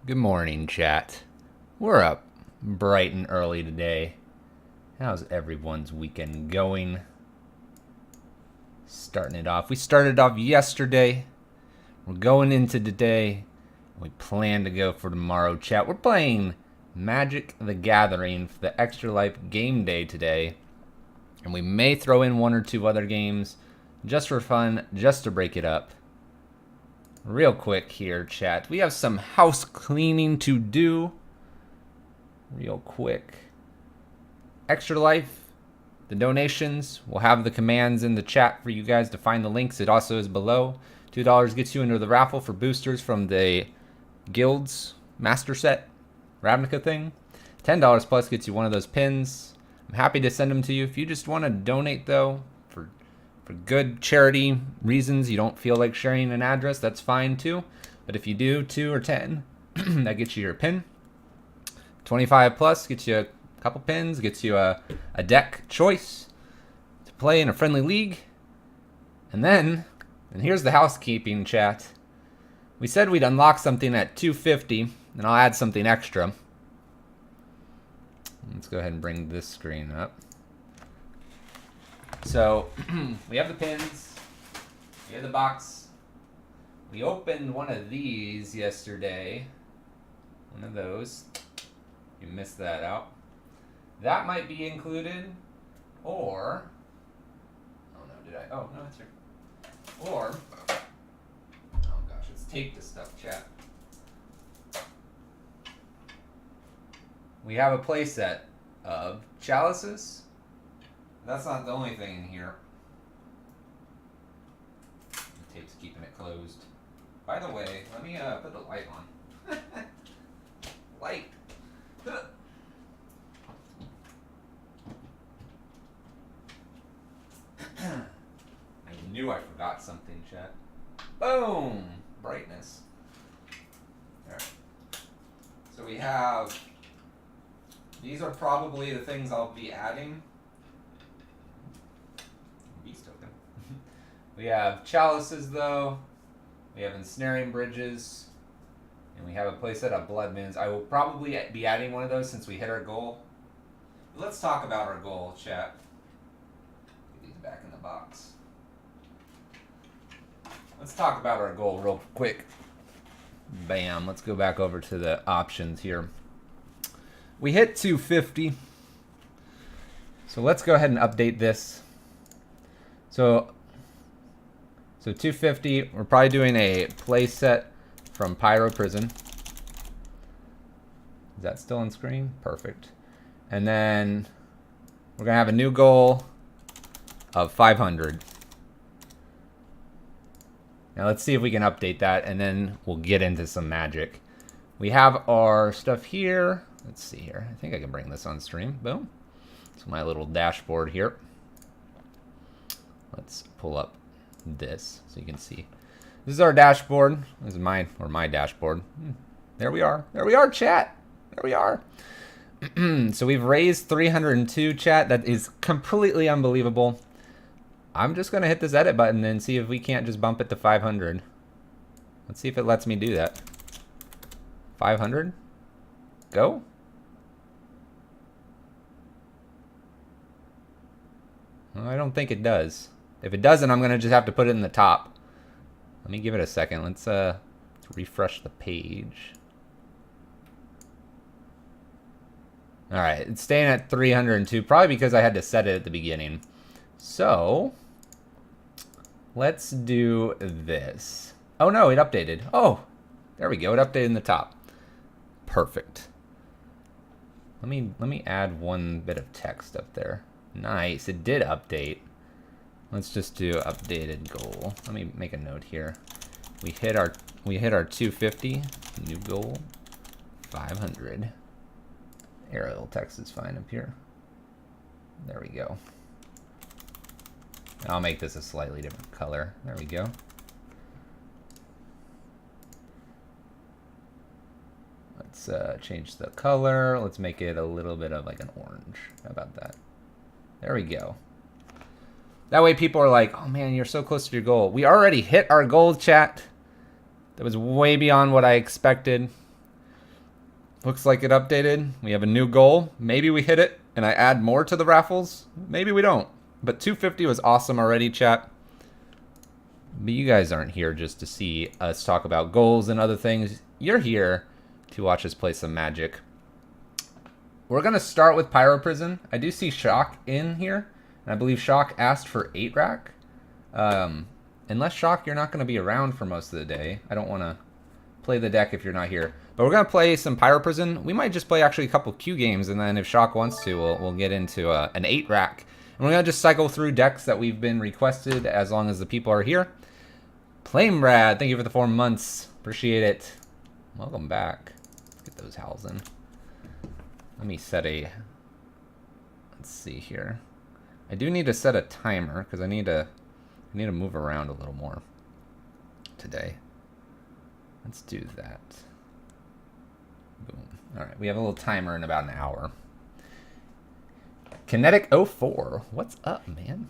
Good morning, chat. We're up bright and early today. How's everyone's weekend going? Starting it off. We started off yesterday. We're going into today. We plan to go for tomorrow, chat. We're playing Magic the Gathering for the Extra Life game day today. And we may throw in one or two other games just for fun, just to break it up. Real quick here, chat. We have some house cleaning to do. Real quick. Extra Life, the donations. We'll have the commands in the chat for you guys to find the links. It also is below. $2 gets you into the raffle for boosters from the Guilds Master Set Ravnica thing. $10 plus gets you one of those pins. I'm happy to send them to you. If you just want to donate, though, for good charity reasons, you don't feel like sharing an address, that's fine too. But if you do, 2 or 10, that gets you your pin. 25 plus gets you a couple pins, gets you a deck choice to play in a friendly league. And here's the housekeeping, chat. We said we'd unlock something at 250, and I'll add something extra. Let's go ahead and bring this screen up. So, we have the pins, we have the box. We opened one of these yesterday. One of those. You missed that out. That might be included, or... Oh no, did I? Oh, no, it's here. Or... Oh gosh, it's taped to stuff, chat. We have a playset of chalices. That's not the only thing in here. The tape's keeping it closed. By the way, let me put the light on. Light. I knew I forgot something, chat. Boom! Brightness. Alright. So we have... These are probably the things I'll be adding. Beast token. We have chalices, though. We have ensnaring bridges. And we have a playset of blood moons. I will probably be adding one of those since we hit our goal. Let's talk about our goal, chat. Get these back in the box. Let's talk about our goal real quick. Bam. Let's go back over to the options here. We hit 250. So let's go ahead and update this. So 250, we're probably doing a play set from Pyro Prison. Is that still on screen? Perfect. And then we're gonna have a new goal of 500. Now let's see if we can update that, and then we'll get into some magic. We have our stuff here. Let's see here. I think I can bring this on stream. Boom. It's my little dashboard here. Let's pull up this so you can see. This is our dashboard. This is my dashboard. There we are. There we are, chat. There we are. So we've raised 302, chat. That is completely unbelievable. I'm just going to hit this edit button and see if we can't just bump it to 500. Let's see if it lets me do that. 500. Go. Well, I don't think it does. If it doesn't, I'm going to just have to put it in the top. Let me give it a second. Let's refresh the page. All right, it's staying at 302, probably because I had to set it at the beginning. So, let's do this. Oh no, it updated. Oh, there we go. It updated in the top. Perfect. Let me add one bit of text up there. Nice, it did update. Let's just do updated goal. Let me make a note here. We hit our 250. New goal 500. Arial text is fine up here. There we go. I'll make this a slightly different color. There we go. Let's change the color. Let's make it a little bit of like an orange. How about that? There we go. That way people are like, oh man, you're so close to your goal. We already hit our goal, chat. That was way beyond what I expected. Looks like it updated. We have a new goal. Maybe we hit it and I add more to the raffles. Maybe we don't. But 250 was awesome already, chat. But you guys aren't here just to see us talk about goals and other things. You're here to watch us play some Magic. We're going to start with Pyro Prison. I do see Shock in here. And I believe Shock asked for 8 rack. Unless, Shock, you're not going to be around for most of the day. I don't want to play the deck if you're not here. But we're going to play some Pyro Prison. We might just play actually a couple Q games, and then if Shock wants to, we'll get into an 8 rack. And we're going to just cycle through decks that we've been requested as long as the people are here. Flame Brad, thank you for the 4 months. Appreciate it. Welcome back. Let's get those howls in. Let me set a... Let's see here. I do need to set a timer because I need to move around a little more today. Let's do that. Boom. All right, we have a little timer in about an hour. Kinetic 04. What's up, man?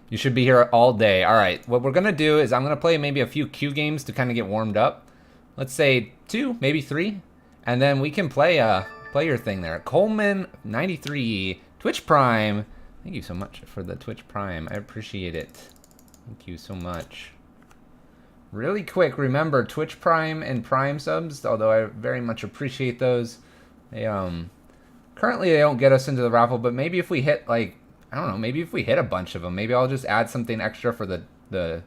You should be here all day. All right, what we're going to do is I'm going to play maybe a few Q games to kind of get warmed up. Let's say 2, maybe 3. And then we can play your thing there. Coleman 93, Twitch Prime. Thank you so much for the Twitch Prime. I appreciate it. Thank you so much. Really quick, remember Twitch Prime and Prime subs, although I very much appreciate those. They currently they don't get us into the raffle, but maybe if we hit like, I don't know, maybe if we hit a bunch of them, maybe I'll just add something extra for the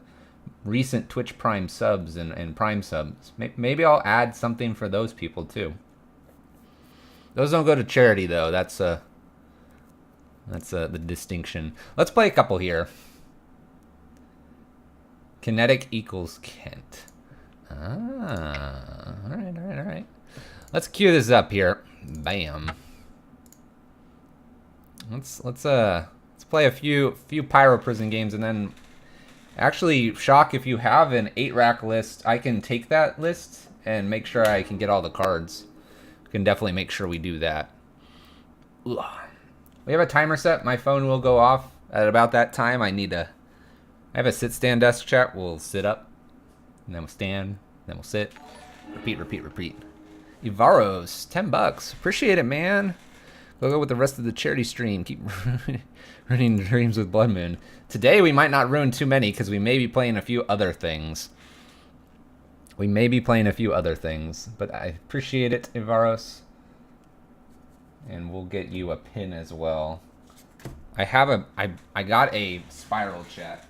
recent Twitch Prime subs and Prime subs. Maybe I'll add something for those people too. Those don't go to charity though. That's the distinction. Let's play a couple here. Kinetic equals Kent. Ah, all right. Let's cue this up here. Bam. Let's play a few Pyro Prison games, and then actually, Shock, if you have an 8 rack list, I can take that list and make sure I can get all the cards. We can definitely make sure we do that. Ugh. We have a timer set. My phone will go off at about that time. I have a sit-stand desk, chat. We'll sit up, and then we'll stand, then we'll sit. Repeat. Ivaros, $10. Appreciate it, man. Go with the rest of the charity stream. Keep ruining dreams with Blood Moon. Today, we might not ruin too many because we may be playing a few other things. But I appreciate it, Ivaros. And we'll get you a pin as well. I got a spiral, chat.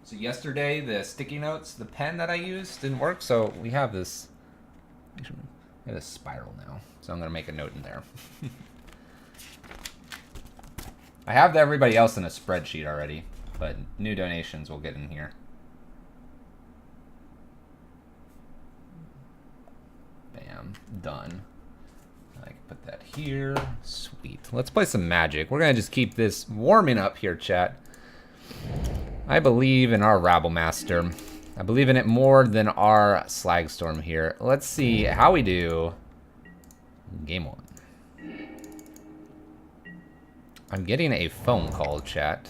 So yesterday, the sticky notes, the pen that I used didn't work, so we have this spiral now. So I'm going to make a note in there. I have everybody else in a spreadsheet already, but new donations will get in here. Bam, done. I can put that here. Sweet. Let's play some Magic. We're going to just keep this warming up here, chat. I believe in our Rabble Master. I believe in it more than our Slagstorm here. Let's see how we do. Game 1. I'm getting a phone call, chat.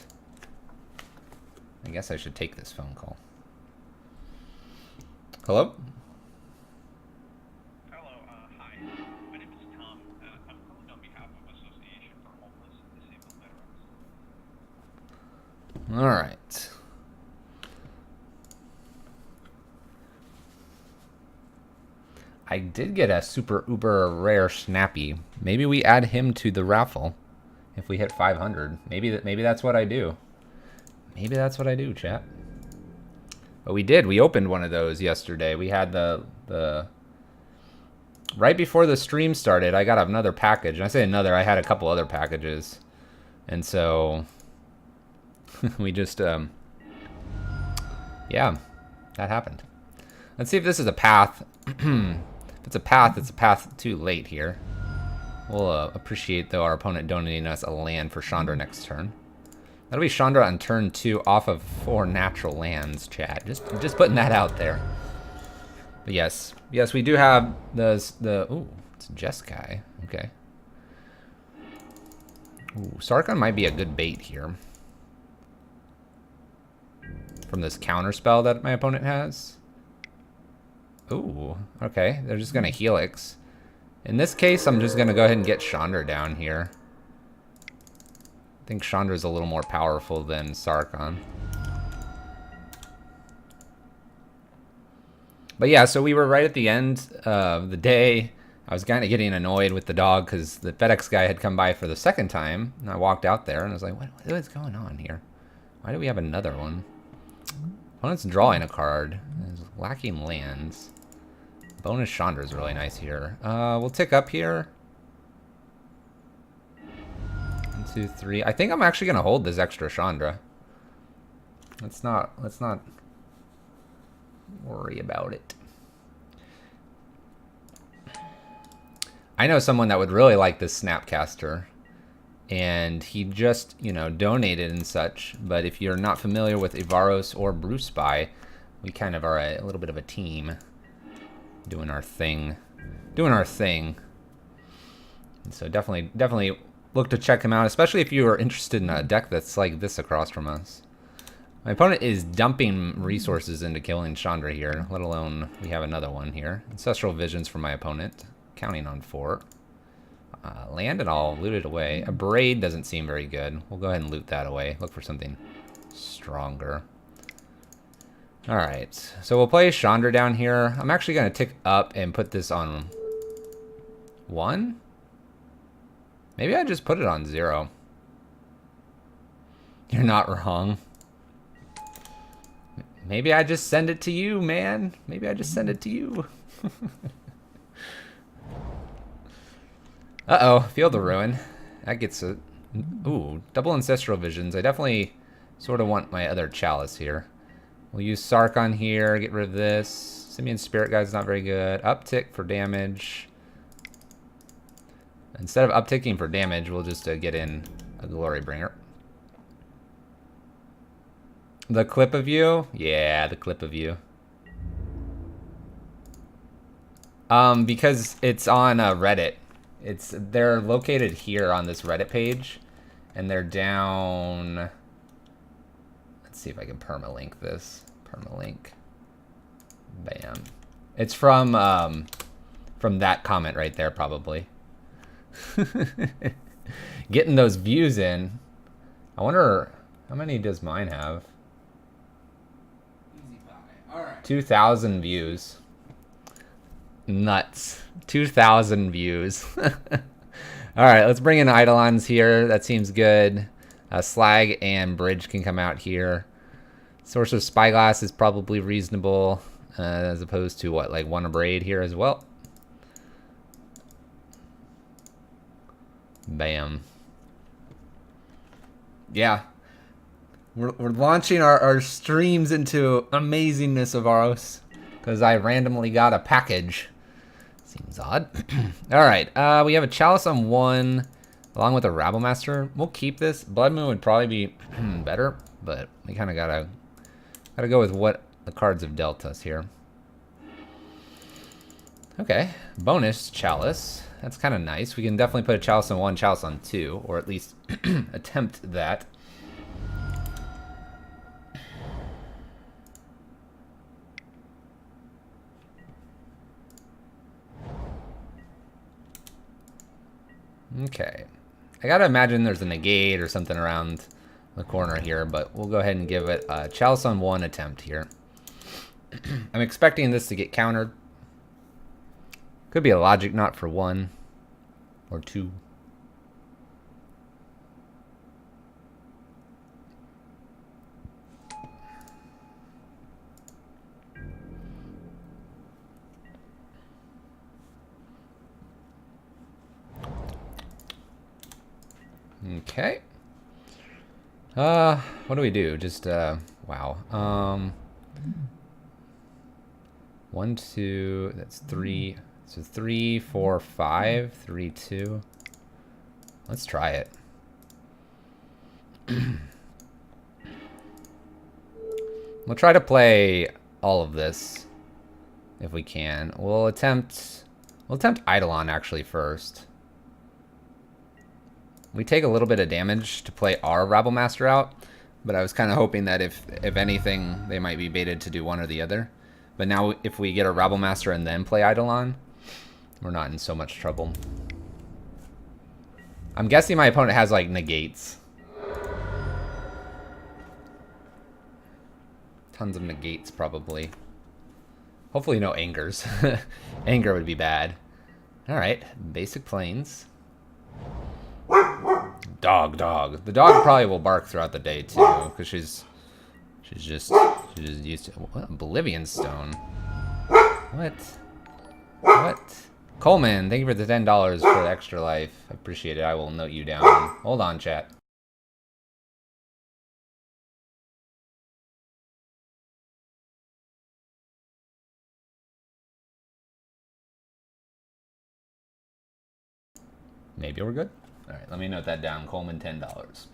I guess I should take this phone call. Hello? Hello, hi. My name is Tom. I'm calling on behalf of Association for Homeless and Disabled Veterans. All right. I did get a super uber rare Snappy. Maybe we add him to the raffle if we hit 500. Maybe that's what I do. Maybe that's what I do, chat. But we did. We opened one of those yesterday. We had the right before the stream started. I got another package. And I say another. I had a couple other packages, and so we just yeah, that happened. Let's see if this is a path. If it's a path, it's a path too late here. We'll appreciate, though, our opponent donating us a land for Chandra next turn. That'll be Chandra on turn 2 off of 4 natural lands, chat. Just putting that out there. But yes, we do have ooh, it's Jeskai. Okay. Ooh, Sarkhan might be a good bait here. From this counter spell that my opponent has. Ooh, okay. They're just gonna Helix. In this case, I'm just gonna go ahead and get Chandra down here. I think Chandra's a little more powerful than Sarkon. But yeah, so we were right at the end of the day. I was kind of getting annoyed with the dog because the FedEx guy had come by for the second time. And I walked out there and I was like, what is going on here? Why do we have another one? Opponent's drawing a card. It's lacking lands. Bonus Chandra is really nice here. We'll tick up here. 1, 2, 3. I think I'm actually gonna hold this extra Chandra. Let's not worry about it. I know someone that would really like this Snapcaster, and he just, you know, donated and such. But if you're not familiar with Ivaros or Bruce Spy, we kind of are a little bit of a team, doing our thing. And so definitely look to check him out, especially if you are interested in a deck that's like this across from us. My opponent is dumping resources into killing Chandra here, let alone we have another one here. Ancestral Visions from my opponent, counting on 4. Land and I'll loot it away. A Braid doesn't seem very good. We'll go ahead and loot that away. Look for something stronger. Alright, so we'll play Chandra down here. I'm actually going to tick up and put this on 1. Maybe I just put it on 0. You're not wrong. Maybe I just send it to you, man. Maybe I just send it to you. Uh-oh, Field of Ruin. That gets a... Ooh, double Ancestral Visions. I definitely sort of want my other Chalice here. We'll use Sarkon here, get rid of this. Simian Spirit Guide's not very good. Uptick for damage. Instead of upticking for damage, we'll just get in a Glory Bringer. The clip of you? Yeah, the clip of you. Because it's on Reddit. They're located here on this Reddit page, and they're down. Let's see if I can permalink this. Permalink. Bam. It's from that comment right there, probably. Getting those views in. I wonder how many does mine have? Easy pie. All right. 2,000 views. Nuts. 2,000 views. Alright, let's bring in Eidolons here. That seems good. Slag and Bridge can come out here. Source of Spyglass is probably reasonable. As opposed to what, like 1 Braid here as well. Bam. Yeah. We're launching our streams into amazingness of Aros. Because I randomly got a package. Seems odd. Alright, we have a Chalice on 1, along with a Rabblemaster. We'll keep this. Blood Moon would probably be better, but we kind of gotta go with what the cards have dealt us here. Okay, bonus Chalice. That's kind of nice. We can definitely put a Chalice on 1, Chalice on 2, or at least attempt that. Okay. I gotta imagine there's a negate or something around the corner here, but we'll go ahead and give it a Chalice on 1 attempt here. I'm expecting this to get countered. Could be a Logic Knot for 1 or 2. Okay. What do we do? Just, wow. 1, 2, that's 3. So 3, 4, 5, 3, 2. Let's try it. We'll try to play all of this if we can. We'll attempt Eidolon actually first. We take a little bit of damage to play our Rabblemaster out, but I was kind of hoping that if anything, they might be baited to do one or the other. But now if we get a Rabble Master and then play Eidolon, we're not in so much trouble. I'm guessing my opponent has, like, negates. Tons of negates, probably. Hopefully no angers. Anger would be bad. Alright, basic planes. Dog. The dog probably will bark throughout the day, too, because she's just used to... What? Oblivion Stone. What? Coleman, thank you for the $10 for the extra life. I appreciate it. I will note you down. Hold on, chat. Maybe we're good. All right, let me note that down. Coleman, $10.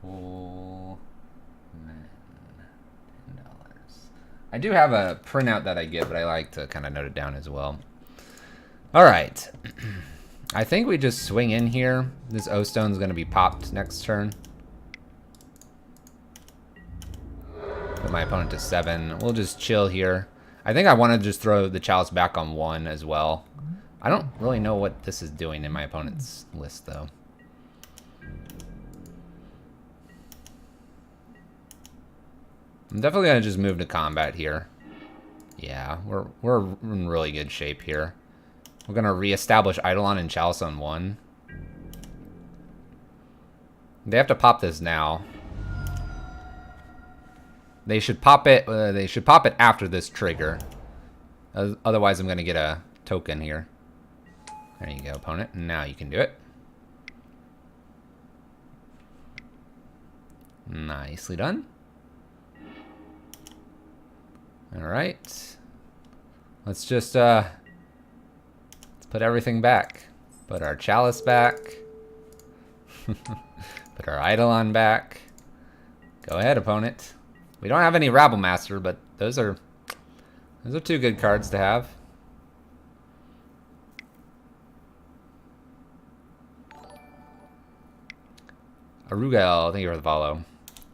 Coleman, $10. I do have a printout that I get, but I like to kind of note it down as well. All right. I think we just swing in here. This O-Stone's going to be popped next turn. Put my opponent to 7. We'll just chill here. I think I want to just throw the Chalice back on 1 as well. I don't really know what this is doing in my opponent's list, though. I'm definitely going to just move to combat here. Yeah, we're in really good shape here. We're going to reestablish Eidolon and Chalice on 1. They have to pop this now. They should pop it after this trigger. Otherwise, I'm going to get a token here. There you go, opponent. Now you can do it. Nicely done. All right. Let's just let's put everything back. Put our Chalice back. Put our Eidolon back. Go ahead, opponent. We don't have any Rabble Master, but those are 2 good cards to have. Arugel, thank you for the follow.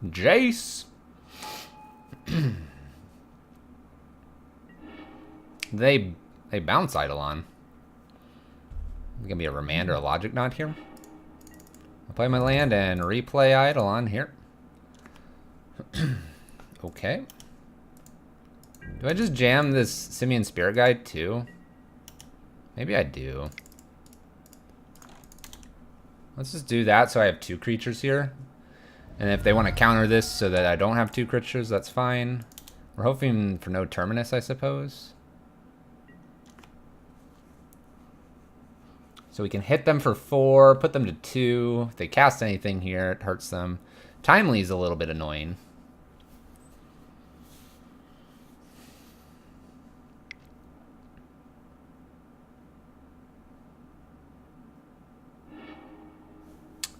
Jace. They bounce Eidolon. Gonna be a Remand or a Logic Knot here. I'll play my land and replay Eidolon here. Okay. Do I just jam this Simian Spirit Guide too? Maybe I do. Let's just do that so I have 2 creatures here. And if they want to counter this so that I don't have 2 creatures, that's fine. We're hoping for no Terminus, I suppose. So we can hit them for 4, put them to 2. If they cast anything here, it hurts them. Timely is a little bit annoying.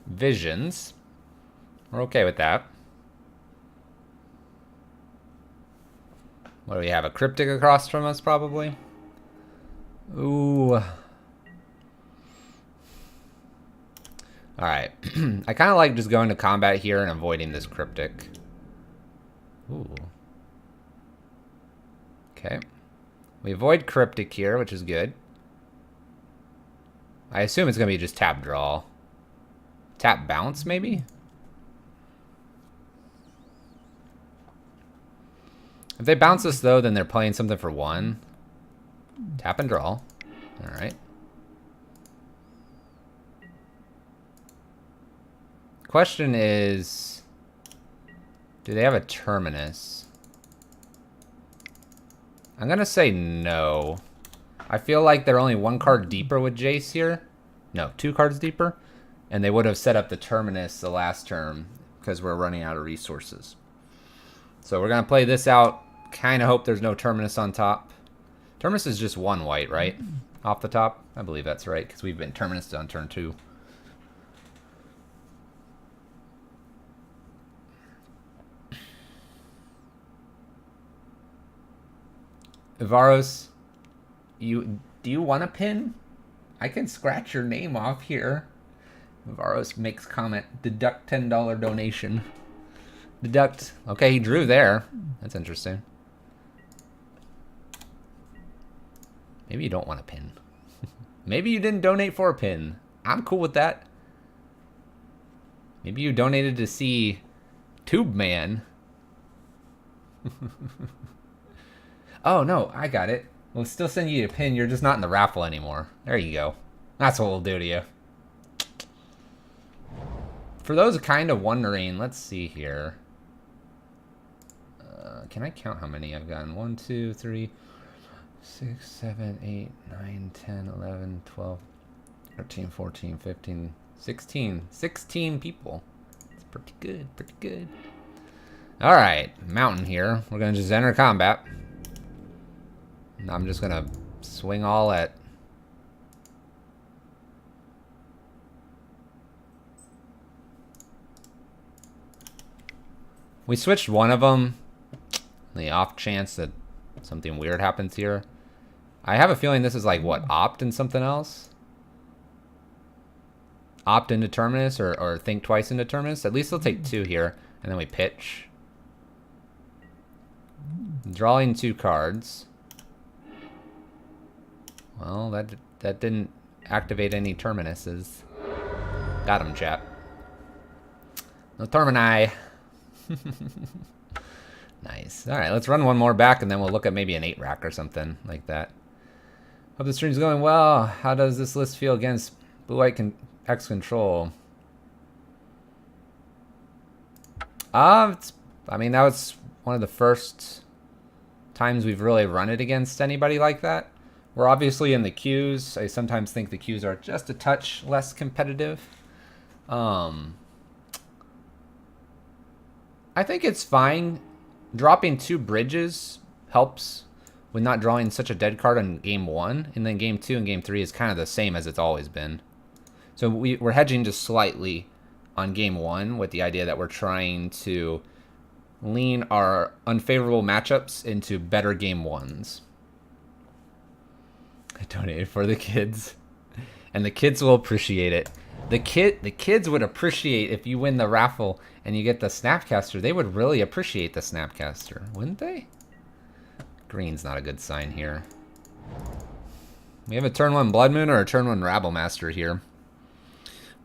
Visions. We're okay with that. What do we have? A Cryptic across from us, probably? Ooh. Alright. I kind of like just going to combat here and avoiding this Cryptic. Ooh. Okay. We avoid Cryptic here, which is good. I assume it's going to be just tap draw. Tap bounce, maybe? If they bounce us, though, then they're playing something for 1. Tap and draw. Alright. Question is, do they have a Terminus? I'm going to say no. I feel like they're only 1 card deeper with Jace here. No, 2 cards deeper. And they would have set up the Terminus the last term because we're running out of resources. So we're going to play this out. Kind of hope there's no Terminus on top. Terminus is just 1 white, right? Off the top? I believe that's right because we've been Terminus on turn 2. Ivaros, do you want a pin? I can scratch your name off here. Varos makes comment, deduct $10 donation. Deduct. Okay, he drew there. That's interesting. Maybe you don't want a pin. Maybe you didn't donate for a pin. I'm cool with that. Maybe you donated to see Tube Man. Oh, no, I got it. We'll still send you a pin. You're just not in the raffle anymore. There you go. That's what we'll do to you. For those kind of wondering, let's see here. Can I count how many I've gotten? 1, 2, 3, 6, 7, 8, 9, 10, 11, 12, 13, 14, 15, 16. 16 people. It's pretty good, pretty good. All right, mountain here. We're going to just enter combat. I'm just going to swing all at... We switched one of them. The off chance that something weird happens here. I have a feeling this is like, what, opt and something else? Opt indeterminate or think twice indeterminate. At least they'll take 2 here. And then we pitch. Drawing 2 cards. Well, that didn't activate any terminuses. Got him, chat. No termini. Nice. All right, let's run one more back, and then we'll look at maybe an 8 rack or something like that. Hope the stream's going well. How does this list feel against Blue-White X Control? I mean, that was one of the first times we've really run it against anybody like that. We're obviously in the queues. I sometimes think the queues are just a touch less competitive. I think it's fine. Dropping 2 bridges helps with not drawing such a dead card on game 1. And then game 2 and game 3 is kind of the same as it's always been. So we're hedging just slightly on game 1 with the idea that we're trying to lean our unfavorable matchups into better game 1s. I donated for the kids. And the kids will appreciate it. The kids would appreciate if you win the raffle and you get the Snapcaster. They would really appreciate the Snapcaster, wouldn't they? Green's not a good sign here. We have a turn 1 Blood Moon or a turn 1 Rabble Master here.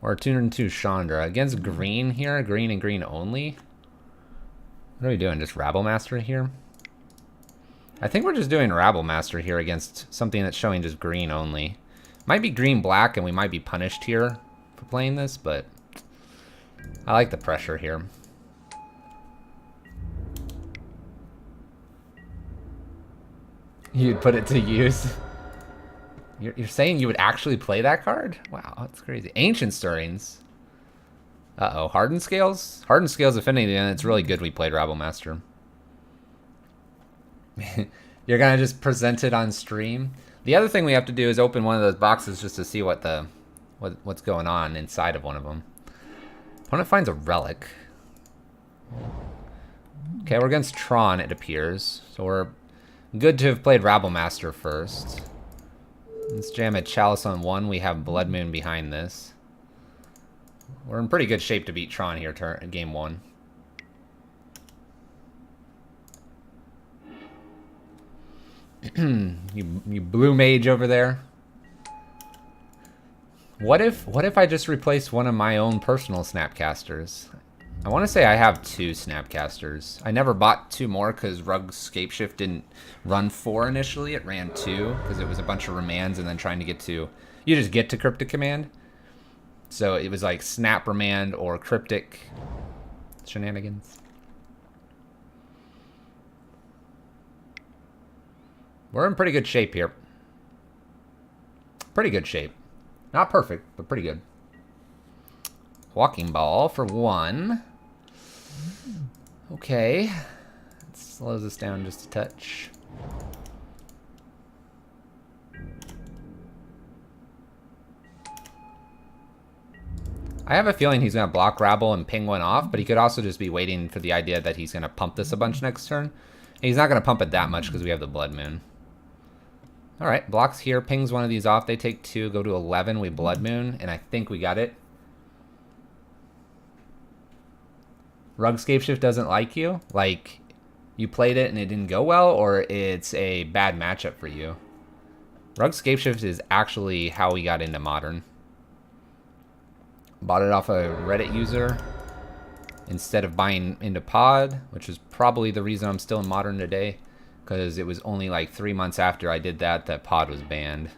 Or a turn 2 Chandra. Against green here, green and green only. What are we doing, just Rabble Master here? I think we're just doing Rabble Master here against something that's showing just green only. Might be green-black and we might be punished here for playing this, but I like the pressure here. You'd put it to use. You're saying you would actually play that card? Wow, that's crazy. Ancient Stirrings. Uh-oh, Hardened Scales? Hardened Scales, if anything, it's really good we played Rabble Master. You're gonna just present it on stream? The other thing we have to do is open one of those boxes just to see what's going on inside of one of them. Opponent finds a relic. Okay, we're against Tron, it appears. So we're good to have played Rabble Master first. Let's jam a Chalice on 1. We have Blood Moon behind this. We're in pretty good shape to beat Tron here, game 1. you blue mage over there. What if I just replaced one of my own personal Snapcasters? I want to say I have 2 Snapcasters. I never bought 2 more because Rug Scapeshift didn't run 4 initially. It ran 2 because it was a bunch of remands and then trying to get to... You just get to Cryptic Command. So it was like Snap Remand or Cryptic shenanigans. We're in pretty good shape here. Pretty good shape. Not perfect, but pretty good. Walking Ball for 1. Okay. Let's slow this down just a touch. I have a feeling he's going to block Rabble and ping one off, but he could also just be waiting for the idea that he's going to pump this a bunch next turn. And he's not going to pump it that much because we have the Blood Moon. Alright, blocks here, pings one of these off. They take 2, go to 11, we Blood Moon, and I think we got it. Rug Scapeshift doesn't like you? Like, you played it and it didn't go well, or it's a bad matchup for you? Rug Scapeshift is actually how we got into Modern. Bought it off a Reddit user instead of buying into Pod, which is probably the reason I'm still in Modern today, because it was only like 3 months after I did that Pod was banned.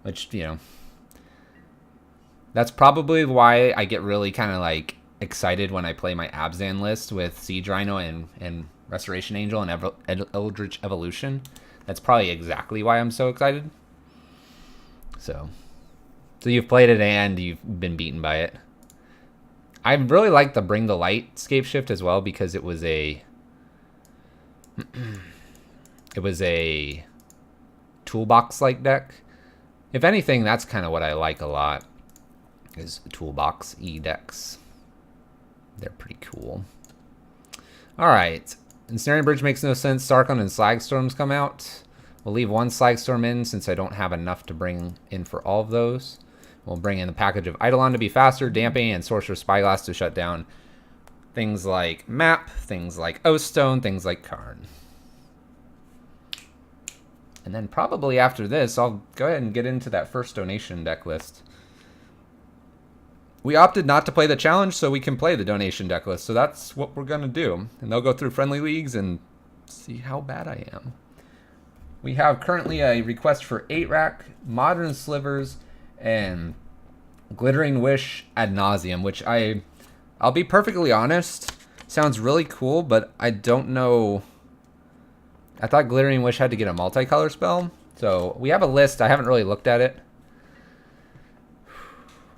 Which, you know, that's probably why I get really kind of like excited when I play my Abzan list with Siege Rhino and Restoration Angel and Eldritch Evolution. That's probably exactly why I'm so excited. So you've played it and you've been beaten by it. I really like the Bring the Light Scapeshift as well, because it was a toolbox-like deck. If anything, that's kind of what I like a lot, is toolbox E-decks. They're pretty cool. All right. Ensnaring Bridge makes no sense. Sarkon and Slagstorms come out. We'll leave one Slagstorm in since I don't have enough to bring in for all of those. We'll bring in the package of Eidolon to be faster, Damping, and Sorcerer's Spyglass to shut down things like Map, things like Oathstone, things like Karn. And then probably after this, I'll go ahead and get into that first donation deck list. We opted not to play the challenge so we can play the donation deck list. So that's what we're going to do. And they'll go through friendly leagues and see how bad I am. We have currently a request for 8-rack, Modern Slivers, and Glittering Wish ad nauseum, which I'll be perfectly honest, sounds really cool, but I don't know. I thought Glittering Wish had to get a multicolor spell. So we have a list. I haven't really looked at it.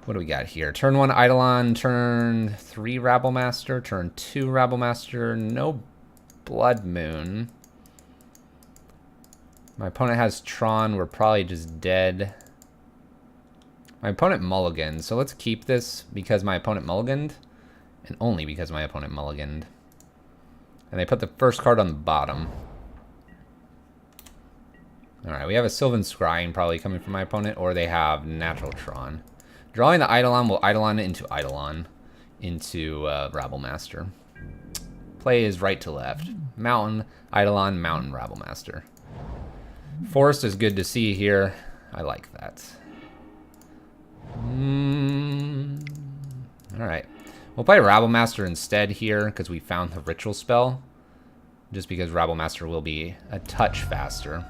What do we got here? Turn 1 Eidolon, turn 3 Rabblemaster, turn 2 Rabblemaster, no Blood Moon. My opponent has Tron, we're probably just dead. My opponent mulliganed, so let's keep this because my opponent mulliganed, and only because my opponent mulliganed. And they put the first card on the bottom. Alright, we have a Sylvan Scrying probably coming from my opponent, or they have Natural Tron. Drawing the Eidolon will Eidolon it into Rabblemaster. Play is right to left. Mountain, Eidolon, Mountain, Rabblemaster. Forest is good to see here. I like that. Alright. We'll play Rabblemaster instead here because we found the Ritual spell. Just because Rabblemaster will be a touch faster.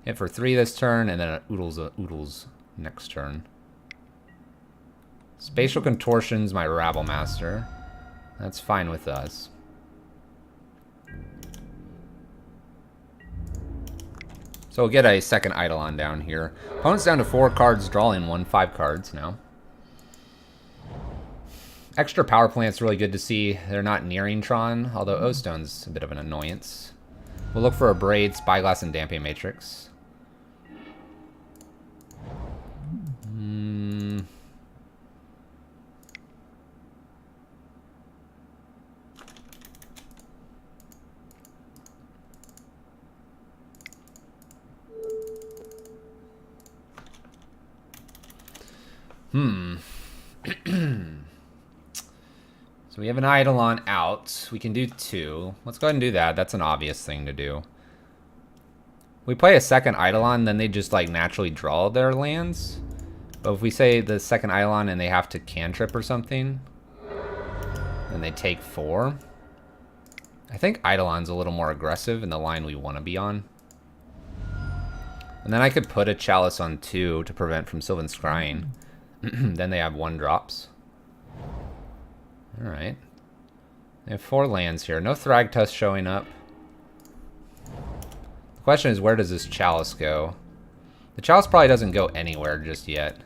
Hit for 3 this turn, and then it oodles next turn. Spatial Contortion's my Rabblemaster. That's fine with us. So we'll get a second Eidolon down here. Opponent's down to 4 cards, drawing 5 cards now. Extra power plant's really good to see. They're not nearing Tron, although Oathstone's a bit of an annoyance. We'll look for a Braid, Spyglass, and Damping Matrix. So we have an Eidolon out. We can do 2. Let's go ahead and do that. That's an obvious thing to do. We play a second Eidolon, then they just like naturally draw their lands. But if we say the second Eidolon and they have to cantrip or something, then they take 4. I think Eidolon's a little more aggressive in the line we want to be on. And then I could put a Chalice on 2 to prevent from Sylvan Scrying. Then they have 1-drops. Alright. They have 4 lands here. No Thragtusk showing up. The question is, where does this Chalice go? The Chalice probably doesn't go anywhere just yet.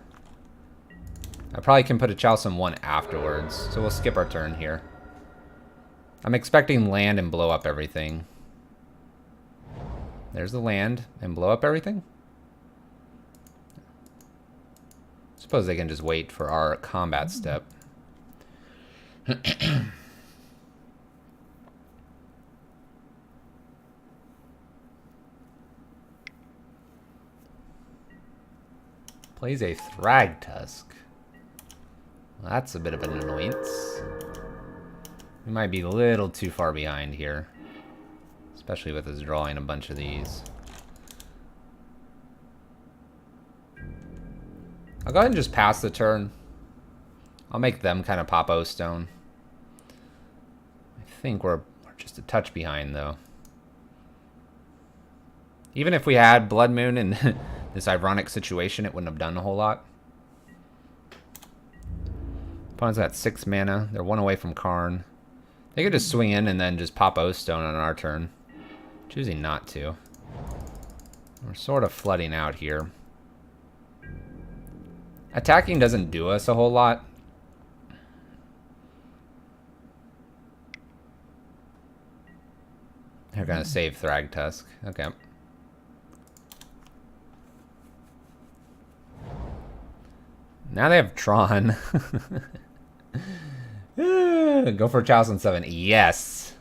I probably can put a Chalice on 1 afterwards, so we'll skip our turn here. I'm expecting land and blow up everything. There's the land and blow up everything. Suppose they can just wait for our combat step. Plays a Thragtusk. Well, that's a bit of an annoyance. We might be a little too far behind here. Especially with us drawing a bunch of these. I'll go ahead and just pass the turn. I'll make them kind of pop O-Stone. I think we're just a touch behind, though. Even if we had Blood Moon in this ironic situation, it wouldn't have done a whole lot. Opponent's got 6 mana. They're 1 away from Karn. They could just swing in and then just pop O-Stone on our turn. Choosing not to. We're sort of flooding out here. Attacking doesn't do us a whole lot. They're gonna save Thragtusk. Okay. Now they have Tron. Go for Chalice 7. Yes.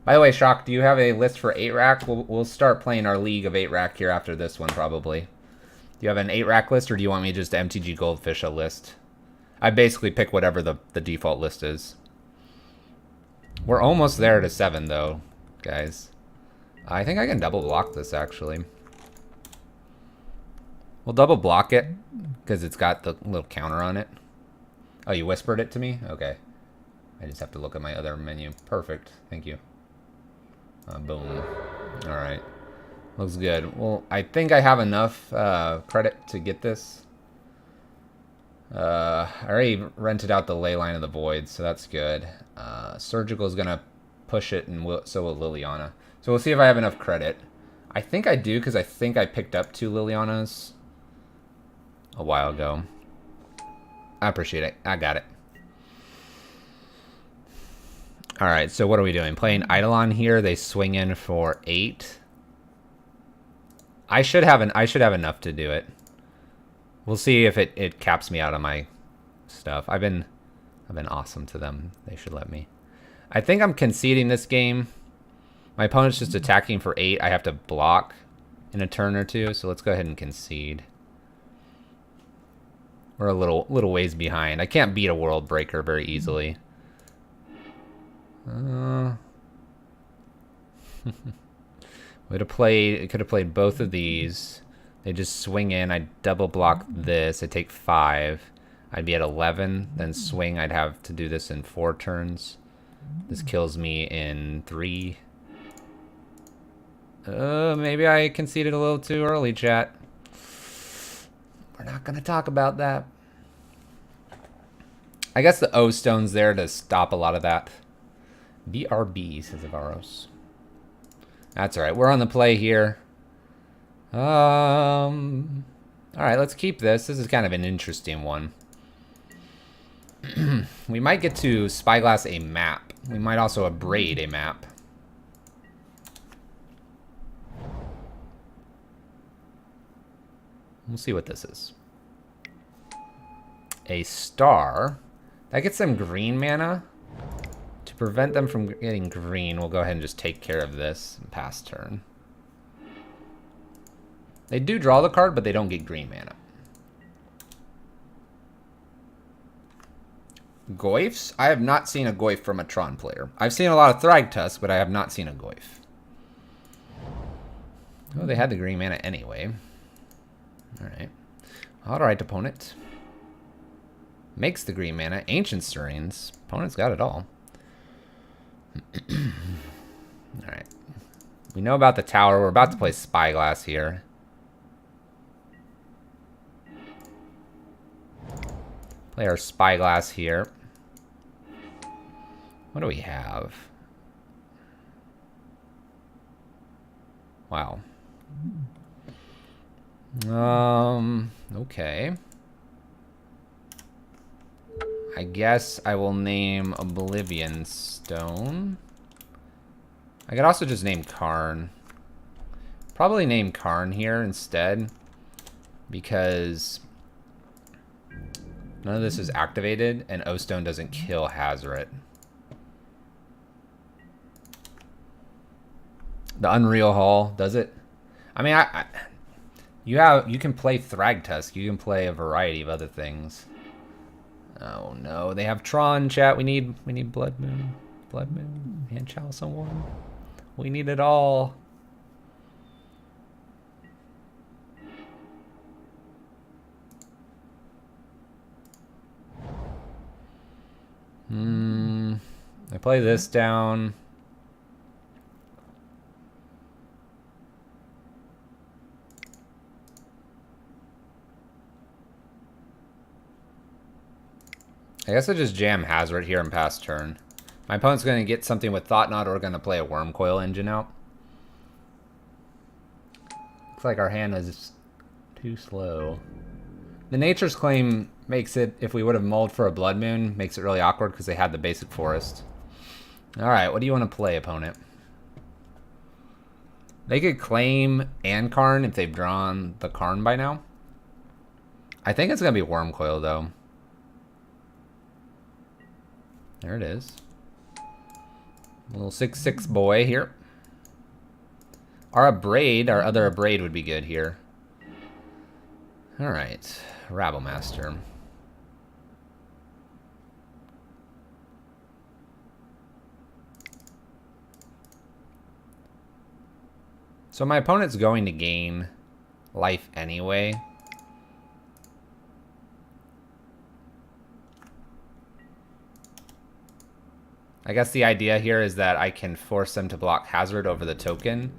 By the way, Shock, do you have a list for 8-rack? We'll start playing our League of 8-rack here after this one, probably. Do you have an 8-rack list, or do you want me to just MTG Goldfish a list? I basically pick whatever the default list is. We're almost there to 7, though, guys. I think I can double block this, actually. We'll double block it, because it's got the little counter on it. Oh, you whispered it to me? Okay. I just have to look at my other menu. Perfect. Thank you. Boom. Alright. Looks good. Well, I think I have enough credit to get this. I already rented out the Ley Line of the Void, so that's good. Surgical is going to push it, and so will Liliana. So we'll see if I have enough credit. I think I do, because I think I picked up 2 Lilianas a while ago. I appreciate it. I got it. Alright, so what are we doing? Playing Eidolon here. They swing in for 8. I should have enough to do it. We'll see if it caps me out of my stuff. I've been awesome to them. They should let me. I think I'm conceding this game. My opponent's just attacking for 8. I have to block in a turn or two, so let's go ahead and concede. We're a little ways behind. I can't beat a World Breaker very easily. Could have played both of these. They just swing in. I double block this. I take 5. I'd be at 11. Then swing. I'd have to do this in 4 turns. This kills me in 3. Maybe I conceded a little too early, chat. We're not going to talk about that. I guess the O-Stone's there to stop a lot of that. BRB, says Avaros. That's alright. We're on the play here. Alright, let's keep this. This is kind of an interesting one. We might get to Spyglass a map. We might also abrade a map. We'll see what this is. A star. That gets them green mana. To prevent them from getting green, we'll go ahead and just take care of this and pass turn. They do draw the card, but they don't get green mana. Goyfs? I have not seen a Goyf from a Tron player. I've seen a lot of Thragtusk, but I have not seen a Goyf. Oh, they had the green mana anyway. Alright. Alright, opponent. Makes the green mana. Ancient Stirrings. Opponent's got it all. Alright. We know about the tower. We're about to play Spyglass here. Play our Spyglass here. What do we have? Wow. Okay. I guess I will name Oblivion Stone. I could also just name Karn. Probably name Karn here instead, because none of this is activated, and O-Stone doesn't kill Hazoret. The Unreal Hall, does it? I mean, you can play Thragtusk. You can play a variety of other things. Oh no, they have Tron, chat. We need Blood Moon. Blood Moon. Hand Chalice on 1. We need it all. I play this down. I guess I just jam Hazard here and pass turn. My opponent's going to get something with Thought Knot or going to play a Worm Coil Engine out. Looks like our hand is too slow. The Nature's Claim makes it, if we would have mulled for a Blood Moon, makes it really awkward because they had the basic forest. Alright, what do you want to play, opponent? They could claim and Karn if they've drawn the Karn by now. I think it's going to be Worm Coil, though. There it is. Little 6/6 boy here. Our Abrade, our other Abrade would be good here. Alright, Rabble Master. So my opponent's going to gain life anyway. I guess the idea here is that I can force them to block Hazard over the token.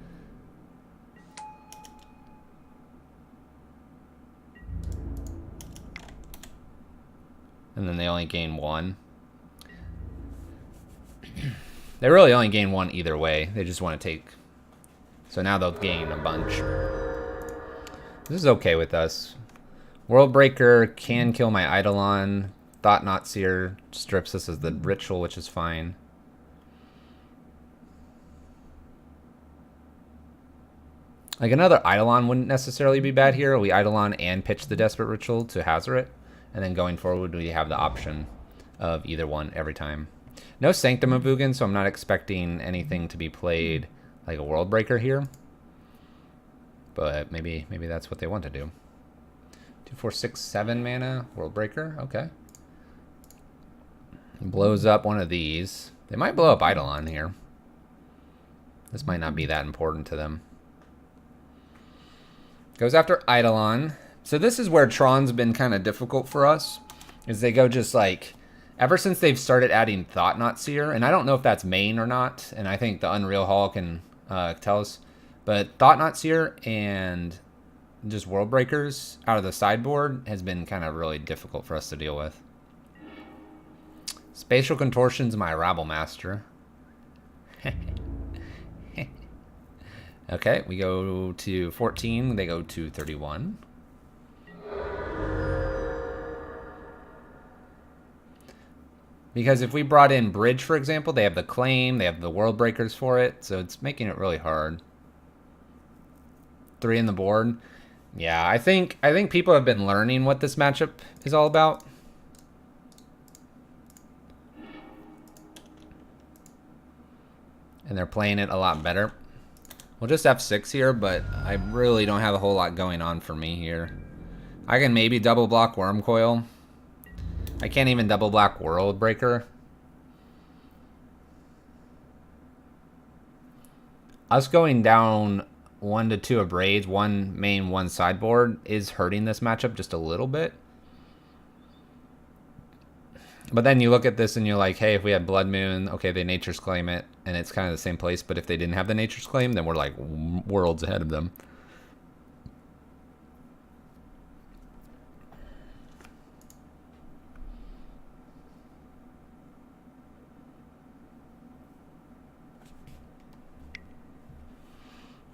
And then they only gain 1. They really only gain 1 either way. They just want to take... So now they'll gain a bunch. This is okay with us. Worldbreaker can kill my Eidolon. Thought Knot Seer strips us as the ritual, which is fine. Like another Eidolon wouldn't necessarily be bad here. We Eidolon and pitch the Desperate Ritual to Hazard it. And then going forward, we have the option of either one every time. No Sanctum of Ugin, so I'm not expecting anything to be played like a Worldbreaker here. But maybe that's what they want to do. 2, 4, 6, 7 mana, Worldbreaker, okay. Blows up one of these. They might blow up Eidolon here. This might not be that important to them. Goes after Eidolon. So this is where Tron's been kind of difficult for us. Is they go just like... Ever since they've started adding Thought Knot Seer, and I don't know if that's main or not, and I think the Unreal Hall can tell us, but Thought Knot Seer and just Worldbreakers out of the sideboard has been kind of really difficult for us to deal with. Spatial Contortion's my Rabble Master. Okay, we go to 14, they go to 31. Because if we brought in Bridge, for example, they have the Claim, they have the Worldbreakers for it, so it's making it really hard. 3 in the board. Yeah, I think people have been learning what this matchup is all about. And they're playing it a lot better. We'll just F6 here, but I really don't have a whole lot going on for me here. I can maybe double block Worm Coil. I can't even double block Worldbreaker. Us going down 1 to 2 Abrades, 1 main, 1 sideboard, is hurting this matchup just a little bit. But then you look at this and you're like, hey, if we had Blood Moon, okay, they Nature's Claim it, and it's kind of the same place. But if they didn't have the Nature's Claim, then we're like worlds ahead of them.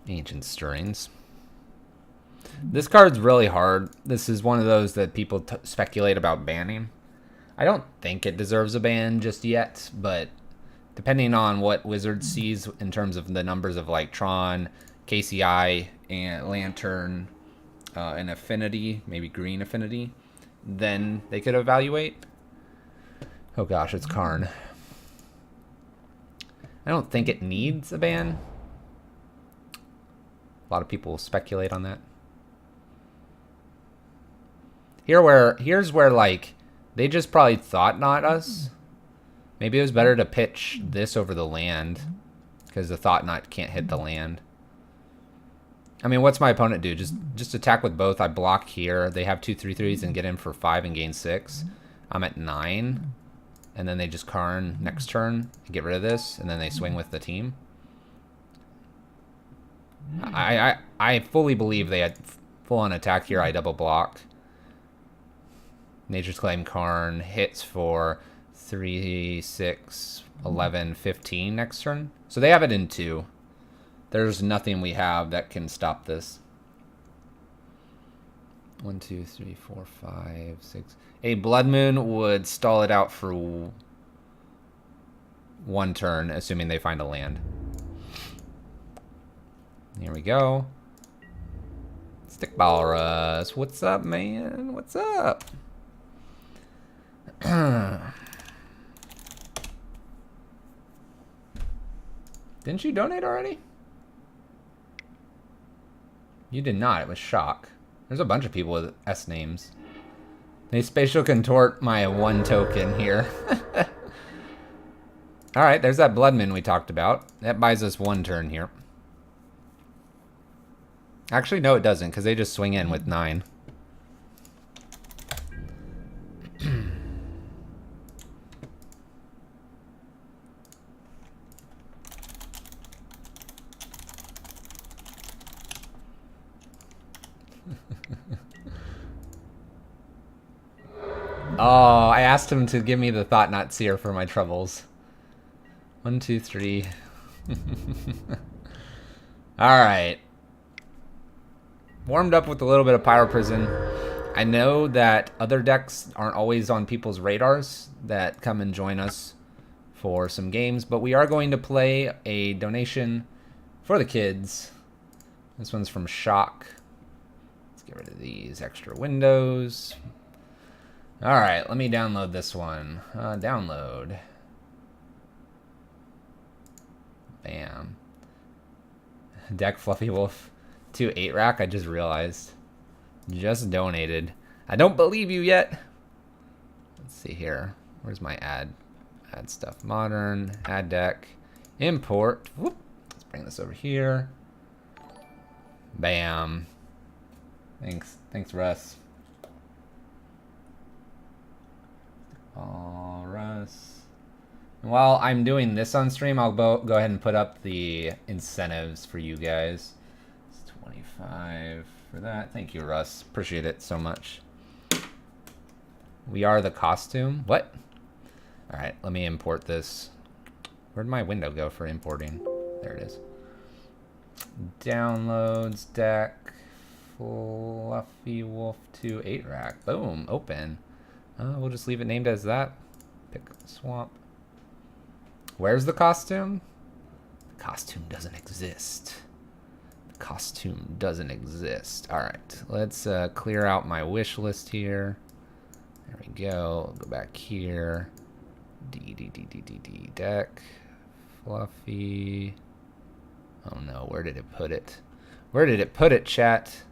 Ancient Stirrings. This card's really hard. This is one of those that people speculate about banning. I don't think it deserves a ban just yet, but depending on what Wizard sees in terms of the numbers of like Tron, KCI, and Lantern, and Affinity, maybe Green Affinity, then they could evaluate. Oh gosh, it's Karn. I don't think it needs a ban. A lot of people speculate on that. Here's where like they just probably thought not us. Maybe it was better to pitch this over the land. because the Thought Knot can't hit the land. I mean, what's my opponent do? Just attack with both. I block here. They have 2/3/3s and get in for 5 and gain 6. I'm at 9. And then they just Karn next turn and get rid of this. And then they swing with the team. I fully believe they had full-on attack here. I double block. Nature's Claim Karn hits for 3, 6, 11, 15 next turn. So they have it in 2. There's nothing we have that can stop this. 1, 2, 3, 4, 5, 6. A Blood Moon would stall it out for 1 turn, assuming they find a land. Here we go. Stickball Russ. What's up, man? What's up? Didn't you donate already? You did not. It was Shock. There's a bunch of people with S names. They spatial contort my 1 token here. Alright, there's that Bloodman we talked about. That buys us 1 turn here. Actually, no, it doesn't, because they just swing in with 9. Oh, I asked him to give me the Thought Knot Seer for my troubles. 1, 2, 3. Alright. Warmed up with a little bit of Pyro Prison. I know that other decks aren't always on people's radars that come and join us for some games, but we are going to play a donation for the kids. This one's from Shock. Let's get rid of these extra windows. Alright, let me download this one. Download. Bam. Deck Fluffy Wolf 2 8-rack, I just realized. Just donated. I don't believe you yet. Let's see here. Where's my ad? Add stuff. Modern. Add deck. Import. Whoop. Let's bring this over here. Bam. Thanks. Thanks, Russ. Oh, Russ. And while I'm doing this on stream, I'll go ahead and put up the incentives for you guys. It's 25 for that. Thank you, Russ. Appreciate it so much. We are the costume. What? All right, let me import this. Where'd my window go for importing? There it is. Downloads deck. Fluffy Wolf 2 8-rack. Boom. Open. We'll just leave it named as that. Pick swamp. Where's the costume? The costume doesn't exist. The costume doesn't exist. All right, let's clear out my wish list here. There we go. Go back here. D deck. Fluffy. Oh no, where did it put it? Where did it put it, chat?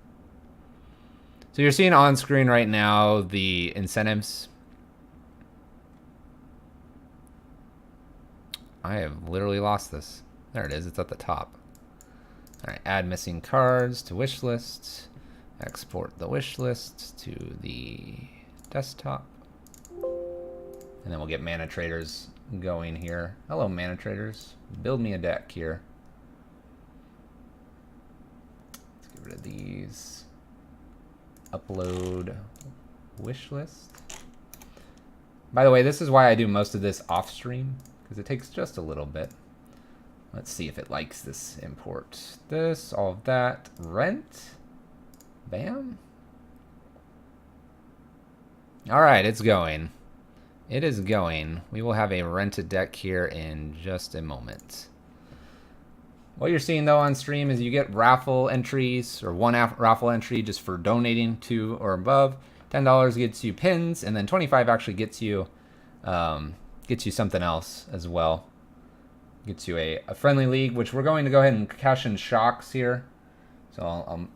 So you're seeing on screen right now the incentives. I have literally lost this. There it is. It's at the top. All right. Add missing cards to wish list. Export the wish list to the desktop. And then we'll get Mana Traders going here. Hello, Mana Traders. Build me a deck here. Let's get rid of these. Upload wish list. By the way, this is why I do most of this off stream, because it takes just a little bit. Let's see if it likes this import. This, all of that. Rent. Bam. All right, it's going. It is going. We will have a rented deck here in just a moment. What you're seeing though on stream is you get raffle entries, or one raffle entry just for donating 2 or above. $10 gets you pins, and then 25 actually gets you something else as well. Gets you a friendly league, which we're going to go ahead and cash in Shocks here. So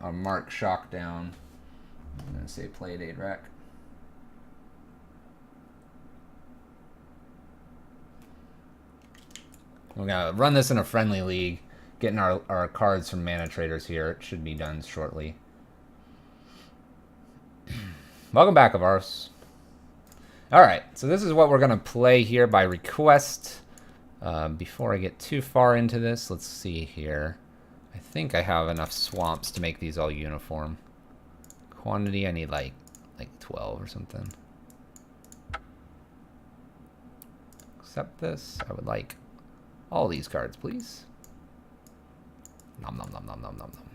I'll mark Shock down. I'm gonna say play at 8-rack. We're going to run this in a friendly league. Getting our cards from mana traders here. It should be done shortly. Welcome back, Avaros. Alright, so this is what we're going to play here by request. Before I get too far into this, let's see here. I think I have enough swamps to make these all uniform. Quantity, I need like 12 or something. Accept this. I would like all these cards, please. Nom nom nom nom nom nom nom.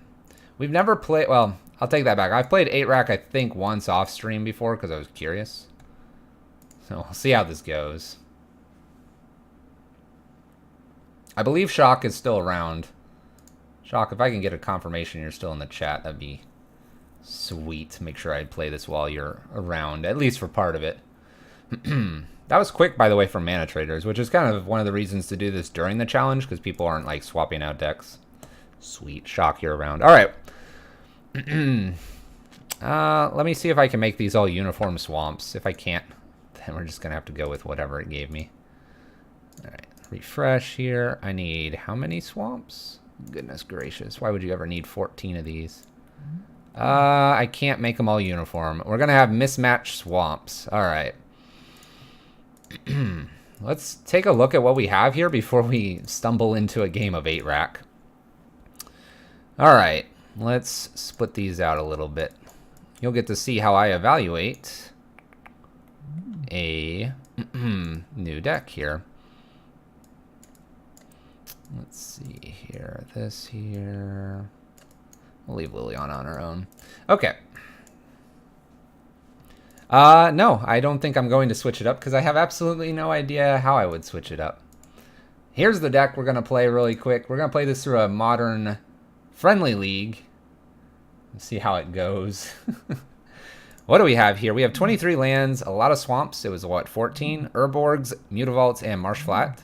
We've never played, well, I'll take that back. I've played 8-rack, I think, once off stream before because I was curious. So we'll see how this goes. I believe Shock is still around. Shock, if I can get a confirmation you're still in the chat, that'd be sweet. Make sure I play this while you're around, at least for part of it. That was quick, by the way, from mana traders, which is kind of one of the reasons to do this during the challenge, because people aren't like swapping out decks. Sweet. Shock, you're around. All right. Let me see if I can make these all uniform swamps. If I can't, then we're just going to have to go with whatever it gave me. All right. Refresh here. I need how many swamps? Goodness gracious. Why would you ever need 14 of these? I can't make them all uniform. We're going to have mismatched swamps. All right. Let's take a look at what we have here before we stumble into a game of 8-rack. All right. Let's split these out a little bit. You'll get to see how I evaluate a new deck here. Let's see here. This here. We'll leave Liliana on her own. Okay. No, I don't think I'm going to switch it up because I have absolutely no idea how I would switch it up. Here's the deck we're going to play really quick. We're going to play this through a modern friendly league. Let's see how it goes. What do we have here? We have 23 lands, a lot of swamps. It was, what, 14? Urborgs, Mutavaults, and Marsh Flat.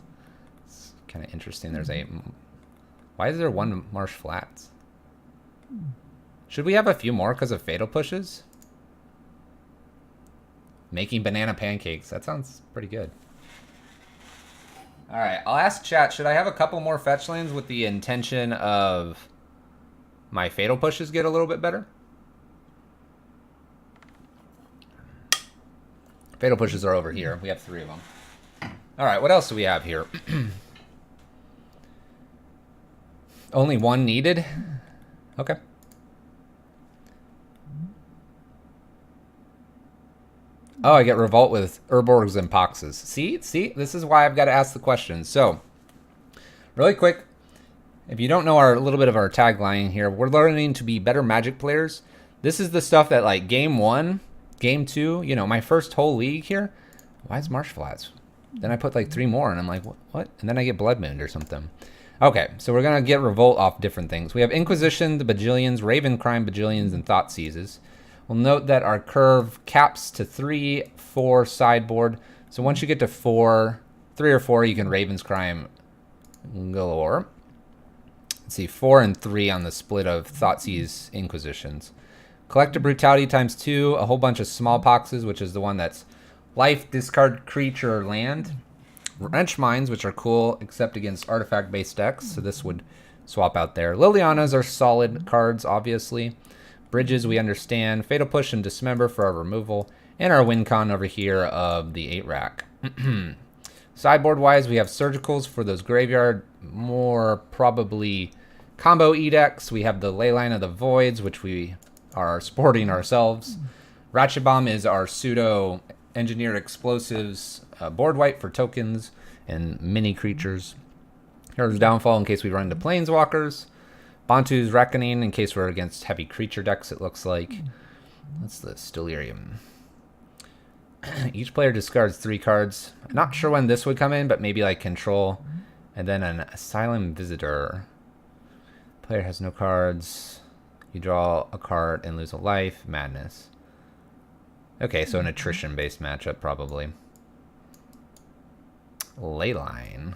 It's kind of interesting. There's a... Why is there one Marsh Flats? Should we have a few more because of Fatal Pushes? Making banana pancakes. That sounds pretty good. Alright, I'll ask chat, should I have a couple more fetch lands with the intention of my Fatal Pushes get a little bit better? Fatal Pushes are over here. We have 3 of them. Alright, what else do we have here? Only 1 needed? Okay. Oh, I get Revolt with Urborgs and Poxes. See? This is why I've got to ask the questions. So, really quick, if you don't know a little bit of our tagline here, we're learning to be better Magic players. This is the stuff that, like, Game 1, Game 2, you know, my first whole league here. Why is Marsh Flats? Then I put, like, 3 more, and I'm like, what? And then I get Blood Moon or something. Okay, so we're going to get Revolt off different things. We have Inquisition, the Bajillions, Raven Crime, Bajillions, and Thought Seizes. We'll note that our curve caps to 3, 4 sideboard. So once you get to 4, 3 or 4, you can Raven's Crime galore. Let's see, 4 and 3 on the split of Thoughtseize Inquisitions. Collective Brutality times 2, a whole bunch of Smallpoxes, which is the one that's life, discard creature, or land. Wrench Mines, which are cool, except against artifact-based decks, so this would swap out there. Lilianas are solid cards, obviously. Bridges, we understand. Fatal Push and Dismember for our removal. And our win con over here of the 8-rack. Sideboard-wise, we have Surgicals for those graveyard, more probably combo edicts. We have the Leyline of the Voids, which we are sporting ourselves. Ratchet Bomb is our pseudo engineered explosives board wipe for tokens and mini creatures. Here's Downfall in case we run into Planeswalkers. Bantu's Reckoning in case we're against heavy creature decks, it looks like. What's this? Delirium. Each player discards 3 cards. I'm not sure when this would come in, but maybe like Control. And then an Asylum Visitor. Player has no cards. You draw a card and lose a life. Madness. Okay, so an attrition-based matchup, probably. Leyline.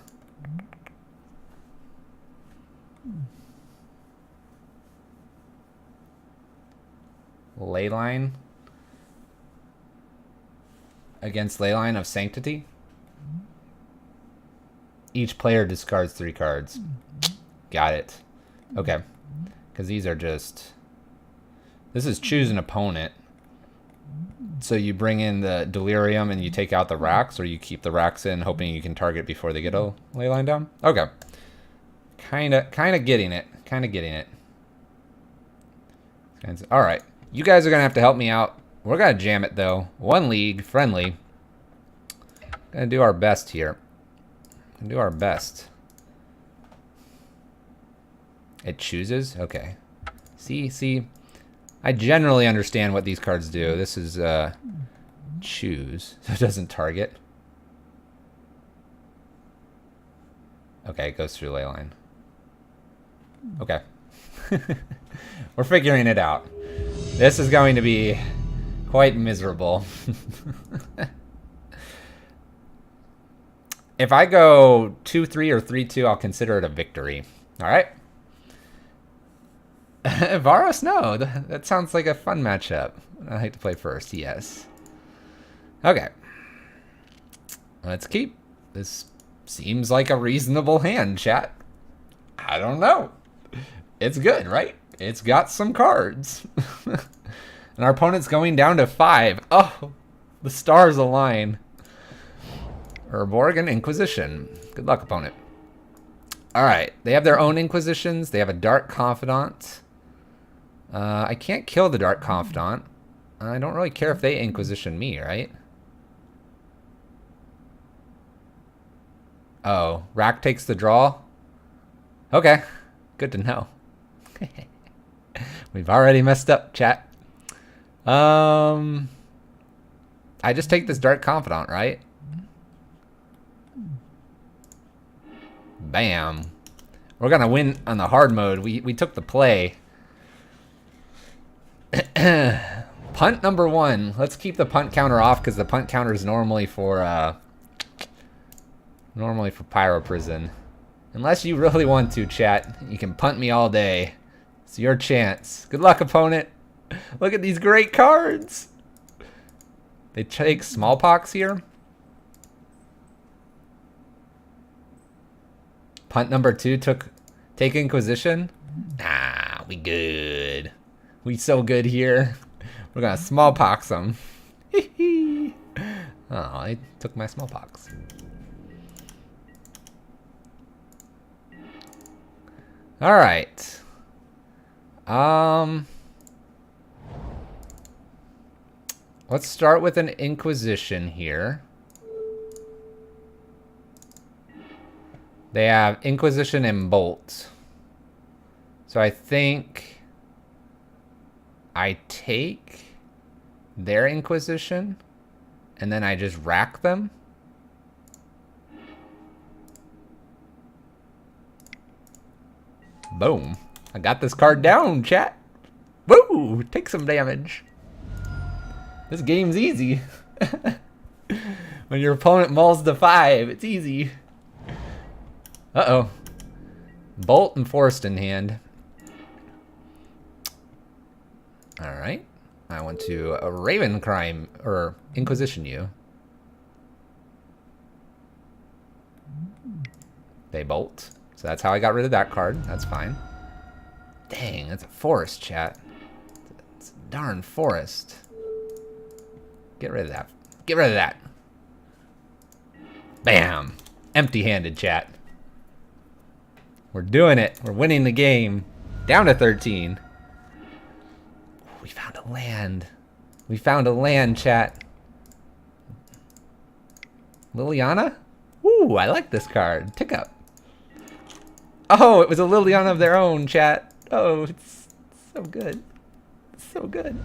Leyline against Leyline of Sanctity. Each player discards 3 cards. Got it. Okay. Because these are just... This is choose an opponent. So you bring in the Delirium and you take out the racks, or you keep the racks in hoping you can target before they get a ley line down? Okay. Kinda getting it. Alright. You guys are going to have to help me out. We're going to jam it, though. 1 league, friendly. Gonna do our best here. Gonna do our best. It chooses? Okay. See. I generally understand what these cards do. This is, choose. So it doesn't target. Okay, it goes through ley line. Okay. We're figuring it out. This is going to be quite miserable. If I go 2-3 or 3-2, I'll consider it a victory. All right. Varos, no. That sounds like a fun matchup. I like to play first, yes. Okay. Let's keep. This seems like a reasonable hand, chat. I don't know. It's good, right? It's got some cards. And our opponent's going down to 5. Oh, the stars align. Urborg Inquisition. Good luck, opponent. Alright, they have their own Inquisitions. They have a Dark Confidant. I can't kill the Dark Confidant. I don't really care if they Inquisition me, right? Oh, Rack takes the draw? Okay, good to know. We've already messed up, chat. I just take this Dark Confidant, right? Bam. We're gonna win on the hard mode. We took the play. Punt number 1. Let's keep the punt counter off because the punt counter is normally for Pyro Prison. Unless you really want to, chat, you can punt me all day. It's your chance. Good luck, opponent. Look at these great cards. They take Smallpox here. Punt number 2 take Inquisition. Ah, we good. We so good here. We're gonna Smallpox them. Oh, I took my Smallpox. All right. Let's start with an Inquisition here. They have Inquisition and Bolt. So I think I take their Inquisition and then I just rack them. Boom. I got this card down, chat. Woo! Take some damage. This game's easy. When your opponent mauls the 5, it's easy. Uh-oh. Bolt and Forest in hand. Alright. I want to Raven Crime, or Inquisition you. They bolt. So that's how I got rid of that card. That's fine. Dang, that's a forest, chat. It's a darn forest. Get rid of that. Get rid of that. Bam. Empty-handed, chat. We're doing it. We're winning the game. Down to 13. We found a land. We found a land, chat. Liliana? Ooh, I like this card. Tick up. Oh, it was a Liliana of their own, chat. Oh, it's so good. It's so good.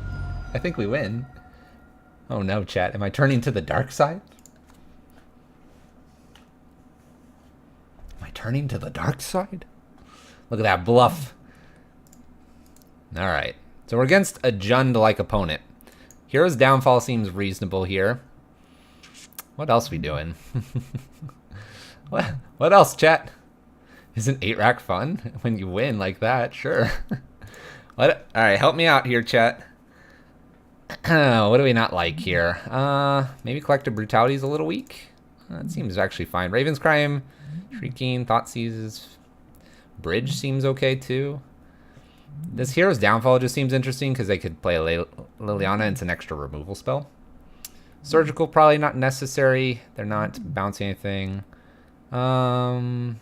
I think we win. Oh no, chat. Am I turning to the dark side? Am I turning to the dark side? Look at that bluff. Alright. So we're against a Jund-like opponent. Hero's Downfall seems reasonable here. What else we doing? What else, chat? Isn't 8-rack fun? When you win like that, sure. Alright, help me out here, chat. What do we not like here? Maybe Collective Brutality is a little weak. That seems actually fine. Raven's Crime, Shrieking, Thoughtseize, Bridge seems okay too. This Hero's Downfall just seems interesting because they could play a Liliana. It's an extra removal spell. Surgical probably not necessary. They're not bouncing anything. I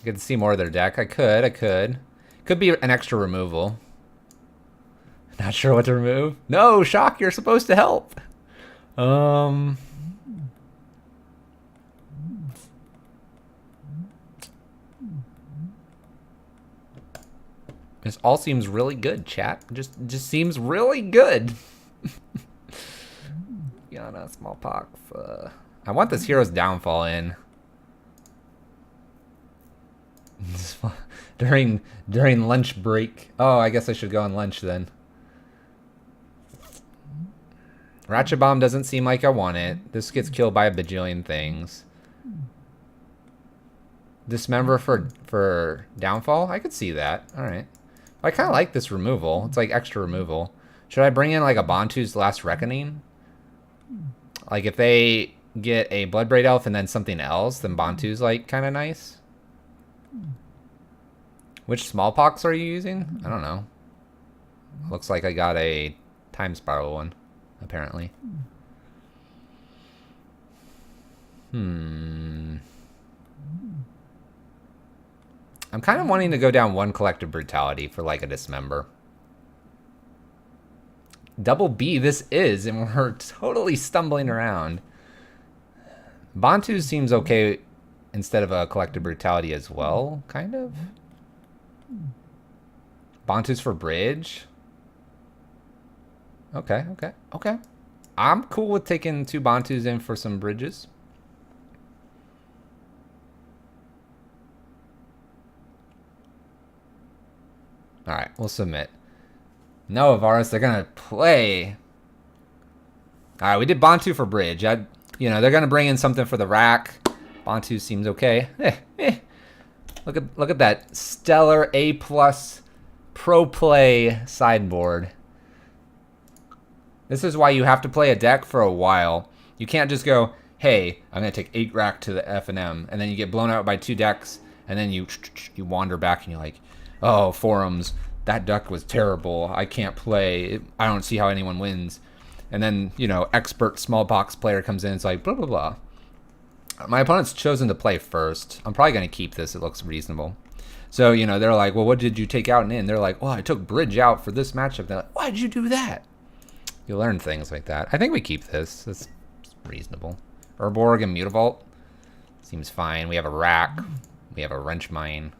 could see more of their deck. I could. Could be an extra removal. Not sure what to remove. No, Shock, you're supposed to help. This all seems really good, chat. Just seems really good. Yana, Smallpox. I want this Hero's Downfall in. during lunch break. Oh, I guess I should go on lunch then. Ratchet Bomb doesn't seem like I want it. This gets killed by a bajillion things. Dismember for Downfall? I could see that. Alright. I kind of like this removal. It's like extra removal. Should I bring in like a Bantu's Last Reckoning? Like if they get a Bloodbraid Elf and then something else, then Bantu's like kind of nice. Which Smallpox are you using? I don't know. Looks like I got a Time Spiral one, apparently. I'm kind of wanting to go down one Collective Brutality for like a Dismember. Double B this is, and we're totally stumbling around. Bantu seems okay instead of a Collective Brutality as well, kind of. Bantu's for Bridge. Okay. I'm cool with taking 2 Bantus in for some Bridges. Alright, we'll submit. No, Avaris, they're gonna play. Alright, we did Bantu for Bridge. They're gonna bring in something for the rack. Bantu seems okay. Look at that stellar A+ pro play sideboard. This is why you have to play a deck for a while. You can't just go, hey, I'm gonna take 8 rack to the F&M, and then you get blown out by 2 decks, and then you wander back and you're like, oh, forums, that deck was terrible. I can't play. I don't see how anyone wins. And then, expert Smallpox player comes in. It's like, blah, blah, blah. My opponent's chosen to play first. I'm probably going to keep this. It looks reasonable. So, they're like, well, what did you take out and in? They're like, well, I took Bridge out for this matchup. They're like, why did you do that? You learn things like that. I think we keep this. It's reasonable. Urborg and Mutavault. Seems fine. We have a rack. We have a Wrench Mine.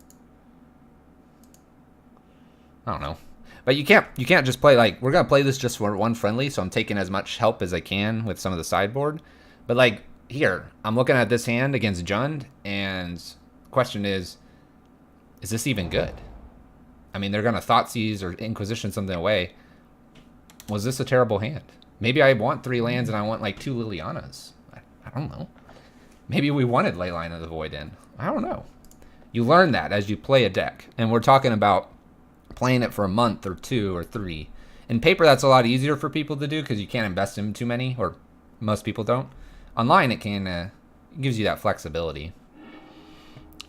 I don't know. But you can't just play, like, we're going to play this just for one friendly, so I'm taking as much help as I can with some of the sideboard. But, like, here, I'm looking at this hand against Jund, and the question is this even good? I mean, they're going to Thoughtseize or Inquisition something away. Was this a terrible hand? Maybe I want 3 lands and I want, like, 2 Lilianas. I don't know. Maybe we wanted Leyline of the Void in. I don't know. You learn that as you play a deck. And we're talking about playing it for a month or 2 or 3. In paper, that's a lot easier for people to do because you can't invest in too many, or most people don't. Online, it gives you that flexibility.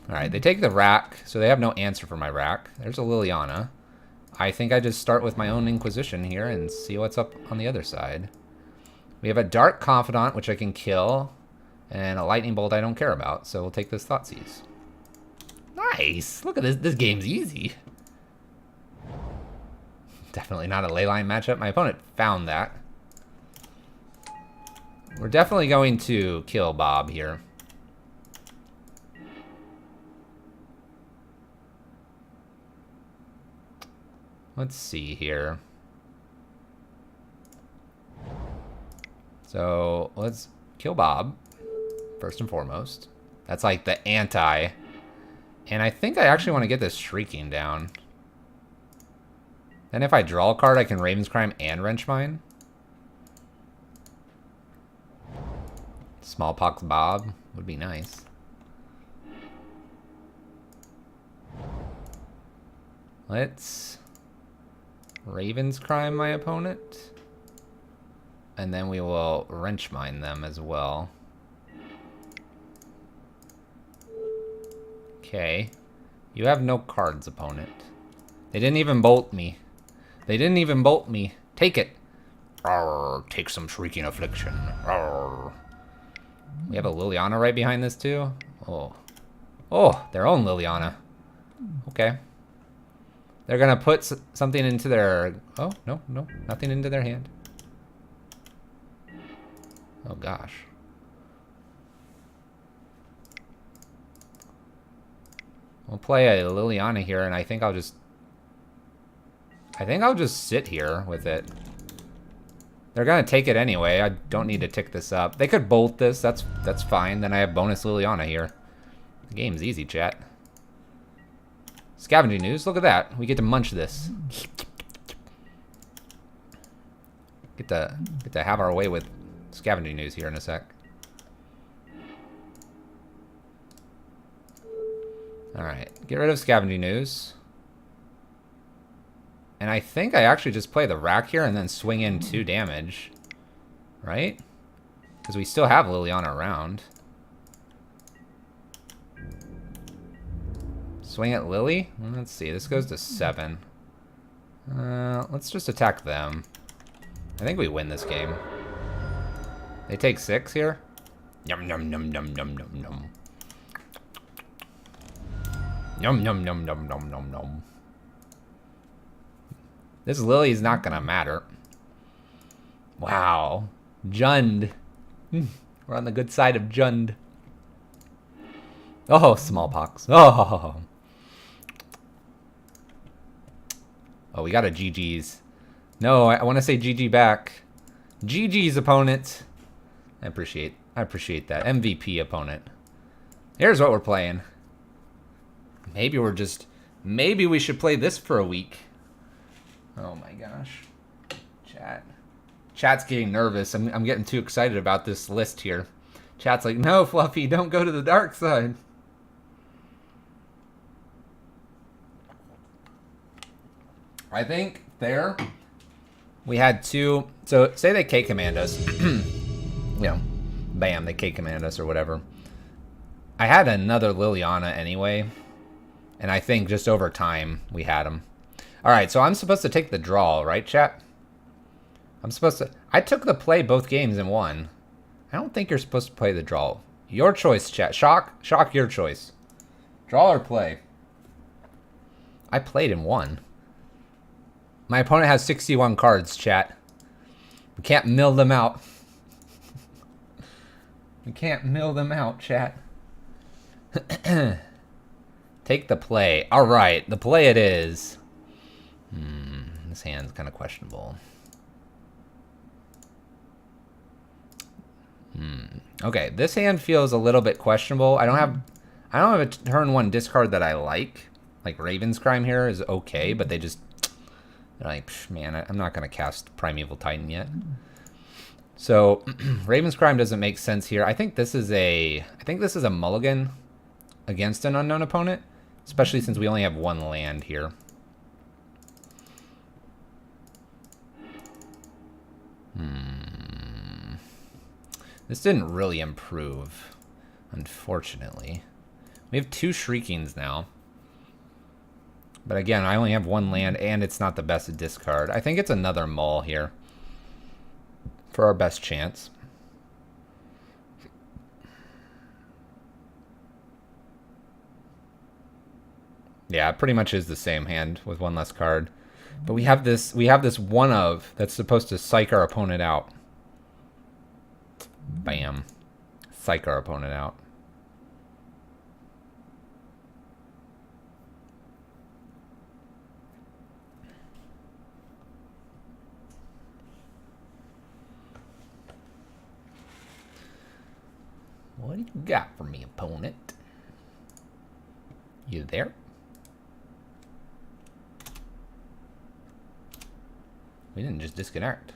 All right, they take the rack, so they have no answer for my rack. There's a Liliana. I think I just start with my own Inquisition here and see what's up on the other side. We have a Dark Confidant, which I can kill, and a Lightning Bolt I don't care about, so we'll take this Thoughtseize. Nice! Look at this. This game's easy. Definitely not a Leyline matchup. My opponent found that. We're definitely going to kill Bob here. Let's see here. So let's kill Bob, first and foremost. That's like the anti. And I think I actually want to get this Shrieking down. Then if I draw a card, I can Raven's Crime and Wrench Mine. Smallpox Bob would be nice. Let's Raven's Crime my opponent. And then we will wrench mine them as well. Okay. You have no cards, opponent. They didn't even bolt me. They didn't even bolt me. Take it. Arr, take some shrieking affliction. Arr. We have a Liliana right behind this too. Oh. Oh, their own Liliana. Okay. They're gonna put something into their... Oh, no, no. Nothing into their hand. Oh, gosh. We'll play a Liliana here, and I think I'll just sit here with it. They're gonna take it anyway. I don't need to tick this up. They could bolt this. That's fine. Then I have bonus Liliana here. The game's easy, chat. Scavenging news. Look at that. We get to munch this. Get to have our way with scavenging news here in a sec. Alright, get rid of scavenging news. And I think I actually just play the rack here and then swing in 2 damage. Right? Because we still have Liliana around. Swing at Lily? Let's see, this goes to 7. Let's just attack them. I think we win this game. They take 6 here? Yum, yum, yum, yum, yum, yum, yum. Yum, yum, yum, yum, yum, yum, yum. This Lily is not gonna matter. Wow. Jund. We're on the good side of Jund. Oh, smallpox. Oh. Oh, we got a GG's. No, I want to say GG back. GG's opponent. I appreciate that. MVP opponent. Here's what we're playing. Maybe we should play this for a week. Oh my gosh. Chat's getting nervous. I'm getting too excited about this list here. Chat's like, no, Fluffy, don't go to the dark side. I think there we had 2. So say they K-command us. You know, bam, they K-command us or whatever. I had another Liliana anyway. And I think just over time, we had them. Alright, so I'm supposed to take the draw, right, chat? I took the play both games and won. I don't think you're supposed to play the draw. Your choice, chat. Shock, your choice. Draw or play? I played and won. My opponent has 61 cards, chat. We can't mill them out. We can't mill them out, chat. Take the play. All right, the play it is. This hand's kind of questionable. Okay, this hand feels a little bit questionable. I don't have a turn 1 discard that I like. Like Raven's Crime here is okay, but they're like, man, I'm not gonna cast Primeval Titan yet. So Raven's Crime doesn't make sense here. I think this is a mulligan against an unknown opponent, especially since we only have 1 land here. This didn't really improve, unfortunately. We have 2 Shriekings now. But again, I only have 1 land, and it's not the best discard. I think it's another Mull here for our best chance. Yeah, it pretty much is the same hand with 1 less card. But we have this 1-of that's supposed to psych our opponent out. Bam. Psych our opponent out. What do you got for me, opponent? You there? We didn't just disconnect.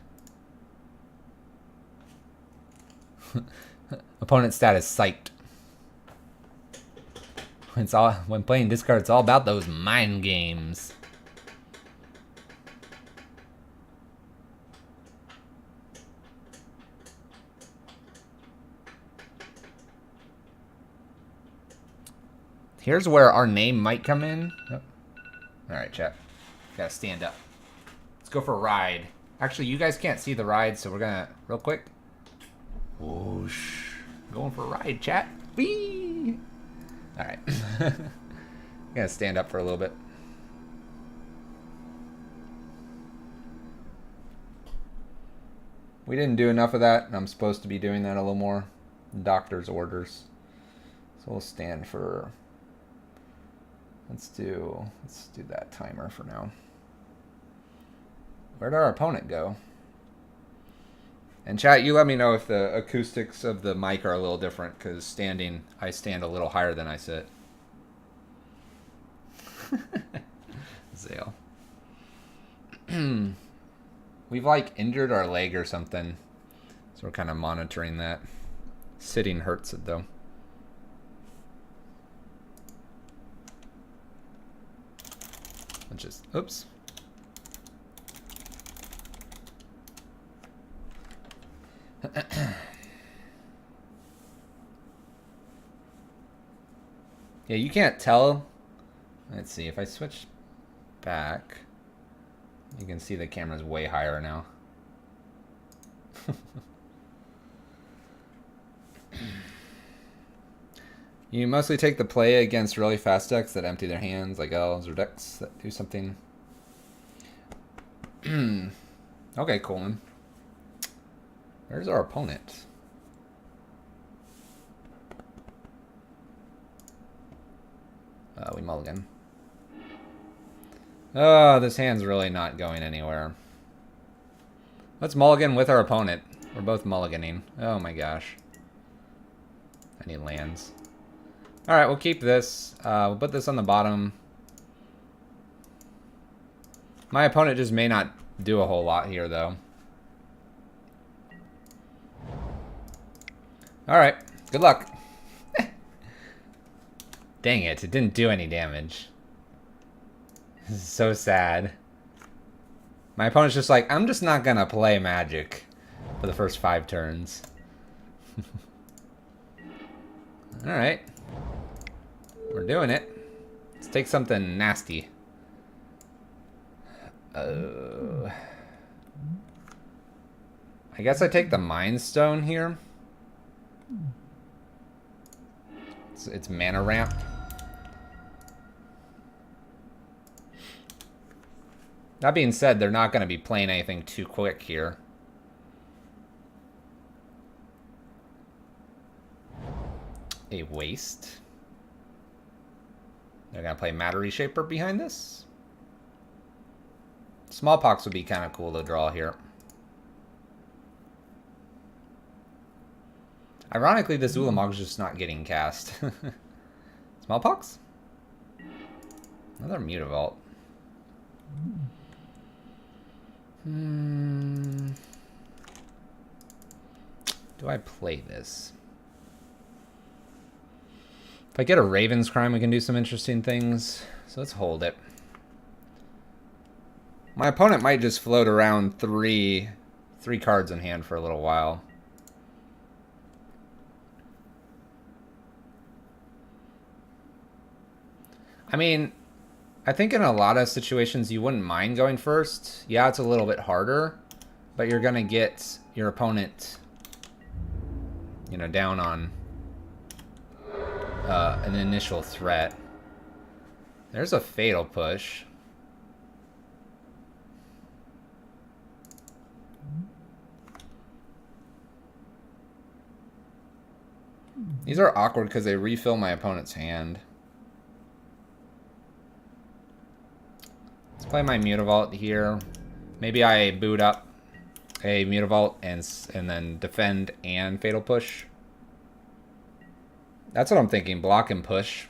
Opponent status psyched. When playing discard, it's all about those mind games. Here's where our name might come in. Oh. Alright, chat. Gotta stand up. Let's go for a ride. Actually, you guys can't see the ride, so we're gonna, real quick. Whoosh. Going for a ride, chat. Whee! Alright. Gonna stand up for a little bit. We didn't do enough of that, and I'm supposed to be doing that a little more. Doctor's orders. So we'll stand for... Let's do that timer for now. Where'd our opponent go? And chat, you let me know if the acoustics of the mic are a little different, because I stand a little higher than I sit. Zale. We've like injured our leg or something, so we're kind of monitoring that. Sitting hurts it though. Just, oops. Yeah, you can't tell. Let's see, if I switch back, you can see the camera's way higher now. You mostly take the play against really fast decks that empty their hands, like elves or decks that do something. Okay, Colin. Where's our opponent? We mulligan. Oh, this hand's really not going anywhere. Let's mulligan with our opponent. We're both mulliganing. Oh my gosh. I need lands. Alright, we'll keep this. We'll put this on the bottom. My opponent just may not do a whole lot here, though. Alright, good luck. Dang it, it didn't do any damage. This is so sad. My opponent's just like, I'm just not gonna play Magic for the first 5 turns. Alright. We're doing it. Let's take something nasty. I guess I take the Mind Stone here. It's mana ramp. That being said, they're not going to be playing anything too quick here. A waste. They're going to play Matter Reshaper behind this. Smallpox would be kind of cool to draw here. Ironically, this Ulamog's just not getting cast. Smallpox? Another Mutavault. Do I play this? If I get a Raven's Crime, we can do some interesting things. So let's hold it. My opponent might just float around three cards in hand for a little while. I mean, I think in a lot of situations you wouldn't mind going first. Yeah, it's a little bit harder, but you're going to get your opponent, you know, down on an initial threat. There's a Fatal Push. These are awkward because they refill my opponent's hand. Let's play my Mutavault here. Maybe I boot up a Mutavault and then defend and Fatal Push. That's what I'm thinking. Block and push.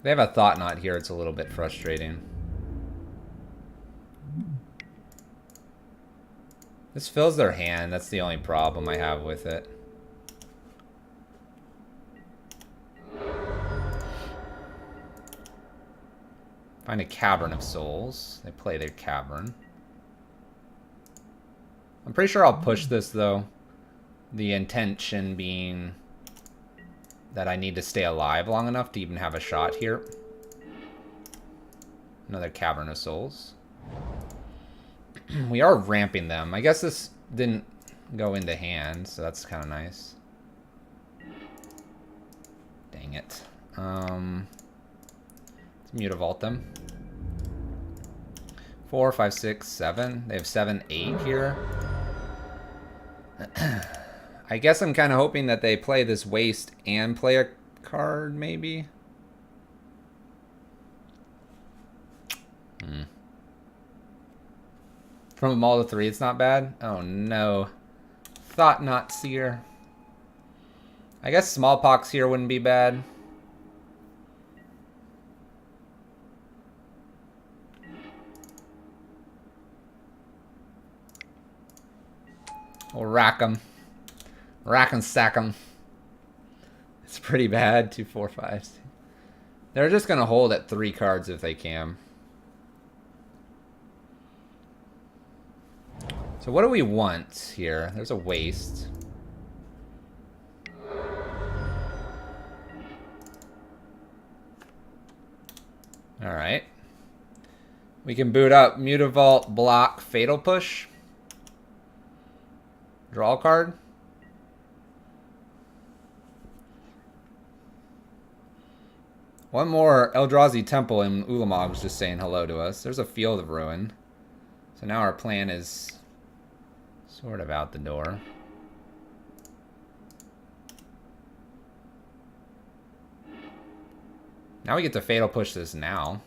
They have a Thought Knot here. It's a little bit frustrating. This fills their hand. That's the only problem I have with it. Find a Cavern of Souls. They play their Cavern. I'm pretty sure I'll push this, though. The intention being that I need to stay alive long enough to even have a shot here. Another Cavern of Souls. We are ramping them. I guess this didn't go into hand, so that's kind of nice. Dang it. Let's Mutavault them. 4, 5, 6, 7. They have 7, 8 here. I guess I'm kind of hoping that they play this waste and play a card, maybe. From all to 3, it's not bad. Oh no. Thought not seer. I guess smallpox here wouldn't be bad. We'll rack them. Rack and stack them. It's pretty bad. 2, 4, 5. They're just going to hold at 3 cards if they can. So what do we want here? There's a waste. Alright. We can boot up Mutavault, block, Fatal Push. Draw a card. One more Eldrazi Temple and Ulamog's just saying hello to us. There's a Field of Ruin. So now our plan is sort of out the door. Now we get to Fatal Push this now.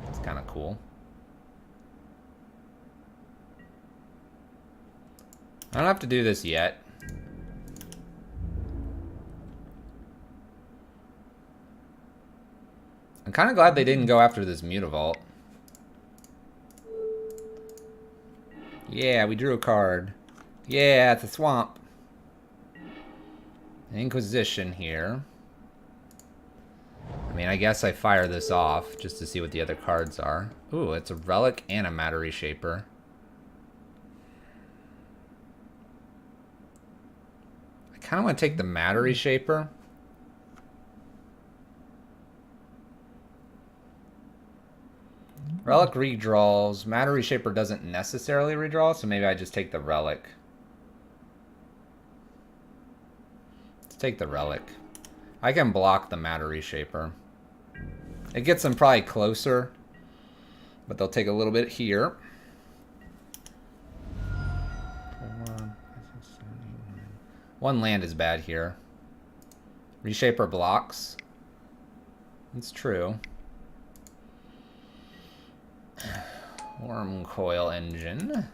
It's kind of cool. I don't have to do this yet. I'm kind of glad they didn't go after this Mutavault. Yeah, we drew a card. Yeah, it's a swamp. Inquisition here. I mean, I guess I fire this off just to see what the other cards are. Ooh, it's a Relic and a Matter Reshaper. I kind of want to take the Matter Reshaper. Relic redraws. Matter Reshaper doesn't necessarily redraw, so maybe I just take the Relic. Let's take the Relic. I can block the Matter Reshaper. It gets them probably closer, but they'll take a little bit here. 1 land is bad here. Reshaper blocks. It's true. Worm Coil Engine.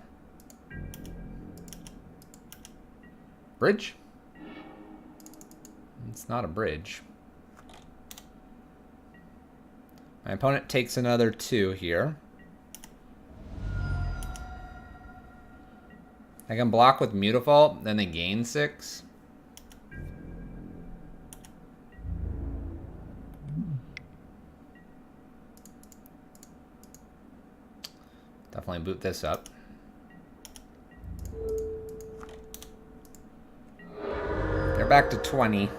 Bridge? It's not a bridge. My opponent takes another 2 here. I can block with Mutavault, then they gain 6. Definitely boot this up. They're back to 20.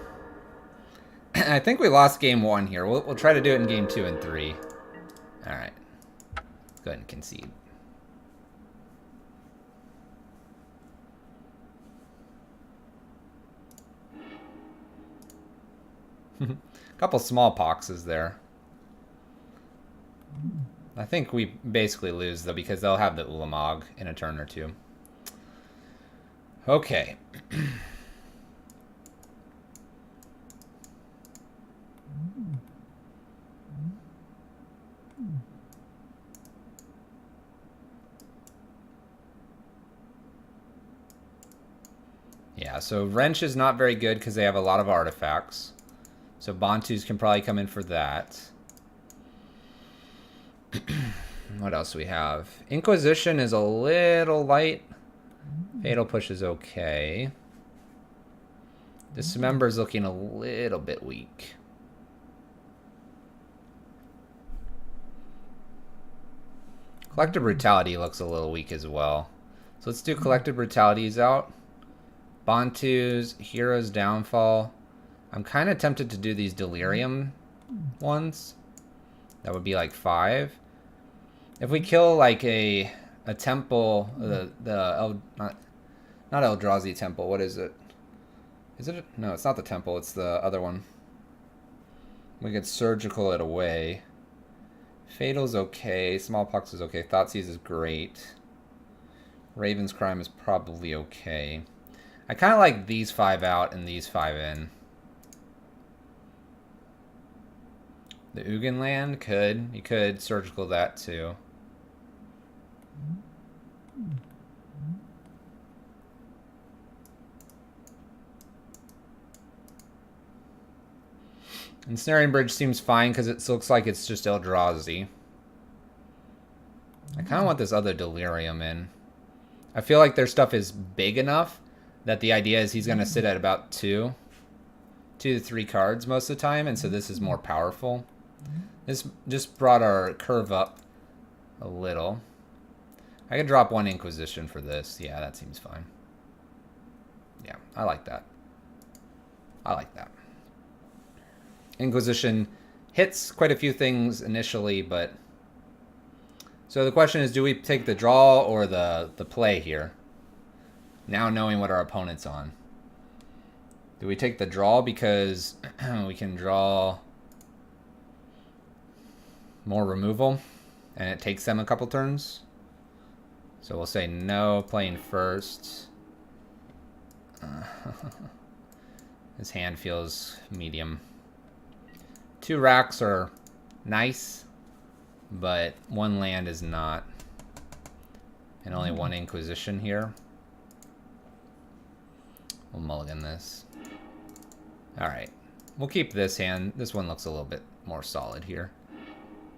I think we lost game 1 here. We'll try to do it in game 2 and 3. Alright. Let's go ahead and concede. Couple small poxes there. I think we basically lose, though, because they'll have the Ulamog in a turn or 2. Okay. Yeah, so Wrench is not very good because they have a lot of artifacts. So Bantus can probably come in for that. What else do we have? Inquisition is a little light. Fatal Push is okay. Dismember is looking a little bit weak. Collective Brutality looks a little weak as well. So let's do Collective Brutalities out. Bantu's, Hero's Downfall. I'm kind of tempted to do these Delirium ones. That would be like 5. If we kill like a temple, not Eldrazi temple. What is it? Is it? No, it's not the temple. It's the other one. We could surgical it away. Fatal's okay. Smallpox is okay. Thoughtseize is great. Raven's Crime is probably okay. I kind of like these 5 out and these 5 in. The Ugin land could. You could surgical that too. Ensnaring Bridge seems fine because it looks like it's just Eldrazi. I kind of want this other Delirium in. I feel like their stuff is big enough that the idea is he's going to sit at about 2 to 3 cards most of the time, and so this is more powerful. This just brought our curve up a little. I could drop 1 Inquisition for this. Yeah, that seems fine. Yeah, I like that. I like that. Inquisition hits quite a few things initially, but... So the question is, do we take the draw or the play here? Now knowing what our opponent's on. Do we take the draw because we can draw more removal and it takes them a couple turns? So we'll say no, playing first. His hand feels medium. 2 racks are nice, but 1 land is not. And only 1 Inquisition here. We'll mulligan this. Alright. We'll keep this hand. This one looks a little bit more solid here.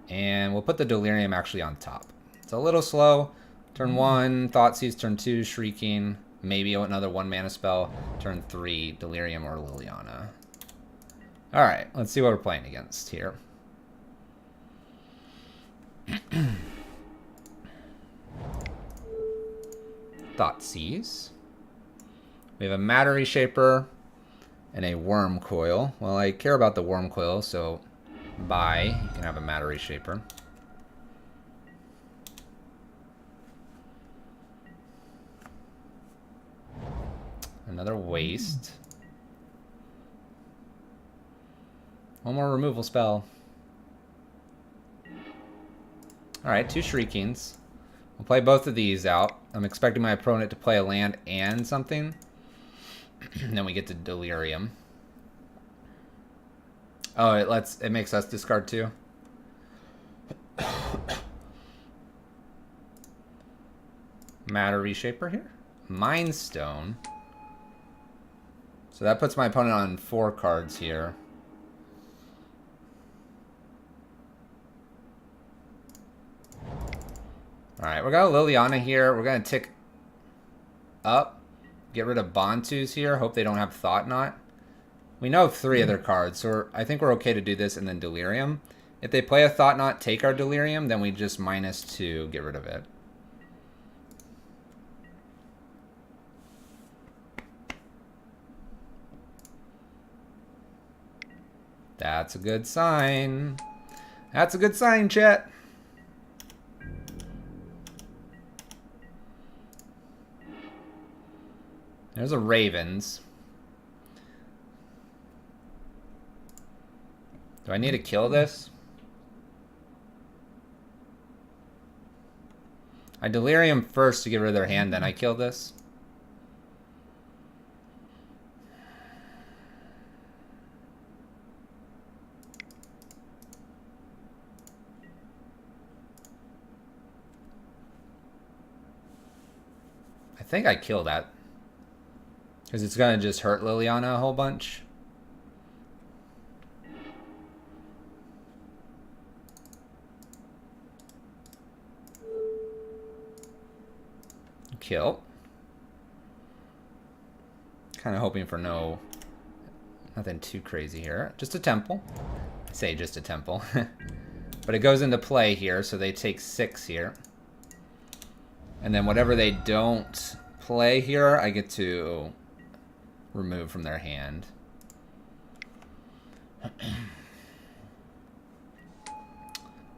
And we'll put the Delirium actually on top. It's a little slow. Turn 1, Thoughtseize. Turn 2, Shrieking. Maybe another 1 mana spell. Turn 3, Delirium or Liliana. Alright, let's see what we're playing against here. Thoughtseize. We have a Matter Reshaper and a Worm Coil. Well, I care about the Worm Coil, so bye. You can have a Matter Reshaper. Another Waste. 1 more removal spell. Alright, 2 Shriekings. We'll play both of these out. I'm expecting my opponent to play a land and something. And then we get to Delirium. Oh, it makes us discard 2. Matter Reshaper here. Mind Stone. So that puts my opponent on 4 cards here. Alright, we got a Liliana here. We're going to tick up. Get rid of Bantus here. Hope they don't have Thought Knot. We know 3 of their cards, so I think we're okay to do this and then Delirium. If they play a Thought Knot, take our Delirium, then we just -2, get rid of it. That's a good sign. That's a good sign, chat. There's a Ravens. Do I need to kill this? I Delirium first to get rid of their hand, then I kill this. I think I kill that. Because it's going to just hurt Liliana a whole bunch. Kill. Kind of hoping for nothing too crazy here. Just a temple. I say just a temple. But it goes into play here, so they take 6 here. And then whatever they don't play here, I get to removed from their hand.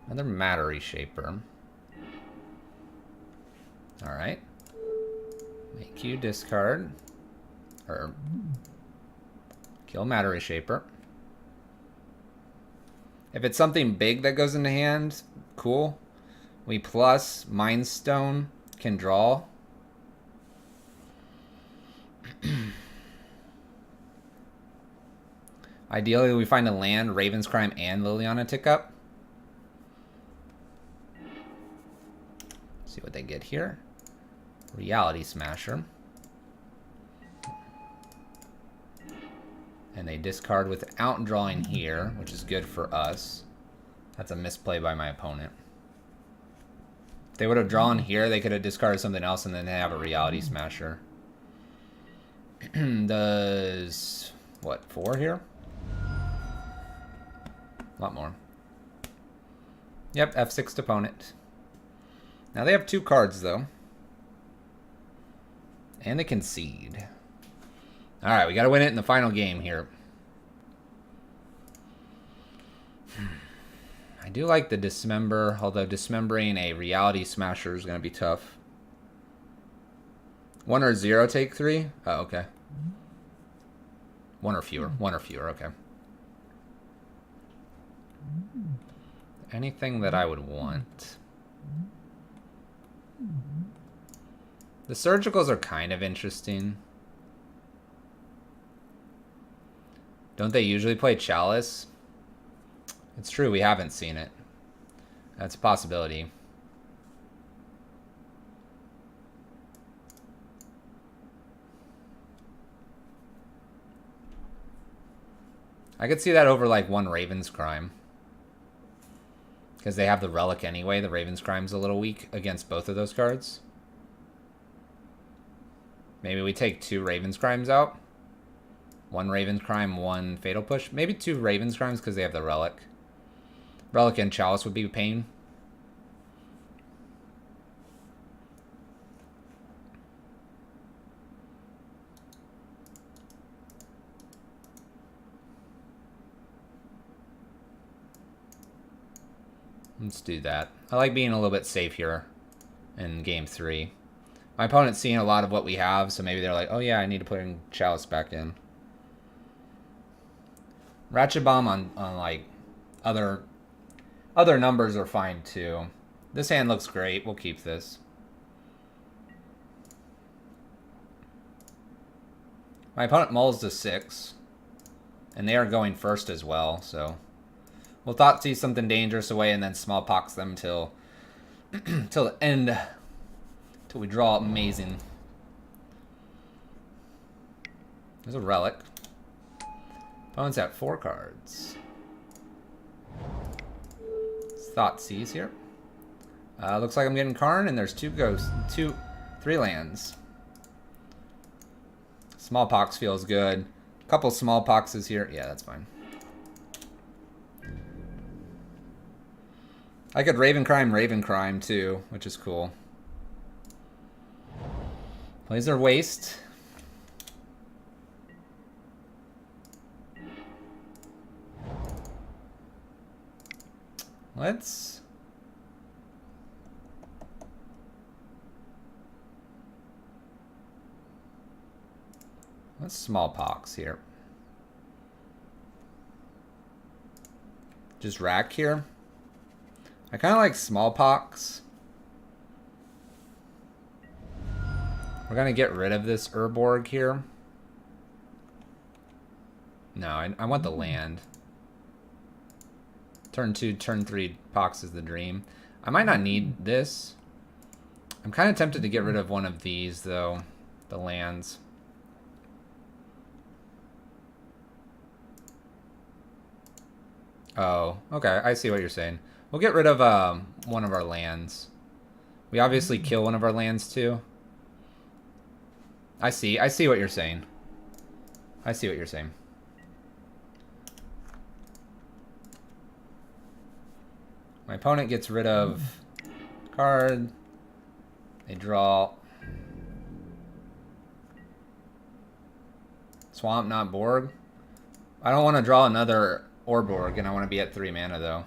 Another matter reshaper. Alright. Make you discard. Or kill matter reshaper. If it's something big that goes into hand, cool. We plus Mind Stone can draw. Ideally, we find a land, Raven's Crime, and Liliana tick up. See what they get here. Reality Smasher. And they discard without drawing here, which is good for us. That's a misplay by my opponent. If they would have drawn here, they could have discarded something else and then have a Reality Smasher. Does, what, 4 here? A lot more. Yep, F6 opponent. Now they have 2 cards, though. And they concede. Alright, we gotta win it in the final game here. I do like the Dismember, although dismembering a Reality Smasher is gonna be tough. 1 or 0 take 3? Oh, okay. 1 or fewer. 1 or fewer, okay. Anything that I would want. The surgicals are kind of interesting. Don't they usually play Chalice? It's true, we haven't seen it. That's a possibility. I could see that over like 1 Raven's Crime. Because they have the Relic anyway. The Raven's Crime's a little weak against both of those cards. Maybe we take 2 Raven's Crimes out. 1 Raven's Crime, 1 Fatal Push. Maybe 2 Raven's Crimes because they have the Relic. Relic and Chalice would be a pain. Let's do that. I like being a little bit safe here in game 3. My opponent's seeing a lot of what we have, so maybe they're like, oh yeah, I need to put in Chalice back in. Ratchet Bomb on like other numbers are fine too. This hand looks great. We'll keep this. My opponent mulls to 6. And they are going first as well, so we'll Thoughtseize something dangerous away and then Smallpox them till till the end. Till we draw amazing. There's a Relic. Opponent's at 4 cards. Thoughtseize here. Looks like I'm getting Karn, and there's 3 lands. Smallpox feels good. A couple Smallpoxes here. Yeah, that's fine. I could Raven Crime too, which is cool. Plays their Waste. Let's Smallpox here. Just rack here. I kind of like Smallpox. We're going to get rid of this Urborg here. No, I want the land. Turn 2, turn 3, Pox is the dream. I might not need this. I'm kind of tempted to get rid of one of these, though. The lands. Oh, okay. I see what you're saying. We'll get rid of one of our lands. We obviously kill one of our lands, too. I see what you're saying. I see what you're saying. My opponent gets rid of card. They draw. Swamp, not Borg. I don't want to draw another Orborg, and I want to be at 3 mana, though.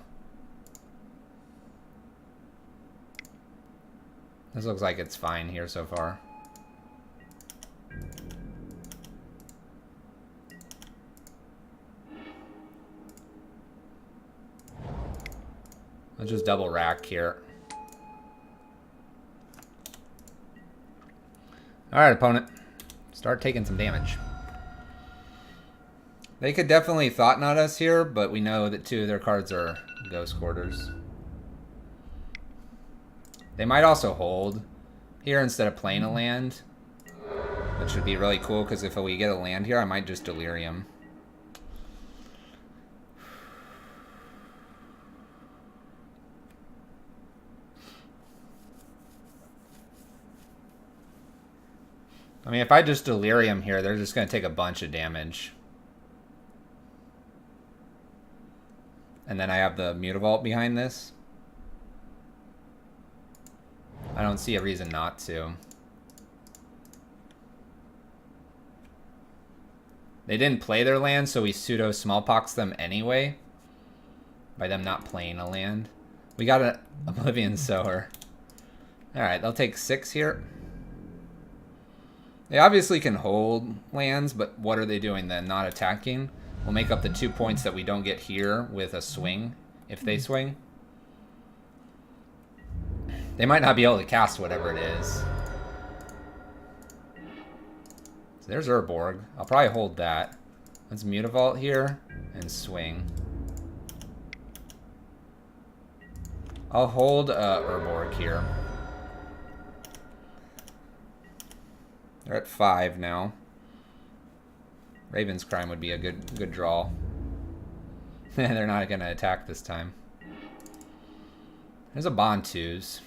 This looks like it's fine here so far. Let's just double rack here. Alright, opponent. Start taking some damage. They could definitely Thought Knot us here, but we know that 2 of their cards are Ghost Quarters. They might also hold here instead of playing a land, which would be really cool, because if we get a land here, I might just Delirium. I mean, if I just Delirium here, they're just going to take a bunch of damage. And then I have the Mutavault behind this. I don't see a reason not to. They didn't play their land, so we pseudo Smallpox them anyway. By them not playing a land. We got an Oblivion Sower. Alright, they'll take 6 here. They obviously can hold lands, but what are they doing then? Not attacking? We'll make up the 2 points that we don't get here with a swing, if they swing. They might not be able to cast whatever it is. So there's Urborg. I'll probably hold that. Let's Mutavault here and swing. I'll hold Urborg here. They're at 5 now. Raven's Crime would be a good draw. They're not going to attack this time. There's a Bontus.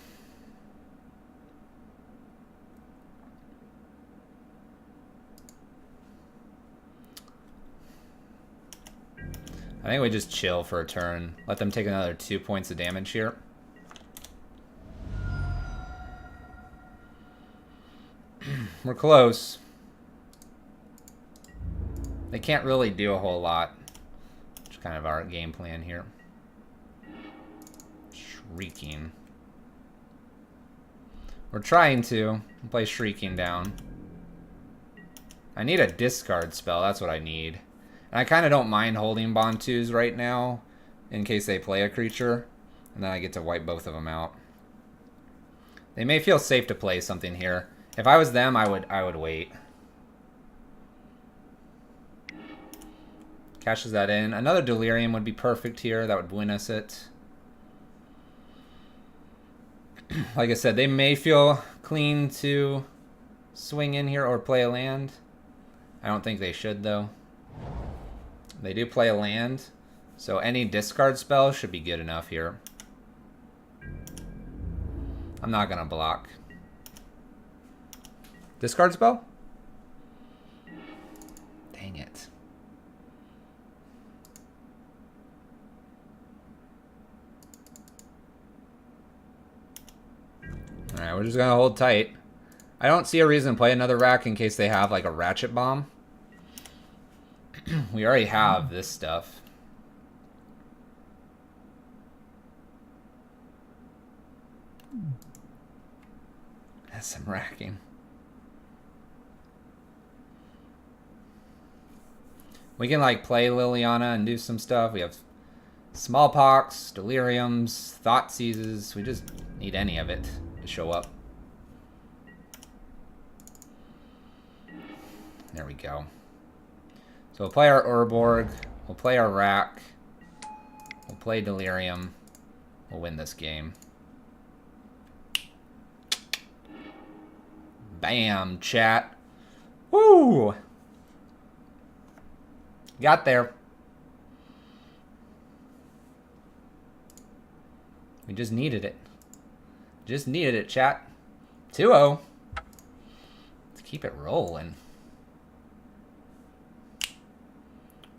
I think we just chill for a turn. Let them take another 2 points of damage here. We're close. They can't really do a whole lot. Which is kind of our game plan here. Shrieking. We're trying to play Shrieking down. I need a discard spell. That's what I need. And I kind of don't mind holding Bontus right now in case they play a creature. And then I get to wipe both of them out. They may feel safe to play something here. If I was them, I would wait. Cashes that in. Another Delirium would be perfect here. That would win us it. Like I said, they may feel clean to swing in here or play a land. I don't think they should, though. They do play a land, so any discard spell should be good enough here. I'm not going to block. Discard spell? Dang it. Alright, we're just going to hold tight. I don't see a reason to play another rack in case they have like a Ratchet Bomb. We already have this stuff. That's some racking. We can like play Liliana and do some stuff. We have Smallpox, Deliriums, Thought Seizes. We just need any of it to show up. There we go. So we'll play our Urborg. We'll play our Rack. We'll play Delirium. We'll win this game. Bam, chat. Woo! Got there. We just needed it. Just needed it, chat. 2-0. Let's keep it rolling.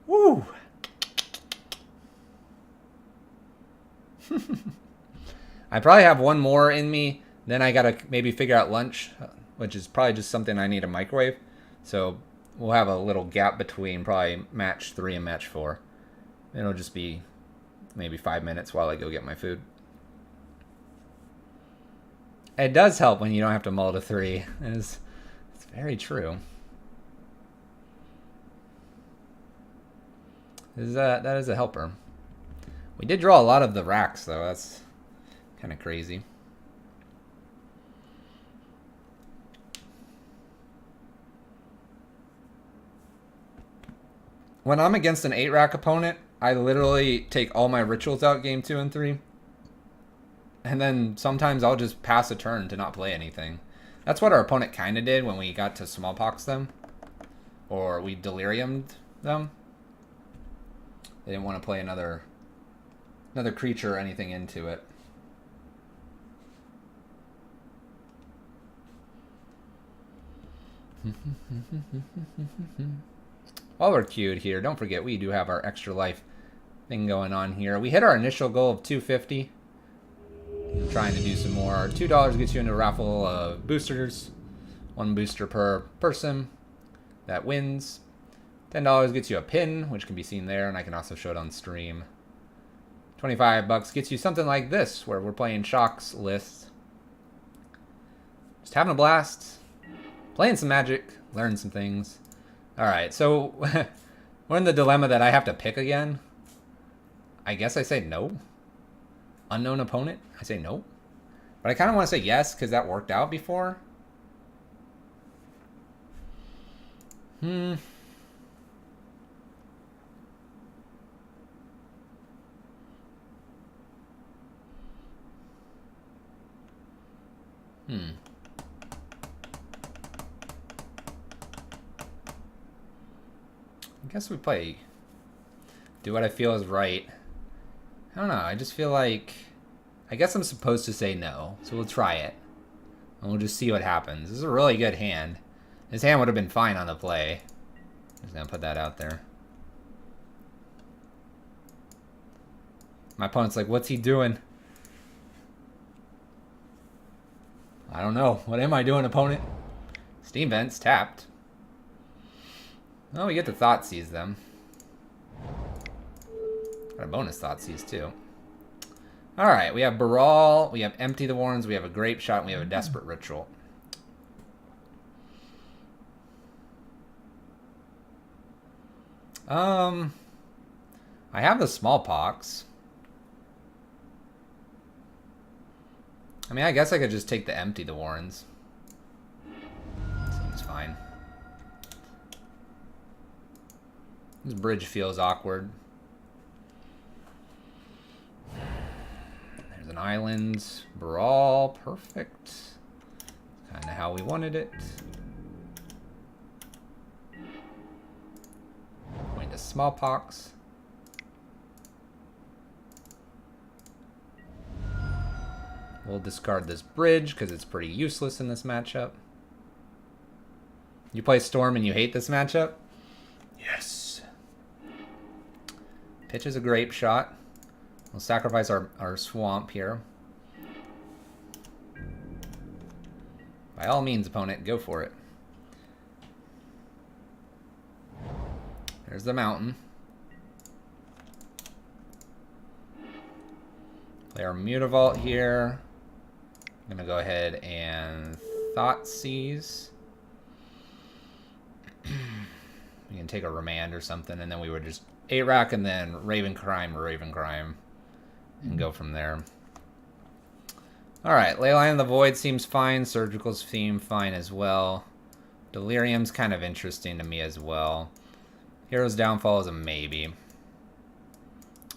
Woo! I probably have one more in me. Then I gotta maybe figure out lunch, which is probably just something I need a microwave. So we'll have a little gap between probably match 3 and match 4. It'll just be maybe 5 minutes while I go get my food. It does help when you don't have to mull to 3. It's very true. That is a helper. We did draw a lot of the racks, though. That's kind of crazy. When I'm against an 8-rack opponent, I literally take all my rituals out game 2 and 3. And then sometimes I'll just pass a turn to not play anything. That's what our opponent kind of did when we got to smallpox them. Or we deliriumed them. They didn't want to play another creature or anything into it. While we're queued here, don't forget we do have our extra life thing going on here. We hit our initial goal of 250. I'm trying to do some more. $2 gets you into a raffle of boosters. 1 booster per person that wins. $10 gets you a pin, which can be seen there, and I can also show it on stream. $25 gets you something like this, where we're playing Shock's list. Just having a blast. Playing some Magic. Learning some things. Alright, so we're in the dilemma that I have to pick again. I guess I say no. Unknown opponent? I say no. But I kind of want to say yes, because that worked out before. I guess we play. Do what I feel is right. I don't know. I just feel like. I guess I'm supposed to say no. So we'll try it. And we'll just see what happens. This is a really good hand. This hand would have been fine on the play. Just gonna put that out there. My opponent's like, what's he doing? I don't know. What am I doing, opponent? Steam Vents tapped. Oh, we get to Thoughtseize them. Got a bonus Thoughtseize too. Alright, we have Baral, we have Empty the Warrens, we have a Grape Shot, and we have a Desperate Ritual. I have the Smallpox. I mean, I guess I could just take the Empty the Warrens. Seems fine. This bridge feels awkward. There's an island. Brawl. Perfect. Kind of how we wanted it. Going to Smallpox. We'll discard this bridge because it's pretty useless in this matchup. You play Storm and you hate this matchup? Yes. Pitches a Grape Shot. We'll sacrifice our swamp here. By all means, opponent, go for it. There's the mountain. Play our Mutavault here. I'm going to go ahead and Thoughtseize. We can take a Remand or something, and then we would just 8-rack and then Raven Crime, and go from there. Alright, Leyline of the Void seems fine. Surgical's theme fine as well. Delirium's kind of interesting to me as well. Hero's Downfall is a maybe.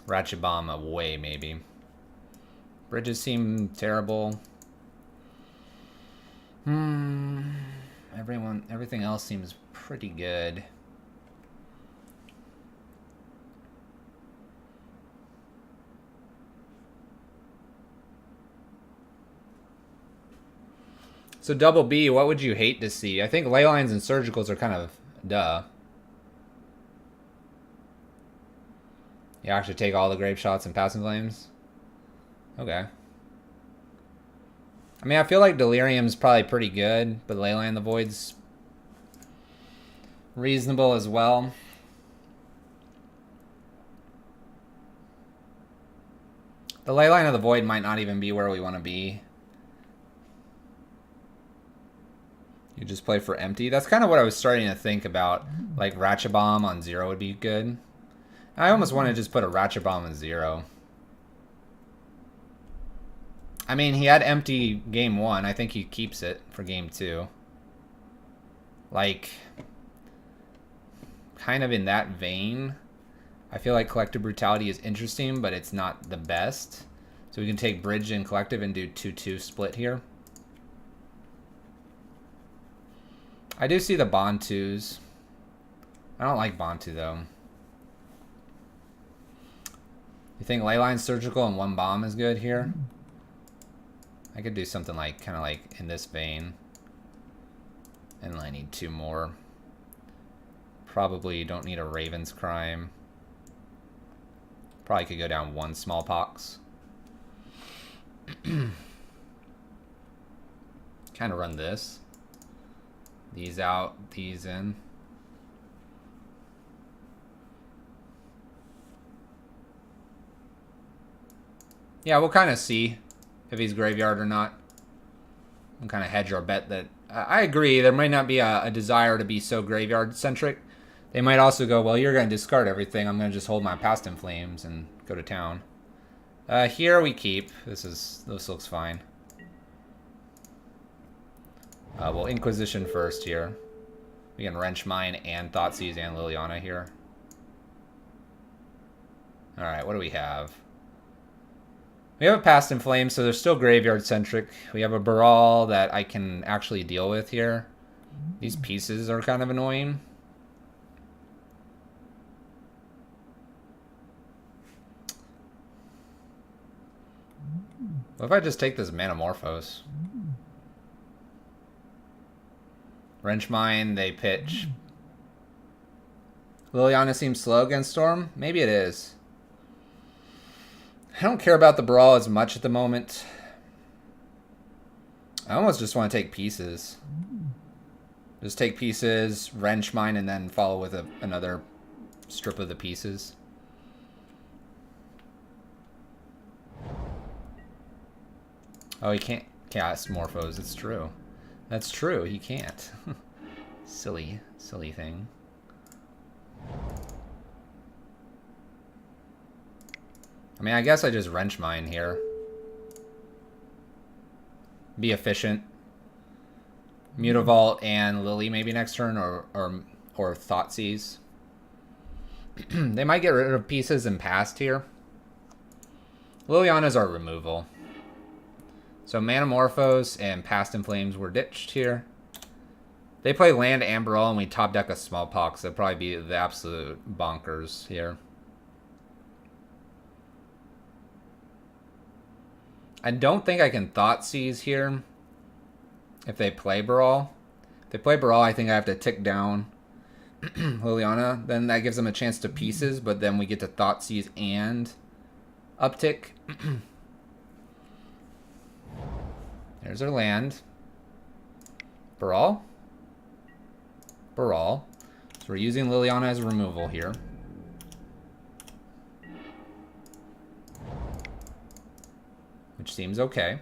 Ratchet Bomb a way maybe. Bridges seem terrible. Everything else seems pretty good. So double B, what would you hate to see? I think ley lines and surgicals are kind of duh. You actually take all the Grape Shots and Passing Flames? Okay. I mean, I feel like Delirium's probably pretty good, but Leyline the Void's reasonable as well. The Leyline of the Void might not even be where we want to be. You just play for empty. That's kind of what I was starting to think about. Like Ratchet Bomb on 0 would be good. I almost want to just put a Ratchet Bomb on 0. I mean, he had empty game 1. I think he keeps it for game 2. Like, kind of in that vein. I feel like Collective Brutality is interesting, but it's not the best. So we can take Bridge and Collective and do 2-2 split here. I do see the Bond 2s. I don't like Bond 2 though. You think Leyline Surgical and 1 bomb is good here? I could do something like, kind of like in this vein. And I need 2 more. Probably don't need a Raven's Crime. Probably could go down 1 Smallpox. Kind of run this. These out, these in. Yeah, we'll kind of see if he's graveyard or not. We'll kind of hedge our bet that... I agree, there might not be a desire to be so graveyard-centric. They might also go, well, you're going to discard everything. I'm going to just hold my Past in Flames and go to town. Here we keep. This looks fine. Well, Inquisition first here. We can Wrench Mine and Thoughtseize and Liliana here. Alright, what do we have? We have a Past in Flames, so they're still graveyard-centric. We have a Baral that I can actually deal with here. These pieces are kind of annoying. What if I just take this Manamorphose? Wrench Mine, they pitch. Liliana seems slow against Storm? Maybe it is. I don't care about the Brawl as much at the moment. I almost just want to take pieces. Just take pieces, Wrench Mine, and then follow with another strip of the pieces. Oh, he can't cast Morphos. It's true. That's true. He can't. Silly thing. I mean, I guess I just Wrench Mine here. Be efficient. Mutavault and Lily maybe next turn, or Thoughtseize. They might get rid of pieces and Past here. Liliana's our removal. So Manamorphose and Past in Flames were ditched here. They play land and Brawl and we top deck a Smallpox. That'd probably be the absolute bonkers here. I don't think I can Thoughtseize here if they play Brawl. If they play Brawl, I think I have to tick down Liliana. Then that gives them a chance to pieces, but then we get to Thoughtseize and uptick. There's our land. Brawl. Brawl. So we're using Liliana as removal here. Which seems okay.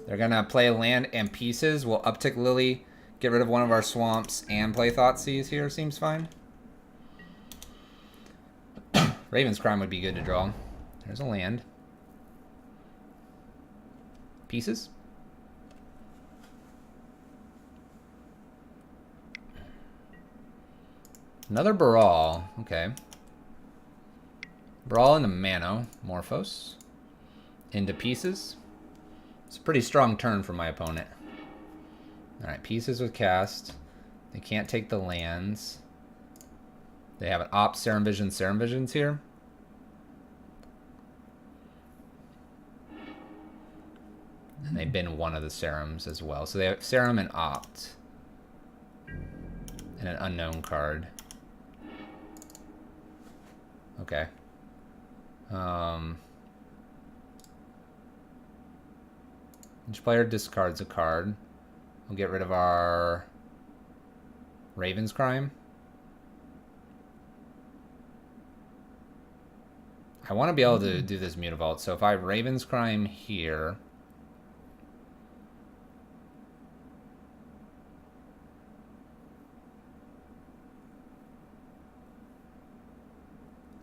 They're gonna play land and pieces. We'll uptick Lily, get rid of one of our swamps, and play Thoughtseize here. Seems fine. Raven's Crime would be good to draw. There's a land. Pieces. Another Baral. Okay. Brawl into Manamorphose. Into pieces. It's a pretty strong turn for my opponent. Alright, pieces with cast. They can't take the lands. They have an Op Serum Visions here. And they bin one of the Serums as well. So they have Serum and Opt. And an unknown card. Okay. Each player discards a card. We'll get rid of our Raven's Crime. I want to be able to do this Mutavault, so if I have Raven's Crime here...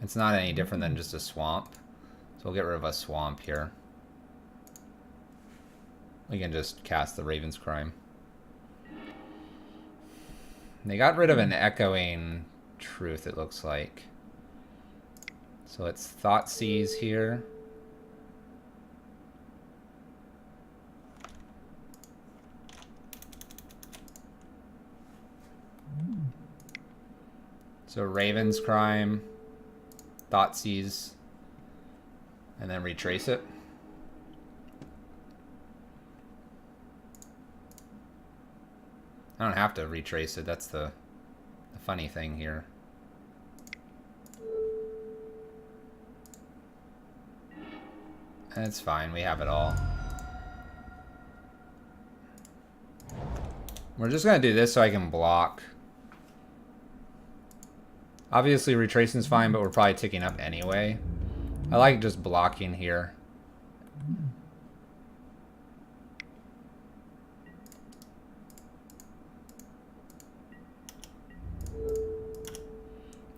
It's not any different than just a swamp. So we'll get rid of a swamp here. We can just cast the Raven's Crime. They got rid of an Echoing Truth, it looks like. So it's Thoughtseize here. So Raven's Crime, Thoughtseize, and then retrace it. I don't have to retrace it, that's the funny thing here. And it's fine, we have it all. We're just gonna do this so I can block. Obviously retracing's fine, but we're probably ticking up anyway. I like just blocking here.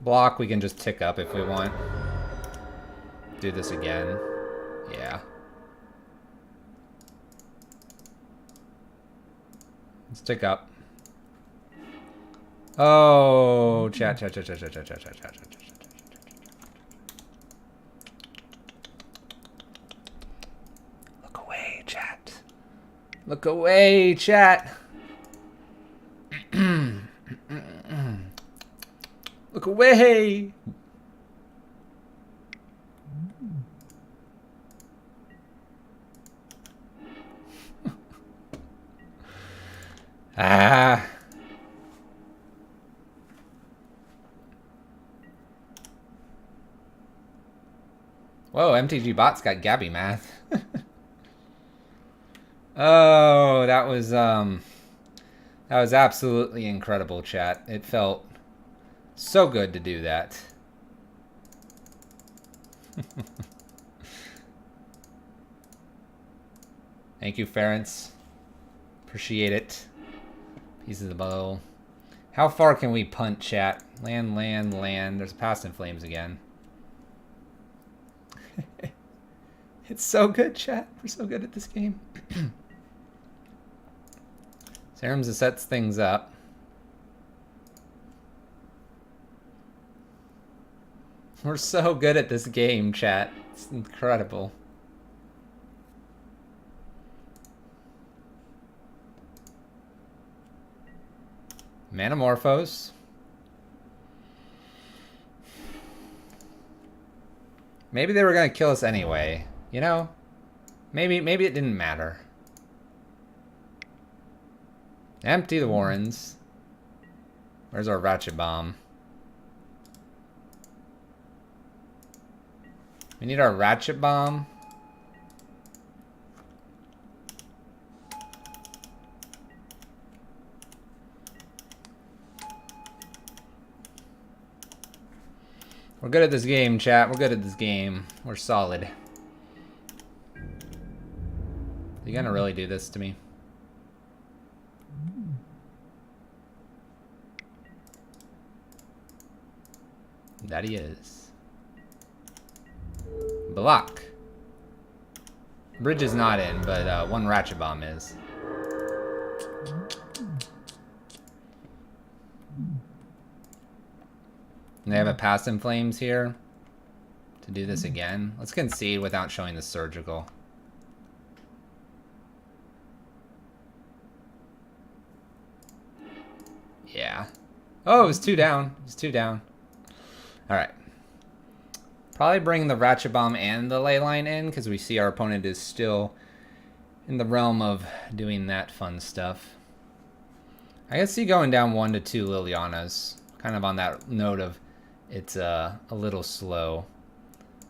Block, we can just tick up if we want. Do this again. Yeah. Let's tick up. Oh, chat. Look away, chat. Look away, chat. Look away. Ah. Whoa, MTG Bot's got Gabby math. Oh, that was absolutely incredible, chat. It felt so good to do that. Thank you, Ference. Appreciate it. Piece of the bow. How far can we punt, chat? Land. There's a Past in Flames again. It's so good, chat. We're so good at this game. Serums sets things up. We're so good at this game, chat. It's incredible. Manamorphose. Maybe they were gonna kill us anyway. You know? Maybe it didn't matter. Empty the Warrens. Where's our Ratchet Bomb? We need our Ratchet Bomb. We're good at this game, chat. We're good at this game. We're solid. You gonna really do this to me? That he is. Block. Bridge is not in, but one Ratchet Bomb is. And they have a Past in Flames here to do this again. Let's concede without showing the surgical. Yeah. Oh, it was 2 down. It was 2 down. Alright. Probably bring the Ratchet Bomb and the Leyline in, because we see our opponent is still in the realm of doing that fun stuff. I can see going down 1 to 2 Lilianas. Kind of on that note of it's a little slow.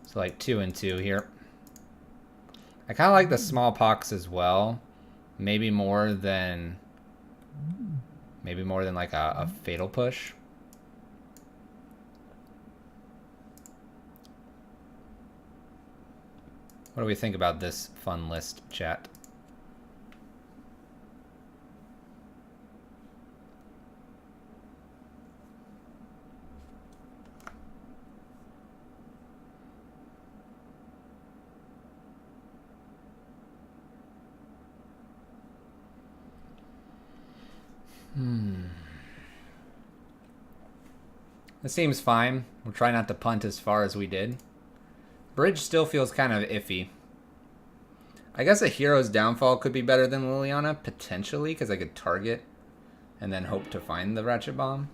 So like 2 and 2 here. I kind of like the Smallpox as well. Maybe more than Maybe more than like a fatal push. What do we think about this fun list, chat? This seems fine. We'll try not to punt as far as we did. Bridge still feels kind of iffy. I guess a Hero's Downfall could be better than Liliana, potentially, because I could target and then hope to find the Ratchet Bomb.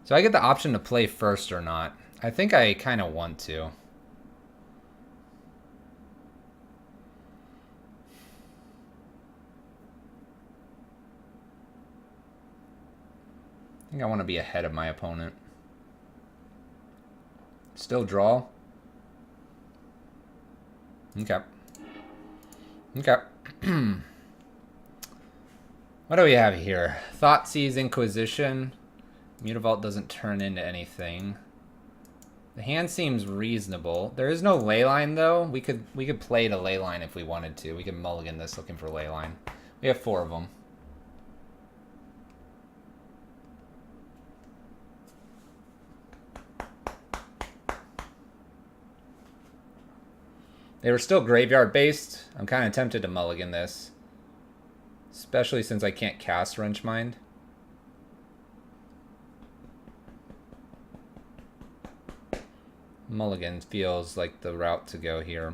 So I get the option to play first or not. I think I kind of want to. I think I want to be ahead of my opponent. Still draw. Okay. Okay. What do we have here? Thoughtseize, Inquisition. Mutavault doesn't turn into anything. The hand seems reasonable. There is no leyline though. We could play to leyline if we wanted to. We could mulligan this looking for leyline. We have 4 of them. They were still graveyard based. I'm kind of tempted to mulligan this. Especially since I can't cast Wrench Mind. Mulligan feels like the route to go here.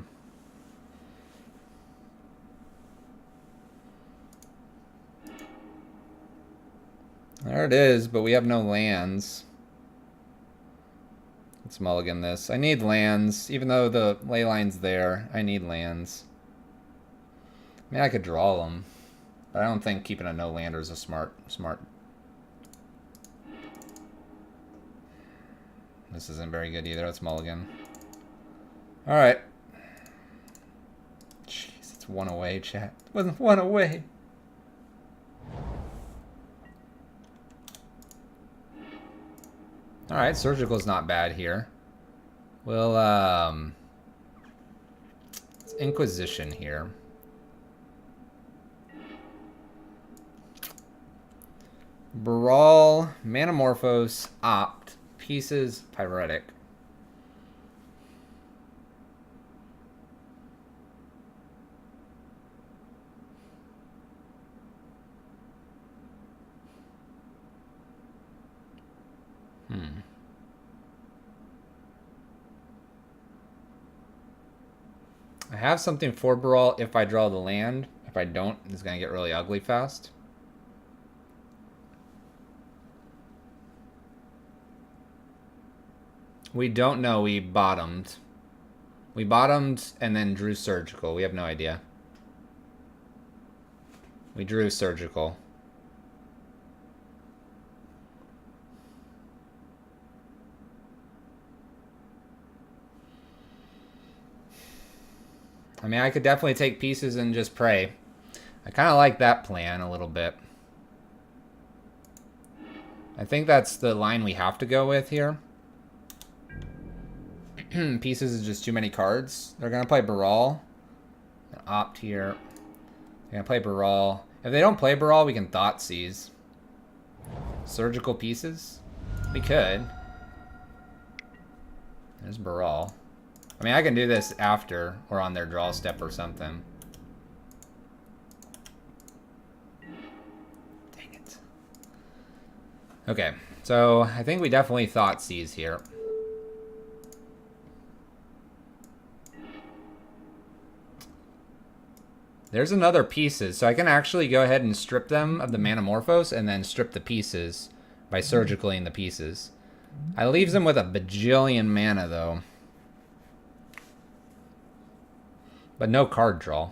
There it is, but we have no lands. Let's mulligan this. I need lands. Even though the ley line's there, I need lands. I mean, I could draw them. But I don't think keeping a no-lander is a smart. This isn't very good either. Let's mulligan. Alright. Jeez, it's 1 away, chat. It wasn't 1 away. Alright, Surgical's not bad here. We'll, it's Inquisition here. Brawl, Manamorphose, Opt, Pieces, Pyretic. I have something for Brawl if I draw the land. If I don't, it's going to get really ugly fast. We don't know. We bottomed. We bottomed and then drew Surgical. We have no idea. We drew Surgical. I mean, I could definitely take Pieces and just pray. I kind of like that plan a little bit. I think that's the line we have to go with here. Pieces is just too many cards. They're going to play Baral. Opt here. They're going to play Baral. If they don't play Baral, we can Thoughtseize. Surgical Pieces? We could. There's Baral. I mean, I can do this after or on their draw step or something. Dang it. Okay, so I think we definitely Thoughtseize here. There's another Pieces, so I can actually go ahead and strip them of the Manamorphose and then strip the Pieces by Surgicaling the Pieces. I leaves them with a bajillion mana, though. But no card draw.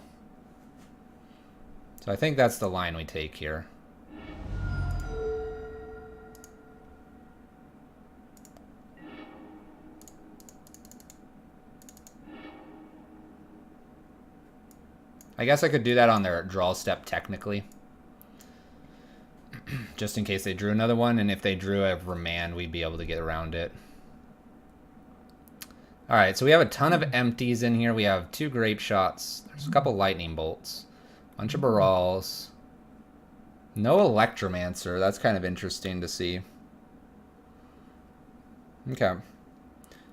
So I think that's the line we take here. I guess I could do that on their draw step technically. just in case they drew another one, and if they drew a remand, we'd be able to get around it. Alright, so we have a ton of empties in here. We have 2 grape shots. There's a couple lightning bolts. Bunch of barrals. No electromancer. That's kind of interesting to see. Okay.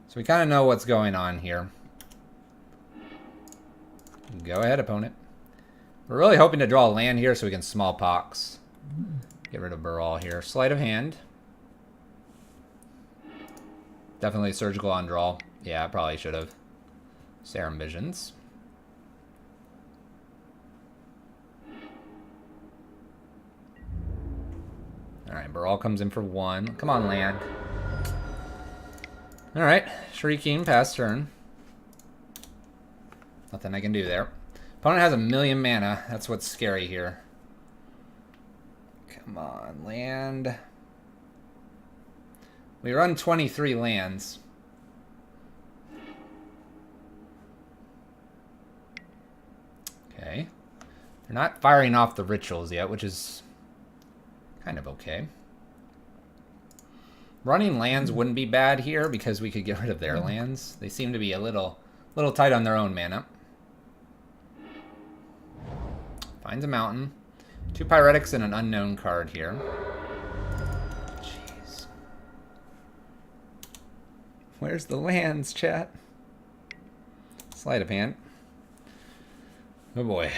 So we kind of know what's going on here. Go ahead, opponent. We're really hoping to draw a land here so we can smallpox. Get rid of Baral here. Sleight of hand. Definitely surgical on draw. Yeah, I probably should have. Serum Visions. Alright, Baral comes in for 1. Come on, land. Alright, Shrieking, pass turn. Nothing I can do there. Opponent has 1,000,000 mana. That's what's scary here. Come on, land. We run 23 lands. Okay. They're not firing off the rituals yet, which is kind of okay. Running lands wouldn't be bad here because we could get rid of their lands. They seem to be a little tight on their own mana. Finds a mountain. 2 Pyretics and an unknown card here. Jeez. Where's the lands, chat? Sleight of hand. Oh boy.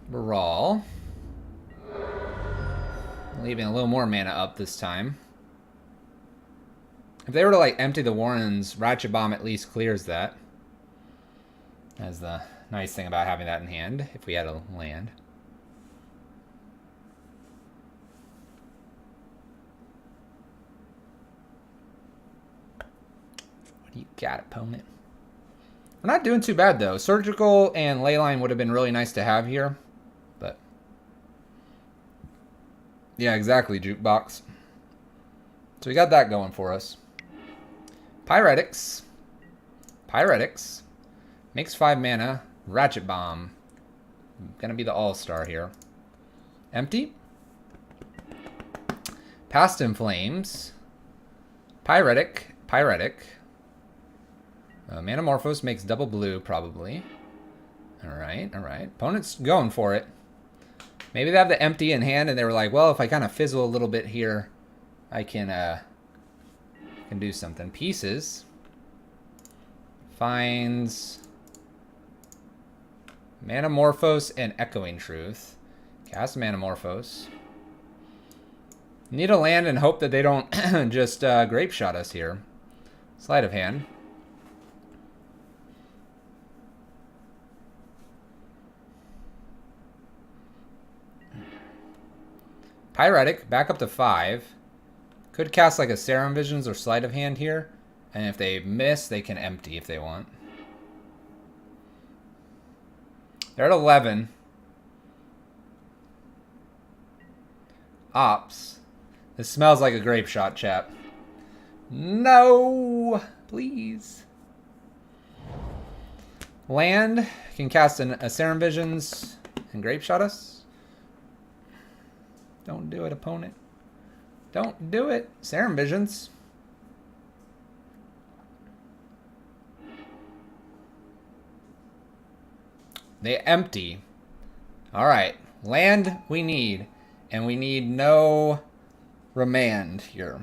Baral. Leaving a little more mana up this time. If they were to like empty the Warrens, Ratchet Bomb at least clears that. That's the nice thing about having that in hand, if we had a land. What do you got, opponent? We're not doing too bad, though. Surgical and Leyline would have been really nice to have here. But yeah, exactly, Jukebox. So we got that going for us. Pyretics. Pyretics. Makes 5 mana. Ratchet Bomb. Gonna be the all-star here. Empty. Past in Flames. Pyretic. Pyretic. Manamorphose makes double blue, probably. Alright, alright. Opponent's going for it. Maybe they have the empty in hand, and they were like, well, if I kind of fizzle a little bit here, I can do something. Pieces. Finds Manamorphose and Echoing Truth. Cast Manamorphose. Need a land and hope that they don't just grape shot us here. Sleight of hand. Pyretic, back up to 5. Could cast like a Serum Visions or Sleight of Hand here. And if they miss, they can empty if they want. They're at 11. Ops. This smells like a grape shot, chap. No! Please. Land. Can cast a Serum Visions and grape shot us. Don't do it, opponent. Don't do it. Serum Visions. They empty. Alright. Land we need. And we need no remand here.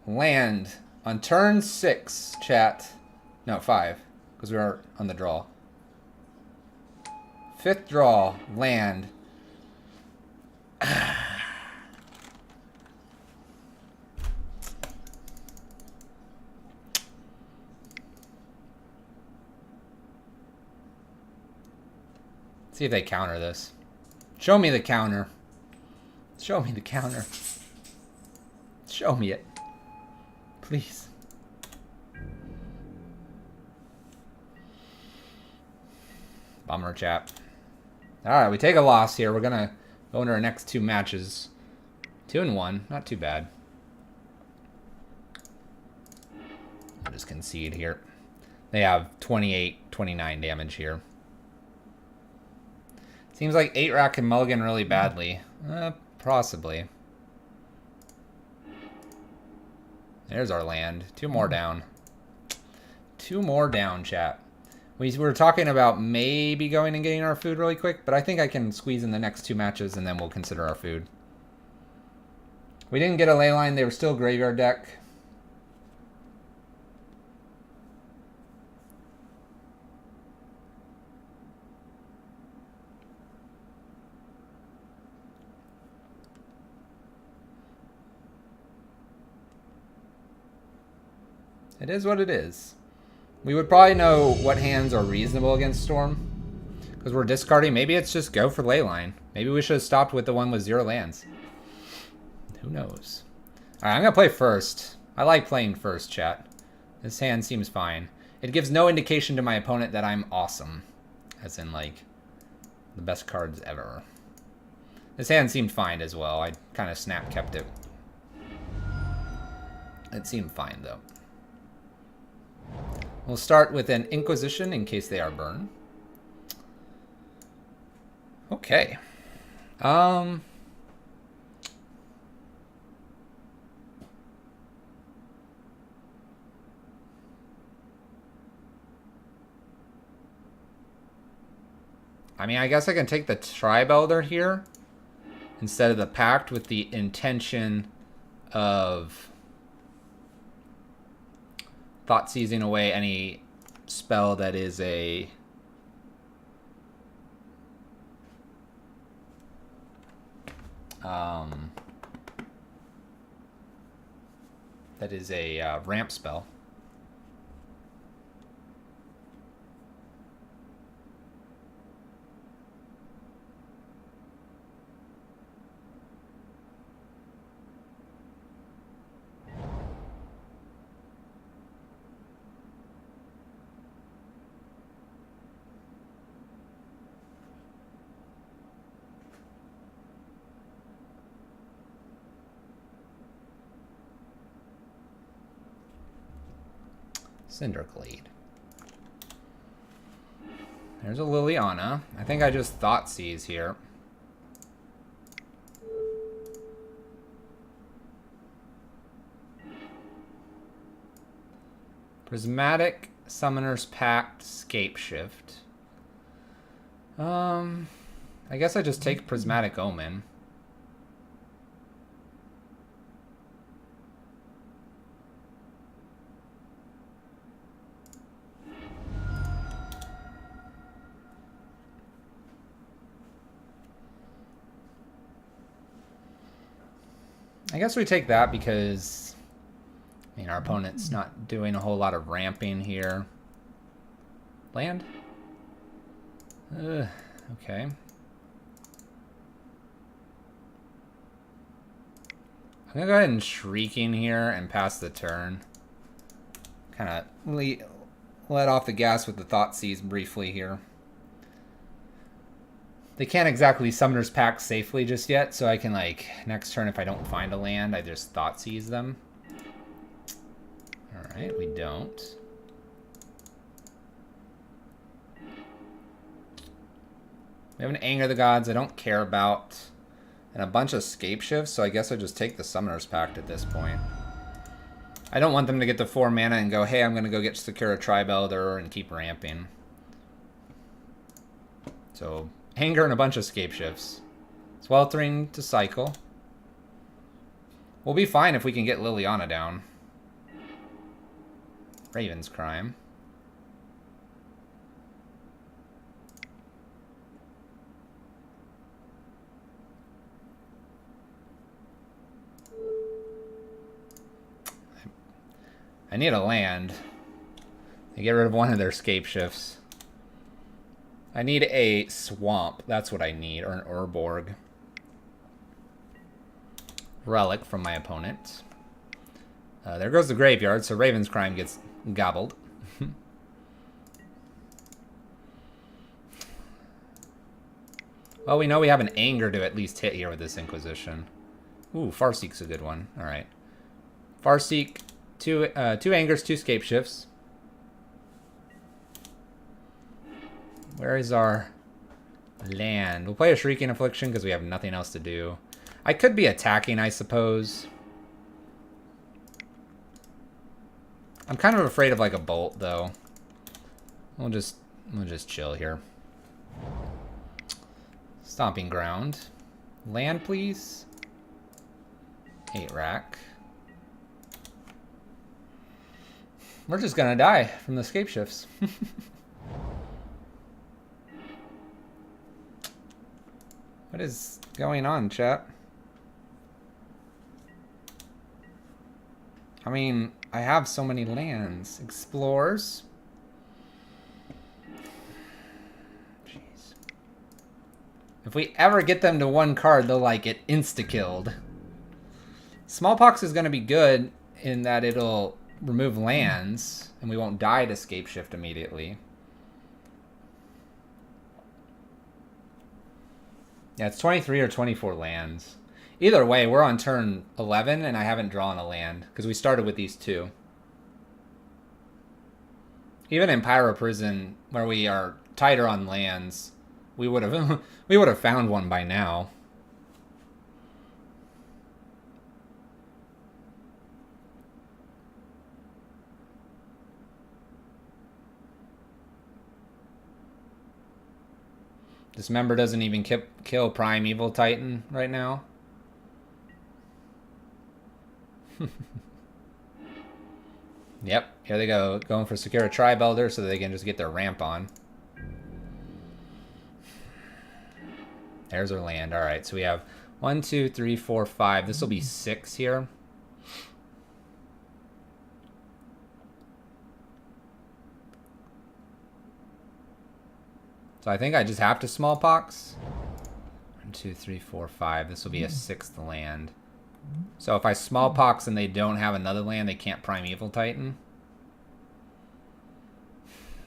Land. On turn 6, chat. No, 5. Because we are on the draw. 5th draw. Land. See if they counter this. Show me the counter. Show me the counter. Show me it. Please. Bummer, chap. Alright, we take a loss here. We're gonna go into our next 2 matches. 2-1. Not too bad. just concede here. They have 28, 29 damage here. Seems like 8-rack can mulligan really badly. Possibly. There's our land. 2 more down. 2 more down, chat. We were talking about maybe going and getting our food really quick, but I think I can squeeze in the next 2 matches and then we'll consider our food. We didn't get a ley line. They were still graveyard deck. It is what it is. We would probably know what hands are reasonable against Storm. Because we're discarding. Maybe it's just go for Leyline. Maybe we should have stopped with the one with 0 lands. Who knows? Alright, I'm going to play first. I like playing first, chat. This hand seems fine. It gives no indication to my opponent that I'm awesome. As in, like, the best cards ever. This hand seemed fine as well. I kind of snap kept it. It seemed fine, though. We'll start with an Inquisition in case they are burned. Okay. I mean, I guess I can take the Tribe Elder here instead of the Pact with the intention of thought seizing away any spell that is a ramp spell. Cinderglade. There's a Liliana. I think I just thought seize here. Prismatic, Summoner's Pact, Scapeshift. I guess I just take Prismatic Omen. I guess we take that because, I mean, our opponent's not doing a whole lot of ramping here. Land? Okay. I'm gonna go ahead and Shrieking here and pass the turn. Kind of let off the gas with the Thought Seize briefly here. They can't exactly Summoner's Pact safely just yet, so I can, like, next turn if I don't find a land, I just Thought Seize them. Alright, we don't. We have an Anger of the Gods I don't care about. And a bunch of Scapeshifts, so I guess I just take the Summoner's Pact at this point. I don't want them to get to 4 mana and go, hey, I'm going to go get secure a Tribe Elder and keep ramping. So, Anger and a bunch of Scapeshifts. Sweltering to cycle. We'll be fine if we can get Liliana down. Raven's Crime. I need a land. They get rid of one of their Scapeshifts. I need a swamp. That's what I need. Or an Urborg. Relic from my opponent. There goes the graveyard, so Raven's Crime gets gobbled. Well, we know we have an Anger to at least hit here with this Inquisition. Ooh, Farseek's a good one. Alright. Farseek Two angers, two scape shifts. Where is our land? We'll play a Shrieking Affliction because we have nothing else to do. I could be attacking, I suppose. I'm kind of afraid of like a bolt, though. We'll just chill here. Stomping Ground. Land, please. 8 rack. We're just gonna die from the scape shifts. What is going on, chat? I mean, I have so many lands. Explorers. Jeez. If we ever get them to 1 card, they'll like get insta-killed. Smallpox is going to be good in that it'll remove lands, and we won't die to scape shift immediately. Yeah, it's 23 or 24 lands. Either way, we're on turn 11, and I haven't drawn a land, because we started with these 2. Even in Pyro Prison, where we are tighter on lands, we would have we would have found one by now. Dismember doesn't even kill Primeval Titan right now. Yep, here they go. Going for Secure Tribe Elder so they can just get their ramp on. There's our land. Alright, so we have 1, 2, 3, 4, 5. This will be 6 here. So I think I just have to Smallpox. 1, 2, 3, 4, 5. This will be a 6th land. So if I Smallpox and they don't have another land, they can't Primeval Titan.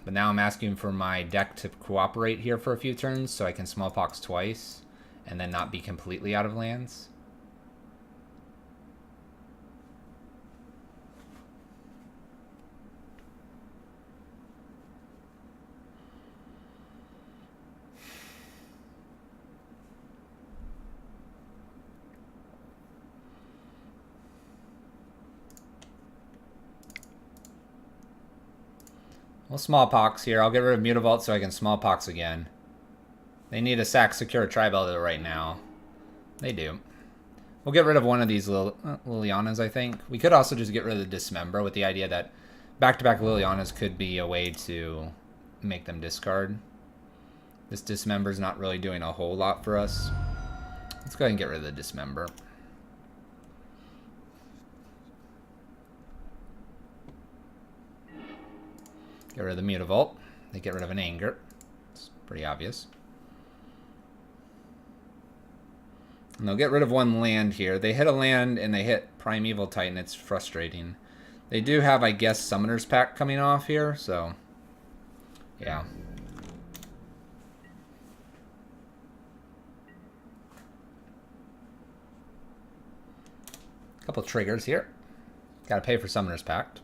But now I'm asking for my deck to cooperate here for a few turns so I can Smallpox twice and then not be completely out of lands. Well, Smallpox here. I'll get rid of Mutavault so I can Smallpox again. They need a sack Secure Tribe Elder right now. They do. We'll get rid of one of these Lilianas, I think. We could also just get rid of the Dismember with the idea that back-to-back Lilianas could be a way to make them discard. This Dismember's not really doing a whole lot for us. Let's go ahead and get rid of the Dismember. Get rid of the Mutavault. They get rid of an Anger. It's pretty obvious. And they'll get rid of one land here. They hit a land and they hit Primeval Titan. It's frustrating. They do have, I guess, Summoner's Pact coming off here, so yeah. Couple triggers here. Gotta pay for Summoner's Pact.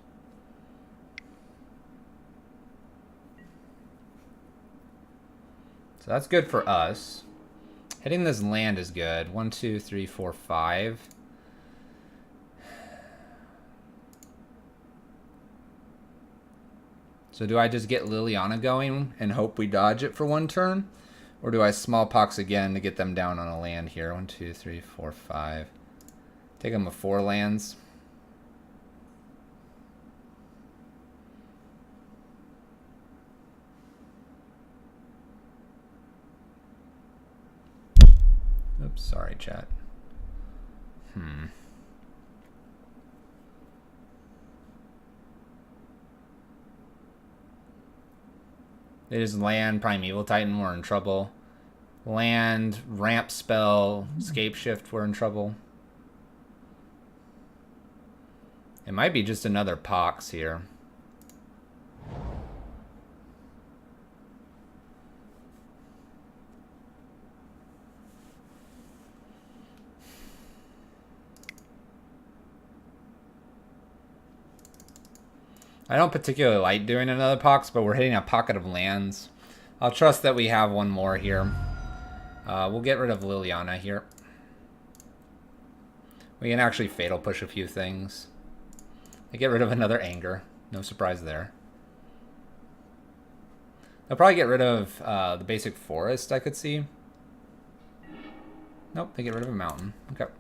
So that's good for us. Hitting this land is good. 1, 2, 3, 4, 5. So do I just get Liliana going and hope we dodge it for 1 turn? Or do I Smallpox again to get them down on a land here? 1, 2, 3, 4, 5. Take them with 4 lands. Oops, sorry, chat. They just land Primeval Titan, we're in trouble. Land, ramp spell, scape shift, we're in trouble. It might be just another Pox here. I don't particularly like doing another pox, but we're hitting a pocket of lands. I'll trust that we have one more here. We'll get rid of Liliana here. We can actually fatal push a few things. I get rid of another anger. No surprise there. They'll probably get rid of the basic forest, I could see. Nope, they get rid of a mountain. Okay.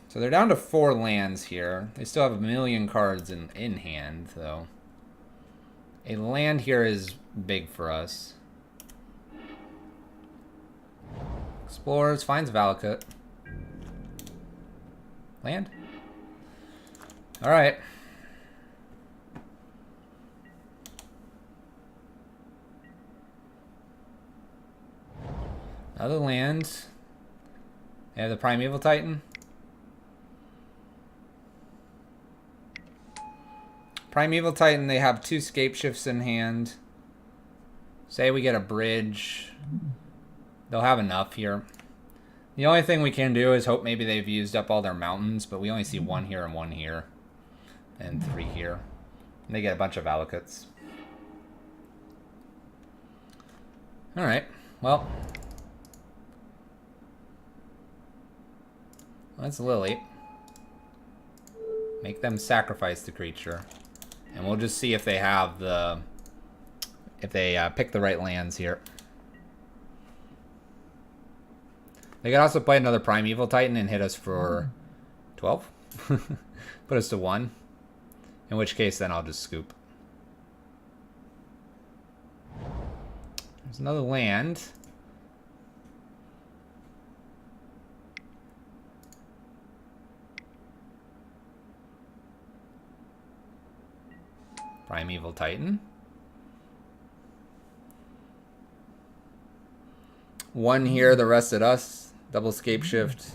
So they're down to 4 lands here. They still have a million cards in hand, though. A land here is big for us. Explores, finds Valakut. Land? Alright. Other lands. They have the Primeval Titan. Primeval Titan, they have 2 scape shifts in hand. Say we get a bridge. They'll have enough here. The only thing we can do is hope maybe they've used up all their mountains, but we only see 1 here and 1 here. And 3 here. And they get a bunch of Valakuts. Alright, well. That's Lily. Make them sacrifice the creature. And we'll just see if they have the... if they pick the right lands here. They could also play another Primeval Titan and hit us for 12. Put us to 1. In which case, then I'll just scoop. There's another land. Primeval Titan. 1 here, the rest at us. Double scape shift.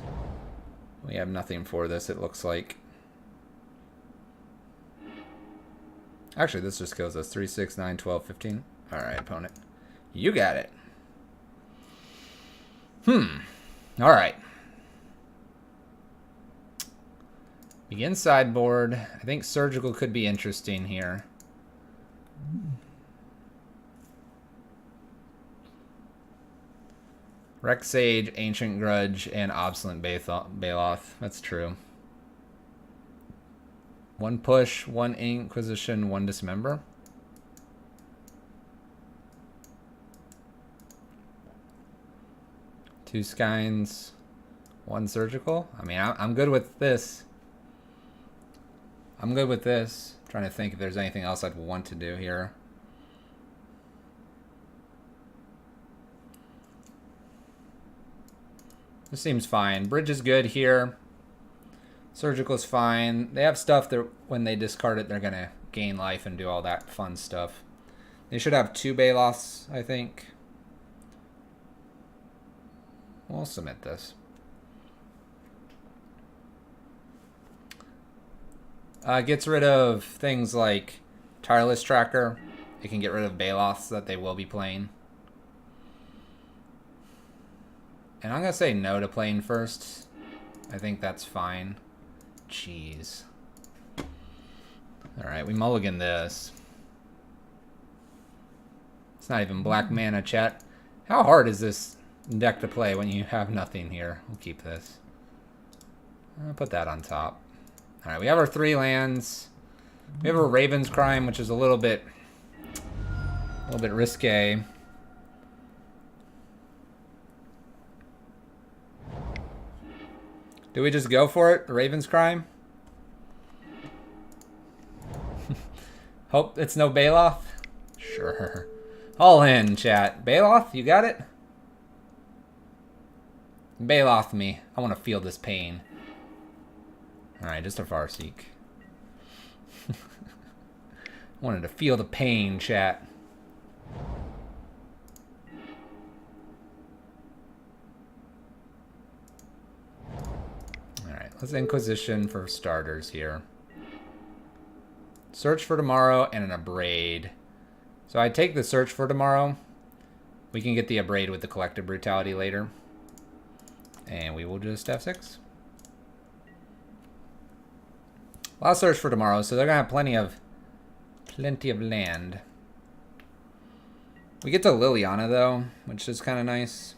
We have nothing for this, it looks like. Actually, this just kills us. 3, 6, 9, 12, 15. Alright, opponent. You got it. Alright. Begin sideboard. I think surgical could be interesting here. Rex Sage, Ancient Grudge, and Obstinate Baloth. That's true. 1 push, 1 Inquisition, 1 Dismember. Two Skynes, 1 Surgical. I mean, I'm good with this. I'm good with this. I'm trying to think if there's anything else I'd want to do here. This seems fine. Bridge is good here. Surgical's fine. They have stuff that when they discard it, they're going to gain life and do all that fun stuff. They should have 2 Baloths, I think. We'll submit this. Gets rid of things like Tireless Tracker. It can get rid of Baloths that they will be playing. And I'm going to say no to playing first. I think that's fine. Jeez. Alright, we mulligan this. It's not even black mana, chat. How hard is this deck to play when you have nothing here? We'll keep this. I'll put that on top. Alright, we have our 3 lands. We have a Raven's Crime, which is a little bit risque. Do we just go for it? Raven's Crime? Hope it's no Baloth? Sure. All in, chat. Baloth, you got it? Baloth me. I want to feel this pain. Alright, just a Farseek. I wanted to feel the pain, chat. Alright, let's Inquisition for starters here. Search for Tomorrow and an Abrade. So I take the Search for Tomorrow. We can get the Abrade with the Collective Brutality later. And we will just F6. A lot of search for tomorrow, so they're gonna have plenty of land. We get to Liliana though, which is kind of nice.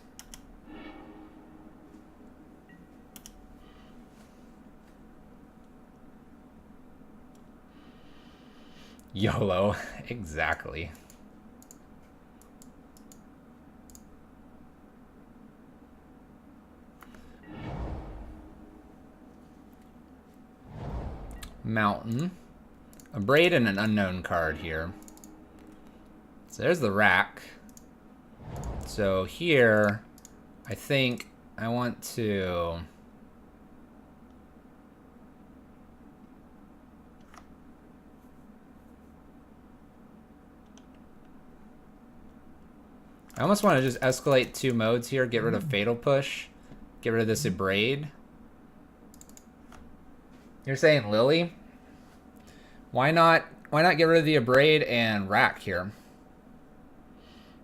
YOLO, exactly. Mountain. A braid and an unknown card here. So there's the rack. So here, I think I want to... I almost want to just escalate 2 modes here, get rid of Fatal Push, get rid of this Abrade. You're saying Lily? Why not get rid of the Abrade and Rack here?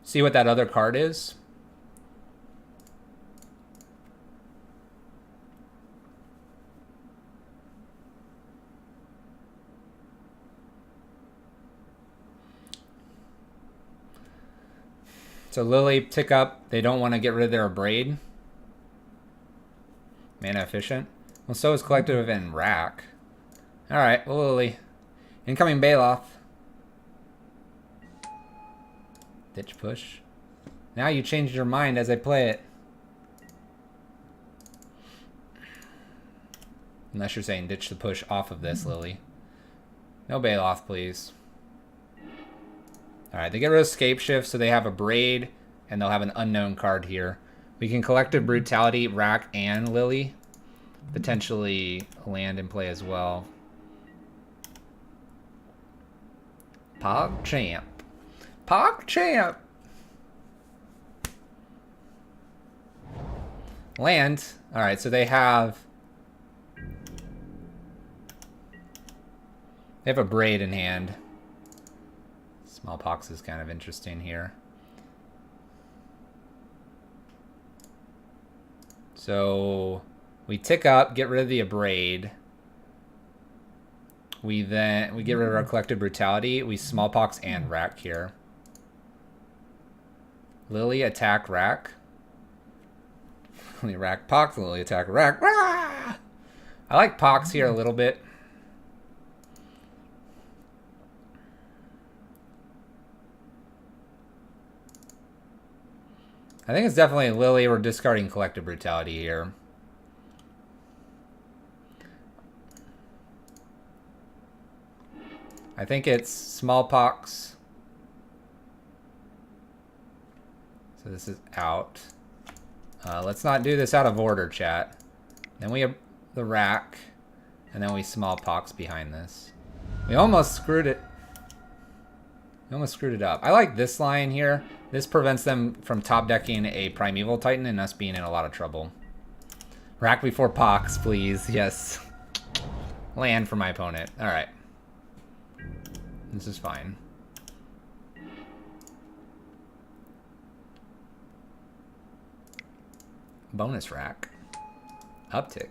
See what that other card is? So Lily, tick up. They don't want to get rid of their Abrade. Mana efficient. Well, so is Collective and Rack. Alright, well, Lily. Incoming Bailoff. Ditch push. Now you changed your mind as I play it. Unless you're saying ditch the push off of this, Lily. No Bailoff, please. Alright, they get rid of Scape Shift, so they have a Braid, and they'll have an unknown card here. We can Collective Brutality, Rack, and Lily. Potentially land in play as well. PogChamp. PogChamp! Land. Alright, so they have a Braid in hand. Smallpox is kind of interesting here. So we tick up, get rid of the Abrade. We get rid of our Collective Brutality. We Smallpox and Rack here. Lily attack Rack. Lily Rack Pox. Lily attack Rack. Rah! I like Pox here a little bit. I think it's definitely Lily. We're discarding Collective Brutality here. I think it's Smallpox. So this is out. Let's not do this out of order, chat. Then we have the Rack. And then we Smallpox behind this. We almost screwed it. We almost screwed it up. I like this line here. This prevents them from top decking a Primeval Titan and us being in a lot of trouble. Rack before Pox, please. Yes. Land for my opponent. Alright. This is fine. Bonus Rack. Uptick.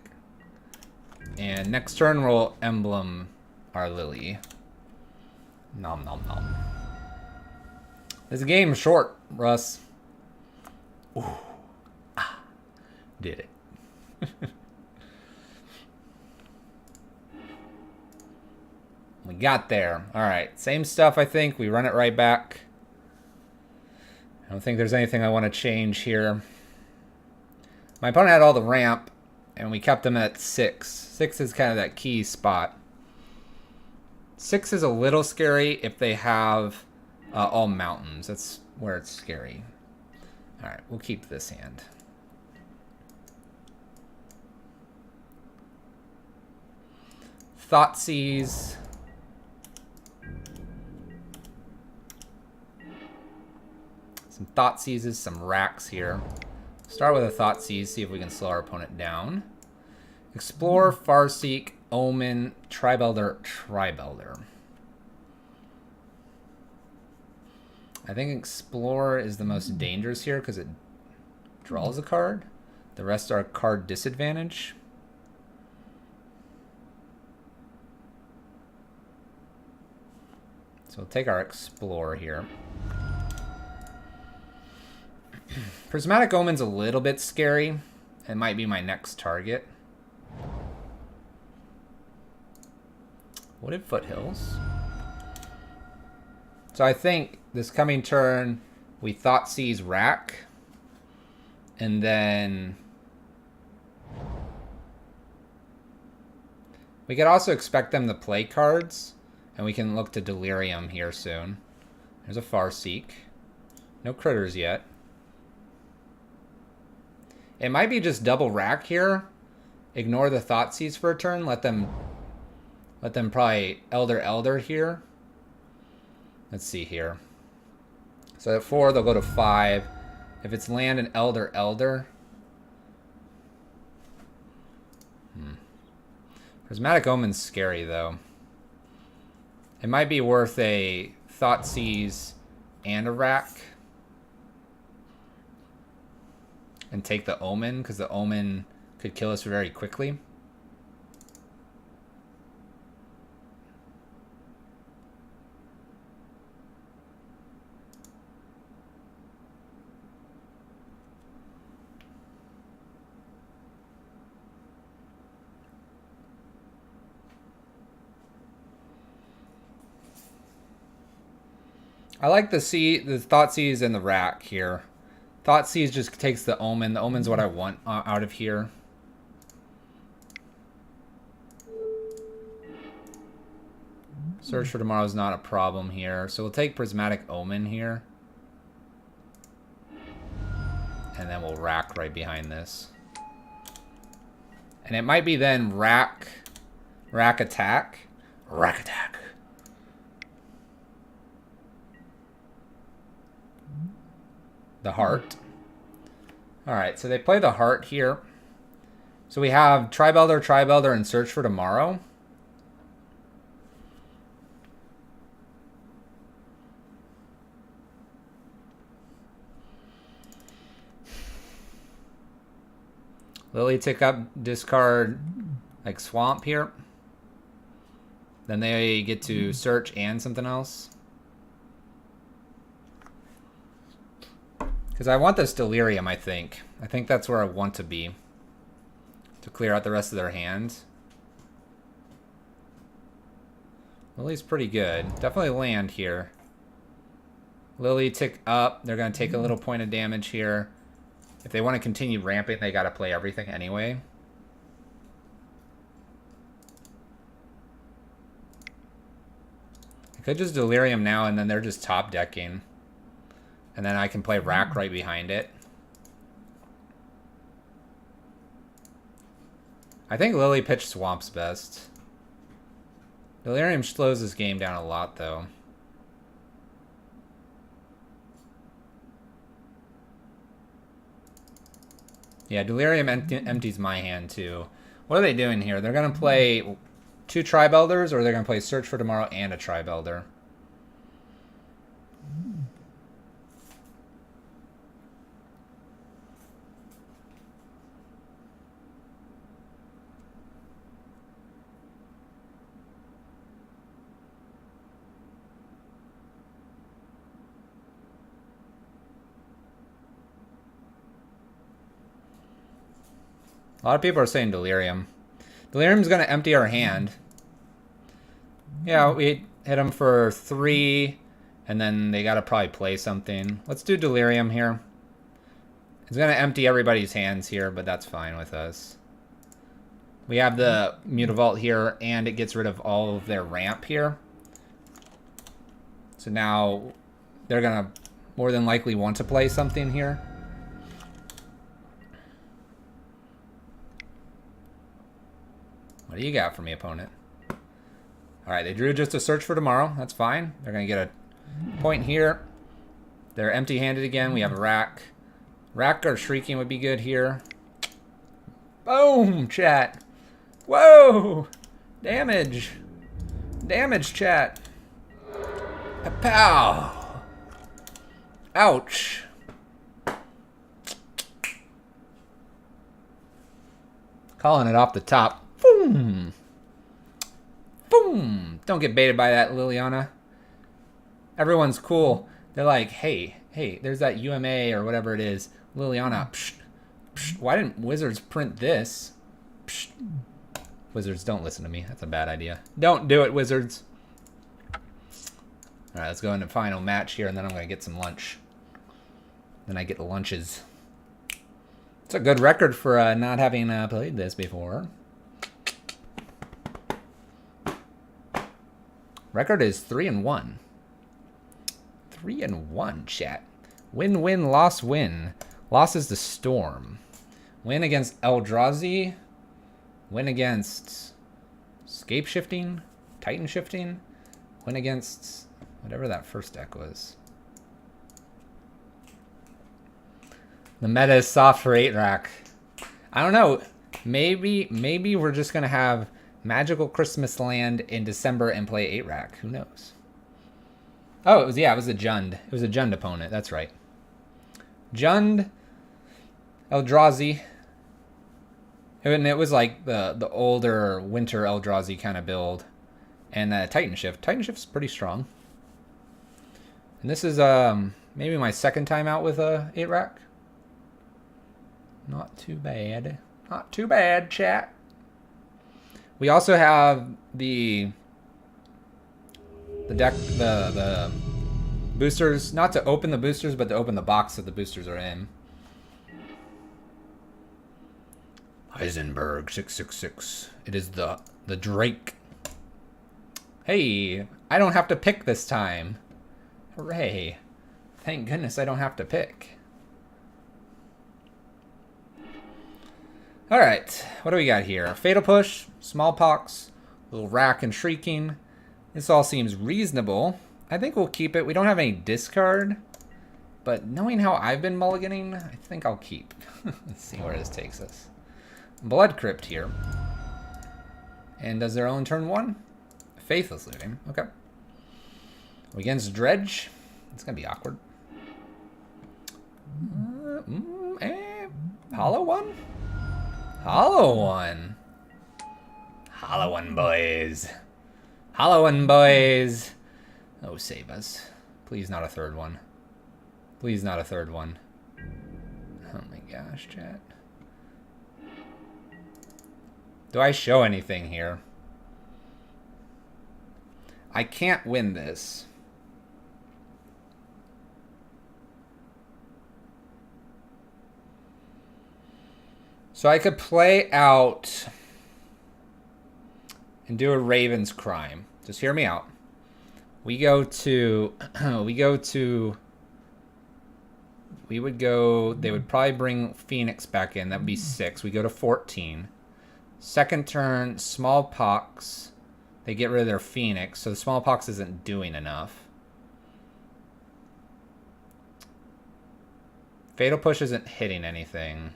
And next turn we'll emblem our Lily. Nom nom nom. This game is short, Russ. Ooh. Ah. Did it. We got there. Alright, same stuff I think. We run it right back. I don't think there's anything I want to change here. My opponent had all the ramp, and we kept them at 6. 6 is kind of that key spot. 6 is a little scary if they have all mountains. That's where it's scary. Alright, we'll keep this hand. Thoughtseize. Some Thoughtseizes, some Racks here. Start with a Thoughtseize, see if we can slow our opponent down. Explore, Farseek, Omen, Tribelder, Tribelder. I think Explore is the most dangerous here because it draws a card. The rest are card disadvantage. So we'll take our Explorer here. Prismatic Omen's a little bit scary. It might be my next target. Wooded Foothills. So I think this coming turn, we Thoughtseize Rack. And then we could also expect them to play cards. And we can look to Delirium here soon. There's a Farseek. No critters yet. It might be just double rack here. Ignore the Thoughtseize for a turn. Let them probably Elder here. Let's see here. So at 4, they'll go to 5. If it's land and Elder. Prismatic Omen's scary, though. It might be worth a Thoughtseize and a rack. And take the Omen, because the Omen could kill us very quickly. I like the Thoughtseize and the rack here. Thoughtseize just takes the Omen. The Omen's what I want out of here. Search for Tomorrow is not a problem here. So we'll take Prismatic Omen here. And then we'll rack right behind this. And it might be then rack attack. Rack attack. The heart. Alright, so they play the heart here. So we have Tribe Elder, and Search for Tomorrow. Lily tick up, discard like Swamp here. Then they get to search and something else. Because I want this Delirium, I think. I think that's where I want to be. To clear out the rest of their hand. Lily's pretty good. Definitely land here. Lily tick up. They're going to take a little point of damage here. If they want to continue ramping, they got to play everything anyway. I could just Delirium now, and then they're just top decking. And then I can play rack right behind it. I think Lily pitched Swamp's best. Delirium slows this game down a lot, though. Yeah, Delirium empties my hand, too. What are they doing here? They're going to play 2 Tribe Elders, or they're going to play Search for Tomorrow and a Tribe Elder. A lot of people are saying Delirium. Delirium's going to empty our hand. Yeah, we hit them for 3, and then they got to probably play something. Let's do Delirium here. It's going to empty everybody's hands here, but that's fine with us. We have the Mutavault here, and it gets rid of all of their ramp here. So now they're going to more than likely want to play something here. What do you got for me, opponent? Alright, they drew just a Search for Tomorrow. That's fine. They're going to get a point here. They're empty-handed again. We have a rack. Rack or Shrieking would be good here. Boom, chat. Whoa! Damage. Damage, chat. Pow! Ouch. Calling it off the top. Boom! Boom! Don't get baited by that, Liliana. Everyone's cool. They're like, hey, there's that UMA or whatever it is. Liliana, psh, psh, why didn't Wizards print this? Psh. Wizards, don't listen to me. That's a bad idea. Don't do it, Wizards. All right, let's go into final match here, and then I'm going to get some lunch. Then I get the lunches. It's a good record for not having played this before. Record is 3-1. 3-1, chat. Win-win, loss-win. Loss is the Storm. Win against Eldrazi. Win against Scape Shifting. Titan Shifting. Win against whatever that first deck was. The meta is soft for 8-rack. I don't know. Maybe we're just going to have Magical Christmas Land in December and play 8-rack. Who knows? Oh, it was a Jund. It was a Jund opponent. That's right. Jund, Eldrazi. And it was like the older winter Eldrazi kind of build. And Titan Shift. Titan Shift's pretty strong. And this is maybe my second time out with 8-rack. Not too bad. Not too bad, chat. We also have the deck, the boosters, not to open the boosters, but to open the box that the boosters are in. Heisenberg 666. It is the Drake. Hey, I don't have to pick this time. Hooray. Thank goodness I don't have to pick. Alright, what do we got here? Fatal Push, Smallpox, little Rack and Shrieking. This all seems reasonable. I think we'll keep it. We don't have any discard, but knowing how I've been mulliganing, I think I'll keep. Let's see where this takes us. Blood Crypt here. And does their own turn 1? Faithless Looting. Okay. Against Dredge. It's going to be awkward. Hollow one? Hollow one. Hollow one, boys. Hollow one, boys. Oh, save us. Please not a third one. Please not a third one. Oh my gosh, chat. Do I show anything here? I can't win this. So I could play out and do a Raven's Crime. Just hear me out. We would go, they would probably bring Phoenix back in. That would be 6. We go to 14. Second turn, Smallpox. They get rid of their Phoenix, so the Smallpox isn't doing enough. Fatal Push isn't hitting anything.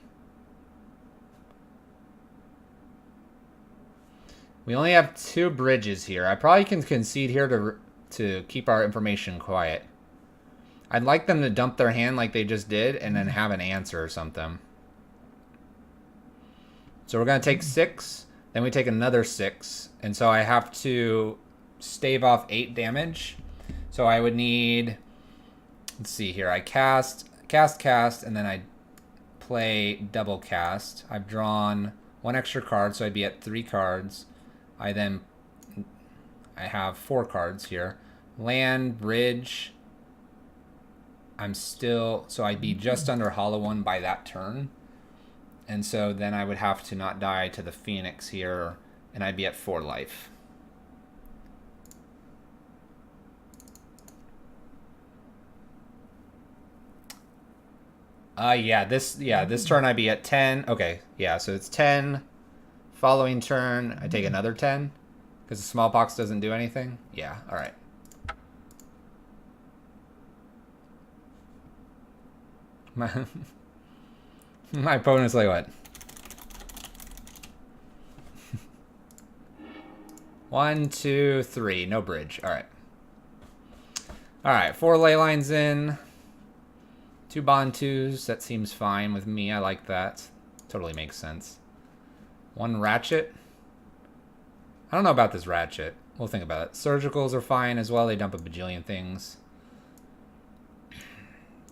We only have 2 bridges here. I probably can concede here to keep our information quiet. I'd like them to dump their hand like they just did and then have an answer or something. So we're going to take 6, then we take another 6, and so I have to stave off 8 damage. So I would need, let's see here, I cast, and then I play double cast. I've drawn 1 extra card, so I'd be at 3 cards. I have 4 cards here. Land, bridge. So I'd be just under Hollow One by that turn. And so then I would have to not die to the Phoenix here, and I'd be at 4 life. This turn I'd be at 10. Okay, yeah, so it's 10. Following turn, I take another 10. Because the Smallpox doesn't do anything? Yeah, alright. My opponent's like, what? 1, 2, 3. No bridge. Alright. Alright, 4 ley lines in. 2 bond 2s. That seems fine with me. I like that. Totally makes sense. 1 ratchet. I don't know about this ratchet. We'll think about it. Surgicals are fine as well. They dump a bajillion things.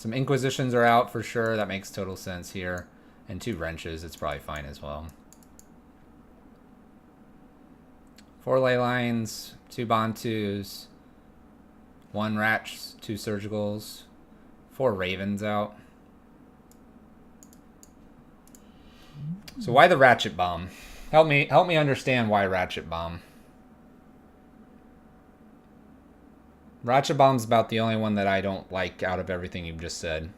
Some Inquisitions are out for sure. That makes total sense here. And 2 wrenches. It's probably fine as well. 4 ley lines, 2 Bantus, 1 Ratch, 2 surgicals, 4 Ravens out. So why the Ratchet Bomb? Help me understand why Ratchet Bomb. Ratchet Bomb's about the only one that I don't like out of everything you've just said.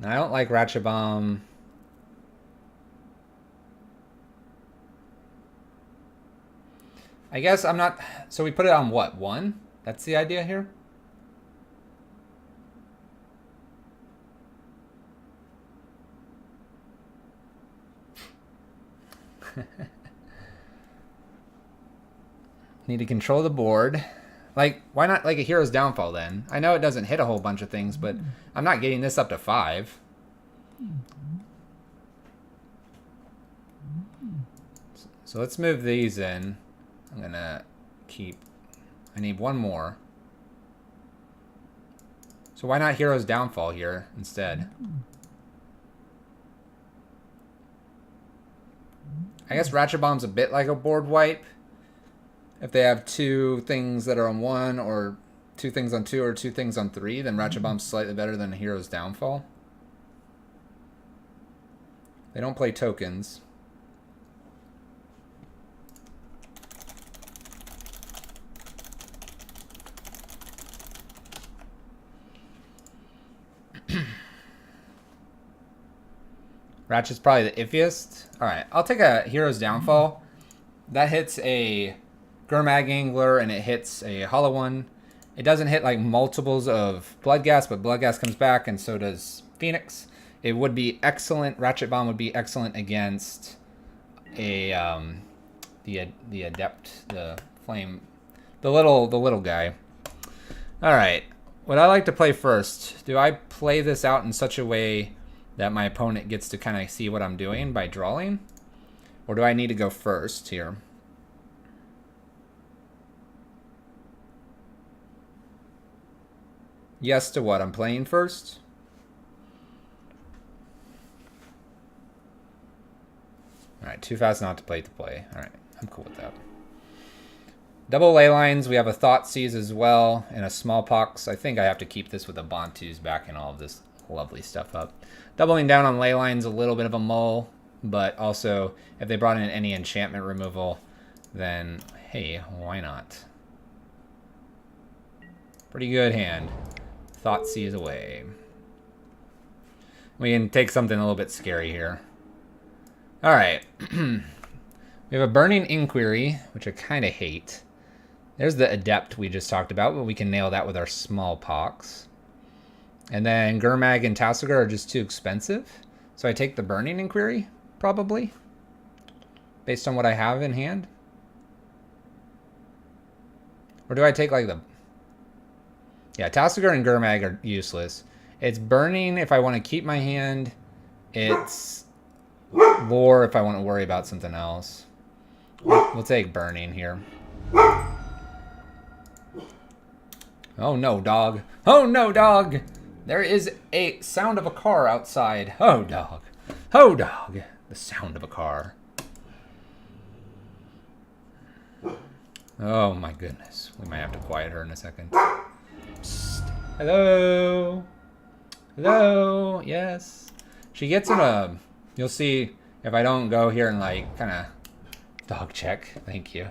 I don't like Ratchet Bomb. I guess I'm not... So we put it on what? 1? That's the idea here? Need to control the board. Like, why not like a Hero's Downfall then? I know it doesn't hit a whole bunch of things, but I'm not getting this up to 5. So let's move these in. I'm gonna keep... I need 1 more. So why not Hero's Downfall here instead? I guess Ratchet Bomb's a bit like a board wipe. If they have 2 things that are on 1, or 2 things on 2, or 2 things on 3, then Ratchet Bomb's slightly better than Hero's Downfall. They don't play tokens. Ratchet's probably the iffiest. Alright, I'll take a Hero's Downfall. That hits a Gurmag Angler and it hits a hollow one. It doesn't hit like multiples of Bloodghast, but Bloodghast comes back and so does Phoenix. It would be excellent. Ratchet Bomb would be excellent against a the Adept, the Flame, the little guy. Alright. What I like to play first, do I play this out in such a way that my opponent gets to kind of see what I'm doing by drawing? Or do I need to go first here? Yes to what? I'm playing first? Alright, too fast not to play to play. Alright, I'm cool with that. Double ley lines, we have a Thoughtseize as well, and a Smallpox. I think I have to keep this with the Bantus backing all of this lovely stuff up. Doubling down on ley lines, a little bit of a mull, but also if they brought in any enchantment removal, then hey, why not? Pretty good hand. Thoughtseize away. We can take something a little bit scary here. Alright. We have a Burning Inquiry, which I kind of hate. There's the Adept we just talked about, but we can nail that with our Smallpox. And then Gurmag and Tassiger are just too expensive. So I take the Burning Inquiry, probably. Based on what I have in hand. Or do I take like the... Yeah, Tassiger and Gurmag are useless. It's Burning if I want to keep my hand. It's Lore if I want to worry about something else. We'll take Burning here. Oh no, dog. Oh no, dog! There is a sound of a car outside. Oh, dog. Oh, dog. The sound of a car. Oh my goodness. We might have to quiet her in a second. Psst. Hello? Hello? Yes. She gets in a... You'll see if I don't go here and like kind of dog check. Thank you.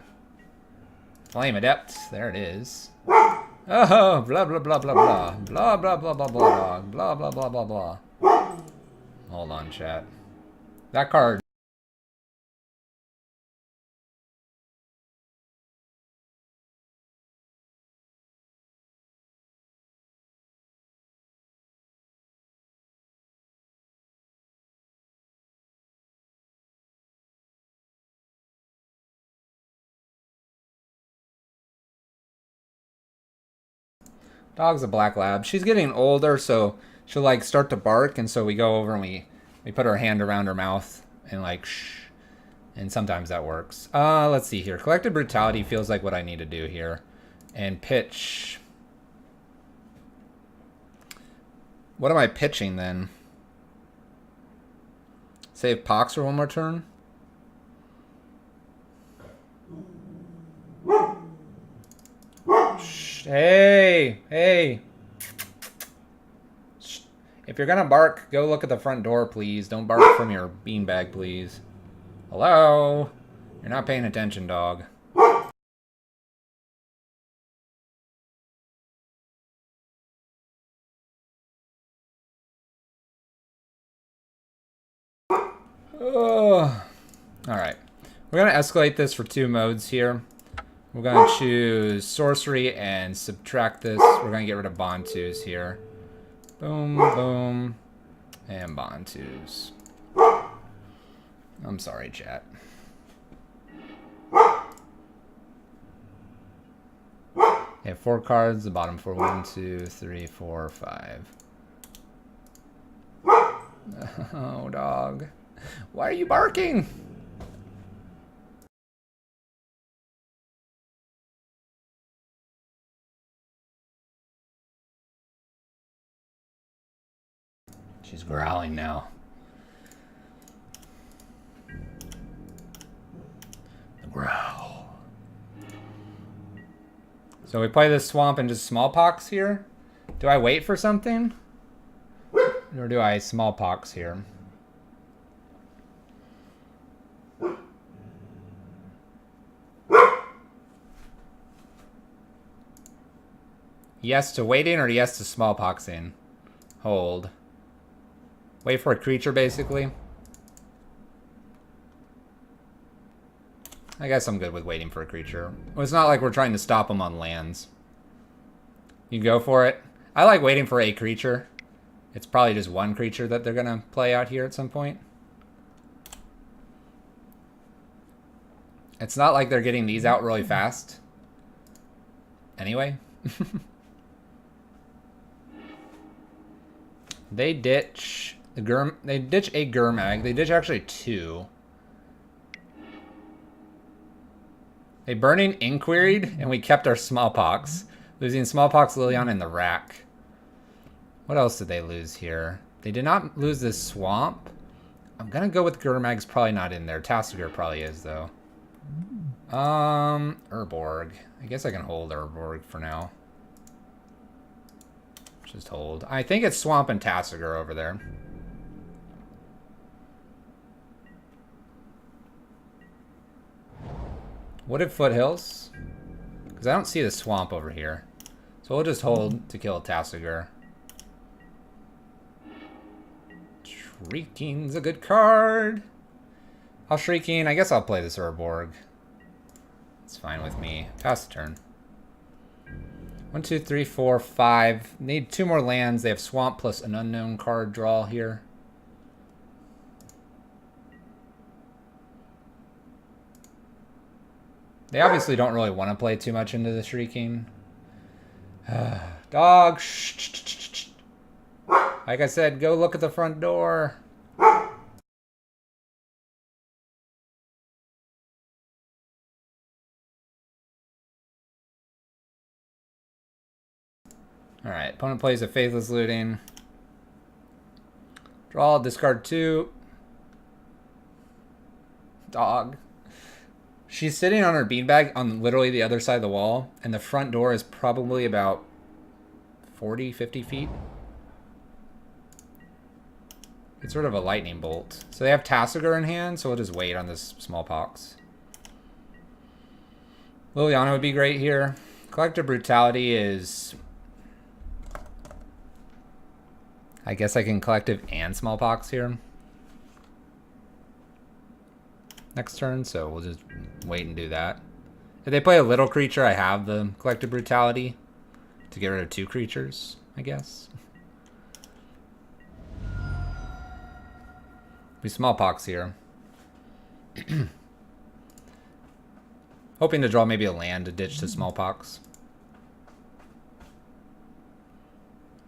Flame Adept. There it is. Oh, blah, blah, blah, blah, blah. Blah, blah, blah, blah, blah. Blah, blah, blah, blah, blah. Hold on, chat. That card... Dog's a black lab. She's getting older, so she'll like start to bark, and so we go over and we put our hand around her mouth and like shh. And sometimes that works. Let's see here. Collective Brutality feels like what I need to do here. And pitch. What am I pitching then? Save Pox for one more turn? Hey, hey. If you're gonna bark, go look at the front door, please. Don't bark from your beanbag, please. Hello? You're not paying attention, dog. Oh. Alright. We're gonna escalate this for 2 modes here. We're gonna choose sorcery and subtract this. We're gonna get rid of bond 2s here. Boom, boom, and bond 2s. I'm sorry, chat. You have 4 cards, the bottom 4. 1, 2, 3, 4, 5. Oh, dog. Why are you barking? She's growling now. The growl. So we play this swamp into smallpox here. Do I wait for something? Or do I smallpox here? Yes to waiting or yes to smallpoxing? Hold. Wait for a creature, basically. I guess I'm good with waiting for a creature. Well, it's not like we're trying to stop them on lands. You go for it. I like waiting for a creature. It's probably just one creature that they're going to play out here at some point. It's not like they're getting these out really fast. Anyway. They ditch the Gurm. They ditch a Gurmag. They ditch actually 2. They burning Inquiried, and we kept our Smallpox. Losing Smallpox, Liliana, and the Rack. What else did they lose here? They did not lose this Swamp. I'm gonna go with Gurmag's probably not in there. Tassiger probably is, though. Urborg. I guess I can hold Urborg for now. Just hold. I think it's Swamp and Tassiger over there. Wooded Foothills? Because I don't see the Swamp over here. So we'll just hold to kill Tassiger. Shrieking's a good card. I'll Shrieking. I guess I'll play this Urborg. It's fine with me. Pass the turn. 1, 2, 3, 4, 5. Need 2 more lands. They have Swamp plus an unknown card draw here. They obviously don't really want to play too much into the Shrieking. Dog. Shh, shh, shh, shh, shh. Like I said, go look at the front door. Alright, opponent plays a Faithless Looting. Draw, discard 2. Dog. She's sitting on her beanbag on literally the other side of the wall, and the front door is probably about 40, 50 feet. It's sort of a lightning bolt. So they have Tassiger in hand, so we'll just wait on this Smallpox. Liliana would be great here. Collective Brutality is... I guess I can Collective and Smallpox here. Next turn, so we'll just wait and do that. If they play a little creature, I have the Collective Brutality to get rid of 2 creatures, I guess. Be Smallpox here. Hoping to draw maybe a land to ditch to Smallpox.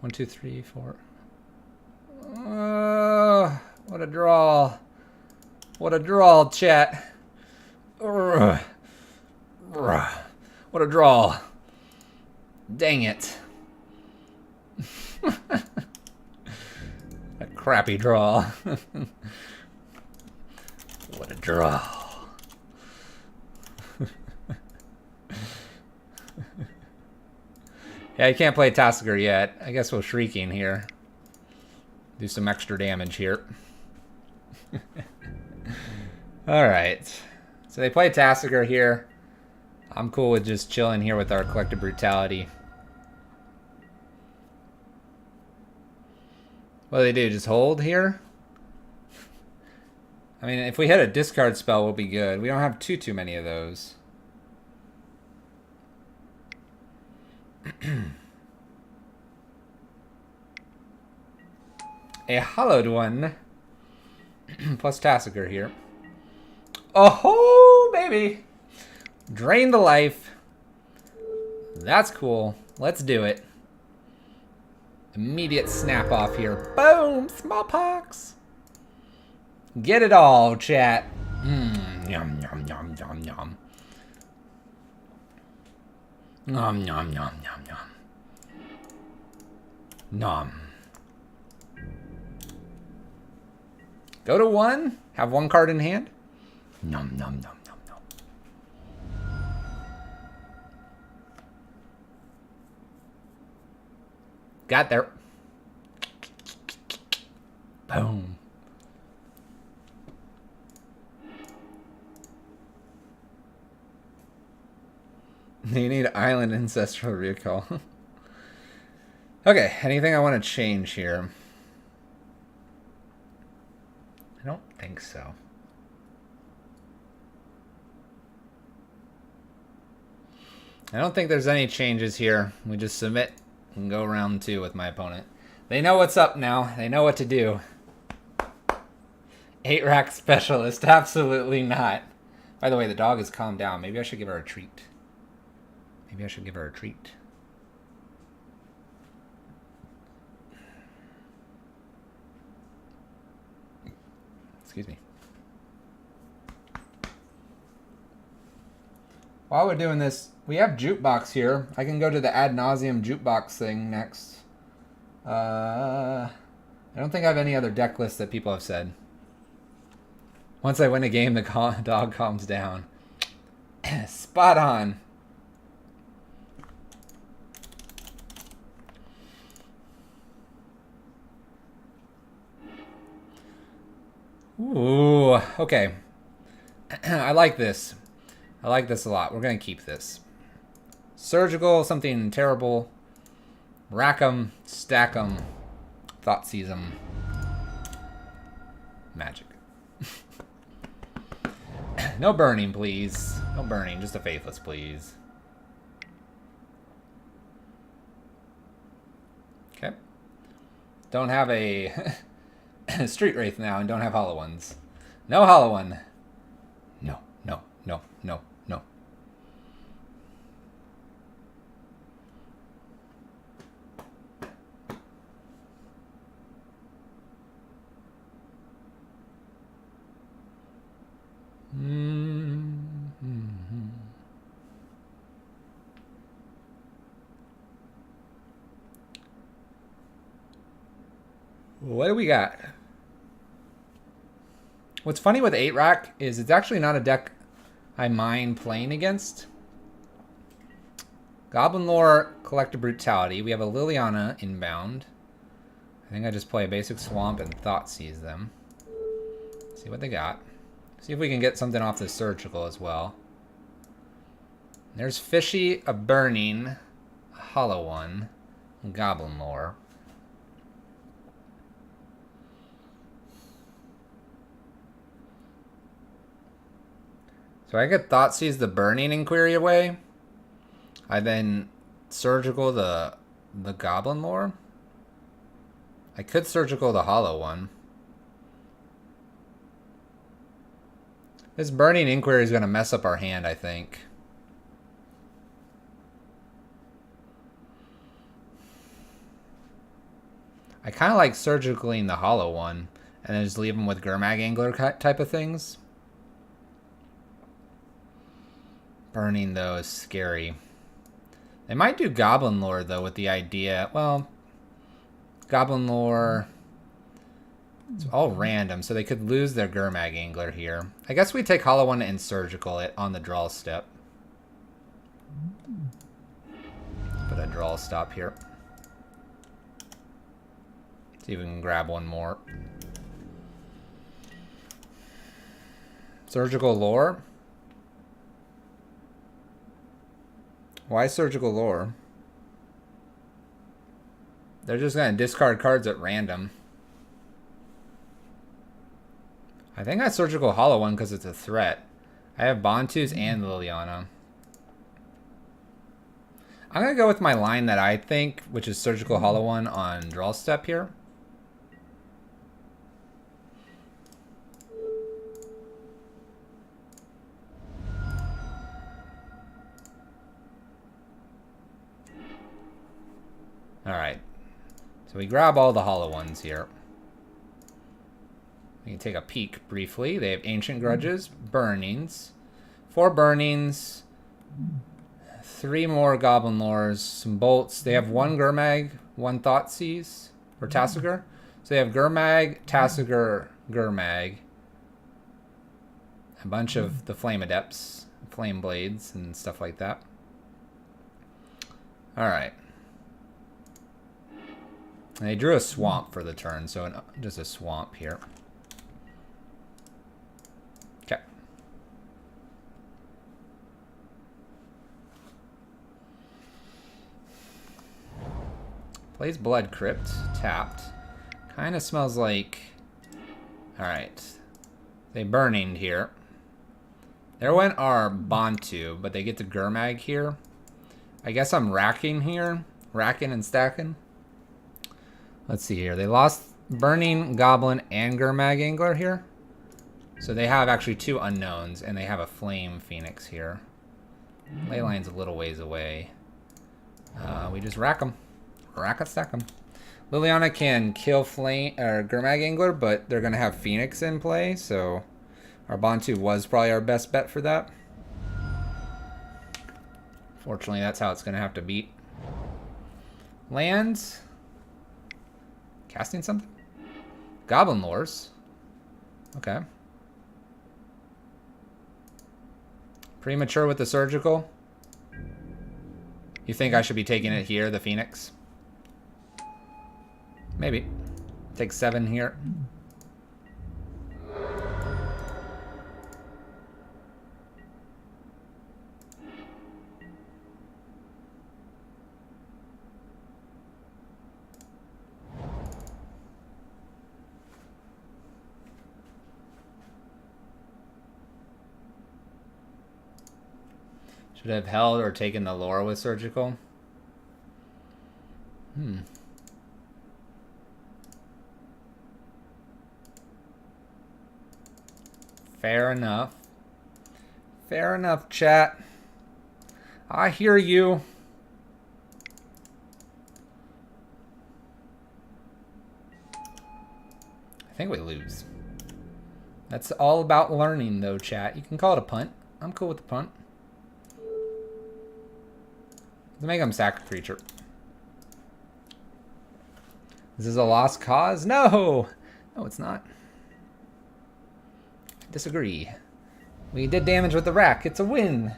1, 2, 3, 4. What a draw. What a draw, chat. Urgh. Urgh. What a draw. Dang it. A crappy draw. What a draw. Yeah, you can't play Tassiger yet. I guess we'll Shrieking here. Do some extra damage here. Alright. So they play Tassiger here. I'm cool with just chilling here with our Collective Brutality. What do they do? Just hold here? I mean, if we hit a discard spell, we'll be good. We don't have too many of those. A hollowed one. Plus Tassiger here. Oh, baby! Drain the life. That's cool. Let's do it. Immediate snap off here. Boom! Smallpox! Get it all, chat. Yum, yum, yum, yum, yum. Nom, nom, nom, nom, nom. Nom. Go to 1. Have 1 card in hand. Nom, nom, nom, nom, nom. Got there. Boom. You need Island Ancestral Recall. Okay, anything I want to change here? I don't think so. I don't think there's any changes here. We just submit and go round 2 with my opponent. They know what's up now. They know what to do. 8-rack specialist. Absolutely not. By the way, the dog has calmed down. Maybe I should give her a treat. Maybe I should give her a treat. Excuse me. While we're doing this, we have Jukebox here. I can go to the ad nauseum Jukebox thing next. I don't think I have any other deck lists that people have said. Once I win a game, the dog calms down. Spot on. Ooh, okay. I like this. I like this a lot. We're going to keep this. Surgical, something terrible. Rack 'em, stack 'em, Thoughtseize 'em. Magic. No burning, please. No burning, just a Faithless, please. Okay. Don't have a Street Wraith now and don't have Hollow Ones. No Hollow One. No, no, no, no, no. What do we got? What's funny with 8-rack is it's actually not a deck I mind playing against. Goblin Lore, Collective Brutality. We have a Liliana inbound. I think I just play a basic Swamp and Thoughtseize them. See what they got. See if we can get something off the Surgical as well. There's Fishy, a Burning, a Hollow One, Goblin Lore. So I could Thoughtseize the Burning Inquiry away. I then Surgical the Goblin Lore. I could Surgical the Hollow One. This Burning Inquiry is going to mess up our hand, I think. I kind of like Surgicaling the Hollow One and then just leave them with Gurmag Angler type of things. Burning, though, is scary. They might do Goblin Lore, though, with the idea... Well, Goblin Lore... It's all random, so they could lose their Gurmag Angler here. I guess we take Hollow One and Surgical it on the draw step. Put a draw stop here. See if we can grab one more. Surgical Lore? Why Surgical Lore? They're just going to discard cards at random. I think I Surgical Hollow One because it's a threat. I have Bontus and Liliana. I'm going to go with my line that I think, which is Surgical Hollow One on draw step here. Alright. So we grab all the Hollow Ones here. We can take a peek briefly. They have Ancient Grudges, Burnings, 4 Burnings, 3 more Goblin Lores, some Bolts. They have 1 Gurmag, 1 Thoughtseize, or Tassiger. So they have Gurmag, Tassiger, Gurmag, a bunch of the Flame Adepts, Flame Blades, and stuff like that. Alright. And they drew a Swamp for the turn, so just a Swamp here. Okay. Plays Blood Crypt, tapped. Kind of smells like... Alright. They Burning here. There went our Bontu, but they get the Gurmag here. I guess I'm racking here. Racking and stacking. Let's see here. They lost Burning, Goblin, and Gurmag Angler here. So they have actually 2 unknowns, and they have a Flame Phoenix here. Leyline's a little ways away. We just rack them. Rack and stack them. Liliana can kill Flame or Gurmag Angler, but they're going to have Phoenix in play, so our Bontu was probably our best bet for that. Fortunately, that's how it's going to have to beat. Lands. Casting something? Goblin Lores. Okay. Premature with the Surgical. You think I should be taking it here, the Phoenix? Maybe. Take 7 here. Should I have held or taken the lore with Surgical? Fair enough. Fair enough, chat. I hear you. I think we lose. That's all about learning, though, chat. You can call it a punt. I'm cool with the punt. Let's make him sack a creature. This is a lost cause? No! No, it's not. I disagree. We did damage with the rack. It's a win.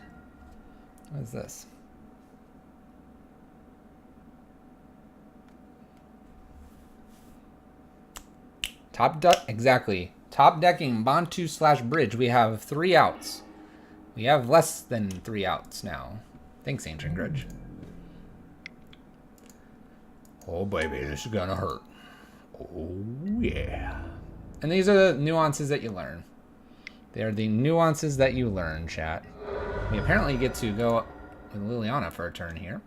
What is this? Exactly. Top decking Bontu / bridge. We have 3 outs. We have less than 3 outs now. Thanks, Ancient Grudge. Oh, baby, this is gonna hurt. Oh, yeah. And these are the nuances that you learn. They are the nuances that you learn, chat. We apparently get to go with Liliana for a turn here.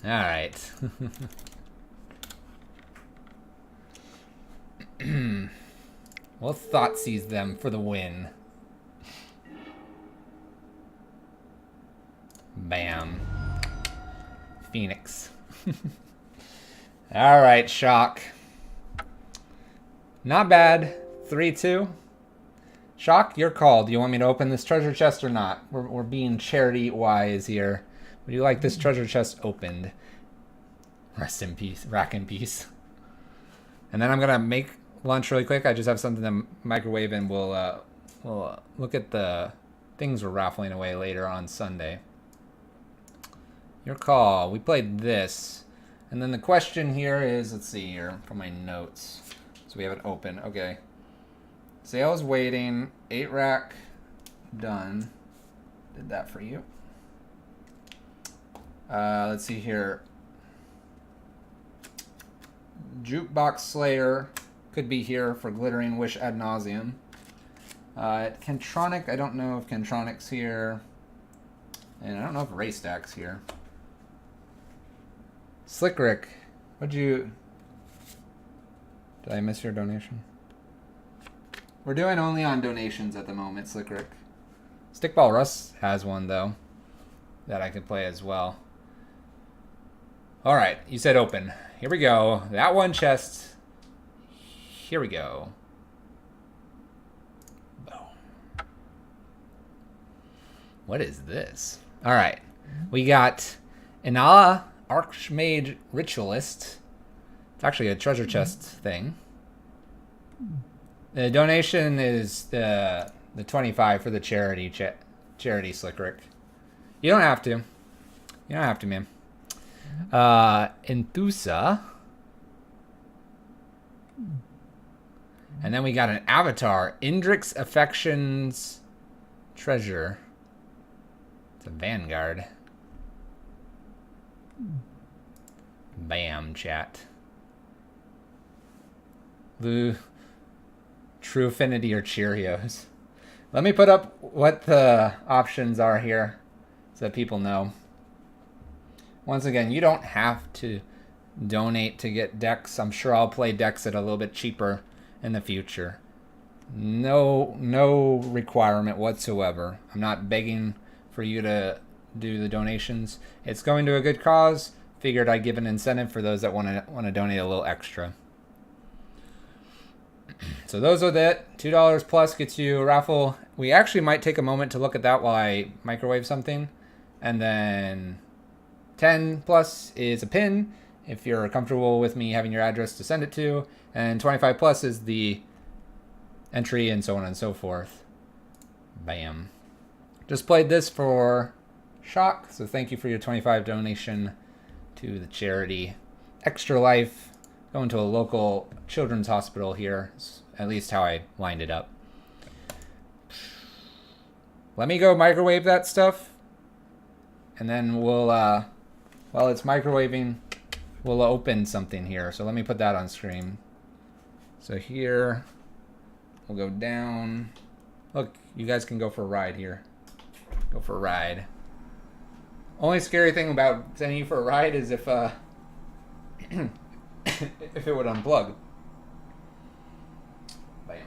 Alright. We'll Thoughtseize them for the win. Bam. Phoenix. Alright, Shock. Not bad. 3-2. Shock, your call. Do you want me to open this treasure chest or not? We're being charity wise here. Would you like this treasure chest opened? Rest in peace. Rack in peace. And then I'm gonna make lunch really quick. I just have something to microwave, and we'll look at the things we're raffling away later on Sunday. Your call. We played this. And then the question here is, let's see here from my notes. So we have it open. Okay. Sales waiting. 8 rack done. Did that for you. Let's see here. Jukebox Slayer could be here for Glittering Wish ad nauseum. Kentronic, I don't know if Kentronic's here. And I don't know if Raystack's here. Slick Rick, did I miss your donation? We're doing only on donations at the moment, Slick Rick. Stickball Russ has one, though, that I could play as well. Alright, you said open. Here we go. That one chest. Here we go. Boom. What is this? Alright. We got Inala Archmage Ritualist. It's actually a treasure chest thing. The donation is the 25 for the charity Slick Rick. You don't have to. You don't have to, man. Enthusa. And then we got an avatar. Indrix Affections Treasure. It's a Vanguard. Bam, chat. True Affinity or Cheerios. Let me put up what the options are here so that people know. Once again, you don't have to donate to get decks. I'm sure I'll play decks at a little bit cheaper in the future. No requirement whatsoever. I'm not begging for you to do the donations. It's going to a good cause. Figured I'd give an incentive for those that want to donate a little extra. So those are that. $2 plus gets you a raffle. We actually might take a moment to look at that while I microwave something. And then 10 plus is a pin, if you're comfortable with me having your address to send it to. And 25 plus is the entry and so on and so forth. Bam. Just played this for Shock, so thank you for your 25 donation to the charity. Extra Life, going to a local children's hospital here. It's at least how I lined it up. Let me go microwave that stuff. And then we'll, while it's microwaving, we'll open something here. So let me put that on screen. So here, we'll go down. Look, you guys can go for a ride here. Go for a ride. Only scary thing about sending you for a ride is if if it would unplug. Bam.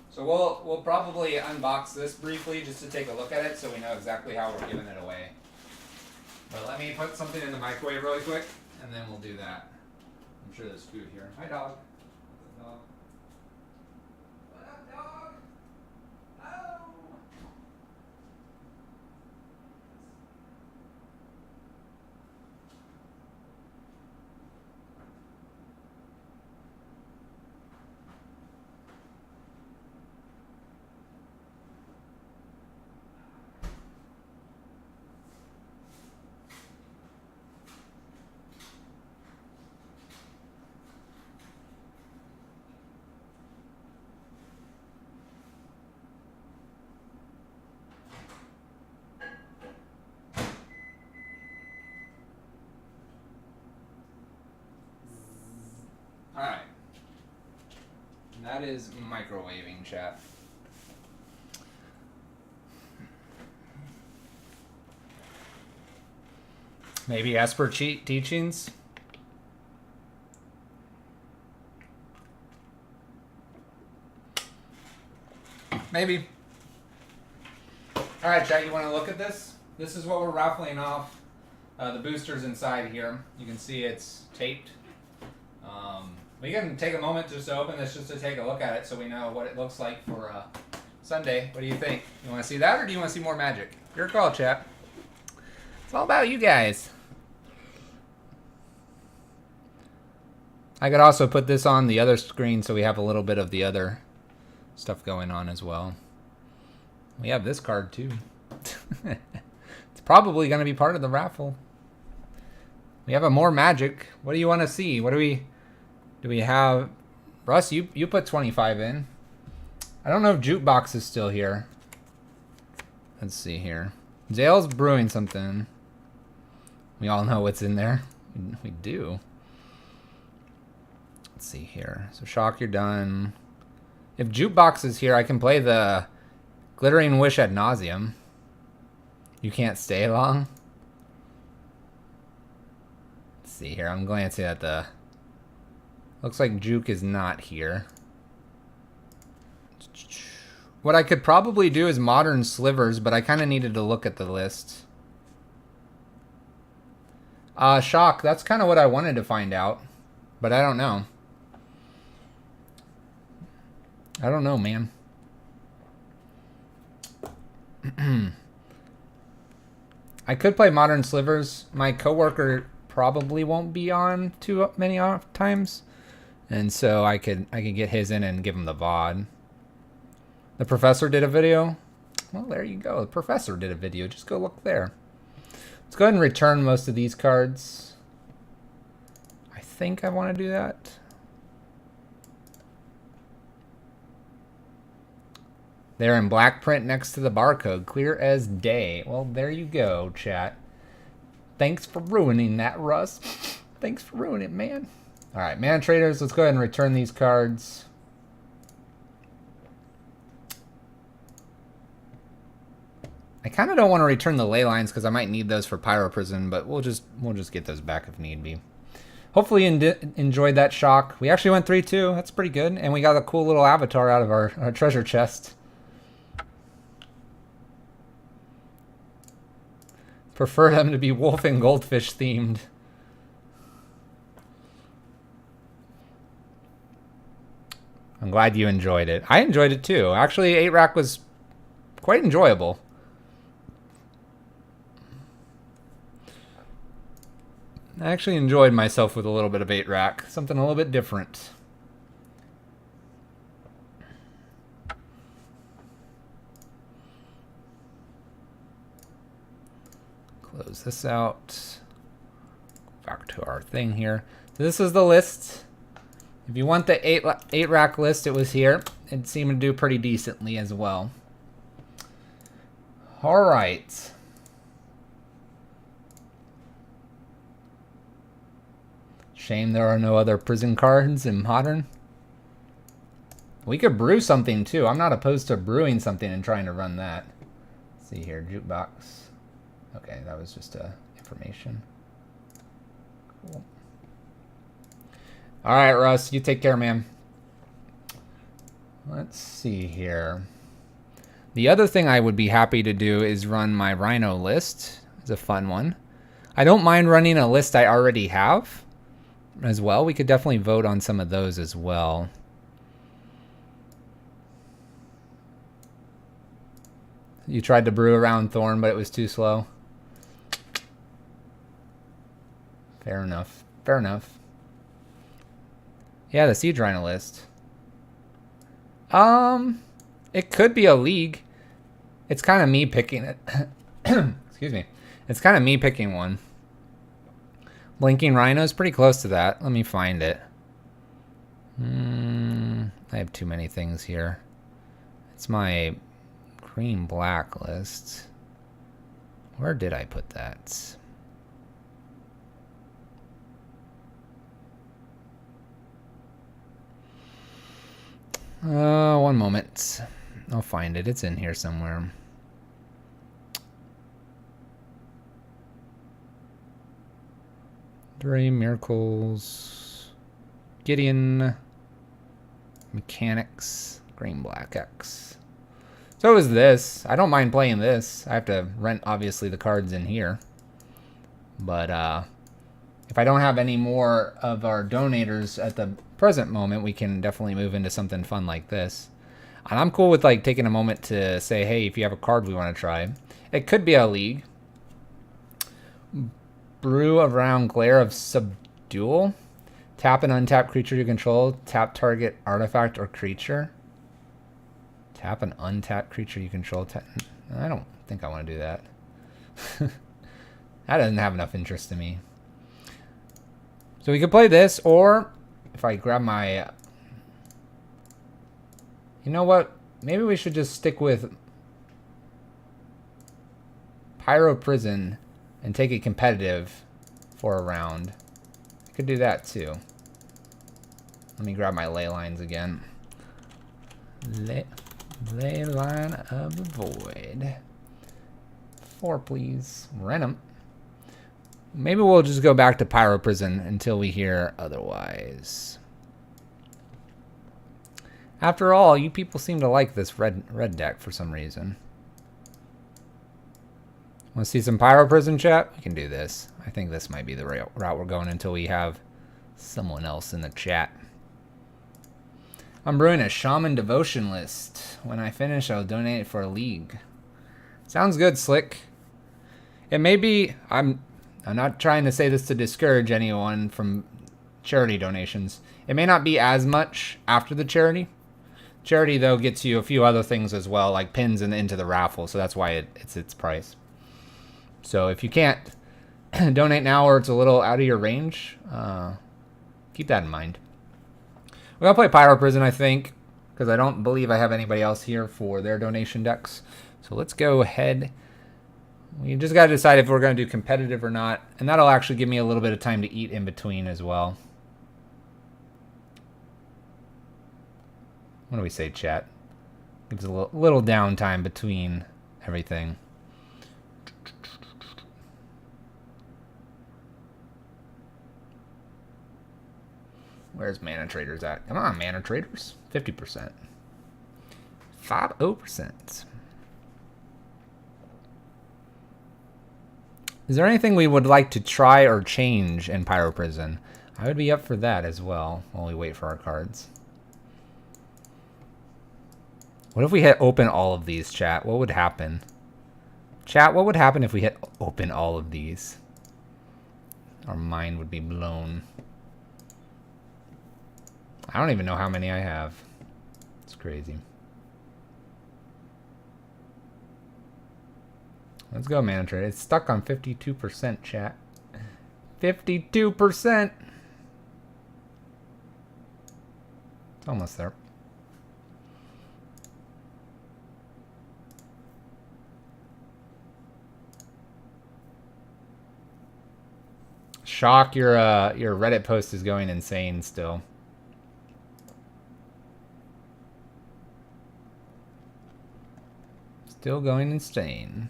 So we'll probably unbox this briefly just to take a look at it so we know exactly how we're giving it away. But let me put something in the microwave really quick and then we'll do that. I'm sure there's food here. Hi, dog. What's up, dog? What up, dog? Oh. Alright. That is microwaving, chat. Maybe Esper teachings? Maybe. Alright, chat, you want to look at this? This is what we're raffling off. The boosters inside here. You can see it's taped We can take a moment just to open this just to take a look at it so we know what it looks like for Sunday. What do you think? You want to see that or do you want to see more magic? Your call, chat. It's all about you guys. I could also put this on the other screen so we have a little bit of the other stuff going on as well. We have this card too. It's probably going to be part of the raffle. We have a more magic. What do you want to see? What do we have? Russ, you put 25 in. I don't know if Jukebox is still here. Let's see here. Zale's brewing something. We all know what's in there. We do. Let's see here. So Shock, you're done. If Jukebox is here, I can play the Glittering Wish ad nauseum. You can't stay long. Let's see here. I'm glancing at the... Looks like Juke is not here. What I could probably do is Modern Slivers, but I kind of needed to look at the list. Shock, that's kind of what I wanted to find out. But I don't know. I don't know, man. I could play Modern Slivers. My coworker probably won't be on too many times. And so I could get his in and give him the VOD. The professor did a video. Well, there you go. The professor did a video. Just go look there. Let's go ahead and return most of these cards. I think I want to do that. They're in black print next to the barcode. Clear as day. Well, there you go, chat. Thanks for ruining that, Russ. Thanks for ruining it, man. All right, Mana Traders, let's go ahead and return these cards. I kind of don't want to return the ley lines because I might need those for Pyro Prison, but we'll just get those back if need be. Hopefully you enjoyed that Shock. We actually went 3-2. That's pretty good. And we got a cool little avatar out of our treasure chest. Prefer them to be wolf and goldfish themed. I'm glad you enjoyed it. I enjoyed it too. Actually, 8-rack was quite enjoyable. I actually enjoyed myself with a little bit of 8-rack. Something a little bit different. Close this out. Back to our thing here. So this is the list. If you want the 8-rack list, it was here. It seemed to do pretty decently as well. All right. Shame there are no other prison cards in Modern. We could brew something too. I'm not opposed to brewing something and trying to run that. Let's see here, Jukebox. Okay, that was just information. Cool. All right, Russ, you take care, man. Let's see here. The other thing I would be happy to do is run my Rhino list. It's a fun one. I don't mind running a list I already have as well. We could definitely vote on some of those as well. You tried to brew around Thorn, but it was too slow. Fair enough. Fair enough. Yeah, the Siege Rhino list. It could be a league. It's kind of me picking it. Excuse me. It's kind of me picking one. Blinking Rhino is pretty close to that. Let me find it. I have too many things here. It's my green-black list. Where did I put that? One moment. I'll find it. It's in here somewhere. Dream Miracles. Gideon. Mechanics. Green Black X. So is this. I don't mind playing this. I have to rent, obviously, the cards in here. But, if I don't have any more of our donators at the present moment, we can definitely move into something fun like this. And I'm cool with like taking a moment to say, hey, if you have a card we want to try. It could be a league. Brew around Glare of Subdual. Tap an untapped creature you control. Tap target artifact or creature. Tap an untapped creature you control. I don't think I want to do that. That doesn't have enough interest to me. So we could play this, or if I grab my... You know what? Maybe we should just stick with Pyro Prison and take it competitive for a round. I could do that too. Let me grab my ley lines again. Ley line of the void. 4, please. Rent 'em. Maybe we'll just go back to Pyro Prison until we hear otherwise. After all, you people seem to like this red deck for some reason. Want to see some Pyro Prison, chat? We can do this. I think this might be the route we're going until we have someone else in the chat. I'm brewing a Shaman Devotion list. When I finish, I'll donate it for a league. Sounds good, Slick. It may be... I'm not trying to say this to discourage anyone from charity donations. It may not be as much after the charity. Charity, though, gets you a few other things as well, like pins into the raffle, so that's why it's its price. So if you can't donate now or it's a little out of your range, keep that in mind. We're going to play Pyro Prison, I think, because I don't believe I have anybody else here for their donation decks. So let's go ahead. We just got to decide if we're going to do competitive or not, and that'll actually give me a little bit of time to eat in between as well. What do we say, chat? Gives a little downtime between everything. Where's Mana Traders at? Come on, Mana Traders. 50%. 50%. Is there anything we would like to try or change in Pyro Prison? I would be up for that as well while we wait for our cards. What if we hit open all of these, chat? What would happen? Chat, what would happen if we hit open all of these? Our mind would be blown. I don't even know how many I have. It's crazy. Let's go, Mana Trader. It's stuck on 52%, chat. 52%! It's almost there. Shock, your Reddit post is going insane still. Still going insane.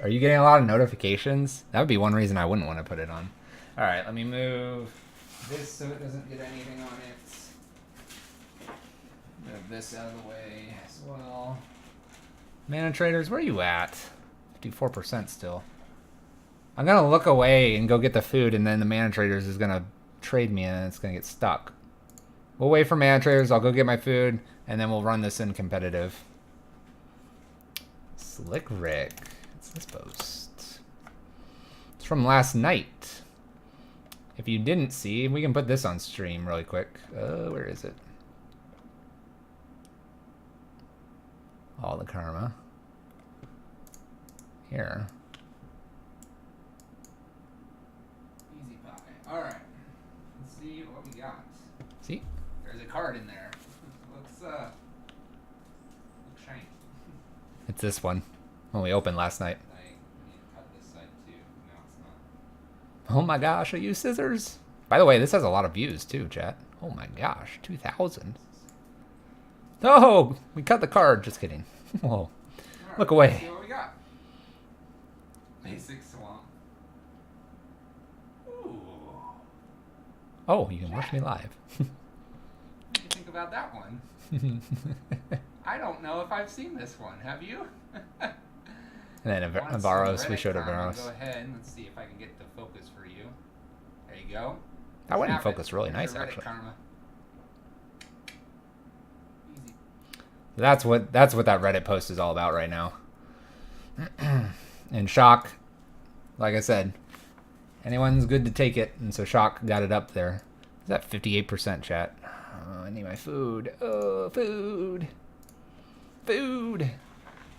Are you getting a lot of notifications? That would be one reason I wouldn't want to put it on. All right, let me move this so it doesn't get anything on it. Move this out of the way as well. Mana Traders, where are you at? 54% still. I'm going to look away and go get the food, and then the Mana Traders is going to trade me, and it's going to get stuck. We'll wait for Mana Traders. I'll go get my food, and then we'll run this in competitive. Slick Rick. What's this post? It's from last night. If you didn't see, we can put this on stream really quick. Where is it? All the karma. Here. Easy pie. Alright. Let's see what we got. See? There's a card in there. Looks shiny. It's this one. When we opened last night. I need to cut this side too. No, it's not. Oh my gosh, I use scissors. By the way, this has a lot of views too, chat. Oh my gosh, 2,000. Oh, we cut the card. Just kidding. Whoa. Right, look away. See what we got. Basic swamp. Ooh. Oh, you can watch me live. What do you think about that one? I don't know if I've seen this one. Have you? And then Want some Avaros, we Reddit showed karma? Avaros. Go ahead and let's see if I can get the focus for you. There you go. That went in Snap it. focus really There's nice, your Reddit actually. karma. Easy. That's what that Reddit post is all about right now. And Shock, like I said, anyone's good to take it, and so Shock got it up there. Is that 58% chat? Oh, I need my food. Oh, food. Food.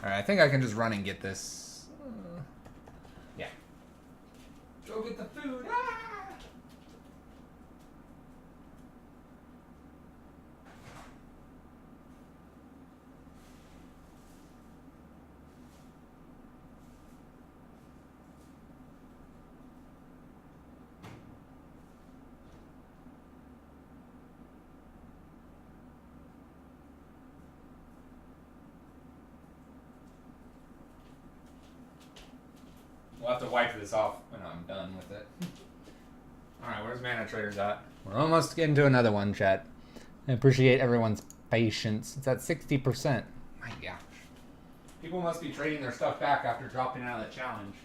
All right, I think I can just run and get this. Yeah. Go get the food. Ah! We'll have to wipe this off when I'm done with it. Alright, where's Mana Traders at? We're almost getting to another one, chat. I appreciate everyone's patience. It's at 60%. My gosh. People must be trading their stuff back after dropping out of the challenge.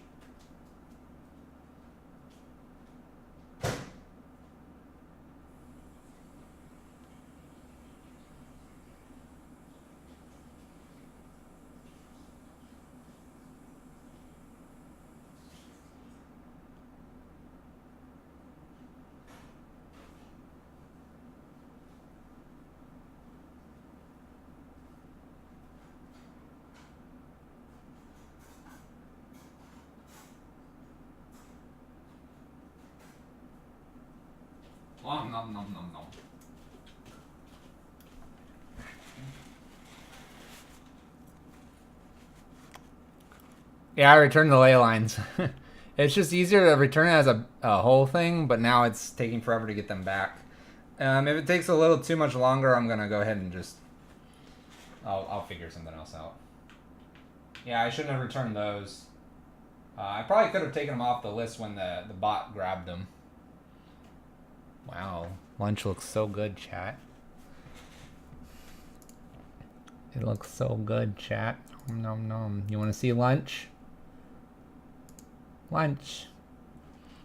Nom nom nom nom nom. Yeah, I returned the ley lines. It's just easier to return it as a whole thing, but now it's taking forever to get them back. If it takes a little too much longer, I'm gonna go ahead and just I'll figure something else out. Yeah, I shouldn't have returned those. I probably could have taken them off the list when the bot grabbed them. Wow, lunch looks so good, chat. It looks so good, chat. Nom nom nom. You want to see lunch? Lunch.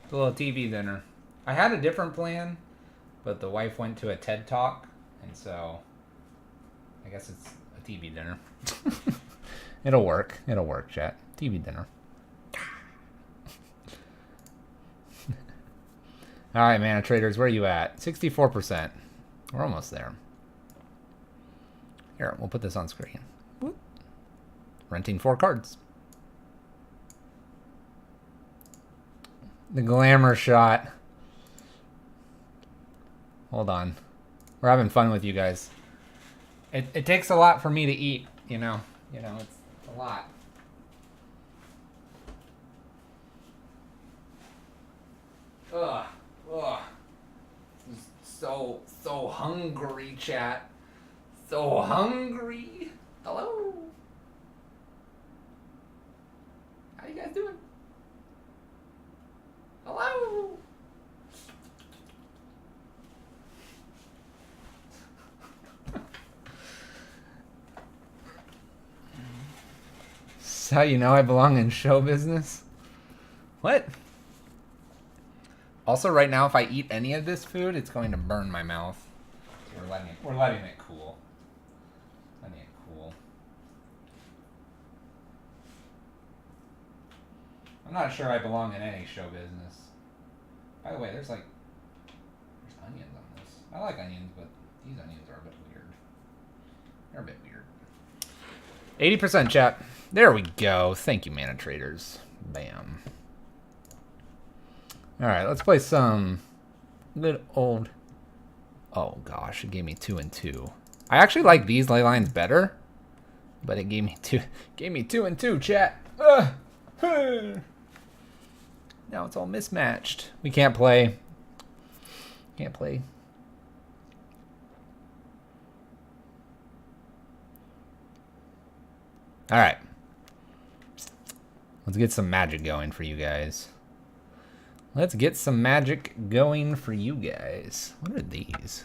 It's a little TV dinner. I had a different plan, but the wife went to a TED Talk, and so I guess it's a TV dinner. It'll work. It'll work, chat. TV dinner. All right, Mana Traders, where are you at? 64%. We're almost there. Here, we'll put this on screen. Whoop. Renting 4 cards. The glamour shot. Hold on. We're having fun with you guys. It takes a lot for me to eat, you know. It's a lot. Ugh. Ugh. So hungry, chat. So hungry. Hello. How you guys doing? Hello. That's how you know I belong in show business? What? Also, right now, if I eat any of this food, it's going to burn my mouth. So we're letting it cool. Letting it cool. I'm not sure I belong in any show business. By the way, there's onions on this. I like onions, but these onions are a bit weird. They're a bit weird. 80% chat. There we go. Thank you, Mana Traders. Bam. Alright, let's play some good old... Oh gosh, it gave me 2 and 2. I actually like these ley lines better, but it gave me 2 and 2, chat. Now it's all mismatched. We can't play. Can't play. Alright. Let's get some magic going for you guys. Let's get some magic going for you guys. What are these?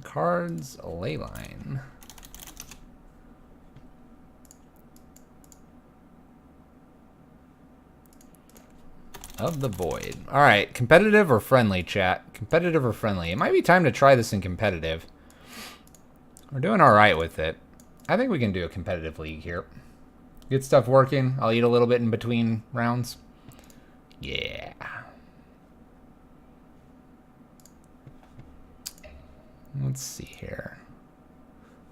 Cards, ley line. Of the Void. All right, competitive or friendly, chat? Competitive or friendly? It might be time to try this in competitive. We're doing all right with it. I think we can do a competitive league here. Get stuff working. I'll eat a little bit in between rounds. Yeah. Let's see here.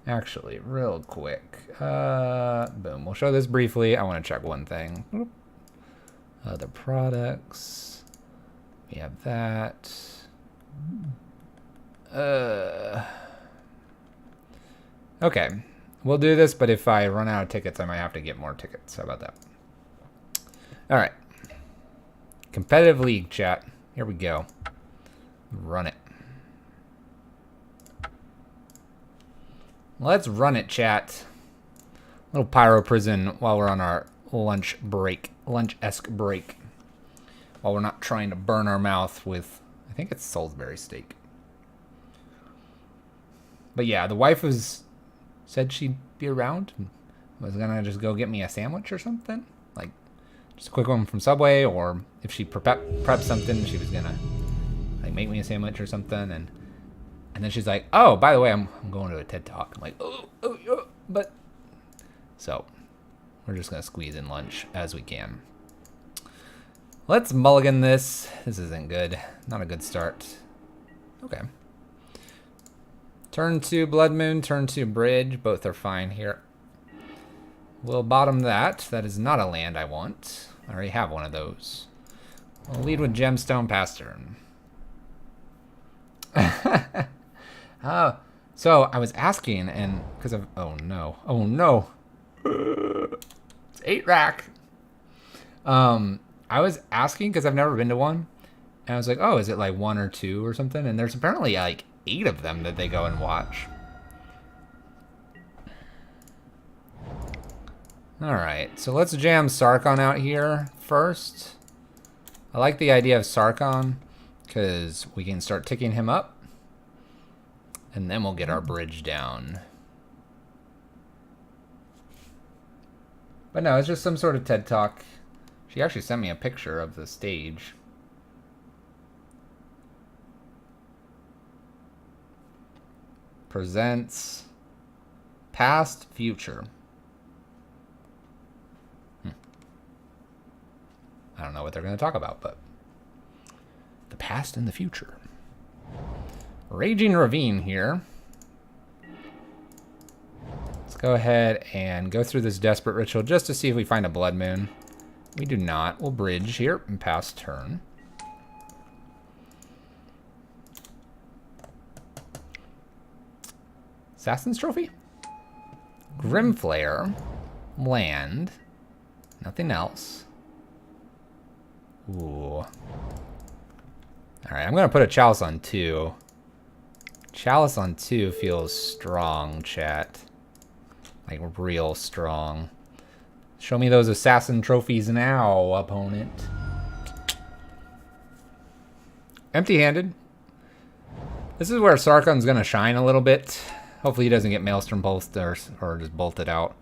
Actually, real quick. Boom. We'll show this briefly. I want to check one thing. Other products. We have that. Okay. We'll do this, but if I run out of tickets, I might have to get more tickets. How about that? All right. Competitive league, chat. Here we go. Run it. Let's run it, chat. Little pyro prison while we're on our lunch break. Lunch-esque break. While we're not trying to burn our mouth with, I think it's Salisbury steak. But yeah, the wife said she'd be around. Was gonna just go get me a sandwich or something. Like, just a quick one from Subway, or if she prepped something, she was gonna like make me a sandwich or something. And then she's like, oh, by the way, I'm going to a TED Talk. I'm like, but. So, we're just going to squeeze in lunch as we can. Let's mulligan this. This isn't good. Not a good start. Okay. Turn 2 Blood Moon, turn 2 Bridge. Both are fine here. We'll bottom that. That is not a land I want. I already have one of those. We'll lead with Gemstone pass turn. So I was asking, and because of oh no, it's 8 rack. I was asking because I've never been to one, and I was like, oh, is it like 1 or 2 or something? And there's apparently like 8 of them that they go and watch. All right, so let's jam Sarkon out here first. I like the idea of Sarkon because we can start ticking him up. And then we'll get our bridge down. But no, it's just some sort of TED Talk. She actually sent me a picture of the stage. Presents past, future. I don't know what they're going to talk about, but the past and the future. Raging Ravine here. Let's go ahead and go through this Desperate Ritual just to see if we find a Blood Moon. We do not. We'll bridge here and pass turn. Assassin's Trophy? Grimflare. Land. Nothing else. Ooh. Alright, I'm going to put a Chalice on 2. Chalice on 2 feels strong, chat. Like, real strong. Show me those assassin trophies now, opponent. Empty-handed. This is where Sarkon's going to shine a little bit. Hopefully he doesn't get Maelstrom Pulsed or just bolted out.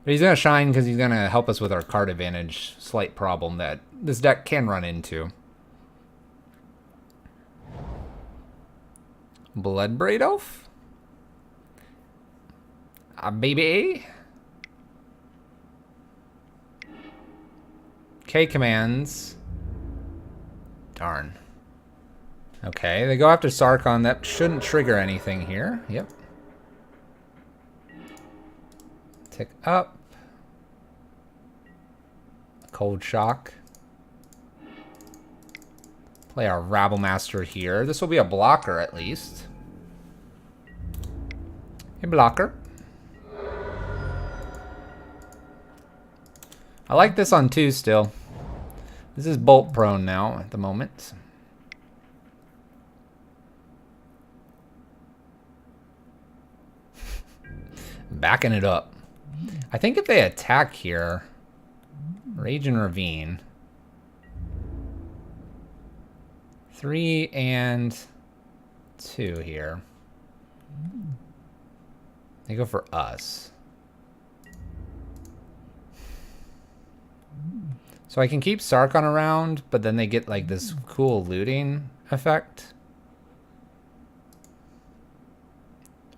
But he's going to shine because he's going to help us with our card advantage. Slight problem that this deck can run into. Bloodbraid Elf? Baby? K commands. Darn. Okay, they go after Sarkon. That shouldn't trigger anything here. Yep. Tick up. Cold Shock. Play our Rabble Master here. This will be a blocker at least. A blocker. I like this on 2 still. This is bolt prone now at the moment. Backing it up. I think if they attack here, Rage and Ravine. 3 and 2 here. They go for us. So I can keep Sarkon around, but then they get like this cool looting effect.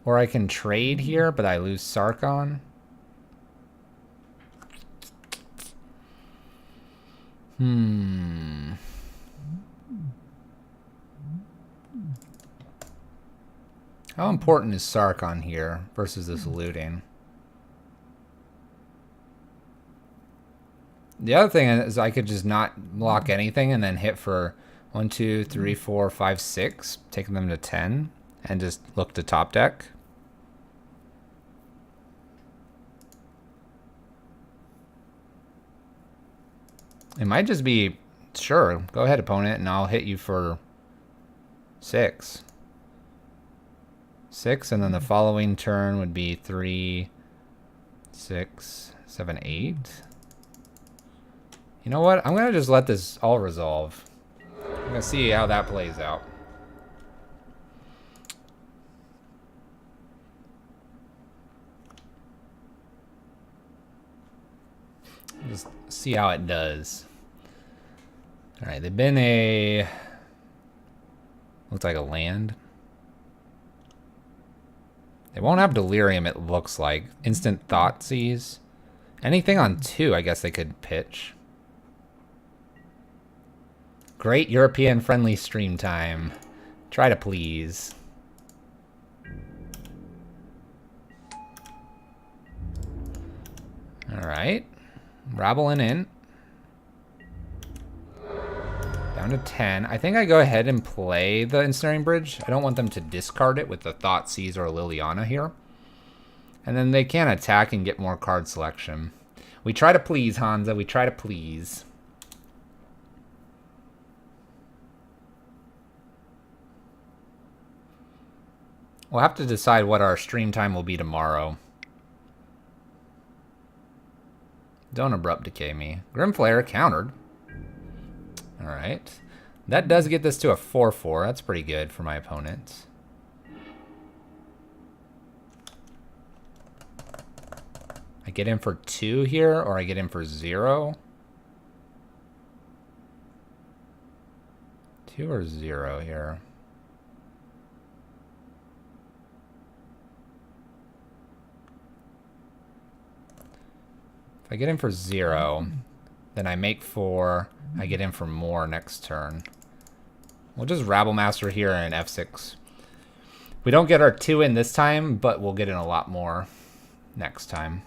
Or I can trade here, but I lose Sarkon. How important is Sarkon here versus this looting? The other thing is I could just not block anything and then hit for 1, 2, 3, 4, 5, 6, taking them to 10, and just look to top deck. It might just be, sure, go ahead, opponent, and I'll hit you for 6. 6, and then the following turn would be 3, 6, 7, 8. You know what? I'm going to just let this all resolve. I'm going to see how that plays out. Just see how it does. All right, they've been a... looks like a land. They won't have Delirium, it looks like. Instant Thoughtseize. Anything on 2, I guess they could pitch. Great European-friendly stream time. Try to please. All right. Rabbling in. Down to 10. I think I go ahead and play the Ensnaring Bridge. I don't want them to discard it with the Thoughtseize or Liliana here. And then they can attack and get more card selection. We try to please, Hansa. We try to please. We'll have to decide what our stream time will be tomorrow. Don't Abrupt Decay me. Grim Flare countered. Alright. That does get this to a 4-4. That's pretty good for my opponent. I get in for 2 here, or I get in for 0. 2 or 0 here. If I get in for 0, then I make 4. I get in for more next turn. We'll just Rabblemaster here and F6. We don't get our 2 in this time, but we'll get in a lot more next time.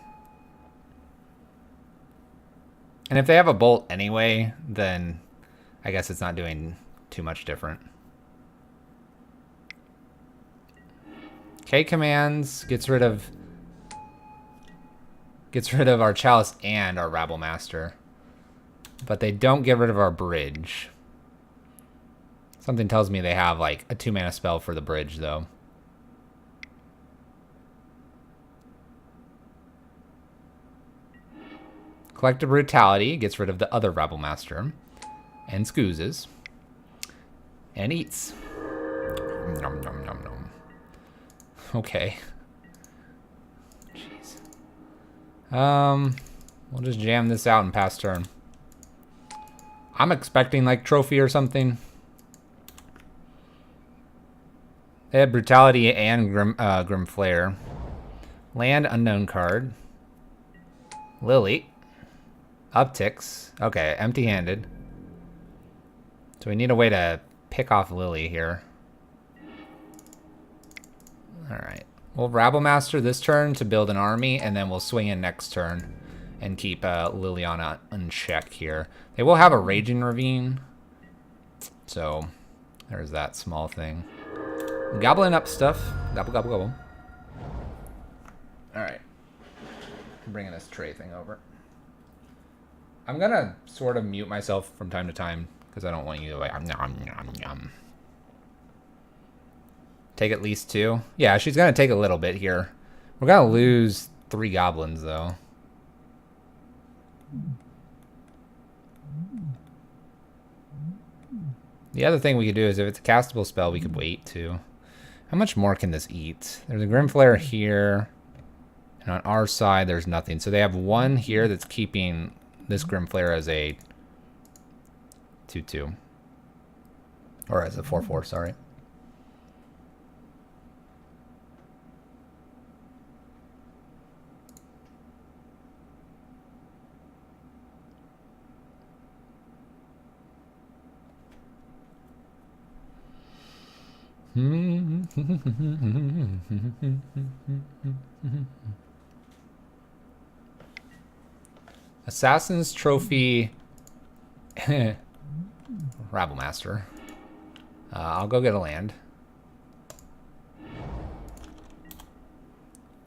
And if they have a bolt anyway, then I guess it's not doing too much different. K commands gets rid of our Chalice and our Rabblemaster. But they don't get rid of our bridge. Something tells me they have like a 2-mana spell for the bridge though. Collective Brutality gets rid of the other Rabblemaster. And scoozes. And eats. Nom nom nom nom. Okay. Jeez. We'll just jam this out and pass turn. I'm expecting like Trophy or something. They had Brutality and Grim Flare. Land, unknown card. Lily. Upticks. Okay, empty-handed. So we need a way to pick off Lily here. Alright. We'll Rabblemaster this turn to build an army, and then we'll swing in next turn and keep Liliana unchecked here. They will have a Raging Ravine. So there's that small thing. Gobbling up stuff. Gobble, gobble, gobble. Alright. I'm bringing this tray thing over. I'm gonna sort of mute myself from time to time because I don't want you to like take at least 2. Yeah, she's gonna take a little bit here. We're gonna lose 3 goblins though. The other thing we could do is if it's a castable spell, we could wait too. How much more can this eat? There's a Grimflare here. And on our side, there's nothing. So they have one here that's keeping this Grimflare as a 2-2. Or as a 4-4, sorry. Assassin's Trophy Rabble Master. I'll go get a land.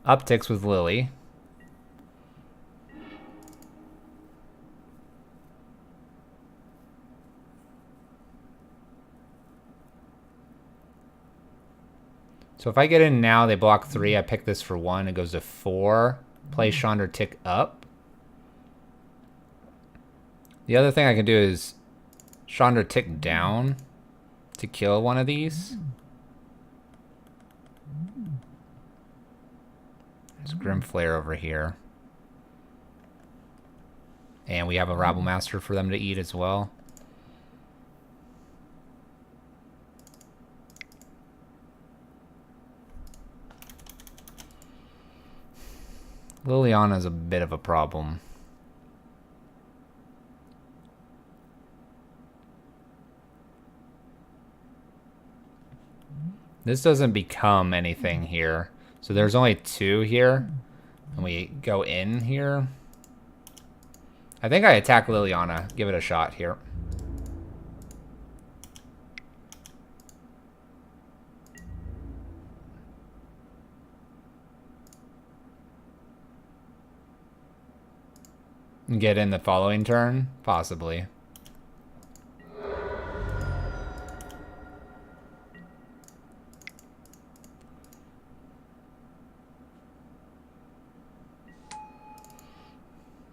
Upticks with Lily. So if I get in now, they block 3. I pick this for 1. It goes to 4. Play Chandra tick up. The other thing I can do is Chandra tick down to kill one of these. There's Grimflare over here. And we have a Rabble Master for them to eat as well. Liliana's a bit of a problem. This doesn't become anything here. So there's only 2 here. And we go in here. I think I attack Liliana. Give it a shot here. And get in the following turn? Possibly.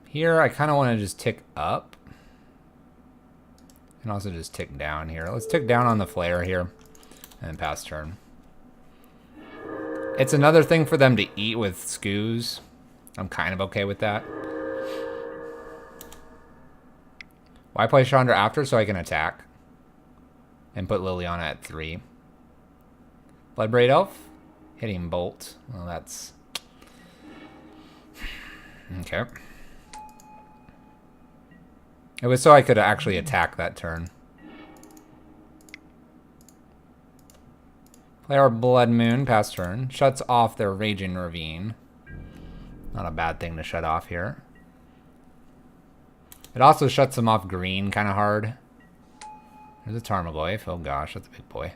Here, I kind of want to just tick up. And also just tick down here. Let's tick down on the flare here. And pass turn. It's another thing for them to eat with scoos. I'm kind of okay with that. Why play Chandra after? So I can attack. And put Liliana at 3. Bloodbraid Elf. Hitting Bolt. Well, that's... Okay. It was so I could actually attack that turn. Play our Blood Moon, pass turn. Shuts off their Raging Ravine. Not a bad thing to shut off here. It also shuts them off green kind of hard. There's a Tarmogoyf. Oh gosh, that's a big boy.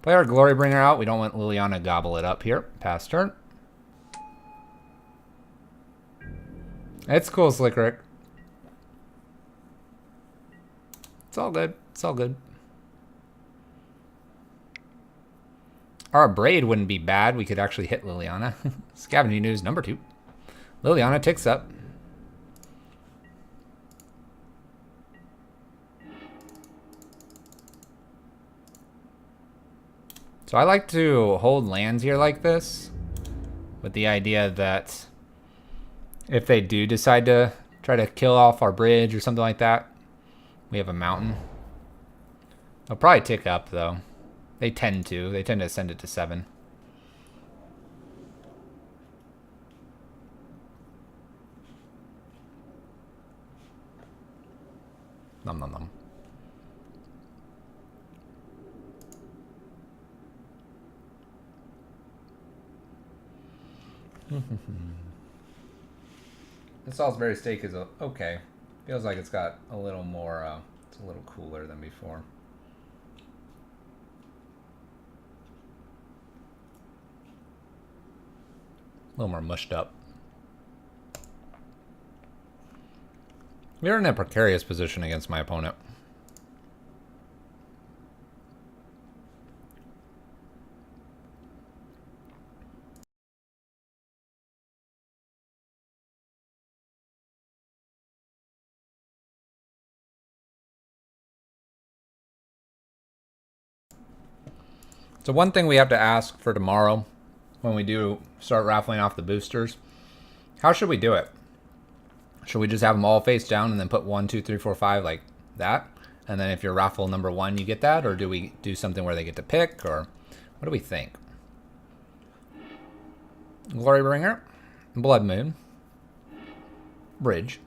Play our Glorybringer out. We don't want Liliana to gobble it up here. Pass turn. It's cool, Slick Rick. It's all good. It's all good. Our Braid wouldn't be bad. We could actually hit Liliana. Scavenging News number 2. Liliana ticks up. So I like to hold lands here like this, with the idea that if they do decide to try to kill off our bridge or something like that, we have a mountain. They'll probably tick up though. They tend to. They tend to send it to 7. Nom nom nom. This Salisbury steak is okay. Feels like it's got a little more, it's a little cooler than before. A little more mushed up. We're in a precarious position against my opponent. So one thing we have to ask for tomorrow when we do start raffling off the boosters, how should we do it? Should we just have them all face down and then put 1, 2, 3, 4, 5 like that? And then if you're raffle number 1, you get that? Or do we do something where they get to pick? Or what do we think? Glorybringer, Blood Moon, Bridge.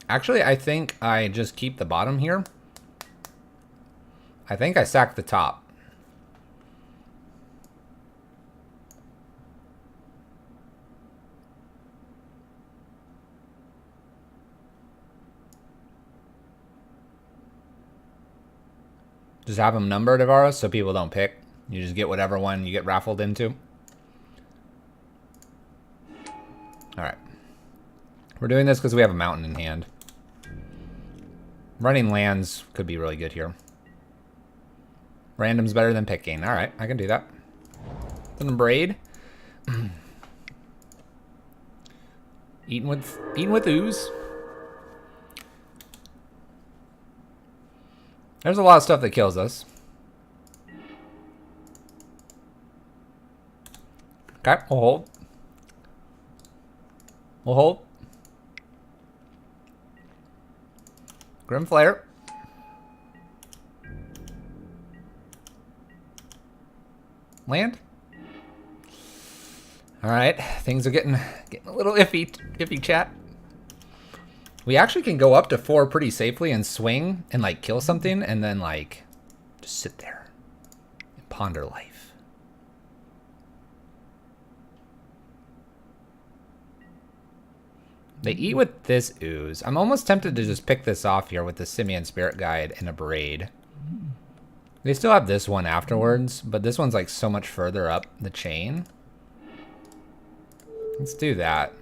Actually, I think I just keep the bottom here. I think I sack the top. Just have them numbered, Avara, so people don't pick. You just get whatever one you get raffled into. Alright. We're doing this because we have a mountain in hand. Running lands could be really good here. Random's better than picking. Alright, I can do that. Then braid. Eating with ooze. There's a lot of stuff that kills us. Okay, we'll hold. We'll hold. Grim Flare. Land. All right, things are getting a little iffy chat. We actually can go up to 4 pretty safely and swing and like kill something and then like just sit there and ponder life. They eat with this ooze. I'm almost tempted to just pick this off here with the Simian Spirit Guide and a braid. They still have this one afterwards, but this one's like so much further up the chain. Let's do that.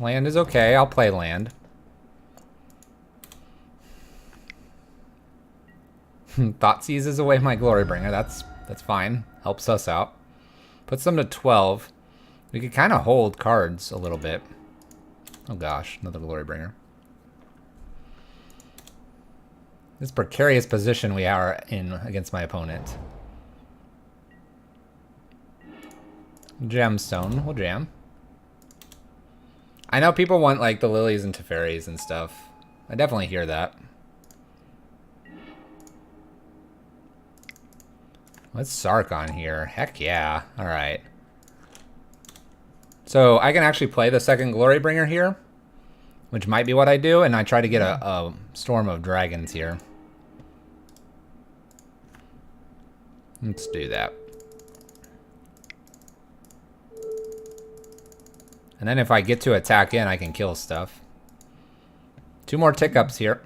Land is okay. I'll play land. Thought seizes away my Glorybringer. That's fine. Helps us out. Puts them to 12. We could kind of hold cards a little bit. Oh gosh, another Glorybringer. This precarious position we are in against my opponent. Gemstone. We'll jam. I know people want like the lilies and Teferis and stuff. I definitely hear that. Let's Sark on here. Heck yeah. Alright. So I can actually play the second Glorybringer here, which might be what I do, and I try to get a Storm of Dragons here. Let's do that. And then if I get to attack in, I can kill stuff. 2 more tick-ups here.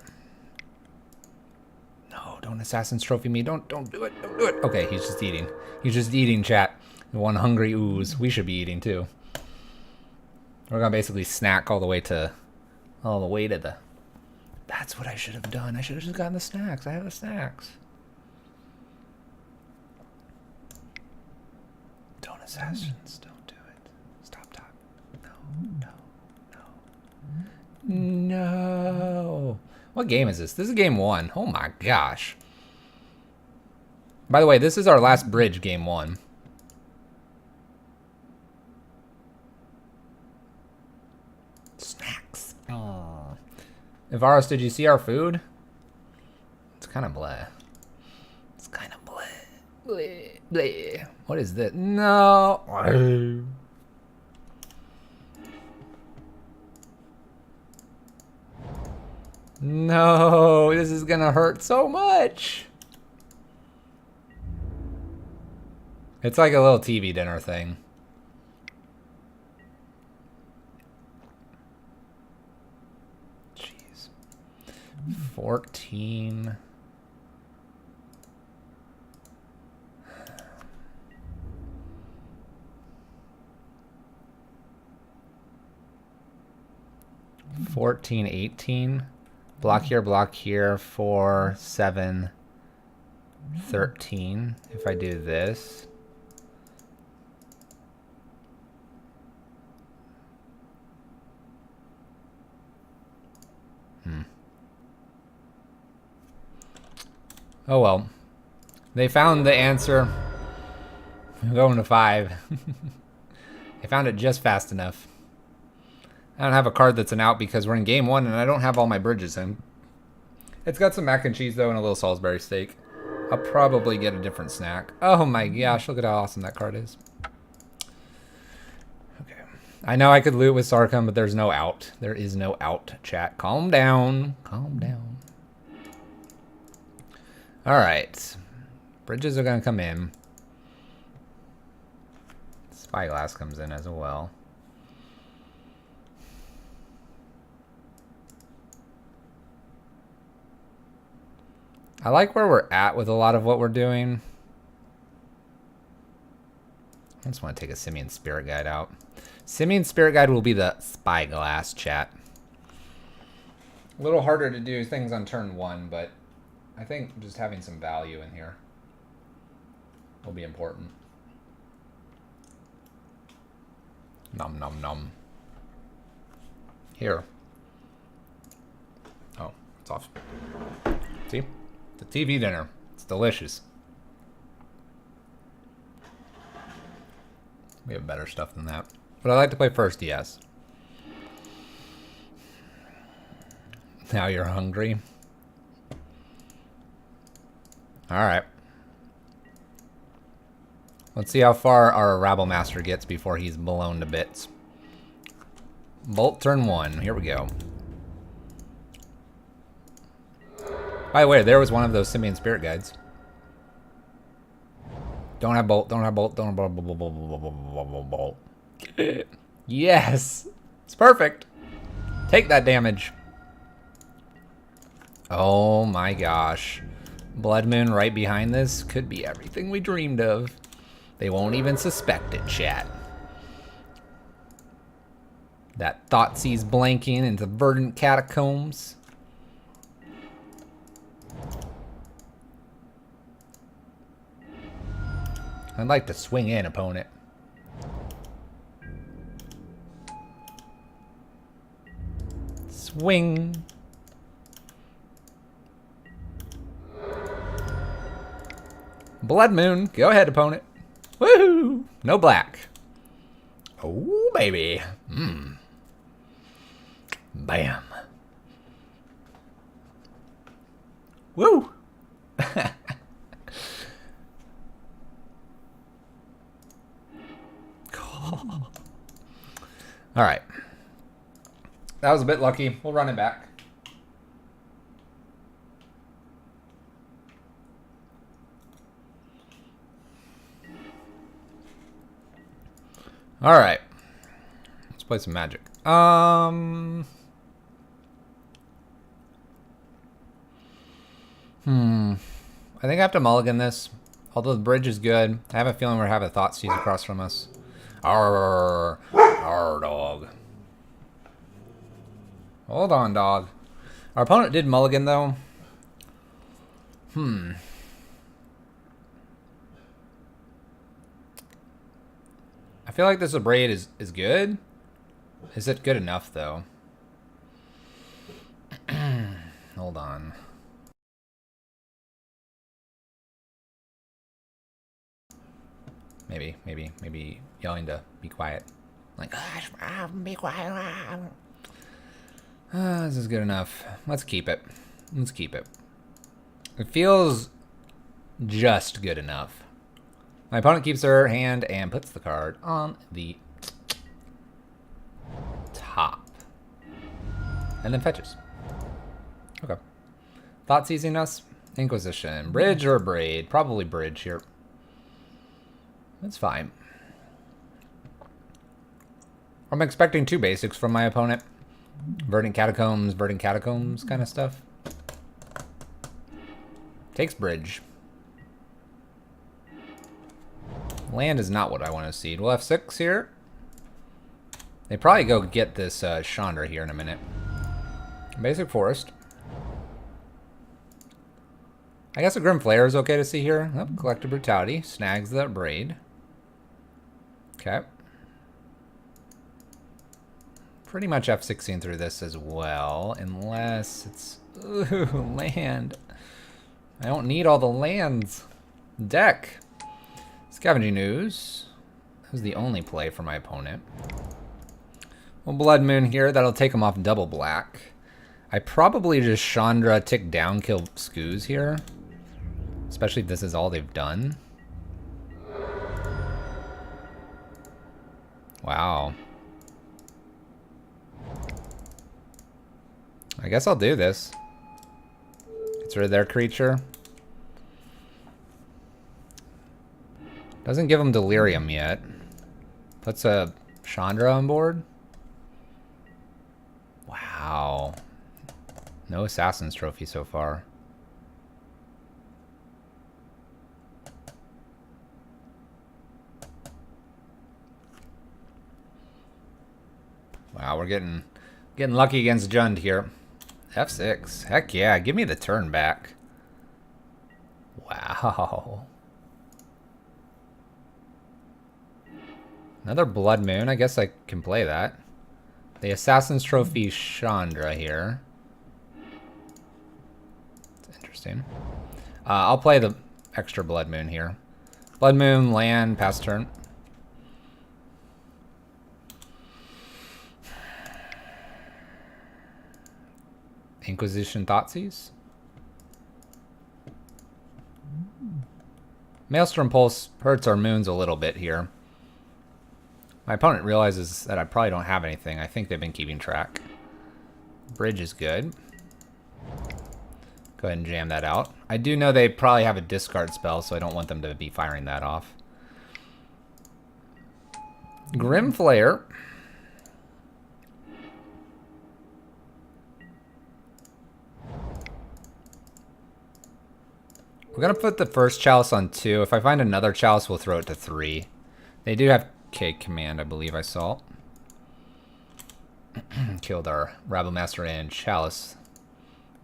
No, don't Assassin's Trophy me. Don't do it. Don't do it. Okay, he's just eating. He's just eating, chat. One hungry ooze. We should be eating, too. We're going to basically snack all the way to the... That's what I should have done. I should have just gotten the snacks. I have the snacks. Don't Assassins. Don't do it. Stop top. No. What game is this? This is game 1. Oh my gosh. By the way, this is our last bridge, game 1. Snacks. Oh. Ivaros, did you see our food? It's kind of bleh. It's kind of bleh. Bleh. Bleh. What is this? No. No, this is gonna hurt so much. It's like a little TV dinner thing. Jeez. 14. 14, 18. Block here, 4, 7, 13. If I do this. Oh well. They found the answer. I'm going to 5. They found it just fast enough. I don't have a card that's an out because we're in game 1 and I don't have all my bridges in. It's got some mac and cheese though and a little Salisbury steak. I'll probably get a different snack. Oh my gosh, look at how awesome that card is. Okay. I know I could loot with Sarcom, but there's no out. There is no out, chat. Calm down. Calm down. Alright. Bridges are going to come in. Spyglass comes in as well. I like where we're at with a lot of what we're doing. I just want to take a Simian Spirit Guide out. Simian Spirit Guide will be the Spyglass, chat. A little harder to do things on turn 1, but I think just having some value in here will be important. Nom nom nom. Here. Oh, it's off. See? It's a TV dinner. It's delicious. We have better stuff than that. But I like to play first, yes. Now you're hungry. Alright. Let's see how far our Rabble Master gets before he's blown to bits. Bolt turn 1. Here we go. By the way, there was one of those Simian Spirit Guides. Don't have bolt, don't have bolt, don't have bolt. Yes! It's perfect. Take that damage. Oh my gosh. Blood Moon right behind this could be everything we dreamed of. They won't even suspect it, chat. That Thoughtseize blanking into verdant catacombs. I'd like to swing in, opponent. Swing. Blood Moon. Go ahead, opponent. Woohoo! No black. Oh, baby. Mmm. Bam. Woo! All right. That was a bit lucky. We'll run it back. All right. Let's play some Magic. I think I have to mulligan this. Although the bridge is good. I have a feeling we're having a Thoughtseize across from us. Arr, arr, dog. Hold on, dog. Our opponent did mulligan, though. I feel like this Abrade is good. Is it good enough, though? Hold on. Maybe yelling to be quiet. Like, be quiet. This is good enough. Let's keep it. Let's keep it. It feels just good enough. My opponent keeps her hand and puts the card on the top. And then fetches. Okay. Thoughtseizing us? Inquisition. Bridge or Braid? Probably Bridge here. That's fine. I'm expecting 2 basics from my opponent. Verdant Catacombs kind of stuff. Takes Bridge. Land is not what I want to seed. We'll have 6 here. They probably go get this Chandra here in a minute. Basic forest. I guess a Grim Flare is okay to see here. Oh, Collective Brutality. Snags that braid. Okay. Pretty much F16 through this as well. Unless it's... Ooh, land. I don't need all the lands. Deck. Scavenging Ooze. That was the only play for my opponent. Well, Blood Moon here. That'll take him off double black. I probably just Chandra tick down, kill Skoos here. Especially if this is all they've done. Wow. I guess I'll do this. Gets rid of their creature. Doesn't give them Delirium yet. Puts a Chandra on board. Wow. No Assassin's Trophy so far. Wow, we're getting lucky against Jund here. F6. Heck yeah, give me the turn back. Wow. Another Blood Moon. I guess I can play that. The Assassin's Trophy Chandra here. It's interesting. I'll play the extra Blood Moon here. Blood Moon, land, pass turn. Inquisition Thoughtseize. Maelstrom Pulse hurts our moons a little bit here. My opponent realizes that I probably don't have anything. I think they've been keeping track. Bridge is good. Go ahead and jam that out. I do know they probably have a discard spell, so I don't want them to be firing that off. Grim Flare. We're going to put the first Chalice on 2. If I find another Chalice, we'll throw it to 3. They do have K Command, I believe I saw. Killed our Rabble Master and Chalice.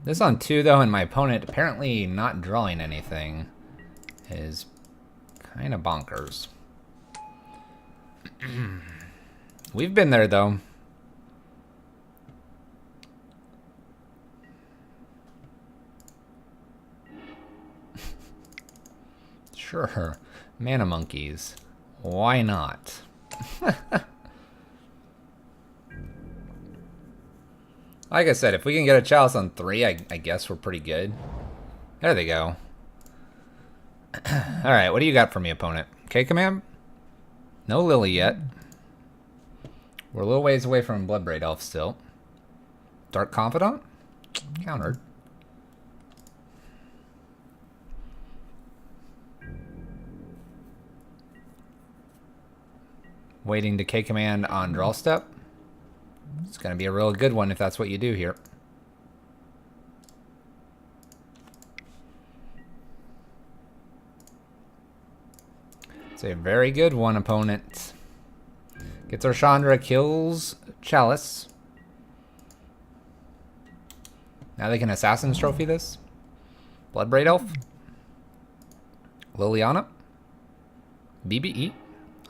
This on 2, though, and my opponent apparently not drawing anything is kind of bonkers. We've been there, though. Sure. Mana Monkeys. Why not? Like I said, if we can get a Chalice on 3, I guess we're pretty good. There they go. Alright, what do you got for me, opponent? K-Command? No Lily yet. We're a little ways away from Bloodbraid Elf still. Dark Confidant? Countered. Waiting to K-Command on draw step. It's going to be a real good one if that's what you do here. It's a very good one, opponent. Gets our Chandra, kills Chalice. Now they can Assassin's Trophy this. Bloodbraid Elf. Liliana. BBE.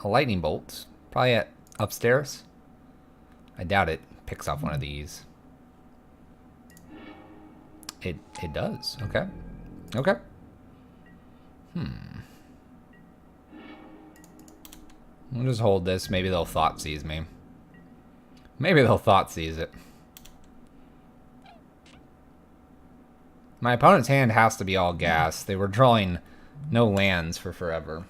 A Lightning Bolt. Probably at upstairs. I doubt it picks off one of these. It does. Okay. Okay. We'll just hold this. Maybe they'll Thoughtseize me. Maybe they'll Thoughtseize it. My opponent's hand has to be all gas. They were drawing no lands for forever.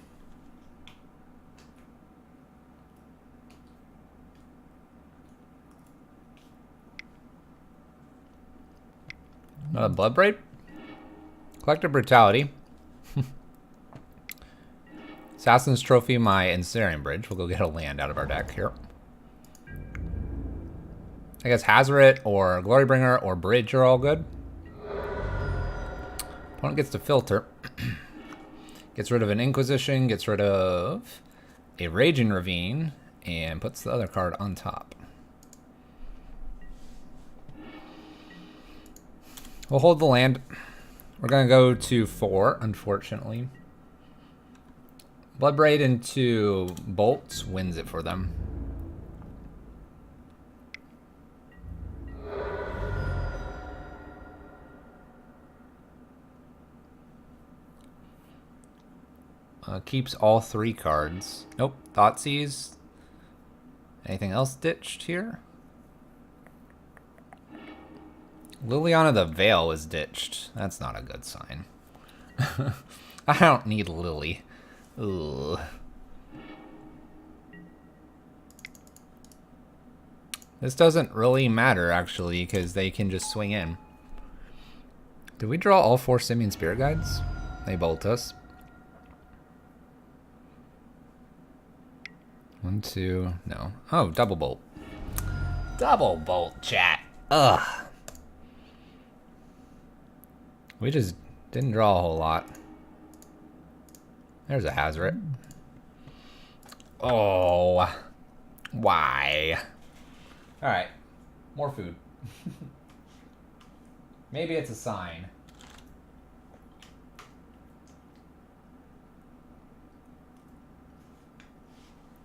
Not a Bloodbraid? Collective Brutality. Assassin's Trophy, my Ensnaring Bridge. We'll go get a land out of our deck here. I guess Hazoret or Glorybringer or Bridge are all good. Opponent gets to filter. Gets rid of an Inquisition, gets rid of a Raging Ravine, and puts the other card on top. We'll hold the land. We're going to go to 4, unfortunately. Bloodbraid into Bolts wins it for them. Keeps all 3 cards. Nope. Thoughtseize. Anything else ditched here? Liliana the Veil was ditched. That's not a good sign. I don't need Lily. Ugh. This doesn't really matter, actually, because they can just swing in. Did we draw all 4 Simian Spirit Guides? They bolt us. 1, 2, no. Oh, double bolt. Double bolt, chat. Ugh. We just didn't draw a whole lot. There's a Hazoret. Oh. Why? Alright. More food. Maybe it's a sign.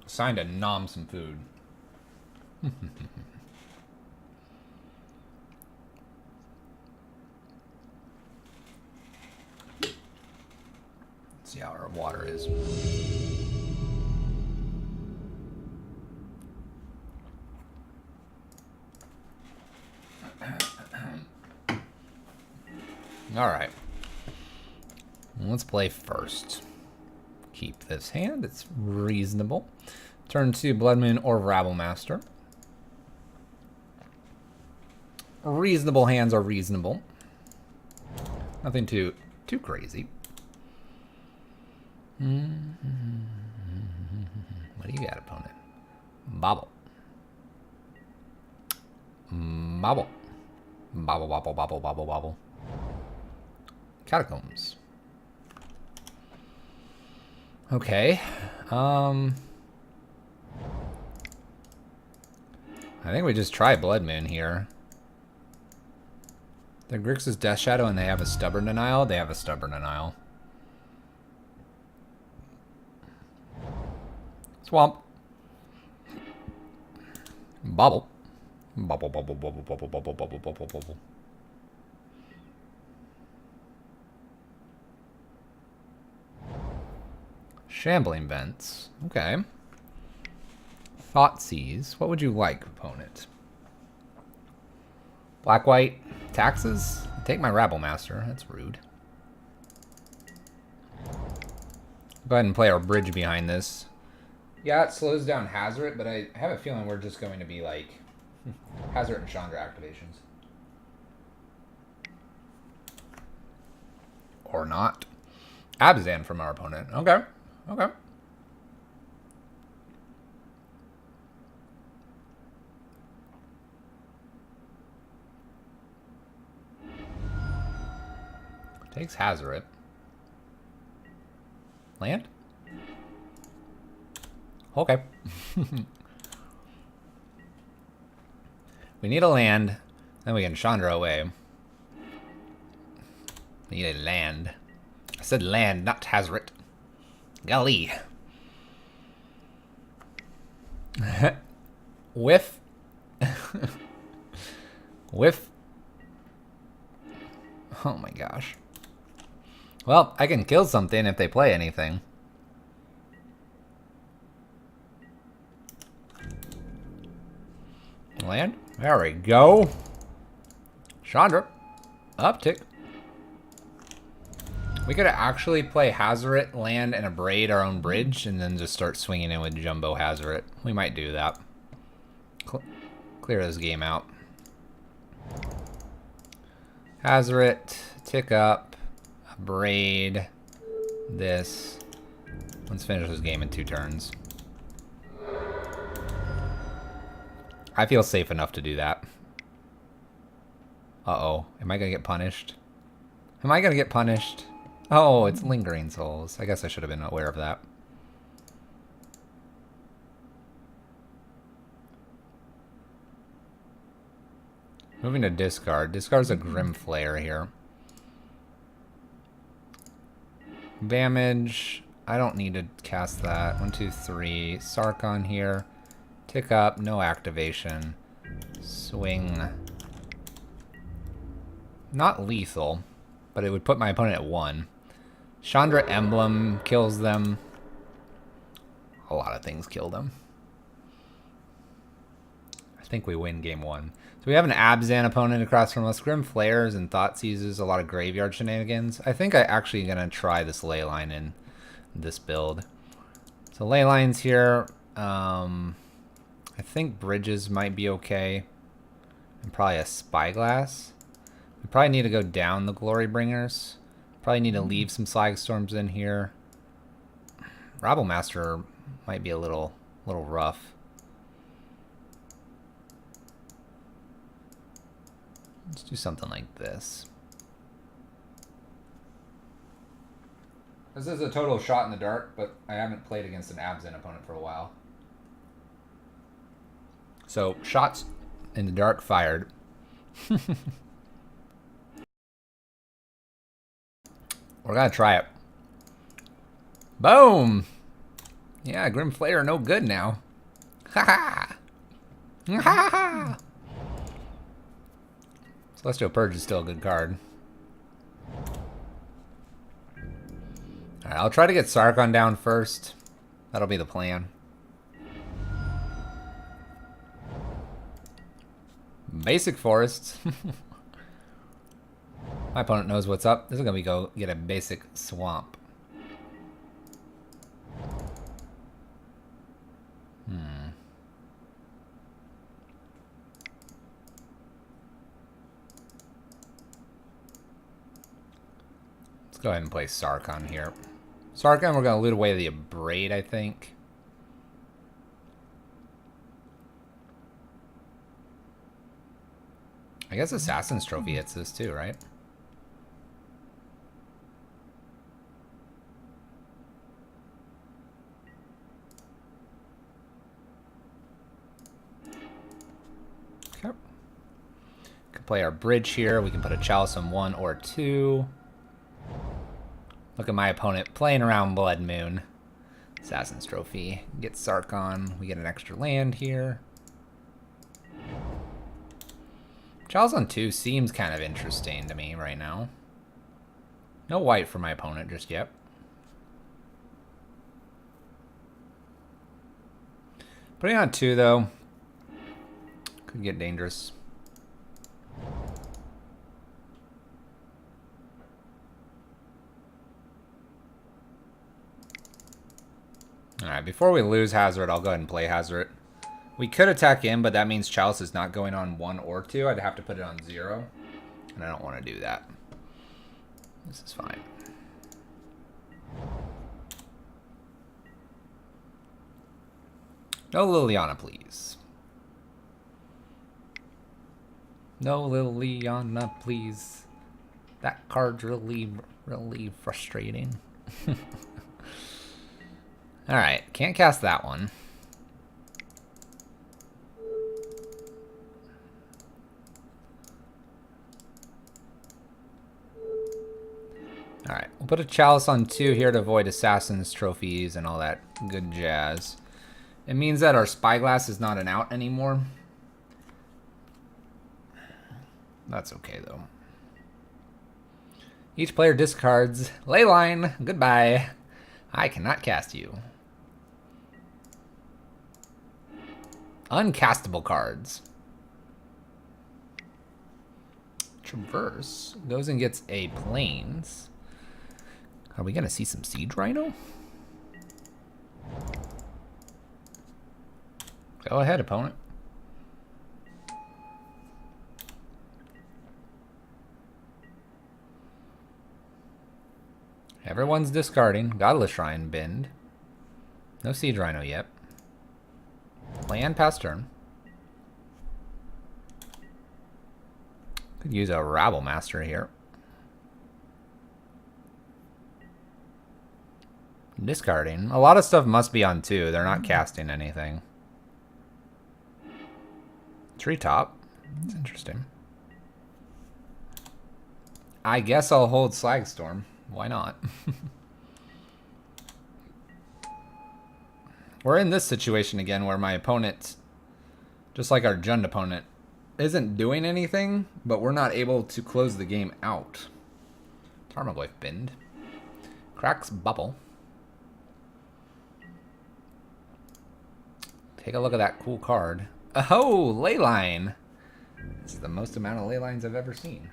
Sign to nom some food. See how our water is. All right. Let's play first. Keep this hand. It's reasonable. Turn 2, Blood Moon or Rabble Master. Reasonable hands are reasonable. Nothing too crazy. What do you got, opponent? Bobble. Bobble. Bobble, bobble, bobble, bobble, bobble. Catacombs. Okay. I think we just try Blood Moon here. The Grixis Death Shadow and they have a Stubborn Denial. They have a Stubborn Denial. Swamp. Bobble. Bubble, bubble, bubble, bubble, bubble, bubble, bubble, bubble. Shambling Vents. Okay. Thoughtseize. What would you like, opponent? Black, white, taxes? Take my Rabble Master. That's rude. Go ahead and play our bridge behind this. Yeah, it slows down Hazoret, but I have a feeling we're just going to be like Hazoret and Chandra activations. Or not. Abzan from our opponent. Okay. Okay. Takes Hazoret. Land? Okay. We need a land, then we can Chandra away. We need a land. I said land, not Hazoret. Golly. Whiff. Whiff. Oh my gosh. Well, I can kill something if they play anything. Land. There we go. Chandra. Uptick. We could actually play Hazoret, land, and abrade our own bridge, and then just start swinging in with Jumbo Hazoret. We might do that. Clear this game out. Hazoret, tick up, abrade, this. Let's finish this game in 2 turns. I feel safe enough to do that. Uh-oh. Am I going to get punished? Am I going to get punished? Oh, it's Lingering Souls. I guess I should have been aware of that. Moving to discard. Discard's a Grim Flare here. Damage. I don't need to cast that. 1, 2, 3. Sarkon here. Tick up. No activation. Swing. Not lethal, but it would put my opponent at 1. Chandra Emblem kills them. A lot of things kill them. I think we win game 1. So we have an Abzan opponent across from us. Grim Flares and Thoughtseizes, a lot of graveyard shenanigans. I think I'm actually going to try this Leyline in this build. So Leylines here. I think Bridges might be okay. And probably a Spyglass. We probably need to go down the Glory Bringers. Probably need to leave some Slag Storms in here. Rabble Master might be a little rough. Let's do something like this. This is a total shot in the dark, but I haven't played against an Abzan opponent for a while. So, shots in the dark fired. We're gonna try it. Boom! Yeah, Grim Flare no good now. Ha ha! Ha ha! Celestial Purge is still a good card. Alright, I'll try to get Sarkon down first. That'll be the plan. Basic Forest. My opponent knows what's up. This is gonna be go get a basic Swamp. Let's go ahead and play Sarkon here. Sarkon, we're gonna loot away the Abrade, I think. I guess Assassin's Trophy hits this too, right? Okay. Could play our bridge here. We can put a Chalice on 1 or 2. Look at my opponent playing around Blood Moon. Assassin's Trophy. Get Sarkon. We get an extra land here. Chalice on 2 seems kind of interesting to me right now. No white for my opponent just yet. Putting on 2 though could get dangerous. Alright, before we lose Hazard, I'll go ahead and play Hazard. We could attack in, but that means Chalice is not going on 1 or 2. I'd have to put it on 0. And I don't want to do that. This is fine. No Liliana, please. No Liliana, please. That card's really frustrating. Alright, can't cast that one. Alright, we'll put a Chalice on 2 here to avoid Assassin's Trophies and all that good jazz. It means that our Spyglass is not an out anymore. That's okay, though. Each player discards Leyline. Goodbye. I cannot cast you. Uncastable cards. Traverse goes and gets a Plains. Are we going to see some Siege Rhino? Go ahead, opponent. Everyone's discarding. Godless Shrine, Bend. No Siege Rhino yet. Land past turn. Could use a Rabble Master here. Discarding. A lot of stuff must be on 2. They're not casting anything. Treetop. That's interesting. I guess I'll hold Slagstorm. Why not? We're in this situation again where my opponent, just like our Jund opponent, isn't doing anything, but we're not able to close the game out. Tarmogoyf Bend. Cracks Bubble. Take a look at that cool card. Oh, Leyline. This is the most amount of Leylines I've ever seen.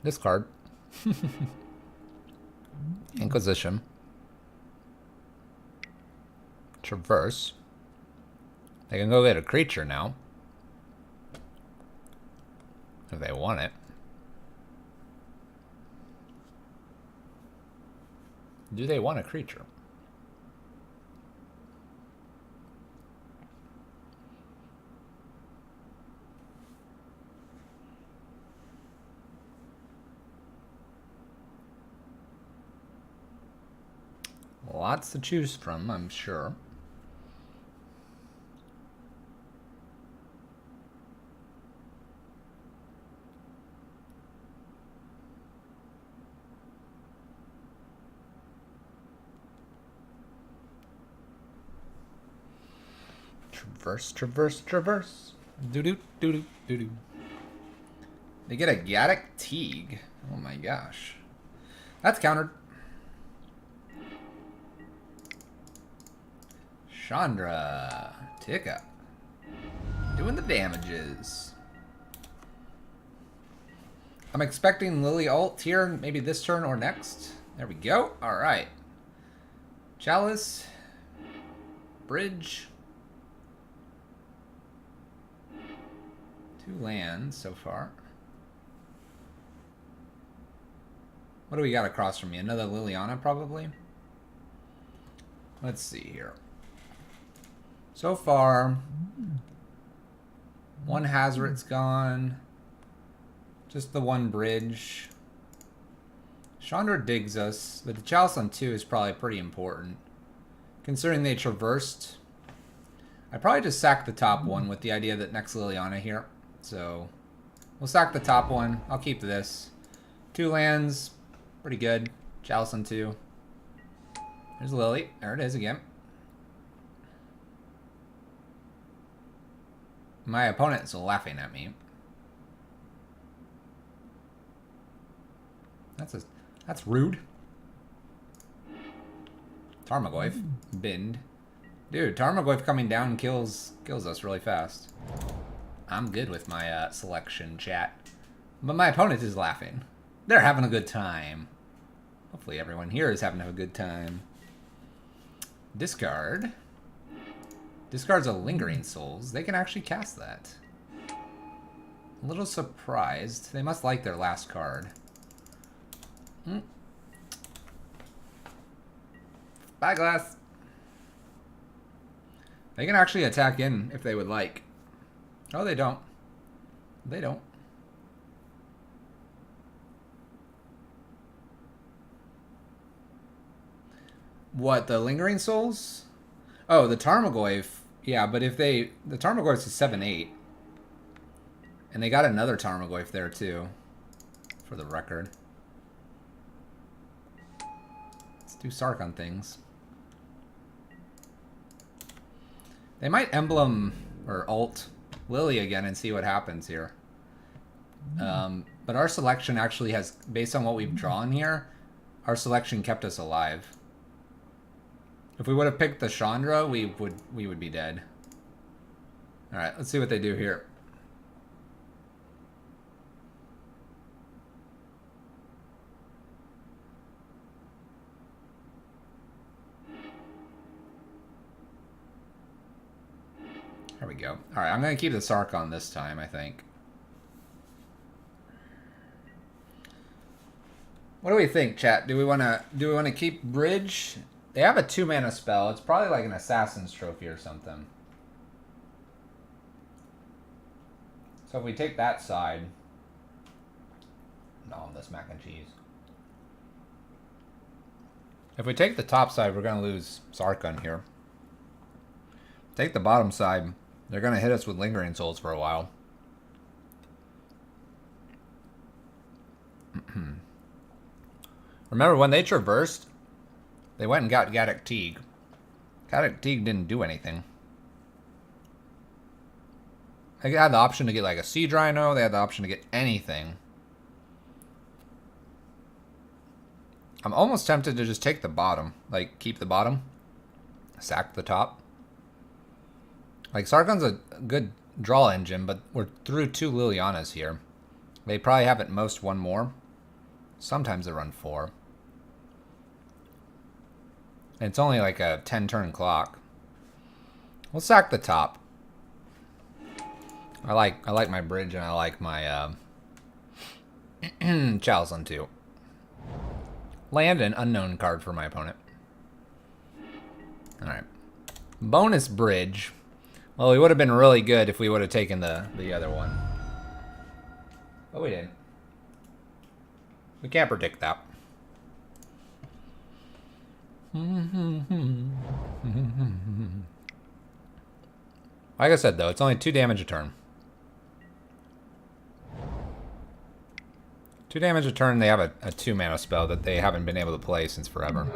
This card. Inquisition. Traverse. They can go get a creature now. If they want it. Do they want a creature? Lots to choose from, I'm sure. Traverse, traverse, traverse. Doo-doo, doo-doo, doo-doo. They get a Gaddock Teague. Oh my gosh. That's countered. Chandra. Tick up. Doing the damages. I'm expecting Lily ult here, maybe this turn or next. There we go. Alright. Chalice. Bridge. 2 lands so far. What do we got across from me? Another Liliana, probably? Let's see here. So far, 1 Hazoret's gone. Just the 1 bridge. Chandra digs us, but the Chalice on 2 is probably pretty important. Considering they traversed, I'd probably just sack the top one with the idea that next Liliana here. So, we'll sack the top one. I'll keep this. 2 lands, pretty good. Chalice on 2. There's Lily. There it is again. My opponent is laughing at me. That's rude. Tarmogoyf. Bend. Dude, Tarmogoyf coming down kills us really fast. I'm good with my selection, chat. But my opponent is laughing. They're having a good time. Hopefully everyone here is having a good time. Discard. Discards a Lingering Souls. They can actually cast that. A little surprised. They must like their last card. Spyglass. They can actually attack in if they would like. Oh, they don't. They don't. What, the Lingering Souls? Oh, the Tarmogoyf. Yeah, but if they... The Tarmogoyf's a 7/8. And they got another Tarmogoyf there, too. For the record. Let's do Sark on things. They might emblem or ult Lily again and see what happens here. But our selection actually has, based on what we've drawn here, our selection kept us alive. If we would have picked the Chandra, we would be dead. Alright, let's see what they do here. There we go. Alright, I'm going to keep the Sark on this time, I think. What do we think, chat? Do we want to keep Bridge? They have a 2-mana spell. It's probably like an Assassin's Trophy or something. So if we take that side... No, this mac and cheese. If we take the top side, we're gonna lose Sarkhan here. Take the bottom side, they're gonna hit us with Lingering Souls for a while. Remember, when they traversed, they went and got Gaddock Teague. Gaddock Teague didn't do anything. They had the option to get like a Siege Rhino, they had the option to get anything. I'm almost tempted to just take the bottom. Like, keep the bottom. Sack the top. Like, Sarkhan's a good draw engine, but we're through 2 Lilianas here. They probably have at most 1 more. Sometimes they run 4. And it's only like a 10-turn clock. We'll sack the top. I like my bridge, and I like my Chalzon too. Land an unknown card for my opponent. Alright. Bonus bridge. Well, it would have been really good if we would have taken the other one. But we didn't. We can't predict that. Like I said, though, it's only 2 damage a turn. 2 damage a turn, they have a 2-mana spell that they haven't been able to play since forever.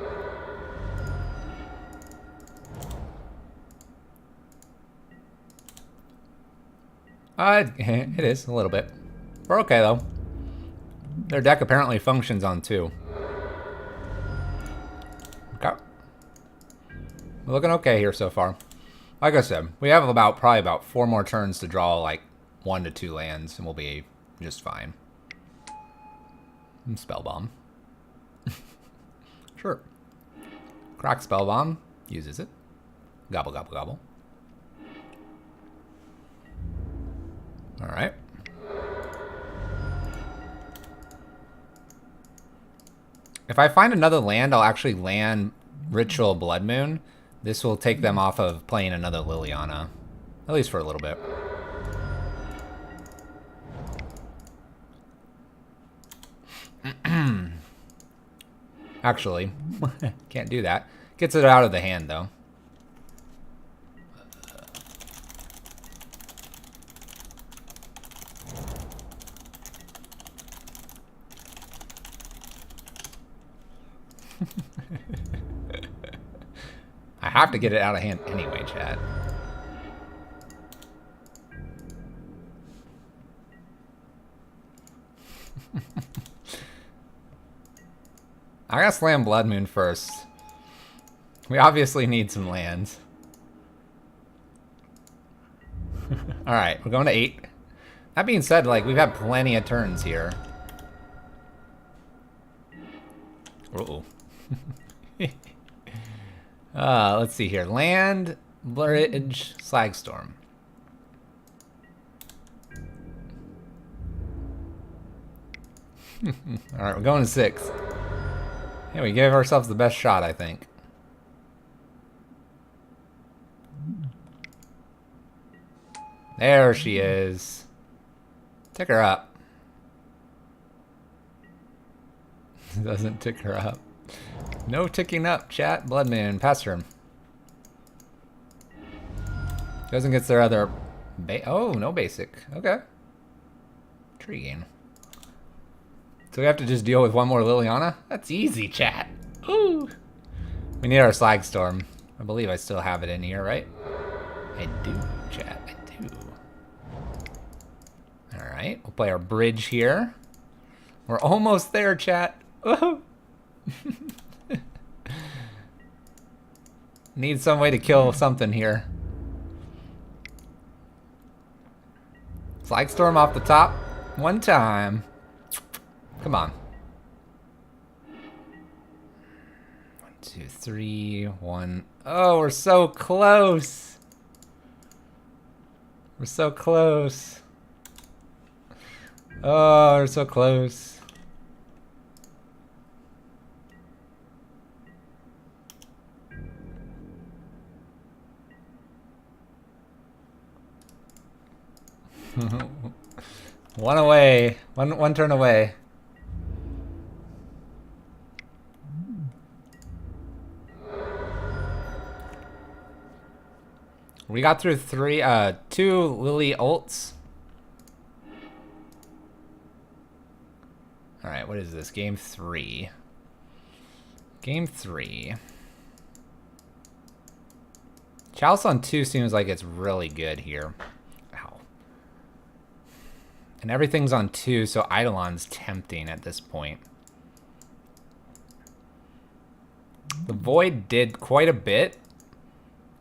It is, a little bit. We're okay, though. Their deck apparently functions on 2. Okay. We're looking okay here so far. Like I said, we have probably about 4 more turns to draw like 1 to 2 lands, and we'll be just fine. Spell Bomb. Sure. Crack Spell Bomb. Uses it. Gobble, gobble, gobble. Alright. If I find another land, I'll actually land Ritual Blood Moon. This will take them off of playing another Liliana. At least for a little bit. Actually, can't do that. Gets it out of the hand, though. I have to get it out of hand anyway, chat. I gotta slam Blood Moon first. We obviously need some lands. Alright, we're going to 8. That being said, like, we've had plenty of turns here. Uh-oh. Let's see here. Land, Bridge, Slagstorm. Alright, we're going to 6. Yeah, we gave ourselves the best shot, I think. There she is. Tick her up. Doesn't tick her up. No ticking up, chat. Blood Moon, pass turn. Doesn't get their other... oh, no basic. Okay. Intriguing. So we have to just deal with 1 more Liliana? That's easy, chat. Ooh. We need our Slagstorm. I believe I still have it in here, right? I do, chat. I do. Alright, we'll play our bridge here. We're almost there, chat. Oh. Need some way to kill something here. Slagstorm off the top. 1 time. Come on. 1, 2, 3, 1. Oh, we're so close. We're so close. Oh, we're so close. One away. One turn away. We got through two Lily ults. All right, what is this? Game 3. Game 3. Chalice on 2 seems like it's really good here. Ow. And everything's on 2, so Eidolon's tempting at this point. The Void did quite a bit.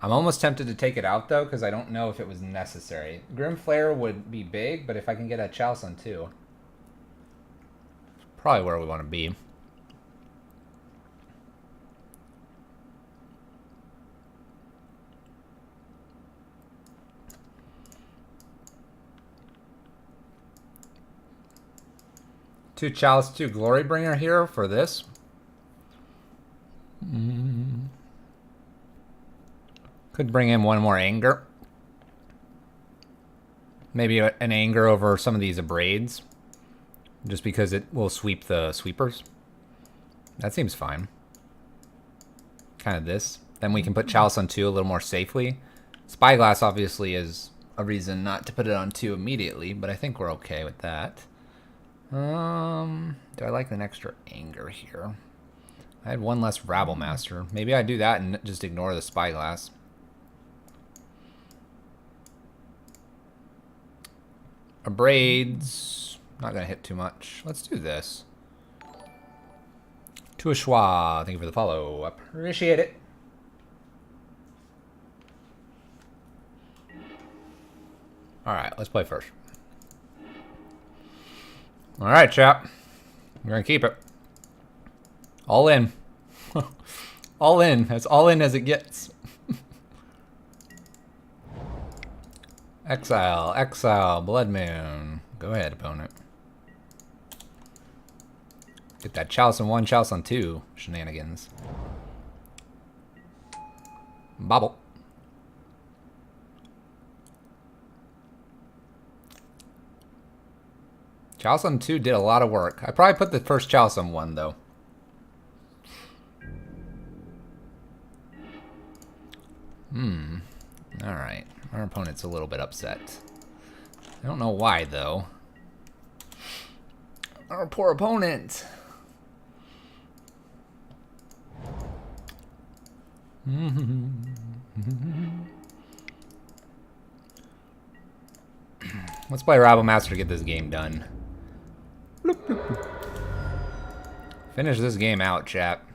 I'm almost tempted to take it out, though, because I don't know if it was necessary. Grim Flare would be big, but if I can get a Chalice on 2... probably where we want to be. Two Chalice, two Glorybringer here for this. Could bring in one more Anger. Maybe an Anger over some of these Abrades. Just because it will sweep the sweepers. That seems fine. Kind of this. Then we can put Chalice on 2 a little more safely. Spyglass obviously is a reason not to put it on 2 immediately, but I think we're okay with that. Do I like an extra Anger here? I had one less Rabble Master. Maybe I do that and just ignore the Spyglass. Abrades. Not going to hit too much. Let's do this. Tuashua, thank you for the follow. Appreciate it. Alright, let's play first. Alright, chap. We're going to keep it. All in. All in. As all in as it gets. Exile, exile, Blood Moon. Go ahead, opponent. Get that Chalice on 1, Chalice on 2 shenanigans. Bobble. Chalice on 2 did a lot of work. I probably put the first Chalice on 1, though. Alright. Our opponent's a little bit upset. I don't know why, though. Our poor opponent. Let's play Rabble Master to get this game done. Finish this game out, chap.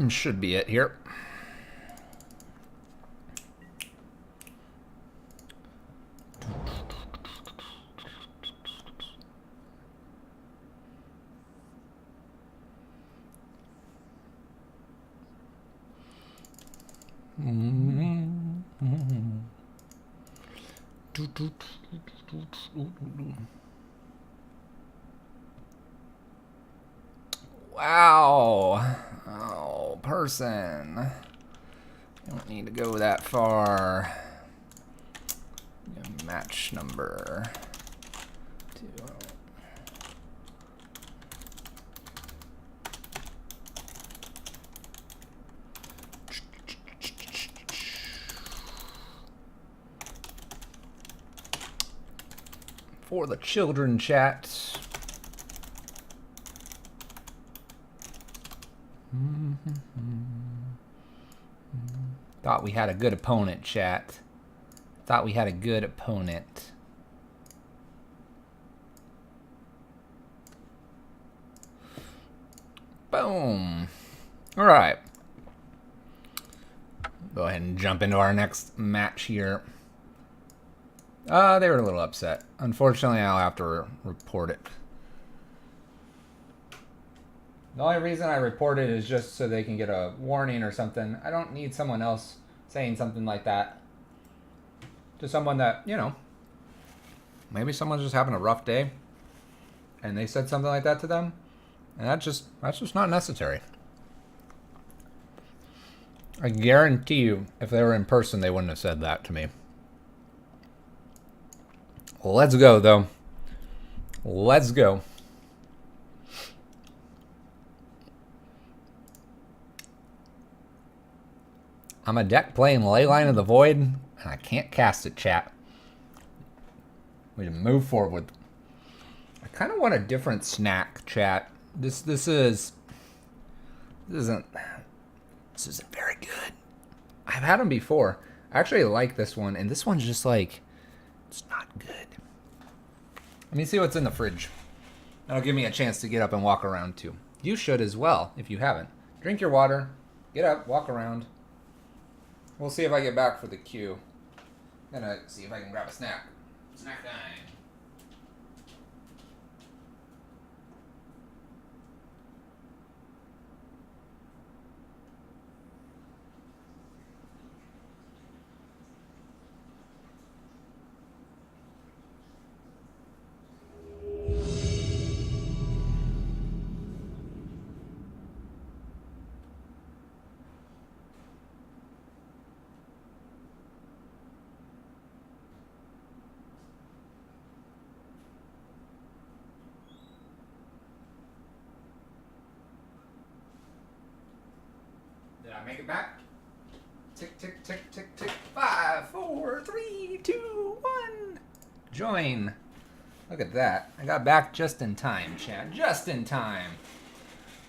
Should be it here. Wow. Oh, person. You don't need to go that far. Match number 2. For the children, chat. Thought we had a good opponent, chat. Thought we had a good opponent. Boom. All right. Go ahead and jump into our next match here. They were a little upset. Unfortunately, I'll have to report it. The only reason I report it is just so they can get a warning or something. I don't need someone else saying something like that to someone that, you know, maybe someone's just having a rough day. and they said something like that to them, and that's just not necessary. I guarantee you, if they were in person, they wouldn't have said that to me. Well, let's go, though. Let's go. I'm a deck playing Leyline of the Void, and I can't cast it, chat. We can move forward. I kind of want a different snack, chat. This isn't very good. I've had them before. I actually like this one, and this one's just like, it's not good. Let me see what's in the fridge. That'll give me a chance to get up and walk around too. You should as well, if you haven't. Drink your water, get up, walk around. We'll see if I get back for the queue. Gonna see if I can grab a snack. Snack time. Did I make it back? Tick, tick, tick, tick, tick. 5, 4, 3, 2, 1. Join. Look at that. I got back just in time, chat. Just in time.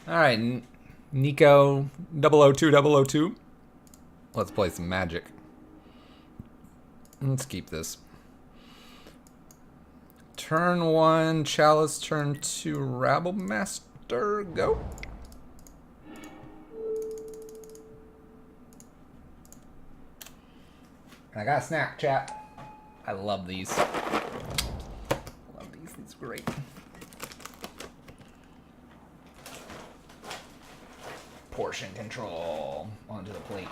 All right, Nico 002 002. Let's play some Magic. Let's keep this. Turn 1, Chalice. Turn 2, Rabble Master. Go. I got a snack, chat. I love these. Love these. These are great. Portion control onto the plate.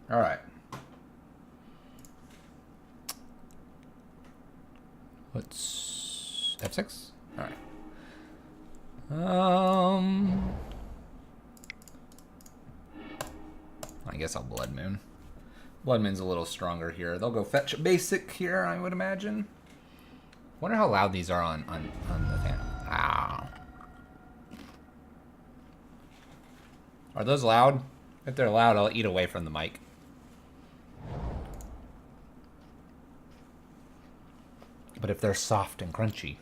All right. Let's F6. All right. I guess I'll Blood Moon. Blood Moon's a little stronger here. They'll go fetch a basic here, I would imagine. Wonder how loud these are on the fan. Ow. Are those loud? If they're loud, I'll eat away from the mic. But if they're soft and crunchy,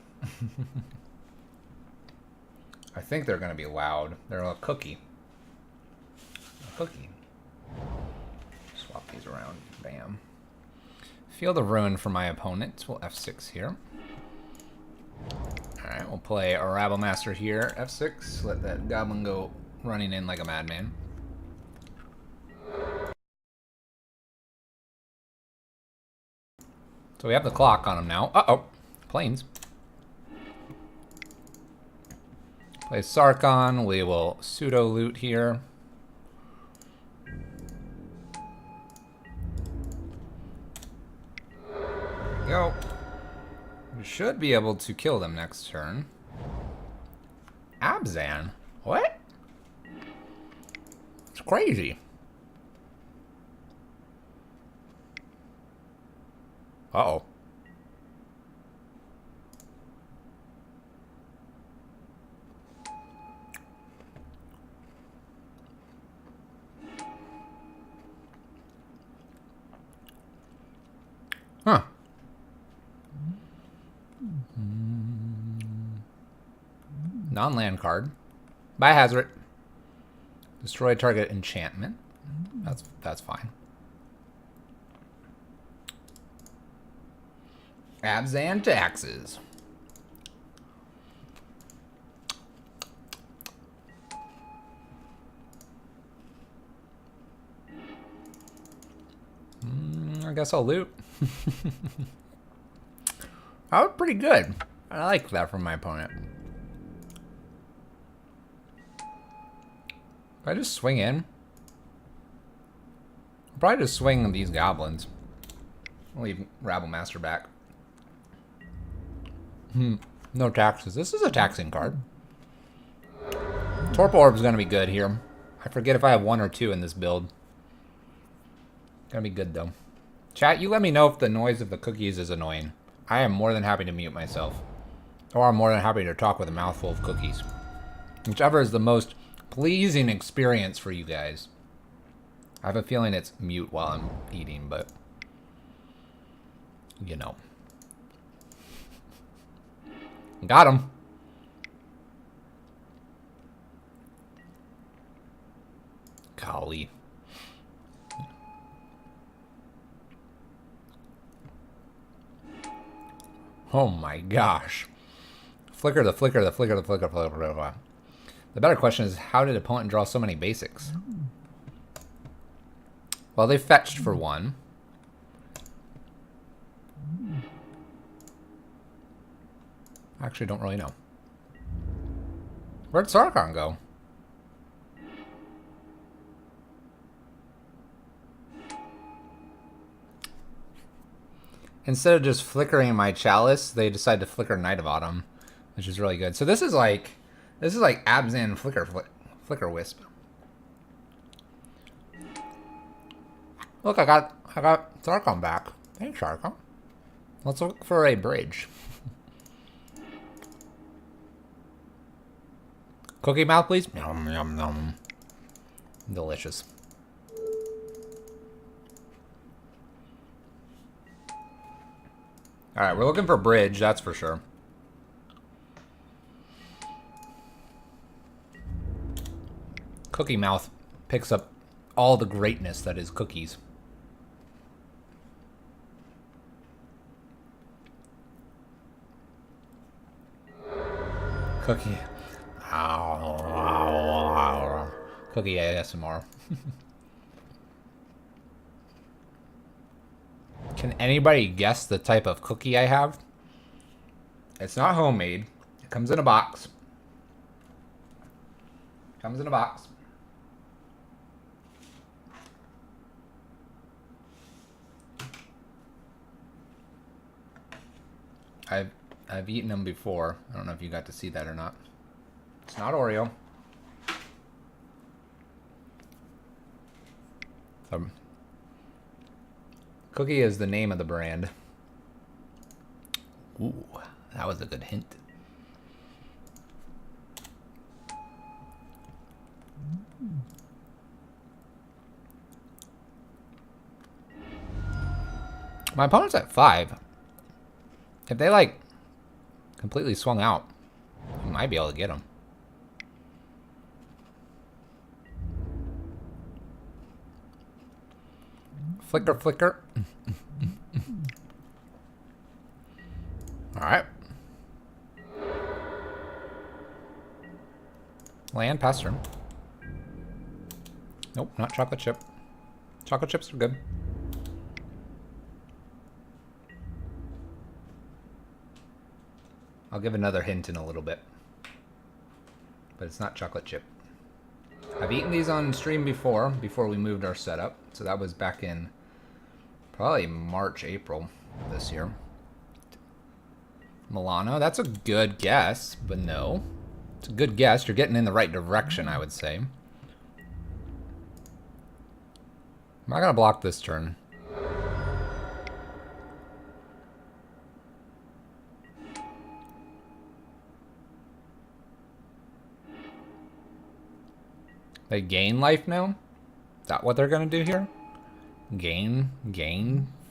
I think they're gonna be loud. They're a cookie. A cookie. Swap these around. Bam. Feel the ruin for my opponent. We'll F6 here. Alright, we'll play a Rabble Master here. F6. Let that goblin go running in like a madman. So we have the clock on him now. Uh-oh. Planes. Play Sarkon. We will pseudo-loot here. Go. We should be able to kill them next turn. Abzan? What? It's crazy. Uh-oh. Huh. Non-land card. Biohazard. Destroy target enchantment. That's fine. Abzan taxes. I guess I'll loot. That was pretty good. I like that from my opponent. If I just swing in, I'll probably just swing these goblins. I'll leave Rabble Master back. No taxes. This is a taxing card. Torp Orb's gonna be good here. I forget if I have 1 or 2 in this build. Gonna be good though. Chat, you let me know if the noise of the cookies is annoying. I am more than happy to mute myself. Or I'm more than happy to talk with a mouthful of cookies. Whichever is the most pleasing experience for you guys. I have a feeling it's mute while I'm eating, but you know. Got him. Golly. Oh my gosh. Flicker, the flicker, the flicker, the flicker, flicker, flicker, flicker. The better question is, how did opponent draw so many basics? Well, they fetched for 1. I actually don't really know. Where'd Sarkon go? Instead of just flickering my chalice, they decide to flicker Knight of Autumn, which is really good. So this is like Abzan flicker wisp. Look, I got Sarkon back. Thanks, Sarkon. Let's look for a bridge. Cookie mouth, please. Yum, yum, yum. Delicious. All right, we're looking for bridge, that's for sure. Cookie mouth picks up all the greatness that is cookies. Cookie. Cookie ASMR. Can anybody guess the type of cookie I have? It's not homemade. It comes in a box. Comes in a box. I've eaten them before. I don't know if you got to see that or not. It's not Oreo. Cookie is the name of the brand. Ooh, that was a good hint. My opponent's at 5. If they, like, completely swung out, I might be able to get him. Flicker, flicker. All right. Land, pass turn. Nope, not chocolate chip. Chocolate chips are good. I'll give another hint in a little bit. But it's not chocolate chip. I've eaten these on stream before we moved our setup. So that was back in probably March, April this year. Milano, that's a good guess, but no. It's a good guess. You're getting in the right direction, I would say. I'm not gonna block this turn. They gain life now? Is that what they're gonna do here? Gain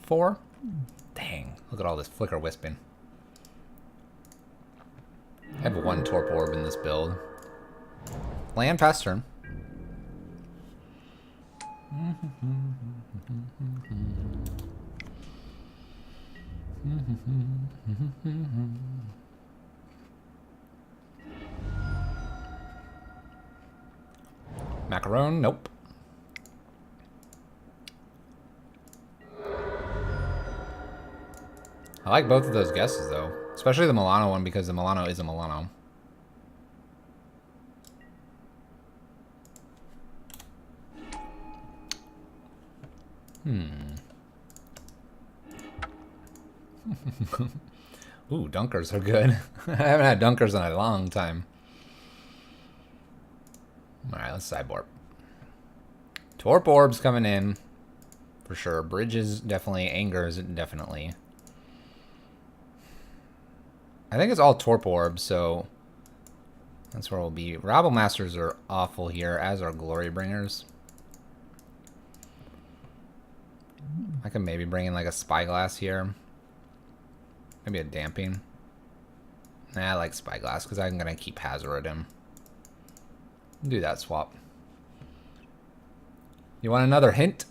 4? Dang, look at all this flicker wisping. I have 1 Torp Orb in this build. Land, pass turn. Macaron, nope. I like both of those guesses, though. Especially the Milano one, because the Milano is a Milano. Ooh, dunkers are good. I haven't had dunkers in a long time. Alright, let's sideboard. Torp orbs coming in. For sure. Bridges, definitely. Angers, definitely. I think it's all Torp orbs, so that's where we'll be. Rabble Masters are awful here, as are Glory Bringers. I can maybe bring in like a Spyglass here. Maybe a Damping. Nah, I like Spyglass because I'm going to keep Hazard him. Do that swap. You want another hint?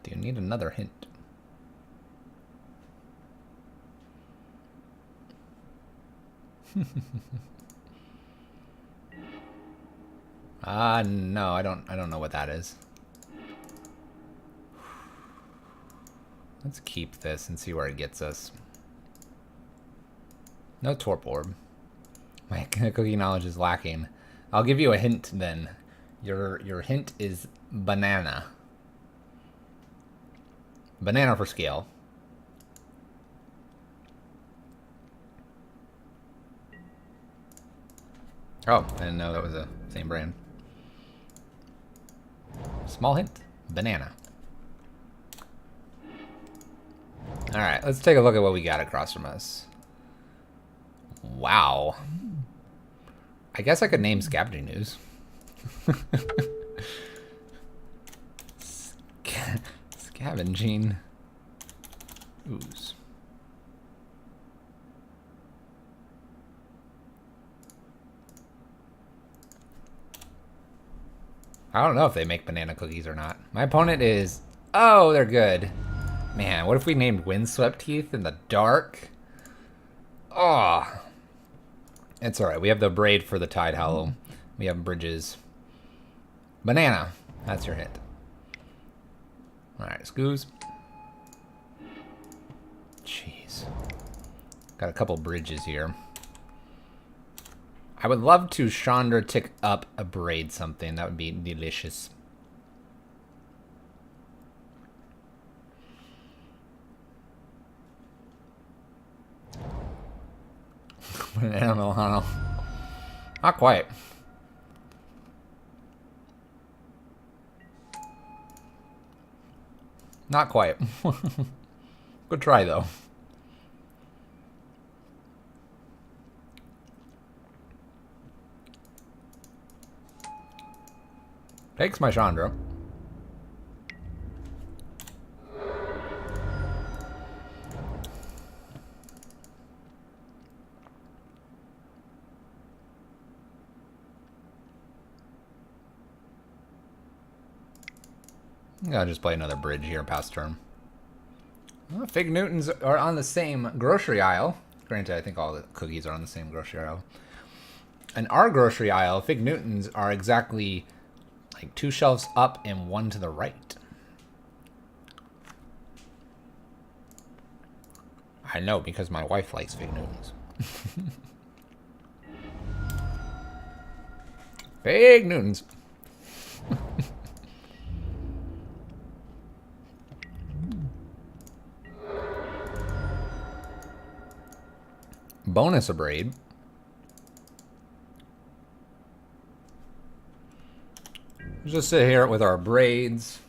Do you need another hint? No, I don't know what that is. Let's keep this and see where it gets us. No Torp Orb. My cookie knowledge is lacking. I'll give you a hint then. Your hint is banana. Banana for scale. Oh, I didn't know that was the same brand. Small hint. Banana. Alright, let's take a look at what we got across from us. Wow. I guess I could name Scavenging News. Scavenging Ooze. I don't know if they make banana cookies or not. My opponent is... Oh, they're good. Man, what if we named Windswept Teeth in the dark? Oh. It's alright. We have the braid for the Tide Hollow. We have bridges. Banana. That's your hit. Alright, Scoos. Jeez. Got a couple bridges here. I would love to Chandra tick up a braid something. That would be delicious. I don't know. Not quite. Not quite. Good try, though. Takes my Chandra. I'll just play another bridge here past turn. Well, Fig Newtons are on the same grocery aisle. Granted, I think all the cookies are on the same grocery aisle. And our grocery aisle, Fig Newtons are exactly like 2 shelves up and 1 to the right. I know, because my wife likes Fig Newtons. Fig Newtons. Bonus a braid. Just sit here with our braids.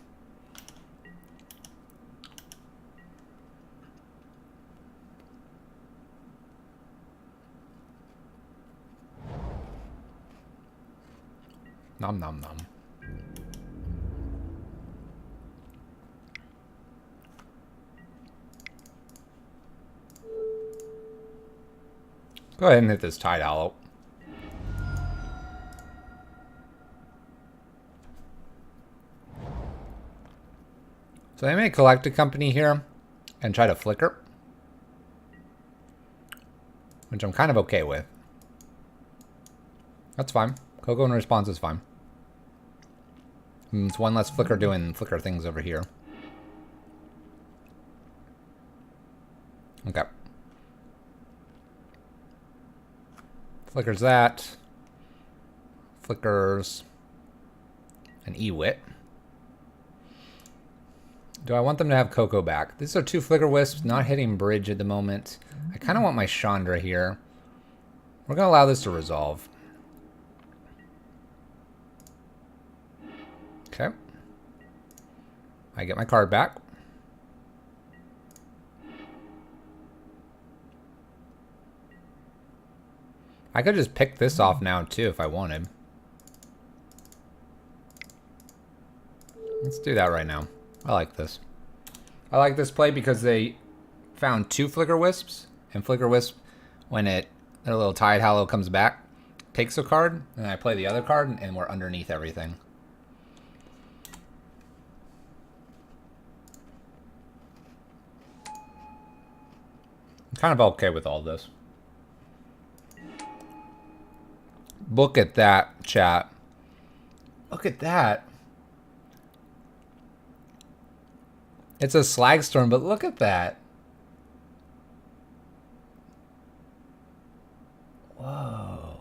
Nom nom nom. Go ahead and hit this Tide Hollow. So I may collect a company here and try to flicker, which I'm kind of okay with. That's fine. Cocoa and response is fine. It's one less flicker doing flicker things over here. Okay. Flickers that. Flickers. An Ewit. Do I want them to have Coco back? These are 2 Flicker Wisps, not hitting bridge at the moment. I kind of want my Chandra here. We're going to allow this to resolve. Okay. I get my card back. I could just pick this off now too if I wanted. Let's do that right now. I like this. I like this play because they found 2 Flicker Wisps, and Flicker Wisp, when their little Tide Hallow comes back, takes a card, and I play the other card, and we're underneath everything. I'm kind of okay with all this. Look at that, chat. Look at that. It's a Slagstorm, but look at that. Whoa.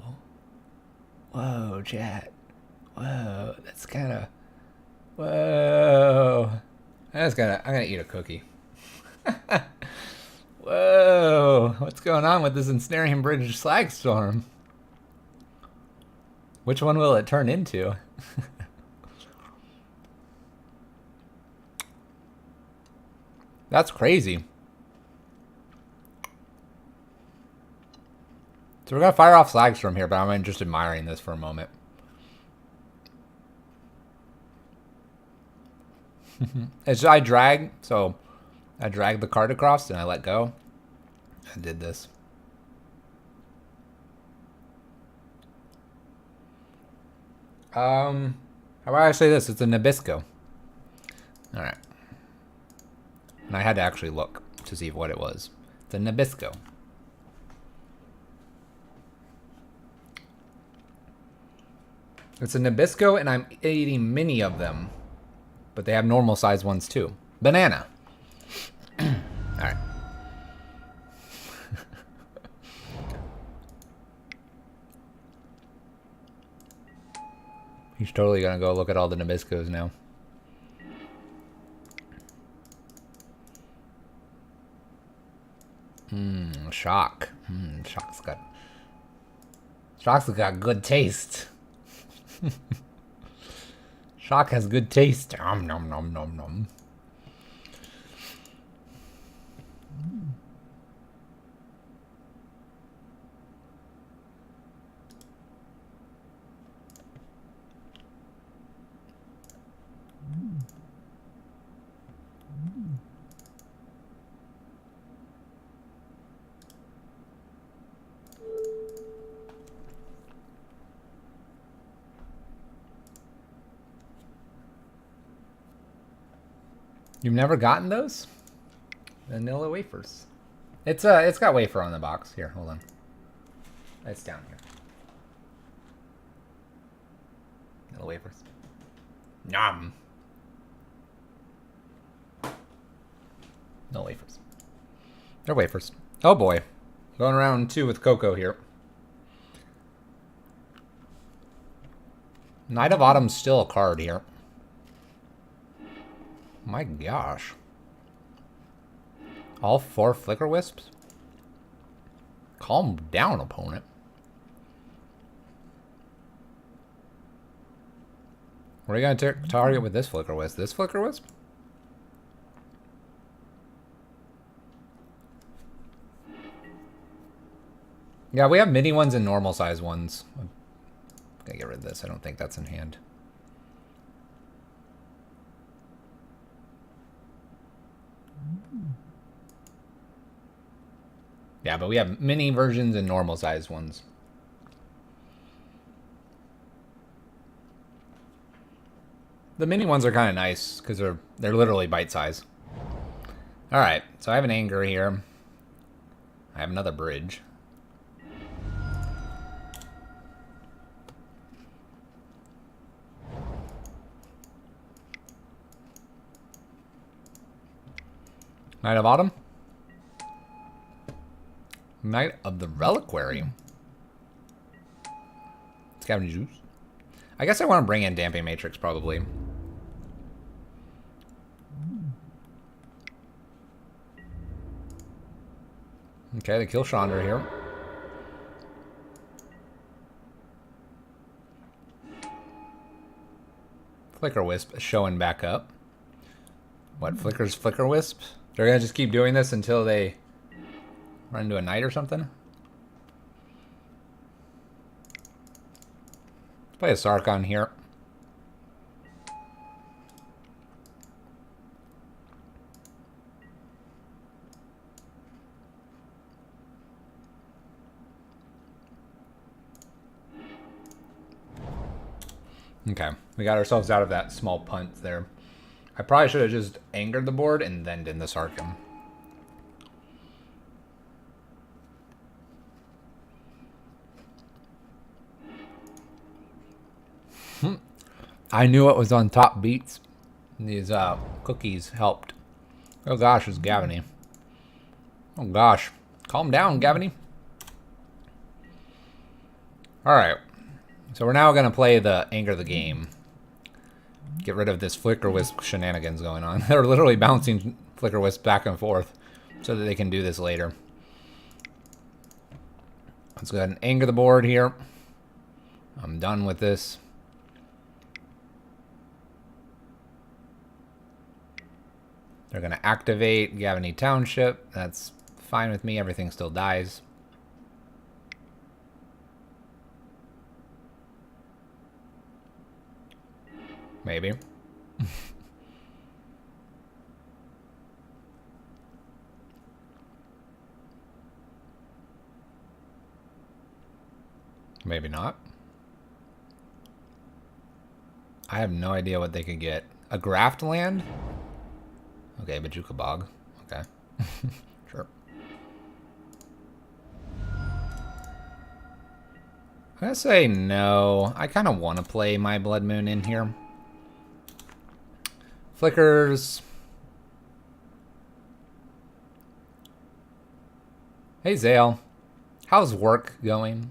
Whoa, chat. Whoa, that's kind of... Whoa. I'm gonna eat a cookie. Whoa. What's going on with this Ensnaring Bridge Slagstorm? Which one will it turn into? That's crazy. So we're going to fire off Slagstorm here, but I'm just admiring this for a moment. I drag the card across and I let go. I did this. How about I say this? It's a Nabisco. Alright. And I had to actually look to see what it was. It's a Nabisco. It's a Nabisco, and I'm eating many of them. But they have normal size ones too. Banana. Alright. He's totally gonna go look at all the Nabiscos now. Shock. Shock's got good taste. Shock has good taste. Nom nom nom nom nom. You've never gotten those? Vanilla wafers. It's got wafer on the box. Here, hold on. It's down here. Vanilla wafers. Nom. No wafers. They're wafers. Oh boy. Going around 2 with Coco here. Knight of Autumn's still a card here. My gosh. All 4 Flicker Wisps? Calm down, opponent. What are you going to target with this Flicker Wisp? This Flicker Wisp? Yeah, we have mini ones and normal size ones. I'm gonna get rid of this. I don't think that's in hand. Yeah, but we have mini versions and normal size ones. The mini ones are kind of nice because they're literally bite size. All right, so I have an anger here. I have another bridge. Knight of Autumn. Knight of the Reliquary. Scavenging Juice. I guess I want to bring in Damping Matrix, probably. Okay, they kill Chandra here. Flicker Wisp showing back up. What, Flicker's Flicker Wisp? They're gonna just keep doing this until they run into a knight or something? Let's play a Sarkon here. Okay, we got ourselves out of that small punt there. I probably should have just angered the board and then did the Sarkon. I knew what was on top beats. These cookies helped. Oh gosh, it's Gavany. Oh gosh. Calm down, Gavany. Alright. So we're now going to play the Anger the Game. Get rid of this Flicker Wisp shenanigans going on. They're literally bouncing Flicker Wisp back and forth so that they can do this later. Let's go ahead and anger the board here. I'm done with this. They're going to activate Gavany Township. That's fine with me. Everything still dies. Maybe. Maybe not. I have no idea what they could get. A Graft land? Okay, Bajuka Bog. Okay. Sure. I'm gonna say no. I kind of want to play my Blood Moon in here. Flickers. Hey, Zale. How's work going?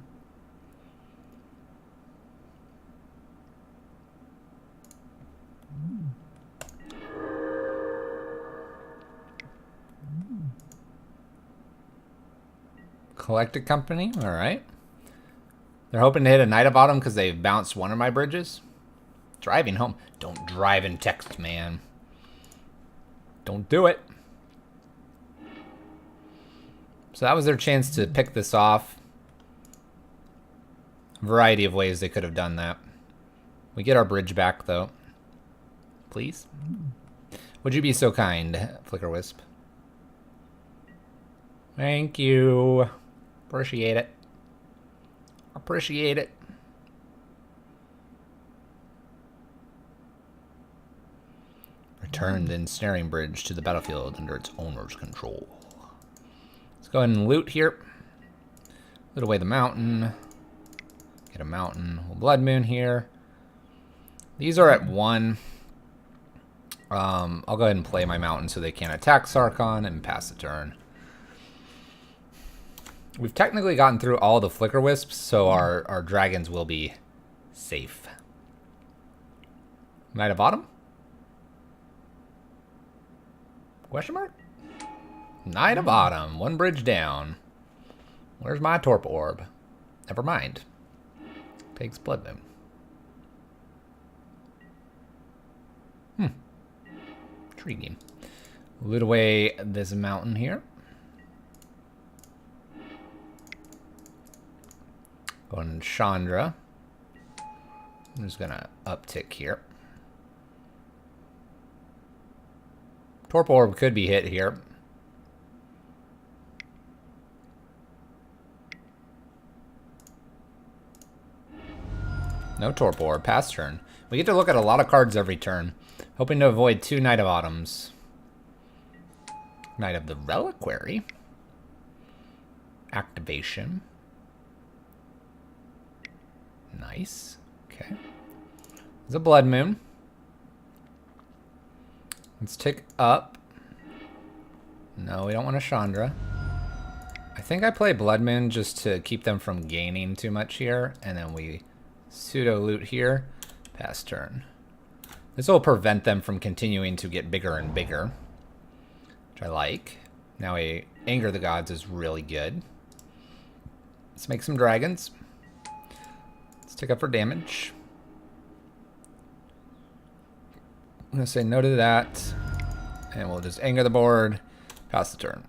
Collected Company? Alright. They're hoping to hit a Knight of Autumn because they've bounced one of my bridges. Driving home. Don't drive and text, man. Don't do it. So that was their chance to pick this off. A variety of ways they could have done that. We get our bridge back, though. Please? Would you be so kind, Flicker Wisp? Thank you. Appreciate it. Appreciate it. Return the ensnaring bridge to the battlefield under its owner's control. Let's go ahead and loot here. Loot away the mountain. Get a mountain. Blood Moon here. These are at 1. I'll go ahead and play my mountain so they can't attack Sarkon and pass the turn. We've technically gotten through all the Flicker Wisps, so our dragons will be safe. Knight of Autumn? Question mark? Knight of Autumn. 1 bridge down. Where's my Torp Orb? Never mind. Takes Blood Moon. Intriguing. Loot away this mountain here. Going Chandra. I'm just gonna uptick here. Torp Orb could be hit here. No Torp Orb. Pass turn. We get to look at a lot of cards every turn. Hoping to avoid 2 Knight of Autumns. Knight of the Reliquary. Activation. Nice. Okay. There's a Blood Moon. Let's tick up. No, we don't want a Chandra. I think I play Blood Moon just to keep them from gaining too much here. And then we pseudo loot here. Pass turn. This will prevent them from continuing to get bigger and bigger, which I like. Now a Anger the Gods is really good. Let's make some dragons. Let's take up for damage. I'm going to say no to that. And we'll just anger the board. Pass the turn.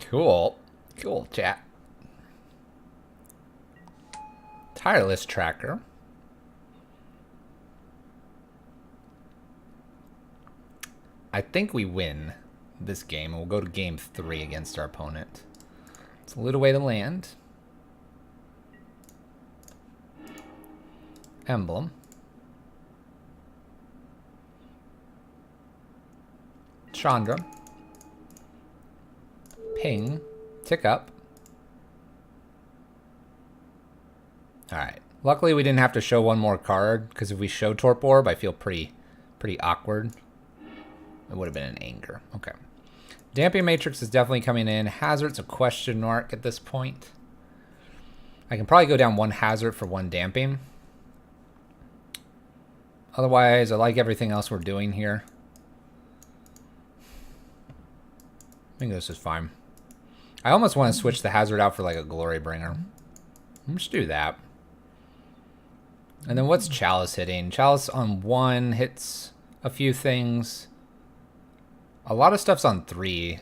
Cool. Cool, chat. Tireless Tracker. I think we win this game. We'll go to game 3 against our opponent. Let's loot away the land. Emblem. Chandra. Ping. Tick up. Alright. Luckily we didn't have to show one more card, because if we show Torp Orb, I feel pretty awkward. It would have been an anger. Okay. Damping Matrix is definitely coming in. Hazard's a question mark at this point. I can probably go down one hazard for one damping. Otherwise, I like everything else we're doing here. I think this is fine. I almost want to switch the hazard out for like a Glory Bringer. Let's do that. And then what's Chalice hitting? Chalice on 1 hits a few things. A lot of stuff's on 3.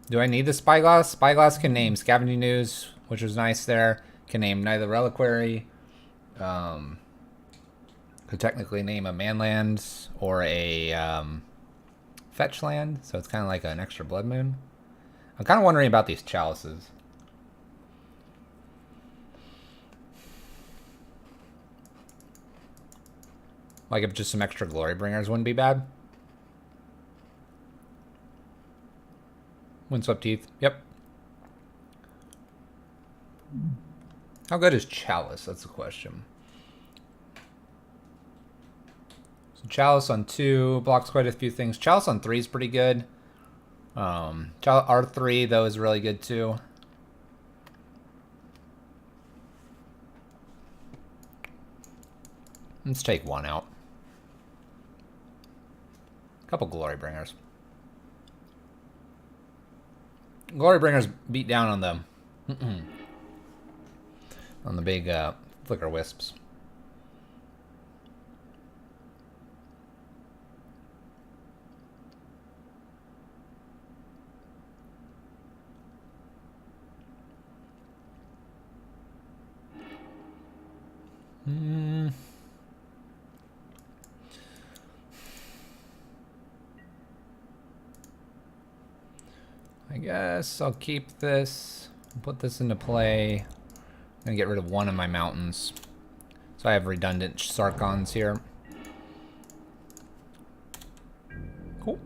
Do I need the Spyglass? Spyglass can name Scavenging News, which was nice there. Can name Neither Reliquary. Could technically name a Manland or a Fetch Land, so it's kind of like an extra Blood Moon. I'm kind of wondering about these Chalices. Like if just some extra Glory Bringers wouldn't be bad. Windswept Teeth. Yep. How good is Chalice? That's the question. So Chalice on 2 blocks quite a few things. Chalice on 3 is pretty good. R3 though is really good too. Let's take 1 out. Couple Glory Bringers. Glory Bringers beat down on them. On the big Flicker Wisps. I guess I'll keep this, put this into play. I'm gonna get rid of 1 of my mountains. So I have redundant Sarkons here. Cool.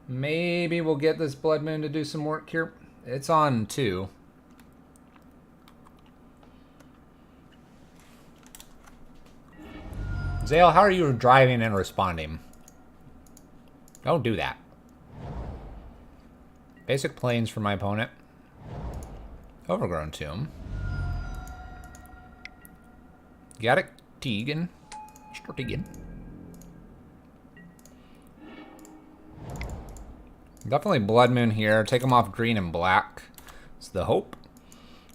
Maybe we'll get this Blood Moon to do some work here. It's on 2. Zale, how are you driving and responding? Don't do that. Basic Plains for my opponent. Overgrown Tomb. Got it, Tegan. Tegan. Definitely Blood Moon here. Take them off green and black. It's the hope.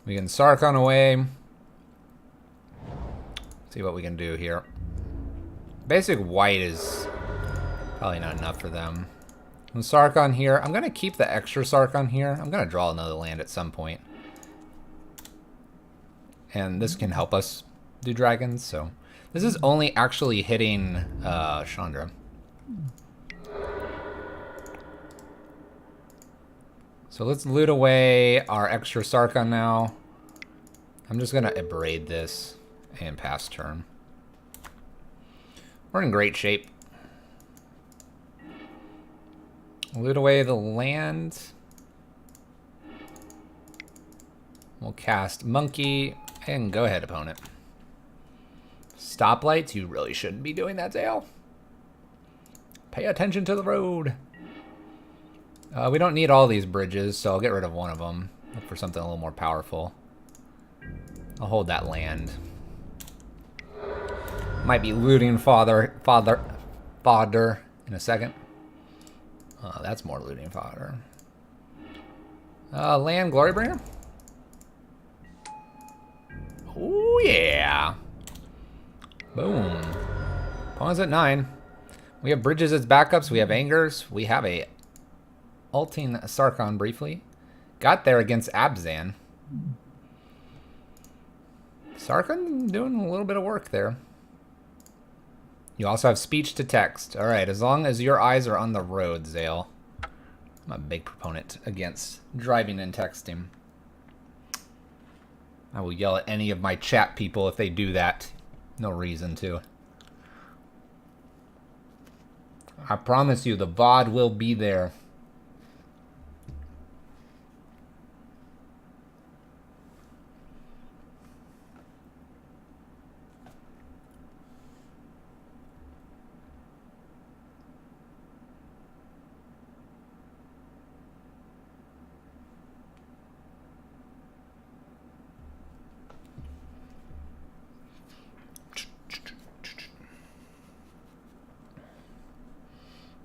We can Sarkon away. See what we can do here. Basic white is probably not enough for them. And Sarkon here. I'm going to keep the extra Sarkon here. I'm going to draw another land at some point. And this can help us do dragons. So this is only actually hitting Chandra. So let's loot away our extra Sarkon now. I'm just going to abrade this and pass turn. We're in great shape. Loot away the land. We'll cast Monkey. And go ahead, opponent. Stoplights, you really shouldn't be doing that, Zale. Pay attention to the road. We don't need all these bridges, so I'll get rid of one of them. Look for something a little more powerful. I'll hold that land. Might be looting fodder in a second. Oh, that's more looting fodder. Land Glorybringer. Oh yeah. Boom. Pawns at 9. We have bridges as backups. We have angers. We have a ulting Sarkon briefly. Got there against Abzan. Sarkon doing a little bit of work there. You also have speech to text. All right, as long as your eyes are on the road, Zale. I'm a big proponent against driving and texting. I will yell at any of my chat people if they do that. No reason to. I promise you, the VOD will be there.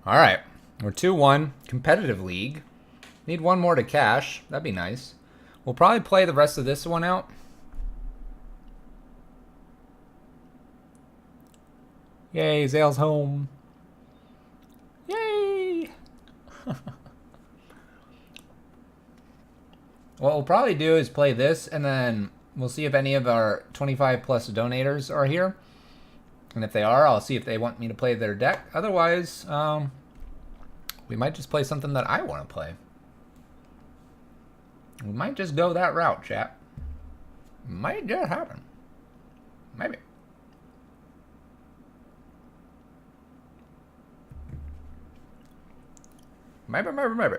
All right, we're 2-1, competitive league. Need one more to cash. That'd be nice. We'll probably play the rest of this one out. Yay, Zale's home. Yay! What we'll probably do is play this, and then we'll see if any of our 25 plus donators are here. And if they are, I'll see if they want me to play their deck. Otherwise, we might just play something that I want to play. We might just go that route, chat. Might just happen. Maybe. Maybe.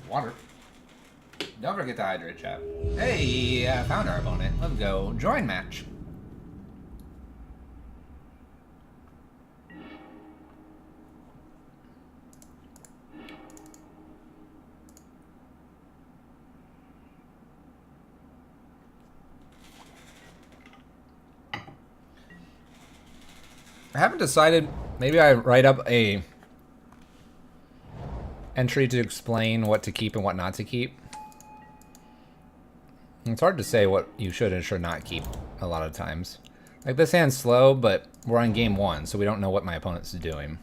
Water. Don't forget to hydrate, chat. Hey, I found our opponent. Let's go. Join match. I haven't decided. Maybe I write up a entry to explain what to keep and what not to keep. It's hard to say what you should and should not keep a lot of times. Like, this hand's slow, but we're on game 1, so we don't know what my opponent's doing.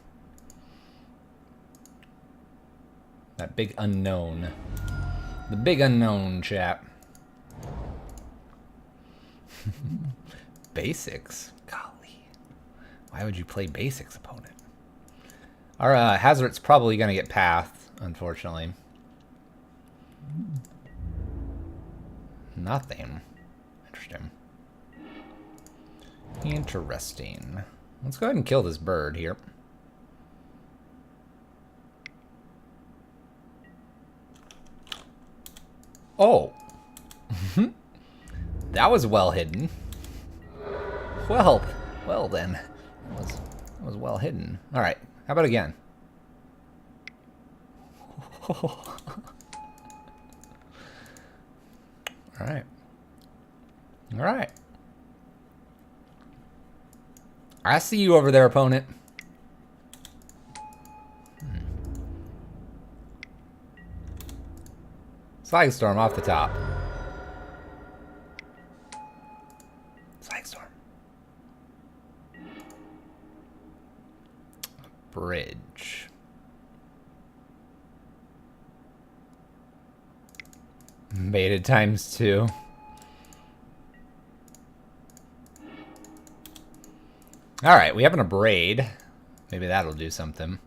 That big unknown. The big unknown, chap. Basics? Golly. Why would you play basics, opponent? Our Hazard's probably going to get pathed, unfortunately. Nothing. Interesting. Interesting. Let's go ahead and kill this bird here. Oh. That was well hidden. Well then. That was well hidden. All right. How about again? All right. All right. I see you over there, opponent. Slag Storm off the top. Slag Storm. Bridge. Baited ×2. Alright, we have an abrade. Maybe that'll do something.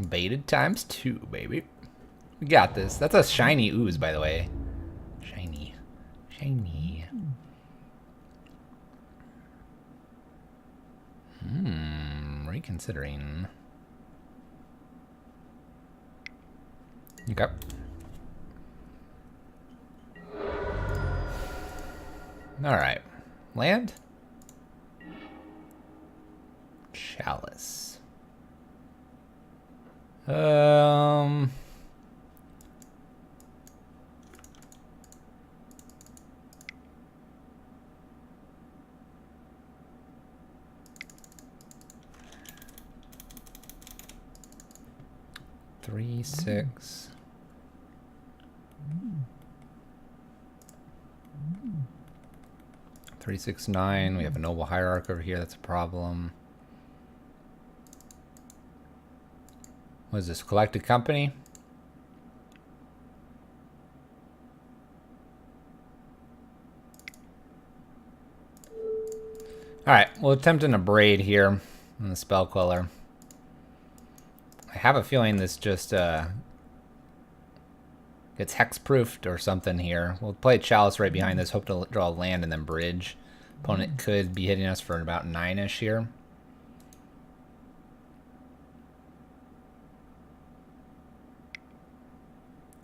Baited ×2, baby. We got this. That's a shiny ooze, by the way. Shiny. Shiny. Reconsidering. Okay. Alright. Land. Chalice. 3, 6. Three, 6, 9. We have a noble hierarch over here. That's a problem. What is this? Collected company? Alright, we'll attempt an abrade here on the spell queller. I have a feeling this just gets hexproofed or something here. We'll play Chalice right behind this, hope to draw land and then bridge. Opponent could be hitting us for about 9-ish here.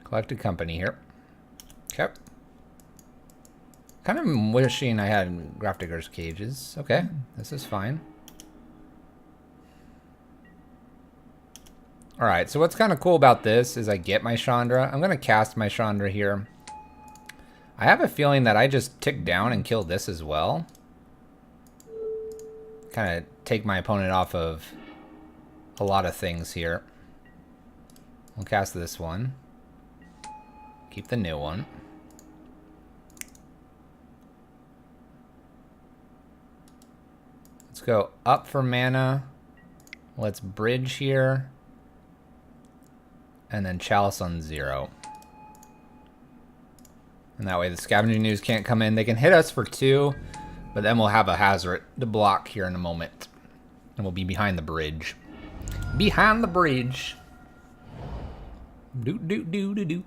Collected company here. Okay. Kind of wishing I had Grafdigger's cages. Okay, this is fine. Alright, so what's kind of cool about this is I get my Chandra. I'm going to cast my Chandra here. I have a feeling that I just tick down and kill this as well. Kind of take my opponent off of a lot of things here. We'll cast this one. Keep the new one. Let's go up for mana. Let's bridge here. And then Chalice on 0. And that way the Scavenging Ooze can't come in. They can hit us for 2, but then we'll have a Hazoret to block here in a moment. And we'll be behind the bridge. Behind the bridge. Do.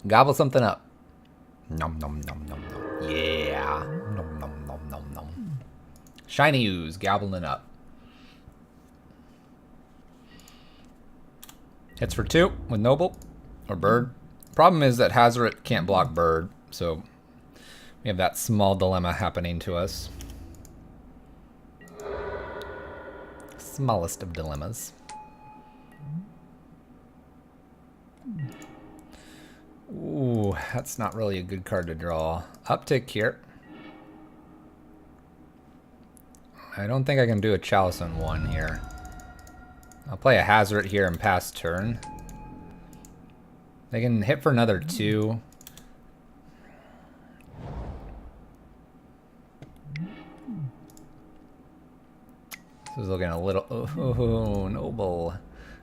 Gobble something up. Nom nom nom nom nom. Yeah. Nom nom nom nom nom. Shiny Ooze, gobbling up. Hits for 2 with Noble or Bird. Problem is that Hazoret can't block Bird, so we have that small dilemma happening to us. Smallest of dilemmas. Ooh, that's not really a good card to draw. Uptick here. I don't think I can do a Chalice on 1 here. I'll play a Hazoret here and pass turn. They can hit for another 2. This is looking a little... Oh, Noble.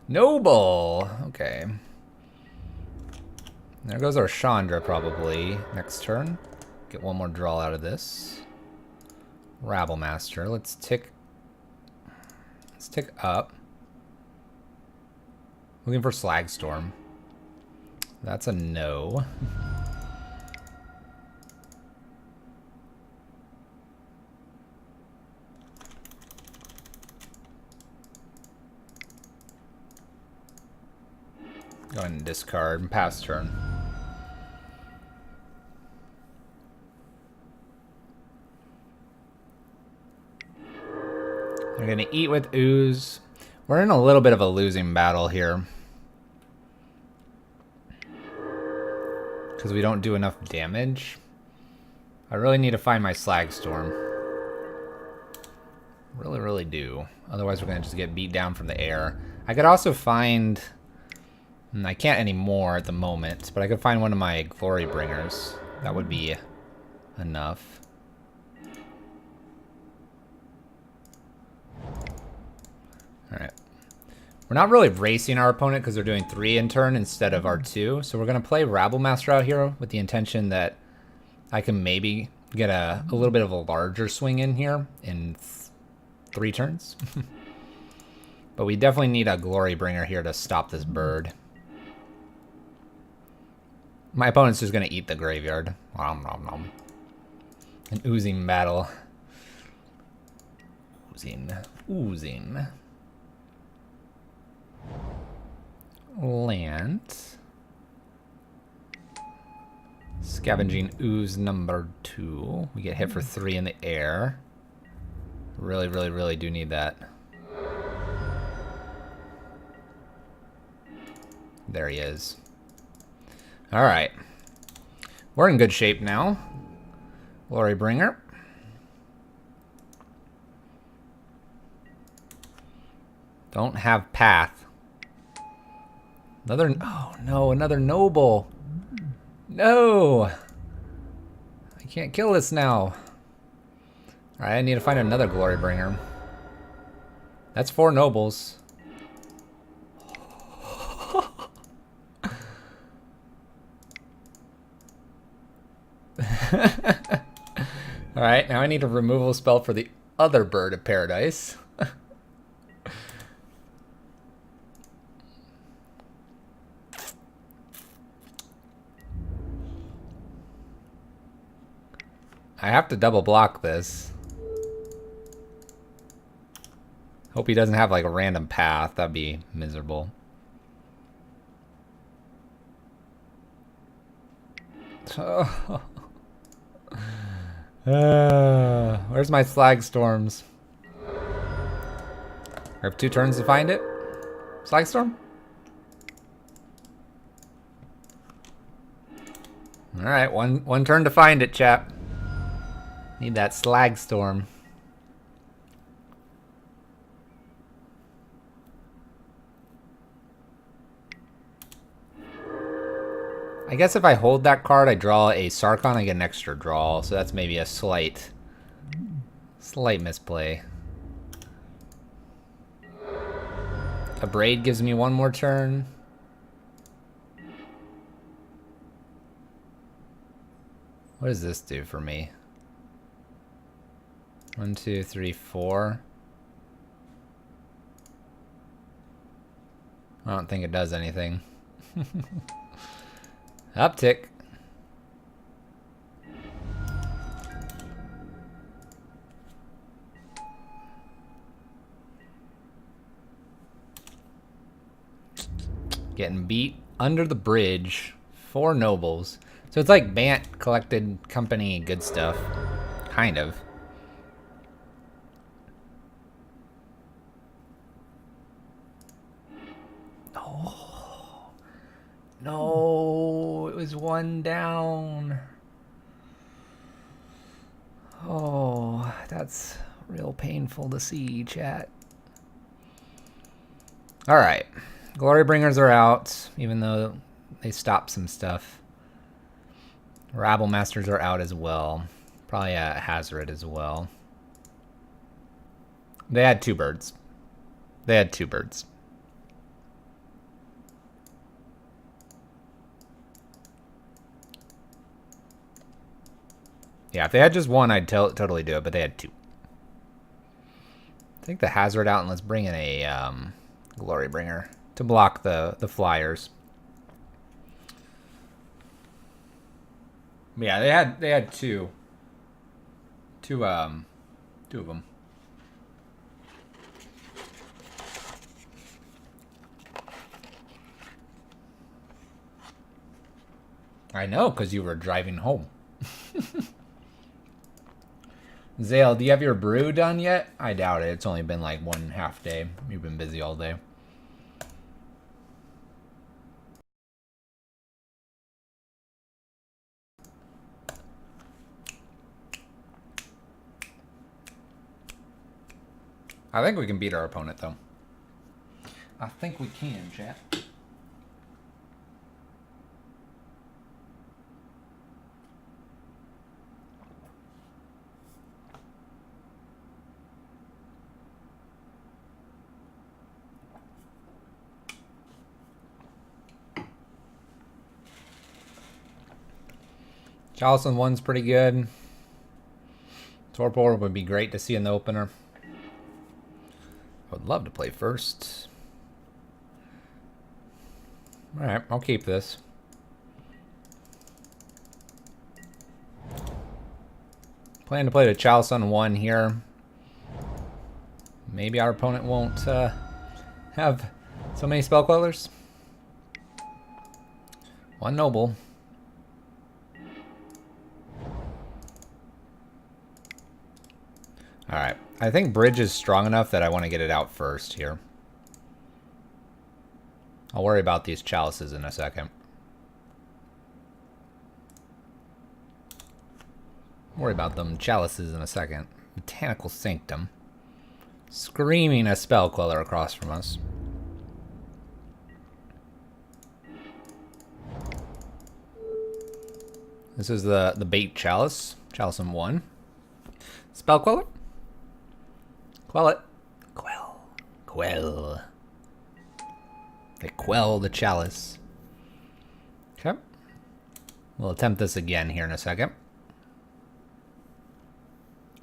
Noble! Okay. There goes our Chandra, probably. Next turn. Get one more draw out of this. Rabble Master. Let's tick up. Looking for Slagstorm. That's a no. Go ahead and discard and pass turn. They're gonna eat with Ooze. We're in a little bit of a losing battle here. Because we don't do enough damage. I really need to find my Slagstorm. Really, really do. Otherwise we're gonna just get beat down from the air. I could also find... I can't anymore at the moment, but I could find one of my Glory Bringers. That would be enough. Alright. We're not really racing our opponent because they're doing 3 in turn instead of our 2. So we're going to play Rabble Master out here with the intention that I can maybe get a little bit of a larger swing in here in 3 turns. But we definitely need a Glory Bringer here to stop this bird. My opponent's just going to eat the graveyard. Nom, nom, nom. An oozing battle. Oozing. Land. Scavenging ooze number 2. We get hit for 3 in the air. Really, really, really do need that. There he is. Alright. We're in good shape now. Glory Bringer. Don't have path. Another... Oh, no. Another noble. No! I can't kill this now. Alright, I need to find another Glory Bringer. That's 4 nobles. Alright, now I need a removal spell for the other bird of paradise. I have to double block this. Hope he doesn't have like a random path. That'd be miserable. Where's my slag storms? I have 2 turns to find it. Slag storm? Alright, one turn to find it, chap. Need that slag storm. I guess if I hold that card, I draw a Sarkon, I get an extra draw, so that's maybe a slight misplay. A Braid gives me 1 more turn. What does this do for me? 1, 2, 3, 4. I don't think it does anything. Uptick. Getting beat under the bridge. 4 nobles. So it's like Bant collected company good stuff. Kind of. Oh. No, it was 1 down. Oh, that's real painful to see, chat. Alright. Glory Bringers are out, even though they stopped some stuff. Rabble Masters are out as well. Probably a Hazoret as well. They had 2 birds. They had 2 birds. Yeah, if they had just 1, I'd totally do it, but they had 2. Take the Hazoret out and let's bring in a Glory Bringer to block the flyers. Yeah, they had 2. 2 of them. I know, because you were driving home. Zale, do you have your brew done yet? I doubt it. It's only been like 1.5 day. You've been busy all day. I think we can beat our opponent, though. I think we can, chat. Charleston 1's pretty good. Torpor would be great to see in the opener. I would love to play first. Alright, I'll keep this. Plan to play the Charleston 1 here. Maybe our opponent won't have so many spell quellers. 1 noble. Alright. I think bridge is strong enough that I want to get it out first here. I'll worry about these chalices in a second. Worry about them chalices in a second. Botanical Sanctum. Screaming a spell queller across from us. This is the bait chalice. Chalice in 1. Spell queller. Quell it. Quell. Quell. They quell the chalice. Okay. We'll attempt this again here in a second.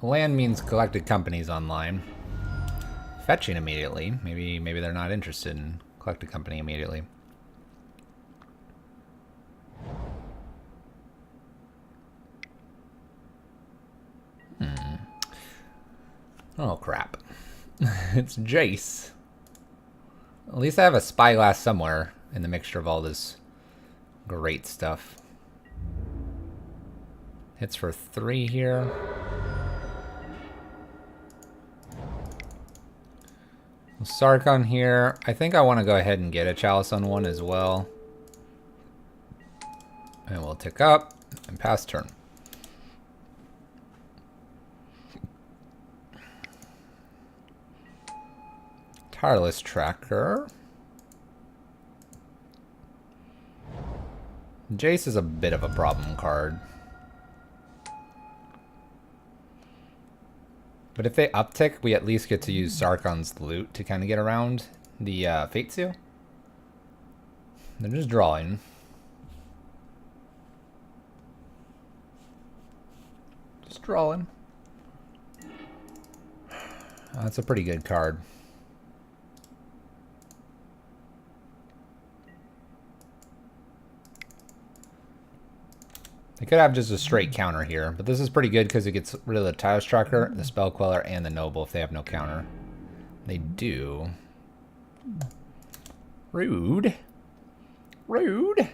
Land means collected companies online. Fetching immediately. Maybe they're not interested in collected company immediately. Oh crap. It's Jace. At least I have a spyglass somewhere in the mixture of all this great stuff. Hits for 3 here. Sarkon here. I think I want to go ahead and get a chalice on 1 as well. And we'll tick up and pass turn. Tireless Tracker. Jace is a bit of a problem card. But if they uptick, we at least get to use Sarkon's loot to kind of get around the Fate Seal. They're just drawing. Just drawing. That's a pretty good card. They could have just a straight counter here, but this is pretty good because it gets rid of the Tireless Tracker, the Spell Queller, and the Noble if they have no counter. They do. Rude. Rude.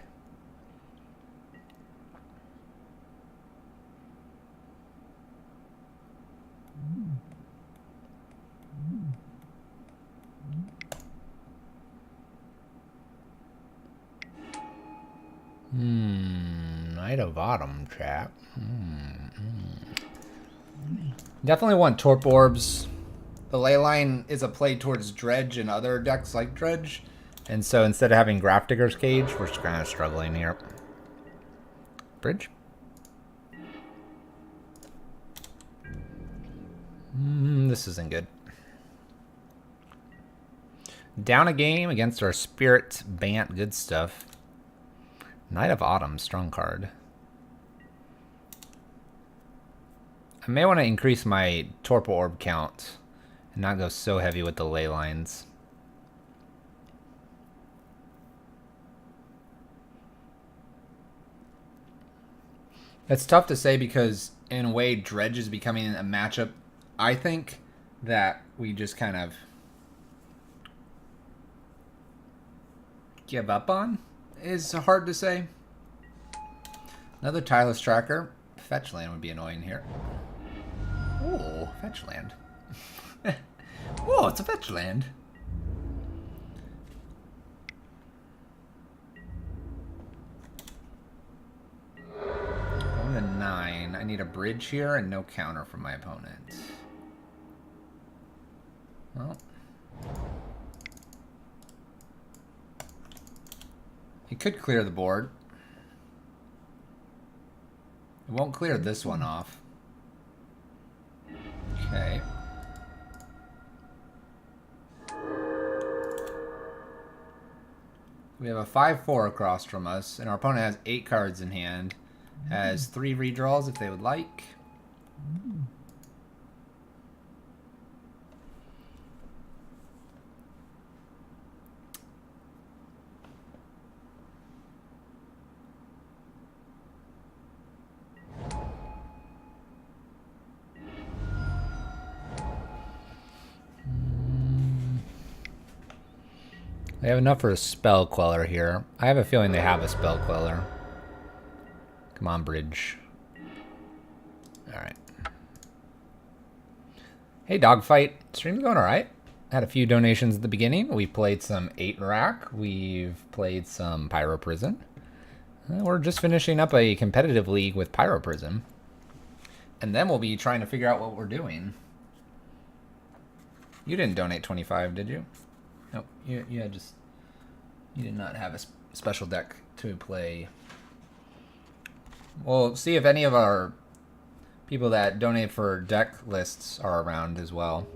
Knight of Autumn trap. Definitely want Torp Orbs. The Leyline is a play towards Dredge and other decks like Dredge. And so instead of having Graph Digger's Cage, we're just kind of struggling here. Bridge. This isn't good. Down a game against our Spirit Bant. Good stuff. Knight of Autumn, strong card. I may want to increase my Torpor Orb count and not go so heavy with the ley lines. It's tough to say because in a way Dredge is becoming a matchup I think that we just kind of give up on. Is hard to say. Another Tireless Tracker. Fetch land would be annoying here. Oh, fetch land. Oh, it's a fetch land. Going to 9. I need a bridge here and no counter from my opponent. Well. It could clear the board. It won't clear this one off. Okay. We have a 5-4 across from us, and our opponent has 8 cards in hand. Has 3 redraws if they would like. They have enough for a Spell Queller here. I have a feeling they have a Spell Queller. Come on, bridge. Alright. Hey, Dogfight. Stream's going alright. Had a few donations at the beginning. We played some 8-rack. We've played some Pyro Prison. We're just finishing up a competitive league with Pyro Prison. And then we'll be trying to figure out what we're doing. You didn't donate 25, did you? Nope. You did not have a special deck to play. We'll see if any of our people that donate for deck lists are around as well.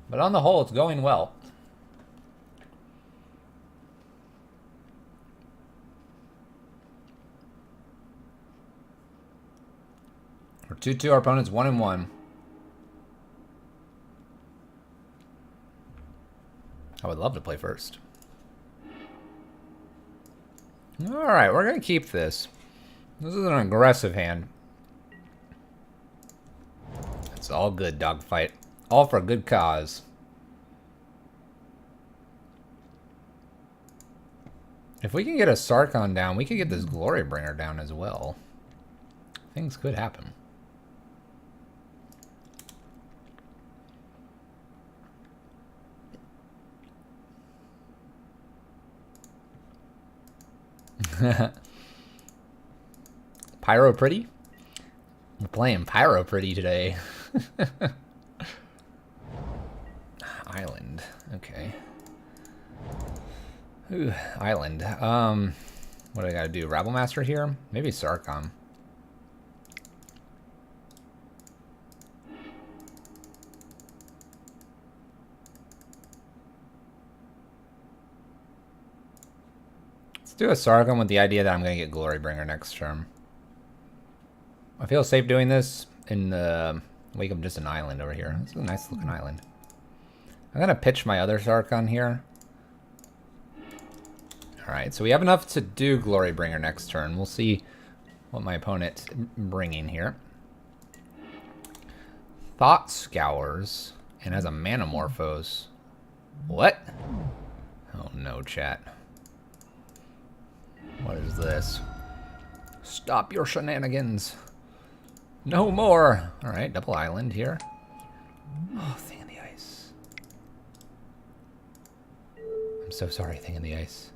But on the whole, it's going well. We're 2-2, our opponent's 1-1. I would love to play first. Alright, we're going to keep this. This is an aggressive hand. It's all good, Dogfight. All for a good cause. If we can get a Sarkon down, we could get this Glorybringer down as well. Things could happen. Pyro Pretty? We're playing Pyro Pretty today. Island. Okay. Ooh, Island. What do I gotta do? Rabble Master here? Maybe Sarkon. Let's do a Sarkon with the idea that I'm gonna get Glorybringer next turn. I feel safe doing this in the wake of just an island over here. This is a nice looking island. I'm gonna pitch my other Sarkon here. Alright, so we have enough to do Glorybringer next turn. We'll see what my opponent's bringing here. Thought Scours and has a Manamorphose. What? Oh no, chat. What is this? Stop your shenanigans. No more. Alright, double island here. Oh, Thing in the Ice. I'm so sorry, Thing in the Ice.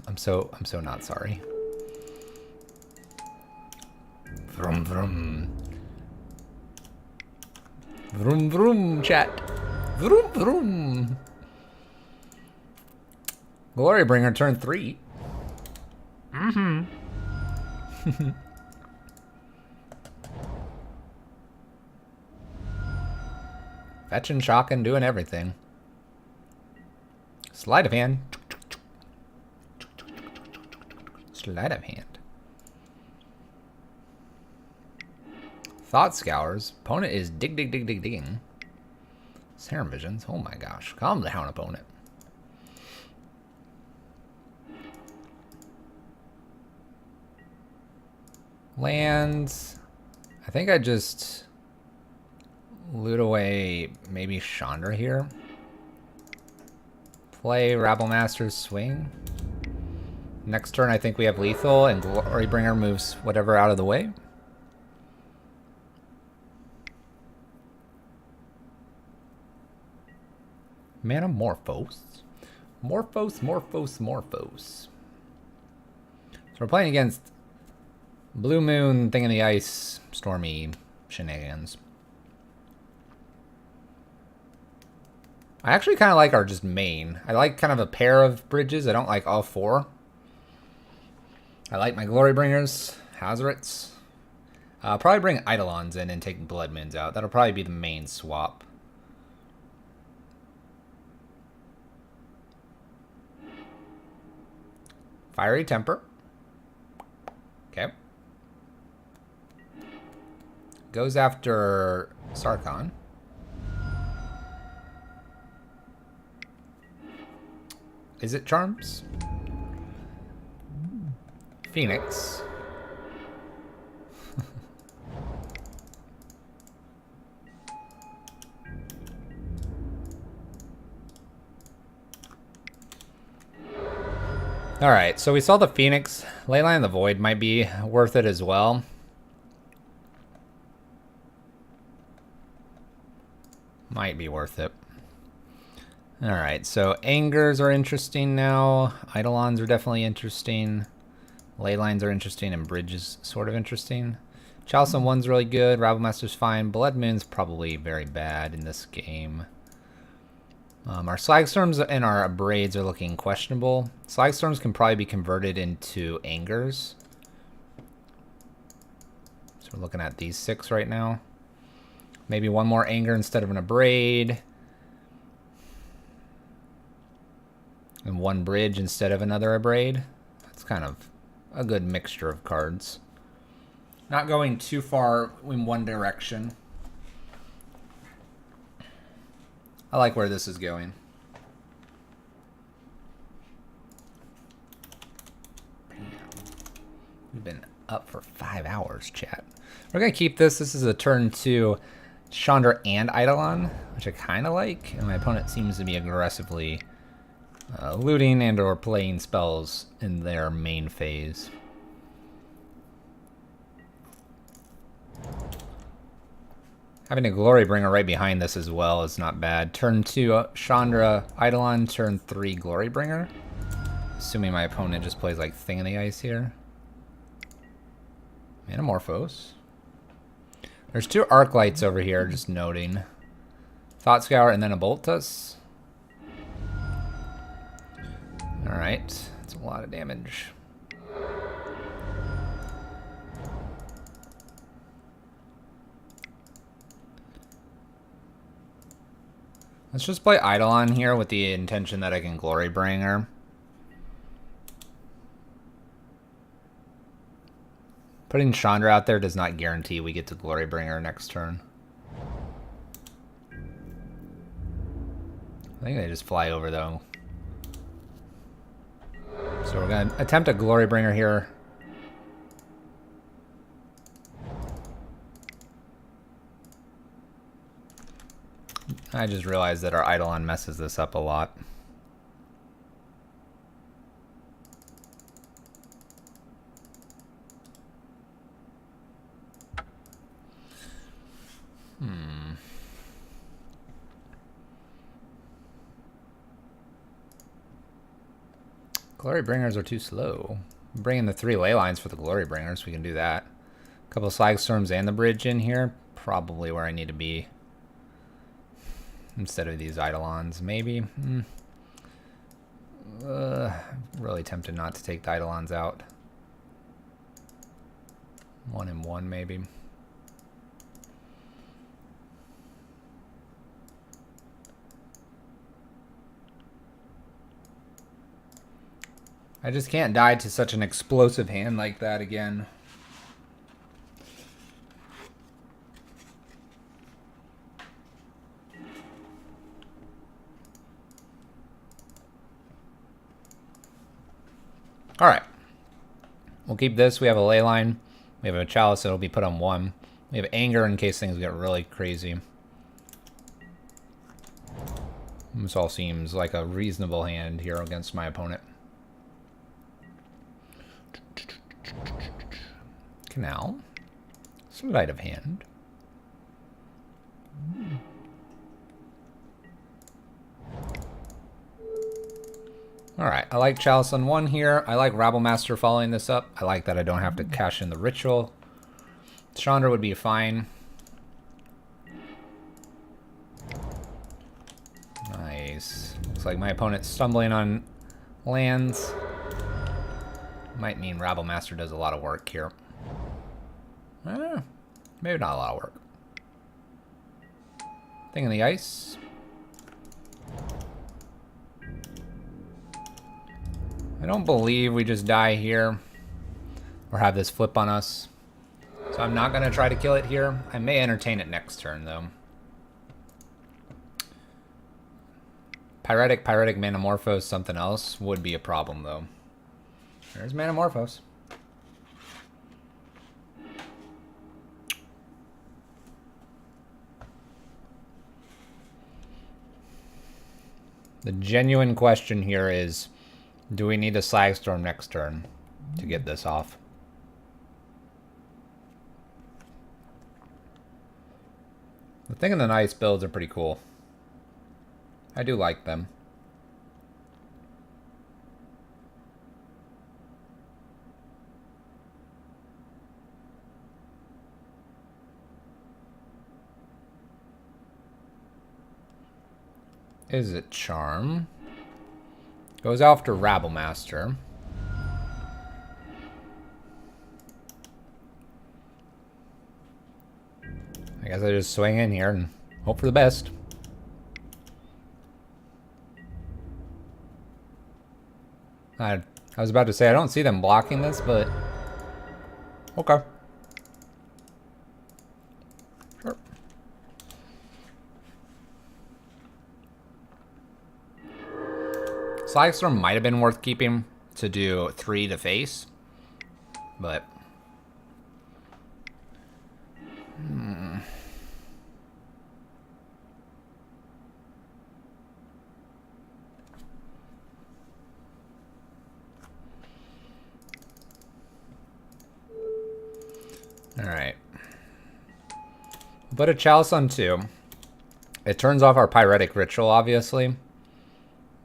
I'm so not sorry. Vroom vroom. Vroom vroom, chat. Vroom vroom. Glorybringer turn 3. Mm-hmm. Fetching, shocking, doing everything. Sleight of hand. Sleight of hand. Thought Scours. Opponent is digging. Serum Visions. Oh my gosh. Calm down, opponent. Lands. I think I just loot away maybe Chandra here. Play Rabble Master's Swing. Next turn I think we have lethal and Glorybringer moves whatever out of the way. Manamorphose. Morphose. So we're playing against Blue Moon, Thing in the Ice, Stormy shenanigans. I actually kind of like our just main. I like kind of a pair of bridges. I don't like all 4. I like my Glorybringers, Hazarets. I'll probably bring Eidolons in and take Blood Moons out. That'll probably be the main swap. Fiery Temper. Okay. Goes after Sarkon. Is it Charms? Phoenix. Alright, so we saw the Phoenix. Leyline of the Void might be worth it as well. Might be worth it. Alright, so Angers are interesting now. Eidolons are definitely interesting. Leylines are interesting, and Bridge is sort of interesting. Chalcen 1's really good. Rabblemaster's fine. Blood Moon's probably very bad in this game. Our Slagstorms and our Braids are looking questionable. Slagstorms can probably be converted into Angers. So we're looking at these 6 right now. Maybe one more Anger instead of an Abrade. And one Bridge instead of another Abrade. That's kind of a good mixture of cards. Not going too far in one direction. I like where this is going. We've been up for 5 hours, chat. We're going to keep this. This is a turn 2 Chandra and Eidolon, which I kind of like. And my opponent seems to be aggressively looting and or playing spells in their main phase. Having a Glory Bringer right behind this as well is not bad. Turn 2 Chandra Eidolon, turn 3 Glory Bringer. Assuming my opponent just plays like Thing in the Ice here. Manamorphose. There's 2 Arc Lights over here, just noting. Thought Scour and then a Boltus. Alright, that's a lot of damage. Let's just play Eidolon here with the intention that I can Glory Bringer. Putting Chandra out there does not guarantee we get to Glory Bringer next turn. I think they just fly over though. So we're going to attempt a Glory Bringer here. I just realized that our Eidolon messes this up a lot. Glory Bringers are too slow. Bring in the 3 ley lines for the Glory Bringers. We can do that. A couple of Slagstorms and the Bridge in here. Probably where I need to be. Instead of these Eidolons. Maybe. Really tempted not to take the Eidolons out. 1 and 1 maybe. I just can't die to such an explosive hand like that again. Alright. We'll keep this. We have a ley line. We have a chalice that'll be put on 1. We have anger in case things get really crazy. This all seems like a reasonable hand here against my opponent. Canal. Sleight of hand. Alright, I like Chalice on 1 here. I like Rabblemaster following this up. I like that I don't have to cash in the ritual. Chandra would be fine. Nice. Looks like my opponent's stumbling on lands. Might mean Rabblemaster does a lot of work here. Maybe not a lot of work. Thing in the Ice. I don't believe we just die here or have this flip on us. So I'm not going to try to kill it here. I may entertain it next turn, though. Pyretic, Manamorphose, something else would be a problem, though. There's Manamorphose. The genuine question here is, Do we need a Slag Storm next turn to get this off? The Thing in the Nice builds are pretty cool. I do like them. Is it Charm? Goes after Rabble Master. I guess I just swing in here and hope for the best. I was about to say, I don't see them blocking this, but... Okay. Sure. Slag Storm might have been worth keeping to do 3 to face, but... Alright. Put a Chalice on 2. It turns off our Pyretic Ritual, obviously.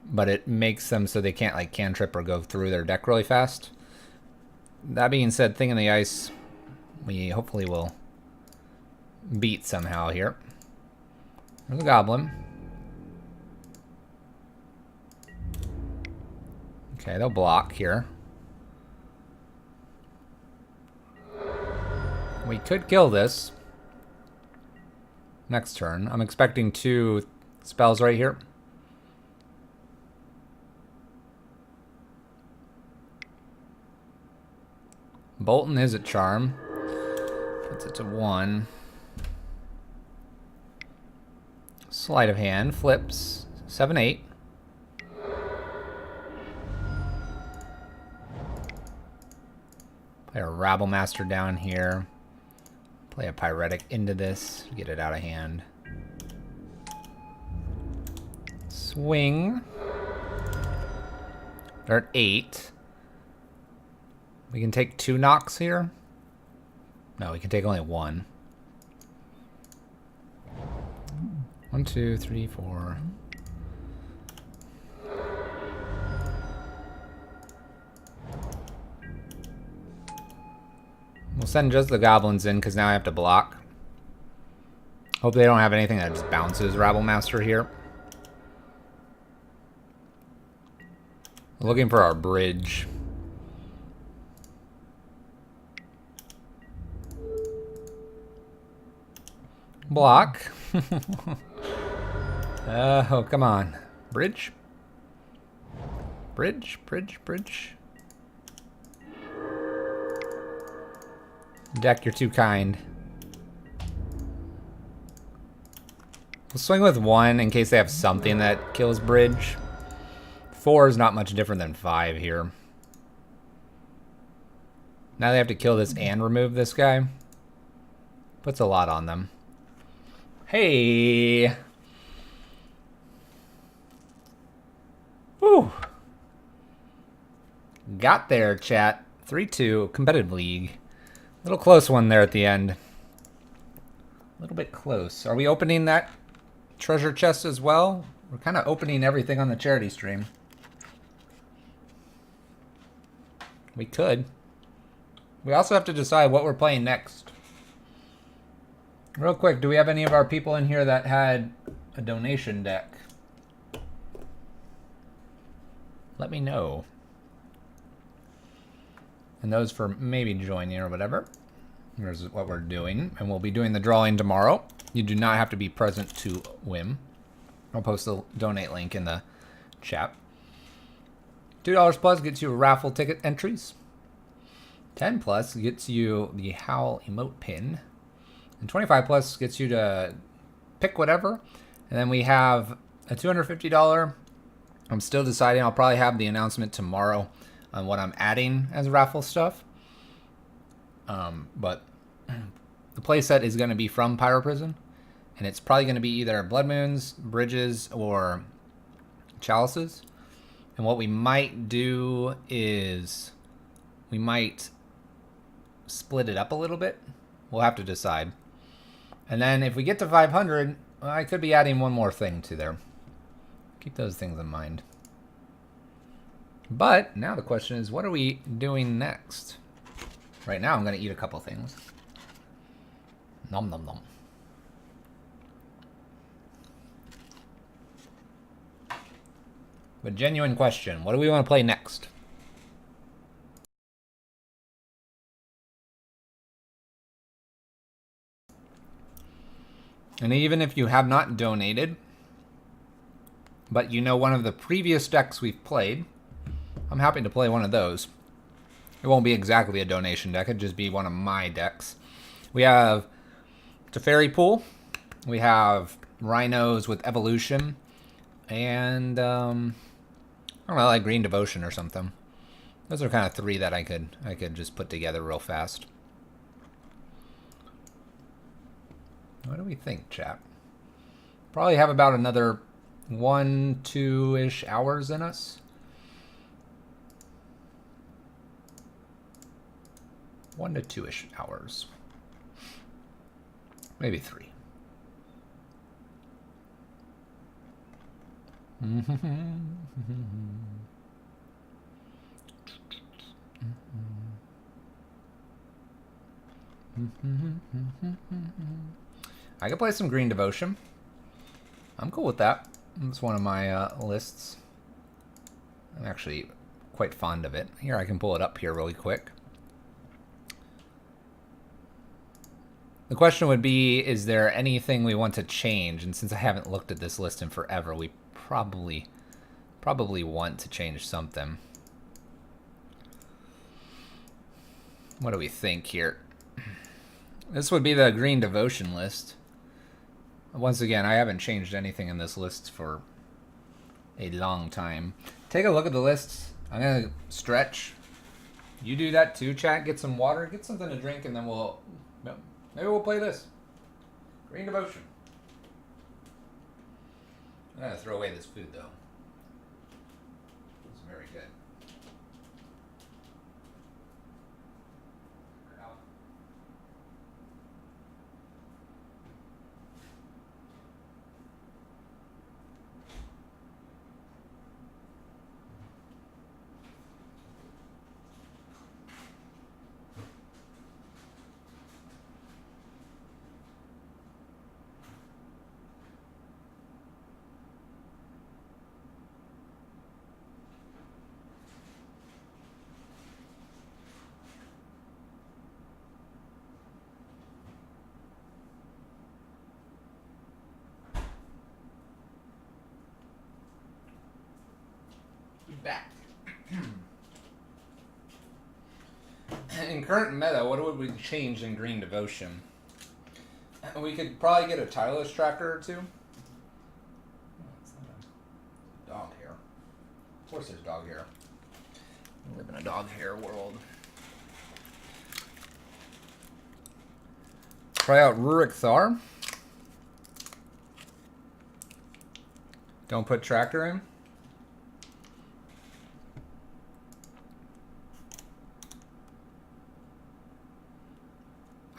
But it makes them so they can't, like, cantrip or go through their deck really fast. That being said, Thing in the Ice, we hopefully will beat somehow here. There's a Goblin. Okay, they'll block here. We could kill this next turn. I'm expecting 2 spells right here. Bolton is a Charm. Puts it to 1. Sleight of Hand. Flips. 7/8. Play a Rabble Master down here. Play a Pyretic into this. Get it out of hand. Swing. They're at 8. We can take 2 knocks here. No, we can take only 1. 1, 2, 3, 4. We'll send just the goblins in because now I have to block. Hope they don't have anything that just bounces Rabble Master here. Looking for our bridge. Block. Oh, come on. Bridge? Bridge, bridge, bridge. Deck, you're too kind. We'll swing with 1 in case they have something that kills bridge. 4 is not much different than 5 here. Now they have to kill this and remove this guy. Puts a lot on them. Hey! Whew. Got there, chat. 3-2, competitive league. Little close one there at the end. A little bit close. Are we opening that treasure chest as well? We're kind of opening everything on the charity stream. We could. We also have to decide what we're playing next. Real quick, do we have any of our people in here that had a donation deck? Let me know. And those for maybe joining or whatever. Here's what we're doing. And we'll be doing the drawing tomorrow. You do not have to be present to win. I'll post the donate link in the chat. $2 plus gets you raffle ticket entries. 10 plus gets you the Howl emote pin. And 25 plus gets you to pick whatever. And then we have a $250. I'm still deciding. I'll probably have the announcement tomorrow on what I'm adding as raffle stuff. But the playset is going to be from Pyro Prison. And it's probably going to be either Blood Moons, Bridges, or Chalices. And what we might do is we might split it up a little bit. We'll have to decide. And then if we get to 500, I could be adding one more thing to there. Keep those things in mind. But now the question is, what are we doing next? Right now I'm going to eat a couple things. Nom nom nom. But genuine question, what do we want to play next? And even if you have not donated, but you know one of the previous decks we've played, I'm happy to play one of those. It won't be exactly a donation deck, it'll just be one of my decks. We have Teferi Pool, we have Rhinos with Evolution, and I don't know, like Green Devotion or something. Those are kind of three that I could just put together real fast. What do we think, chat? Probably have about another 1-2-ish hours in us. 1 to 2-ish hours. Maybe 3. I could play some Green Devotion. I'm cool with that. It's one of my lists. I'm actually quite fond of it. Here, I can pull it up here really quick. The question would be, is there anything we want to change? And since I haven't looked at this list in forever, we probably want to change something. What do we think here? This would be the Green Devotion list. Once again, I haven't changed anything in this list for a long time. Take a look at the lists. I'm going to stretch. You do that too, chat. Get some water, get something to drink, and then maybe we'll play this. Green Devotion. I'm going to throw away this food, though. It's very good. Back. In current meta, what would we change in Green Devotion? We could probably get a tireless tracker or two. It's not a dog hair. Of course there's dog hair. We live in a dog hair world. Try out Rurik Thar. Don't put tractor in.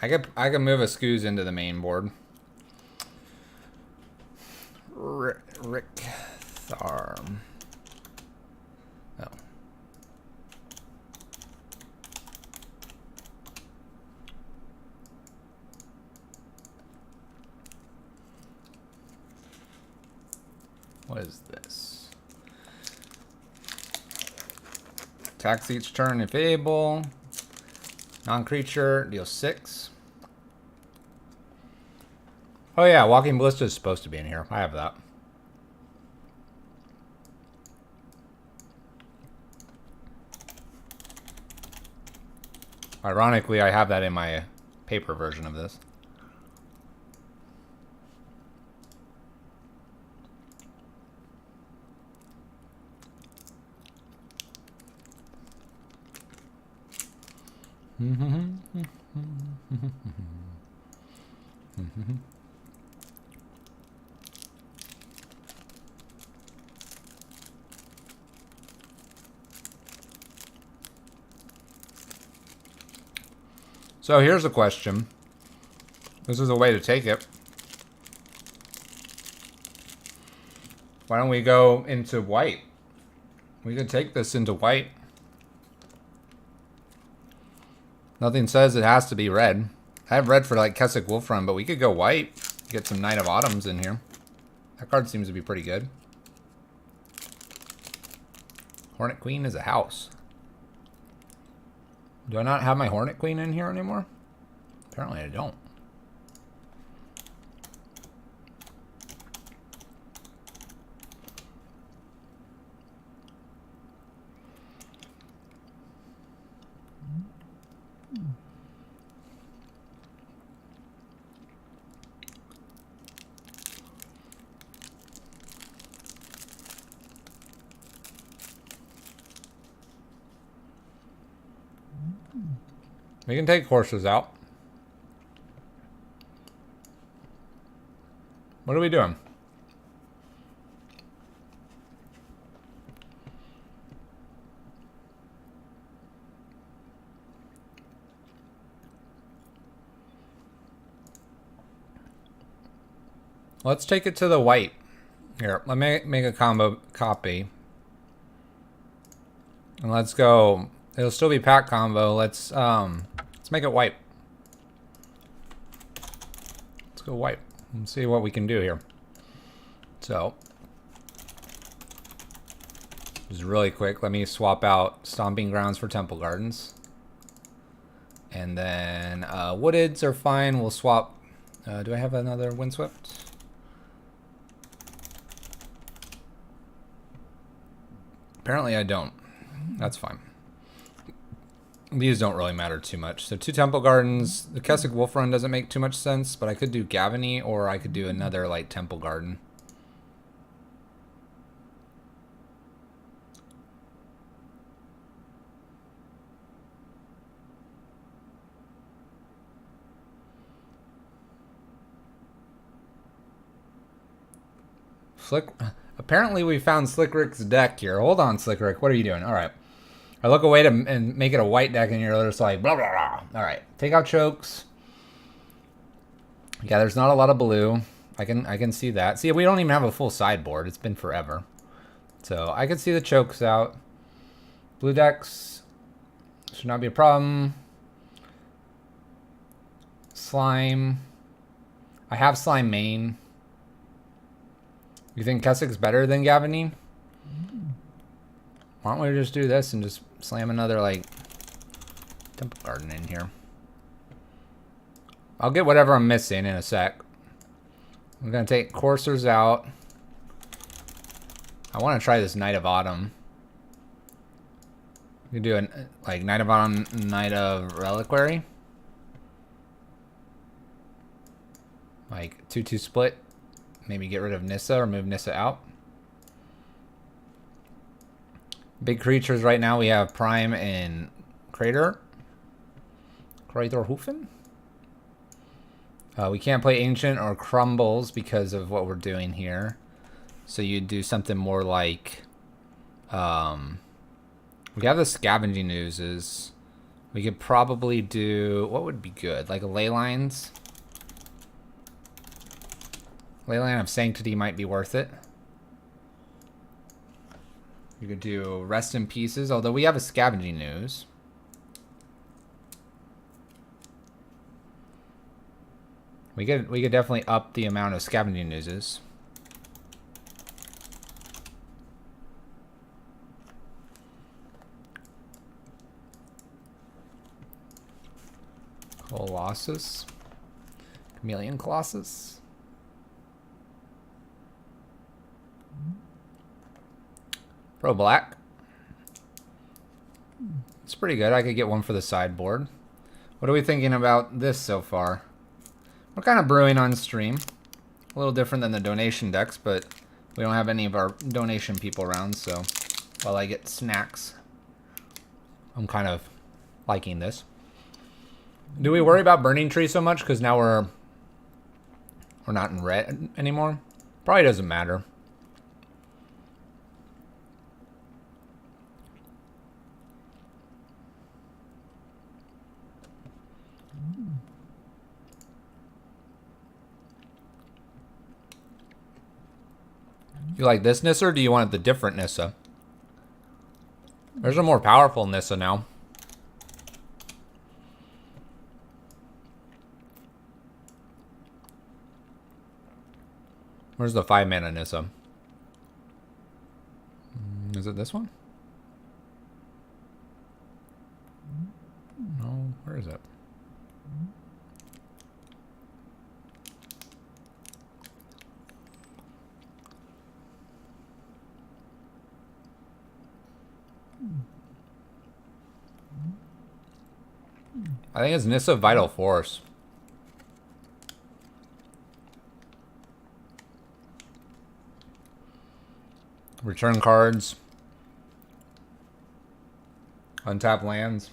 I could move a Scoos into the main board. Rick Tharm. Oh. What is this? Tax each turn if able. Non-creature, deal 6. Oh yeah, Walking Ballista is supposed to be in here. I have that. Ironically, I have that in my paper version of this. So here's a question. This is a way to take it. Why don't we go into white? We could take this into white. Nothing says it has to be red. I have red for like Keswick Wolfrun, but we could go white. Get some Knight of Autumns in here. That card seems to be pretty good. Hornet Queen is a house. Do I not have my Hornet Queen in here anymore? Apparently I don't. We can take horses out. What are we doing? Let's take it to the white. Here, let me make a combo copy. And let's go. It'll still be pack combo. Let's make it white. Let's go white and see what we can do here. So, just really quick, let me swap out Stomping Grounds for Temple Gardens. And then Woodeds are fine. We'll swap. Do I have another Windswept? Apparently I don't. That's fine. These don't really matter too much. So 2 Temple Gardens. The Keswick Wolfrun doesn't make too much sense, but I could do Gavany or I could do another like Temple Garden. Apparently we found Slick Rick's deck here. Hold on, Slick Rick. What are you doing? All right. I look away to and make it a white deck, and you're just like blah blah blah. All right, take out chokes. Yeah, there's not a lot of blue. I can see that. See, we don't even have a full sideboard. It's been forever, so I can see the chokes out. Blue decks should not be a problem. Slime. I have Slime main. You think Keswick's better than Gavany? Why don't we just do this and just slam another, like, Temple Garden in here? I'll get whatever I'm missing in a sec. I'm going to take Coursers out. I want to try this Knight of Autumn. We can do a, like, Knight of Autumn, Knight of Reliquary. Like, 2-2 split. Maybe get rid of Nissa or move Nissa out. Big creatures right now, we have Prime and Crater. Craterhoofen. We can't play Ancient or Crumbles because of what we're doing here. So you'd do something more like... we have the Scavenging Oozes. We could probably do... What would be good? Like a Leylines? Leyline of Sanctity might be worth it. You could do Rest in Pieces, although we have a Scavenging Ooze. We could definitely up the amount of Scavenging Oozes. Colossus. Chameleon Colossus. Pro Black. It's pretty good. I could get one for the sideboard. What are we thinking about this so far? We're kind of brewing on stream. A little different than the donation decks, but we don't have any of our donation people around, so while I get snacks, I'm kind of liking this. Do we worry about Burning Tree so much because now we're not in red anymore? Probably doesn't matter. You like this Nissa, or do you want the different Nissa? There's a more powerful Nissa now. Where's the 5-mana Nissa? Is it this one? No, where is it? I think it's Nissa Vital Force. Return cards. Untap lands.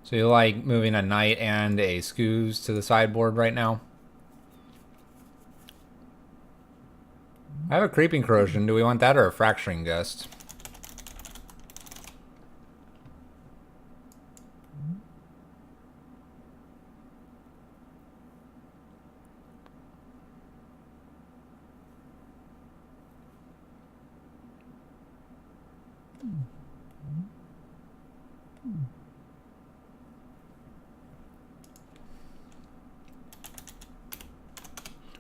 So you like moving a knight and a Scoos to the sideboard right now? I have a Creeping Corrosion. Do we want that or a Fracturing Gust?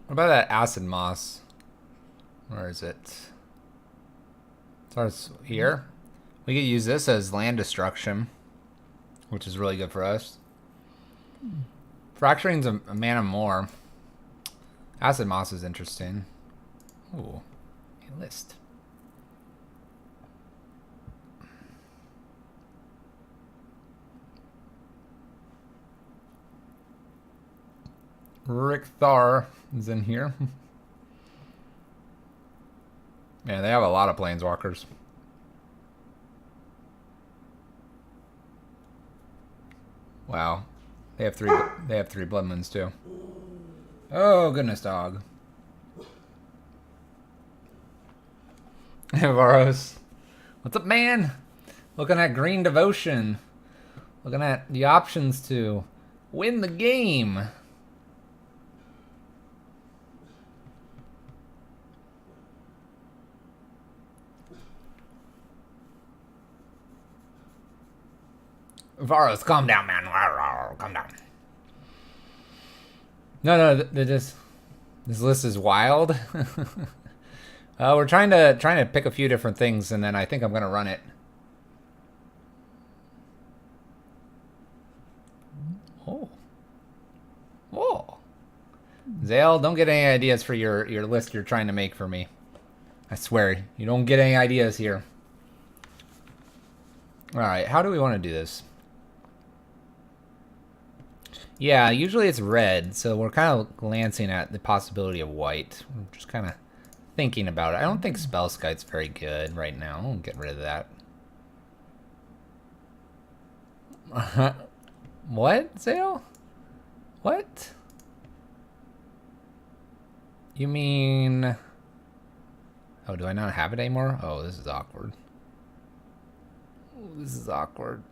What about that Acid Moss? Where is it? Starts here. We could use this as land destruction, which is really good for us. Fracturing's a mana more. Acid Moss is interesting. Ooh, a list. Rick Thar is in here. Yeah, they have a lot of planeswalkers. Wow, they have three. They have 3 Blood Moons too. Oh goodness, dog. Varos, what's up, man? Looking at Green Devotion. Looking at the options to win the game. Varos, calm down, man. Calm down. No, this list is wild. We're trying to pick a few different things, and then I think I'm gonna run it. Oh, Zale, don't get any ideas for your list you're trying to make for me. I swear, you don't get any ideas here. All right, how do we want to do this? Yeah, usually it's red, so we're kind of glancing at the possibility of white. We're just kind of thinking about it. I don't think Spellskite's very good right now. I'll get rid of that. What, Zale? What? You mean... Oh, do I not have it anymore? Oh, this is awkward. Oh, this is awkward.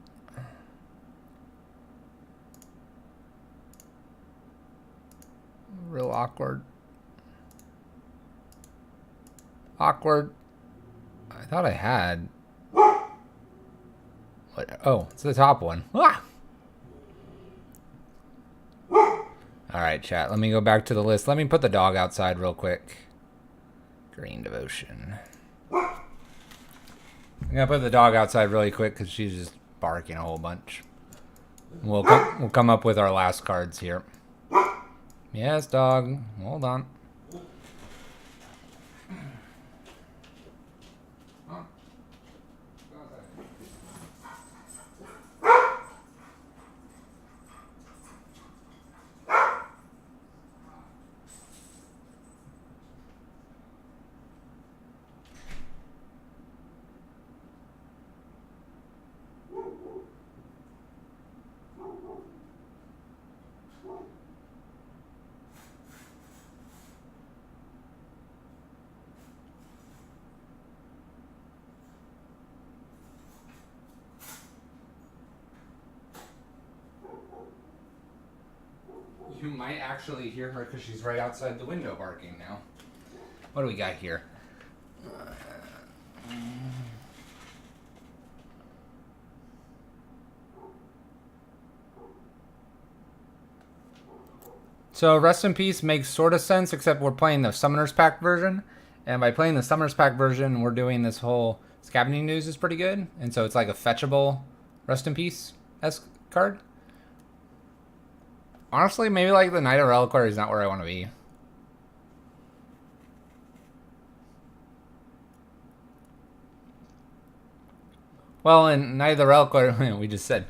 Real awkward. Awkward. I thought I had. What? Oh, it's the top one. Ah! Alright, chat. Let me go back to the list. Let me put the dog outside real quick. Green Devotion. I'm gonna put the dog outside really quick because she's just barking a whole bunch. We'll come up with our last cards here. Yes, dog. Hold on. You might actually hear her because she's right outside the window barking now. What do we got here? So Rest in Peace makes sort of sense, except we're playing the Summoners Pack version. And by playing the Summoners Pack version, we're doing this whole Scavenging News is pretty good. And so it's like a fetchable Rest in Peace-esque card. Honestly, maybe like the Knight of Reliquary is not where I want to be. Well, in Knight of the Reliquary, we just said.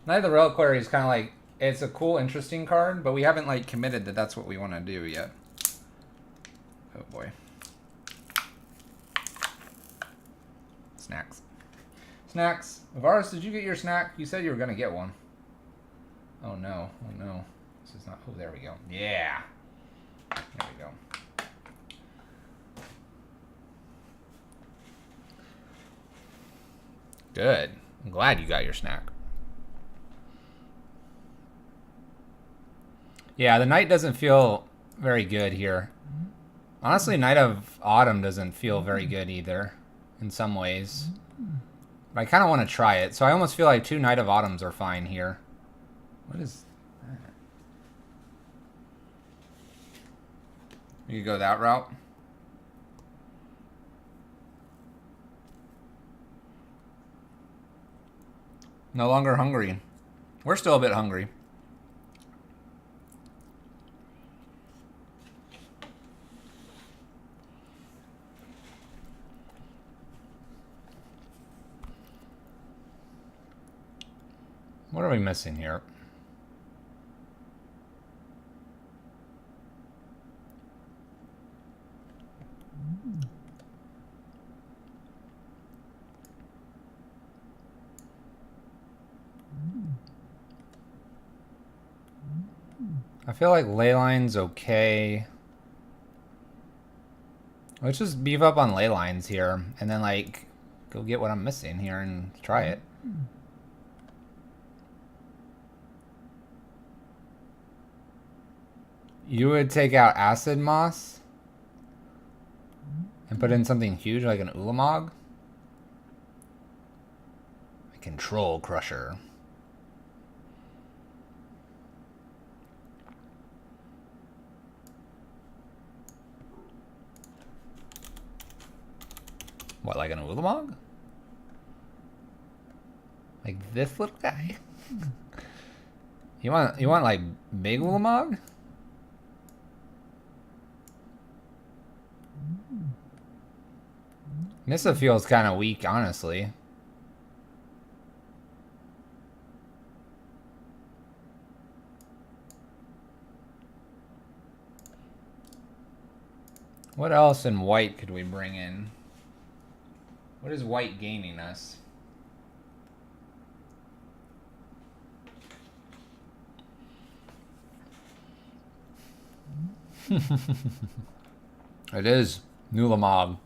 Knight of the Reliquary is kind of like, it's a cool, interesting card, but we haven't like committed that that's what we want to do yet. Oh boy. Snacks. Snacks. Varus, did you get your snack? You said you were going to get one. Oh no. Oh no. This is not. Oh, there we go. Yeah. There we go. Good. I'm glad you got your snack. Yeah, the Knight doesn't feel very good here. Honestly, Knight of Autumn doesn't feel very good either, in some ways. But I kind of want to try it, so I almost feel like 2 Knight of Autumns are fine here. What is that? You go that route? No longer hungry. We're still a bit hungry. What are we missing here? I feel like Leyline's okay. Let's just beef up on Leylines here, and then like go get what I'm missing here and try it. You would take out Acid Moss and put in something huge like an Ulamog? A Control Crusher. What, like an Ulamog? Like this little guy? You want like big Ulamog? Nissa feels kind of weak, honestly. What else in white could we bring in? What is white gaining us? It is Nulamog.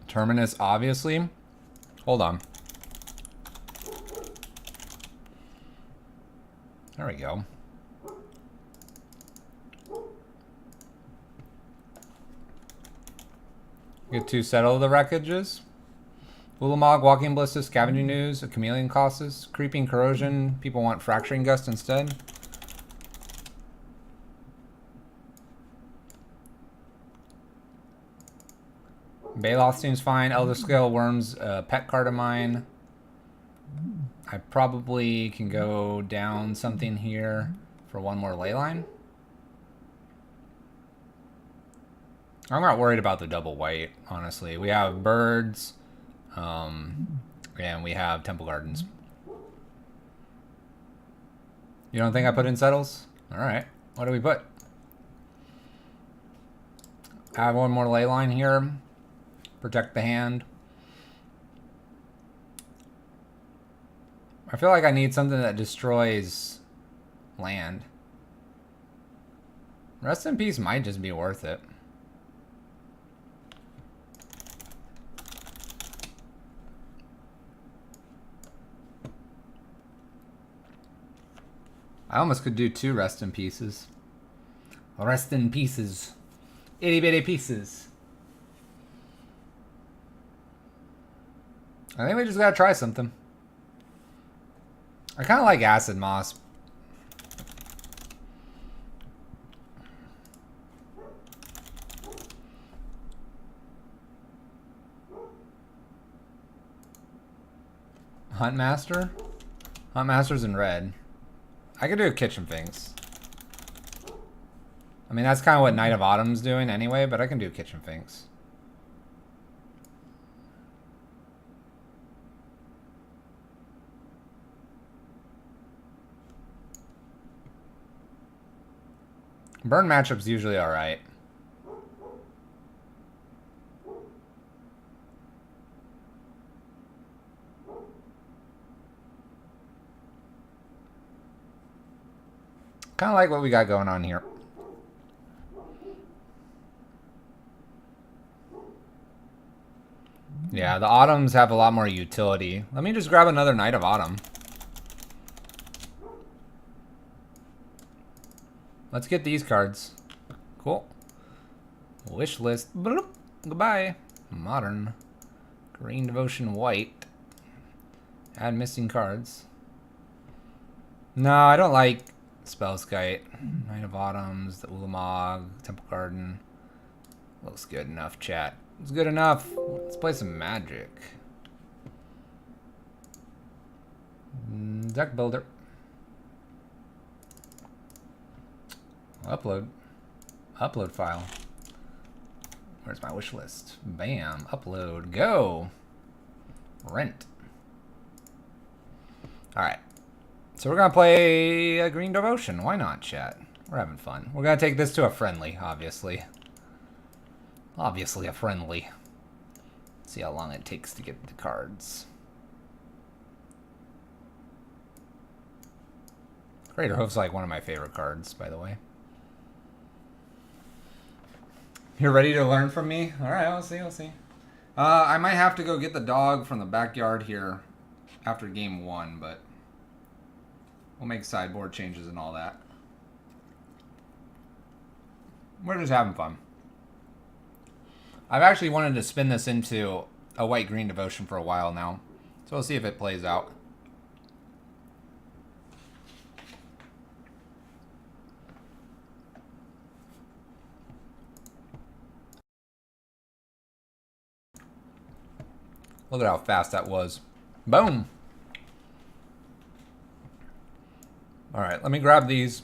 Terminus, obviously. Hold on. There we go. Get to settle the wreckages. Ulamog, Walking Ballistas, Scavenging News, a Chameleon Colossus, Creeping Corrosion. People want Fracturing Gust instead. Baloth seems fine. Elder Scale Worms, pet card of mine. I probably can go down something here for one more Leyline. I'm not worried about the double white, honestly. We have birds, and we have Temple Gardens. You don't think I put in settles? Alright. What do we put? Add one more Leyline here. Protect the hand. I feel like I need something that destroys land. Rest in Peace might just be worth it. I almost could do 2 rest in pieces. Rest in pieces. Itty bitty pieces. I think we just gotta try something. I kind of like acid moss. Huntmaster? Huntmaster's in red. I could do kitchen finks. I mean, that's kind of what Knight of Autumn's doing anyway, but I can do kitchen finks. Burn matchup's usually alright. Kind of like what we got going on here. Yeah, the autumns have a lot more utility. Let me just grab another Knight of Autumn. Let's get these cards. Cool. Wish list. Bloop. Goodbye. Modern. Green Devotion White. Add missing cards. No, I don't like Spellskite. Knight of Autumns, the Ulamog, Temple Garden. Looks good enough, chat. It's good enough. Let's play some Magic. Deck Builder. Upload. Upload file. Where's my wish list? Bam. Upload. Go. Rent. Alright. So we're going to play a Green Devotion. Why not, chat? We're having fun. We're going to take this to a friendly, obviously. Obviously a friendly. See how long it takes to get the cards. Greater Hoof's like one of my favorite cards, by the way. You're ready to learn from me? Alright, we'll see, we'll see. I might have to go get the dog from the backyard here after game 1, but we'll make sideboard changes and all that. We're just having fun. I've actually wanted to spin this into a white-green devotion for a while now, so we'll see if it plays out. Look at how fast that was. Boom! Alright, let me grab these.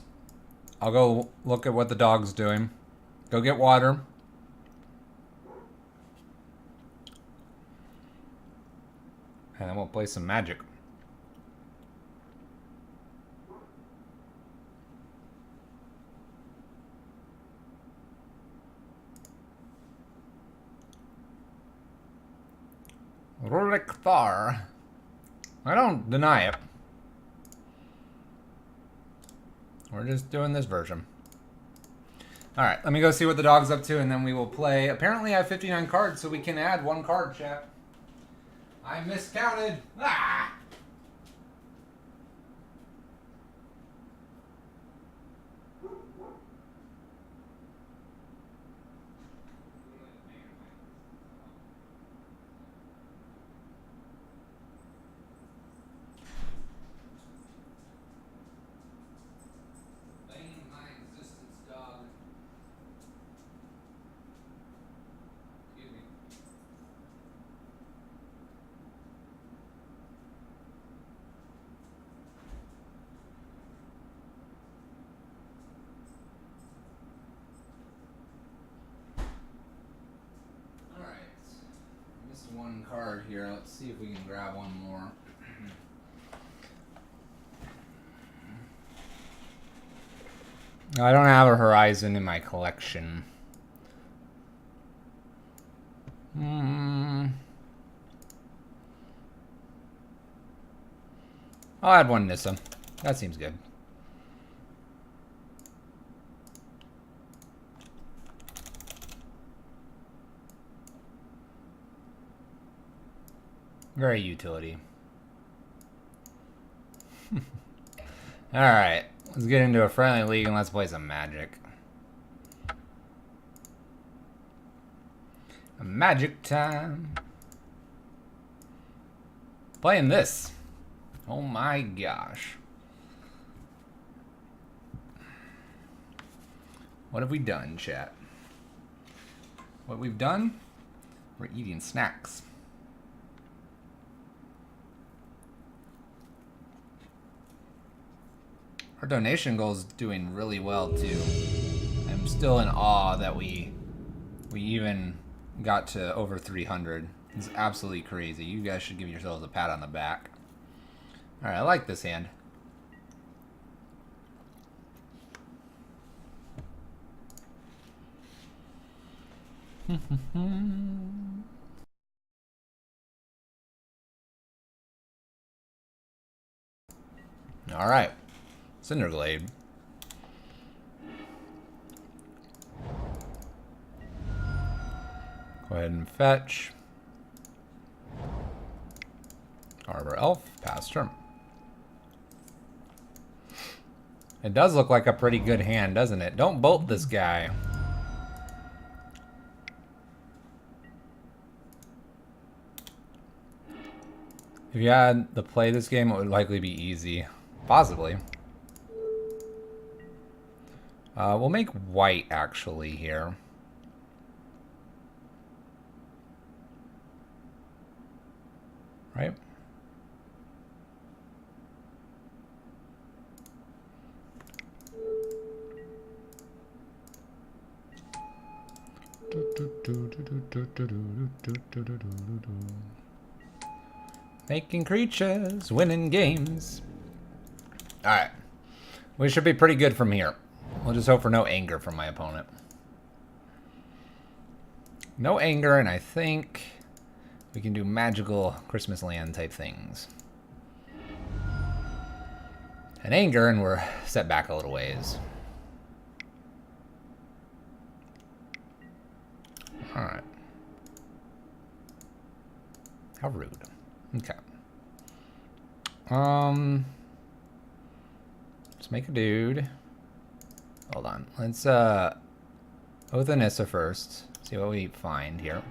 I'll go look at what the dog's doing. Go get water. And then we'll play some Magic. Rurik Thar. I don't deny it. We're just doing this version. Alright, let me go see what the dog's up to and then we will play. Apparently I have 59 cards, so we can add 1 card, chat. I miscounted. Ah! One card here. Let's see if we can grab one more. I don't have a Horizon in my collection. I'll add one Nissa. That seems good. Very utility. Alright, Let's get into a friendly league and let's play some Magic. Magic time. Playing this. Oh my gosh. What have we done, chat? What we've done? We're eating snacks. Our donation goal is doing really well too. I'm still in awe that we even got to over 300. It's absolutely crazy. You guys should give yourselves a pat on the back. All right, I like this hand. All right, Cinderglade. Go ahead and fetch. Arbor Elf, pass turn. It does look like a pretty good hand, doesn't it? Don't bolt this guy. If you had to play this game, it would likely be easy. Possibly. We'll make white, actually, here. Right? Making creatures, winning games. Alright. We should be pretty good from here. We'll just hope for no anger from my opponent. No anger, and I think we can do magical Christmas land type things. And anger, and we're set back a little ways. Alright. How rude. Okay. Let's make a dude. Hold on. Let's Othanissa first. See what we find here.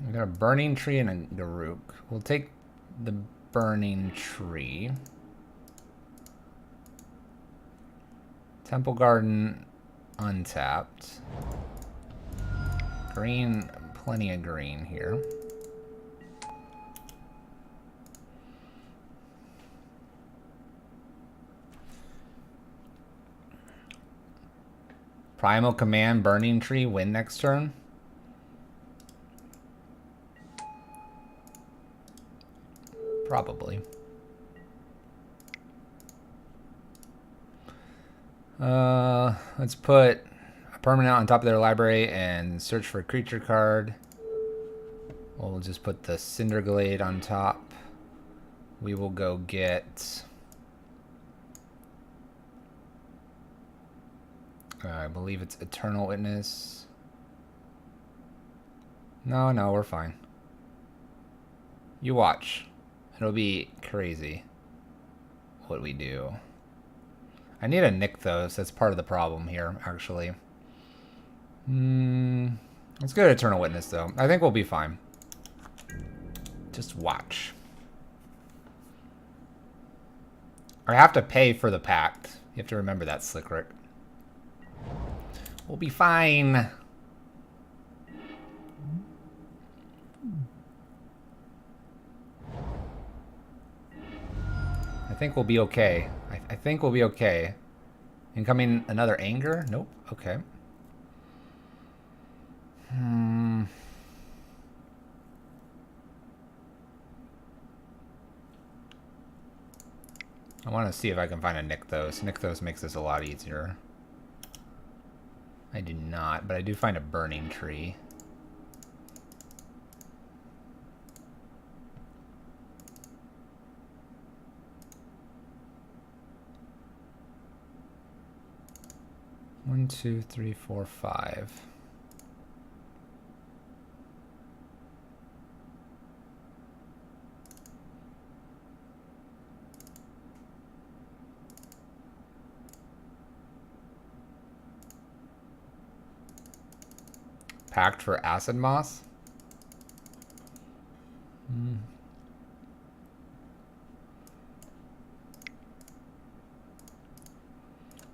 We got a burning tree and a Garuk. We'll take the burning tree. Temple Garden untapped. Green, plenty of green here. Primal Command, Burning Tree, win next turn. Probably. Let's put a permanent on top of their library and search for a creature card. We'll just put the Cinderglade on top. We will go get... I believe it's Eternal Witness. No, we're fine. You watch. It'll be crazy what we do. I need a Nykthos. That's part of the problem here, actually. Let's go to Eternal Witness, though. I think we'll be fine. Just watch. I have to pay for the pact. You have to remember that, Slick Rick. We'll be fine. I think we'll be okay. I think we'll be okay. Incoming another anger? Nope. Okay. I want to see if I can find a Nykthos. Nykthos makes this a lot easier. I do not, but I do find a burning tree. One, two, three, four, five. Packed for acid moss?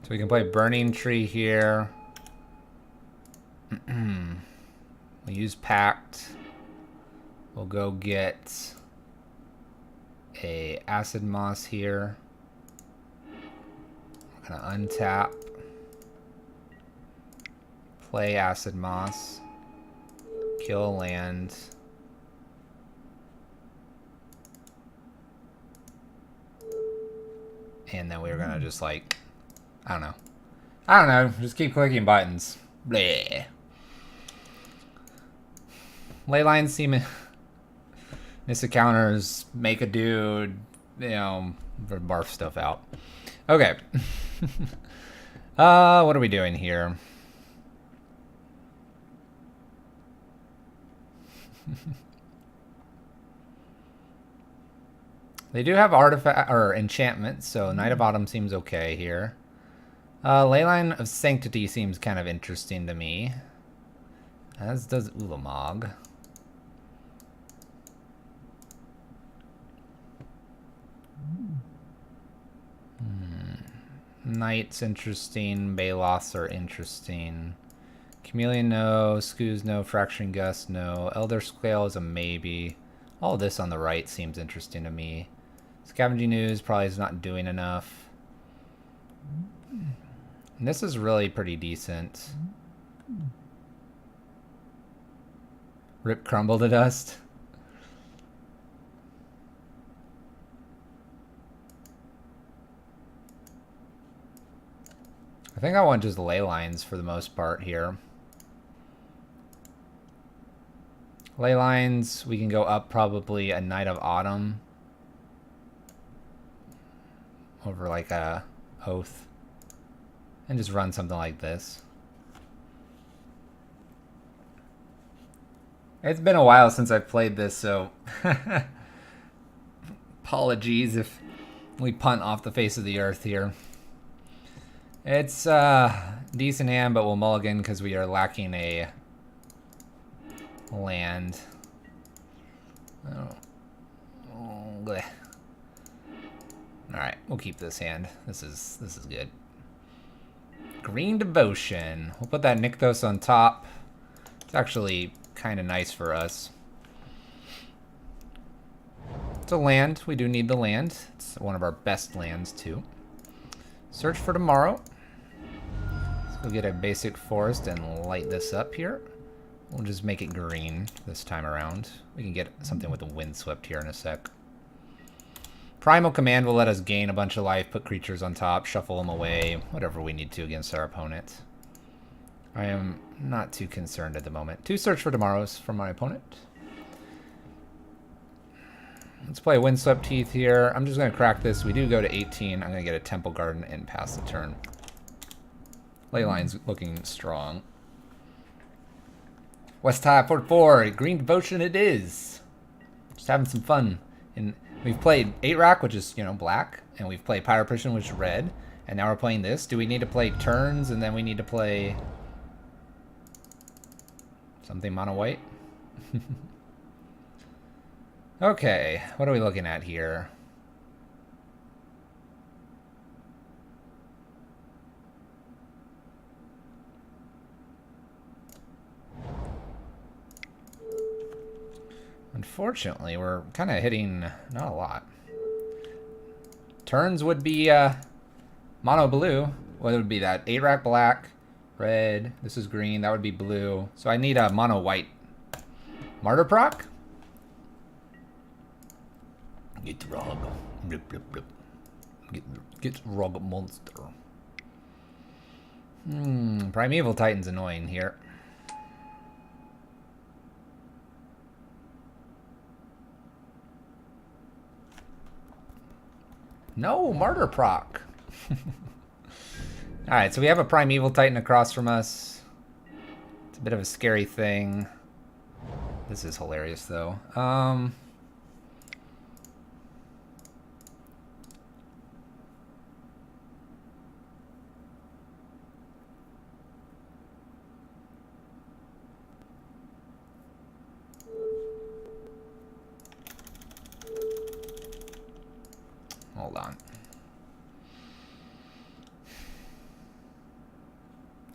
So we can play Burning Tree here. We'll use Pact. We'll go get a Acid Moss here. We're gonna untap. Play Acid Moss. Kill a land. And then we're gonna just like, I don't know, just keep clicking buttons. Bleh. Leylines seem... Nissa counters, make a dude, you know, barf stuff out. Okay. What are we doing here? They do have artifact or enchantments, so Knight of Autumn seems okay here. Leyline of Sanctity seems kind of interesting to me, as does Ulamog. Knight's interesting. Baloths are interesting. Chameleon, no. Skoos, no. Fracturing Gust, no. Elder Scale is a maybe. All this on the right seems interesting to me. Scavenging News probably is not doing enough. And this is really pretty decent. Rip Crumble to Dust. I think I want just ley lines for the most part here. Ley lines, we can go up probably a Knight of Autumn. Over like a Oath. And just run something like this. It's been a while since I've played this, so apologies if we punt off the face of the earth here. It's decent hand, but we'll mulligan because we are lacking a land. Oh, alright, we'll keep this hand. This is good. Green Devotion. We'll put that Nykthos on top. It's actually kind of nice for us. It's a land. We do need the land. It's one of our best lands, too. Search for Tomorrow. We'll get a basic forest and light this up here. We'll just make it green this time around. We can get something with a Windswept here in a sec. Primal Command will let us gain a bunch of life, put creatures on top, shuffle them away, whatever we need to against our opponent. I am not too concerned at the moment. 2 Search for Tomorrows from my opponent. Let's play Windswept Heath here. I'm just going to crack this. We do go to 18. I'm going to get a Temple Garden and pass the turn. Leyline's looking strong. West High 44. Green Devotion it is. Just having some fun. And we've played 8 Rack, which is, you know, black. And we've played Pyroprician, which is red. And now we're playing this. Do we need to play turns and then we need to play something mono white? Okay, what are we looking at here? Unfortunately, we're kind of hitting not a lot. Turns would be mono blue. What would be that? 8 Rack black, red, this is green, that would be blue. So I need a mono white. Martyr proc? Get Rog. Blip, blip, blip. Get Rog monster. Primeval Titan's annoying here. No, Martyr proc. Alright, so we have a Primeval Titan across from us. It's a bit of a scary thing. This is hilarious, though.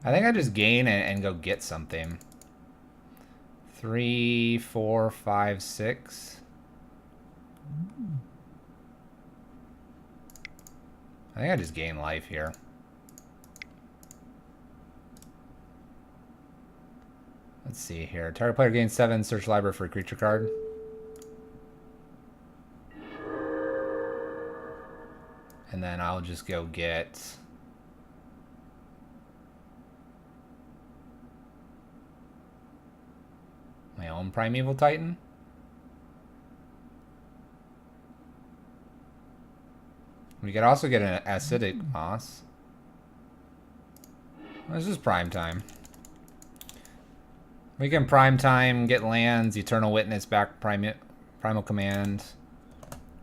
I think I just gain and go get something. 3, 4, 5, 6. I think I just gain life here. Let's see here. Target player gains 7. Search library for a creature card. And then I'll just go get... my own Primeval Titan. We could also get an acidic moss. This is prime time. We can prime time, get lands, Eternal Witness, back Primal Command.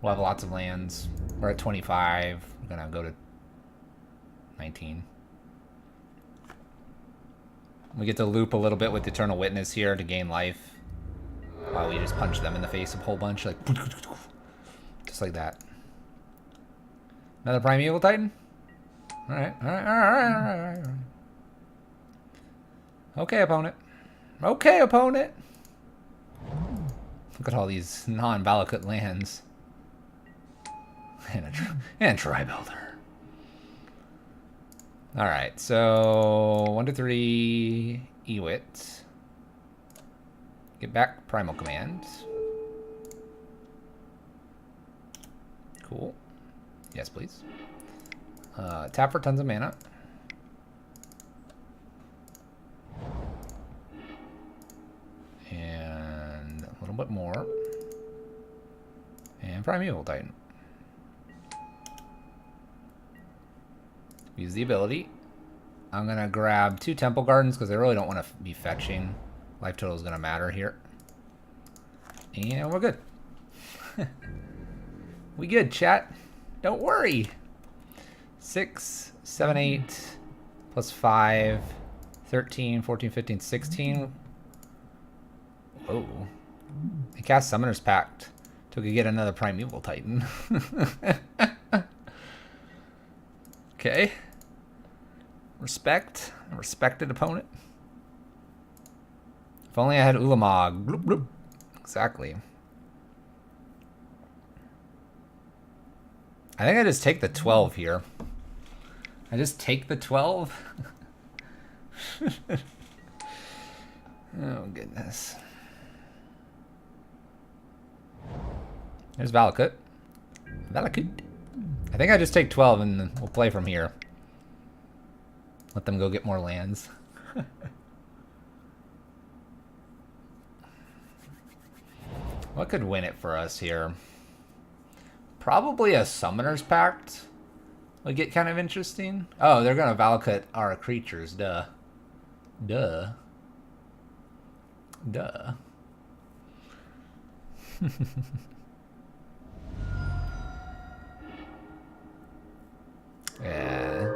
We'll have lots of lands. We're at 25. We're gonna go to 19. We get to loop a little bit with Eternal Witness here to gain life. While we just punch them in the face a whole bunch, like just like that. Another Primeval Titan? Alright. Okay, opponent. Okay, opponent! Look at all these non-Valakut lands. And Tri-Builder. Alright, so 1 to 3 Ewit. Get back Primal Command. Cool. Yes, please. Tap for tons of mana. And a little bit more. And Primeval Titan. Use the ability. I'm going to grab 2 Temple Gardens because I really don't want to be fetching. Life total is going to matter here. And we're good. We good, chat. Don't worry. 6, 7, 8, plus 5, 13, 14, 15, 16. Whoa. I cast Summoner's Pact to get another Primeval Titan. Okay. Respect. A respected opponent. If only I had Ulamog. Bloop, bloop. Exactly. I think I just take the 12 here. I just take the 12. Oh, goodness. There's Valakut. Valakut. I think I just take 12 and then we'll play from here. Let them go get more lands. What could win it for us here? Probably a Summoner's Pact would get kind of interesting. Oh, they're going to Valakut our creatures. Duh. Duh. Duh. Yeah.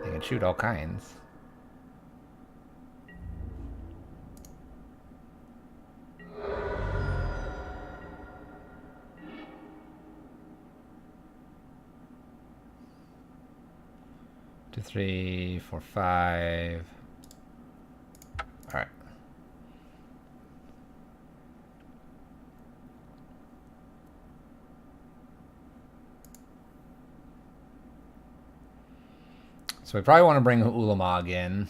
They can shoot all kinds. Two, 3, 4, 5. All right. So we probably want to bring Ulamog in.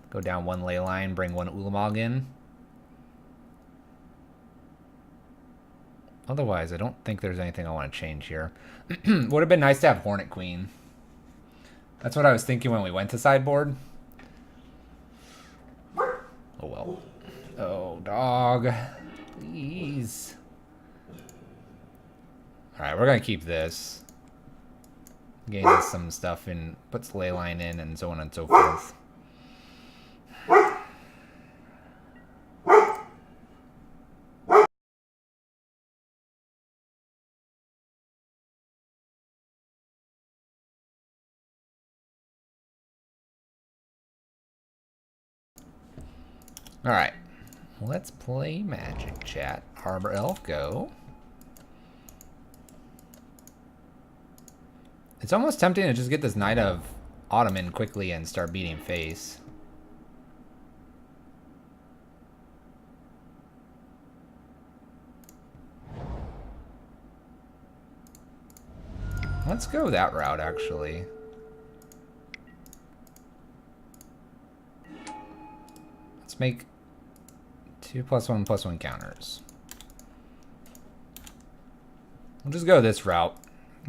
Go down 1 ley line, bring 1 Ulamog in. Otherwise, I don't think there's anything I want to change here. Would have been nice to have Hornet Queen. That's what I was thinking when we went to sideboard. Oh, well. Oh, dog. Please. Alright, we're going to keep this. Gain some stuff and puts ley line in and so on and so forth. Alright, let's play Magic, chat. Harbor Elf, go. It's almost tempting to just get this Knight of Ottoman quickly and start beating face. Let's go that route, actually. Let's make 2+1/+1 counters. We'll just go this route,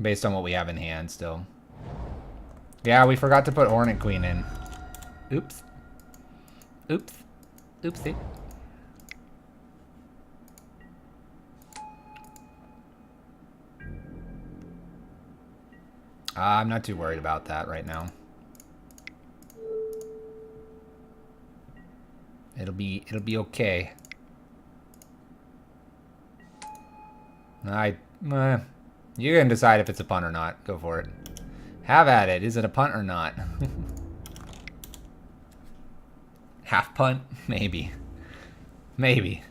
based on what we have in hand still. Yeah, we forgot to put Hornet Queen in. Oops. Oops. Oopsie. I'm not too worried about that right now. It'll be okay. You can decide if it's a punt or not. Go for it. Have at it. Is it a punt or not? Half punt? Maybe. Maybe.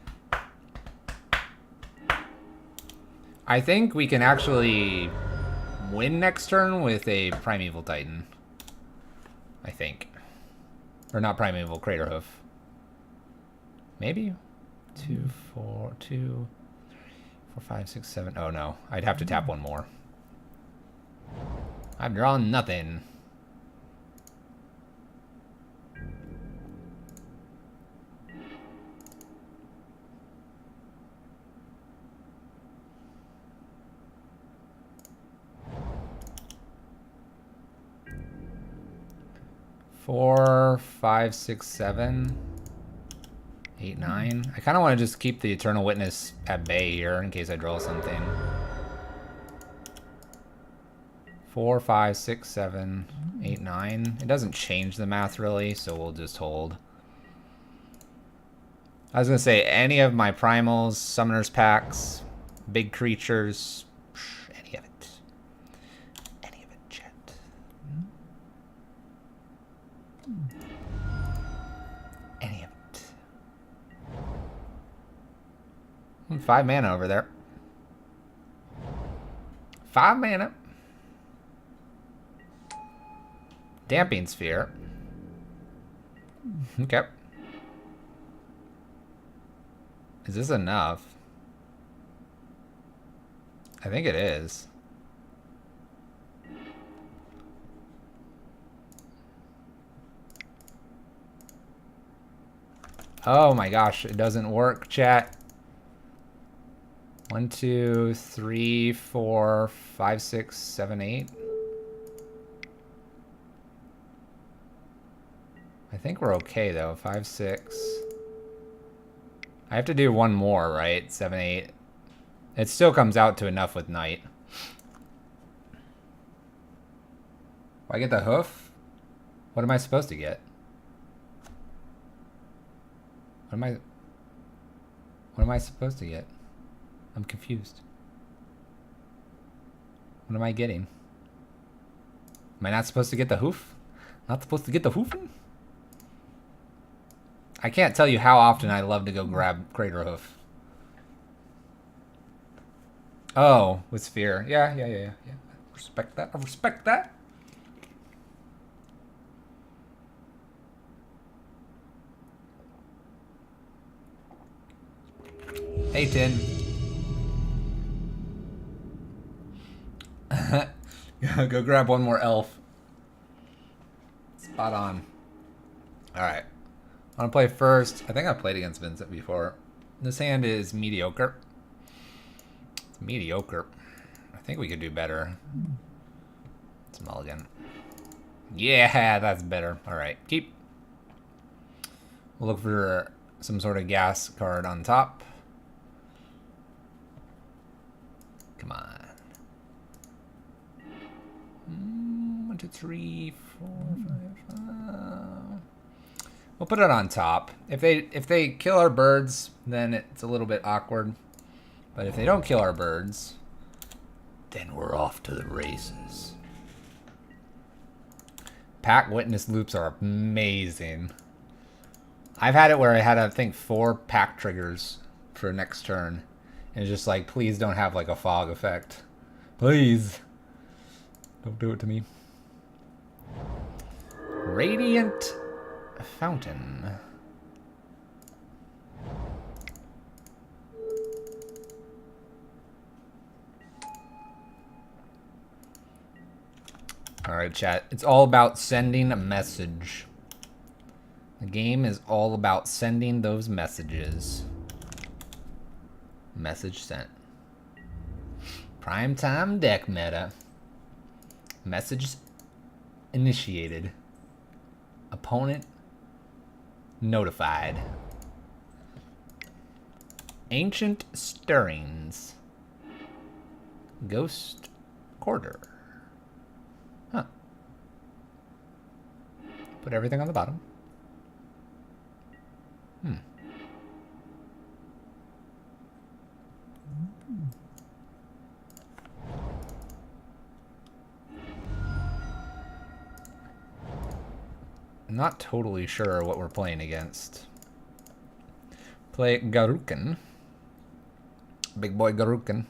I think we can actually win next turn with a Primeval Titan. I think. Or not Primeval, Crater Hoof. Maybe? 2, 4, 2, 4, 5, 6, 7. Oh no. I'd have to tap one more. I've drawn nothing. Four, 5, 6, 7, 8, 9. I kind of want to just keep the Eternal Witness at bay here in case I draw something. 4, 5, 6, 7, 8, 9. It doesn't change the math really, so we'll just hold. I was going to say any of my primals, summoners packs, big creatures, any of it. Any of it, chat. Any of it. 5 mana over there. 5 mana. Damping Sphere. Okay. Is this enough? I think it is. Oh my gosh, it doesn't work, chat. 1, 2, 3, 4, 5, 6, 7, 8. I think we're okay though. 5, 6. I have to do one more, right? 7, 8. It still comes out to enough with Knight. I get the hoof? What am I supposed to get? What am I supposed to get? I'm confused. What am I getting? Am I not supposed to get the hoof? Not supposed to get the hoofing? I can't tell you how often I love to go grab Crater Hoof. Oh, with Sphere. Yeah. Respect that. I respect that. Hey, Tin. Go grab one more elf. Spot on. Alright. I want to play first. I think I've played against Vincent before. This hand is mediocre. It's mediocre. I think we could do better. It's mulligan. Yeah, that's better. Alright, keep. We'll look for some sort of gas card on top. Come on. 1, 2, 3, 4, 5, 5. We'll put it on top. If they kill our birds, then it's a little bit awkward. But if they don't kill our birds, then we're off to the races. Pack witness loops are amazing. I've had it where I had, I think, 4 pack triggers for next turn. And it's just like, please don't have like a fog effect. Please. Don't do it to me. Radiant Fountain. Alright, chat. It's all about sending a message. The game is all about sending those messages. Message sent. Primetime deck meta. Message initiated. Opponent notified. Ancient Stirrings. Ghost Quarter. Huh. Put everything on the bottom. I'm not totally sure what we're playing against. Play Garukin. Big boy Garukin.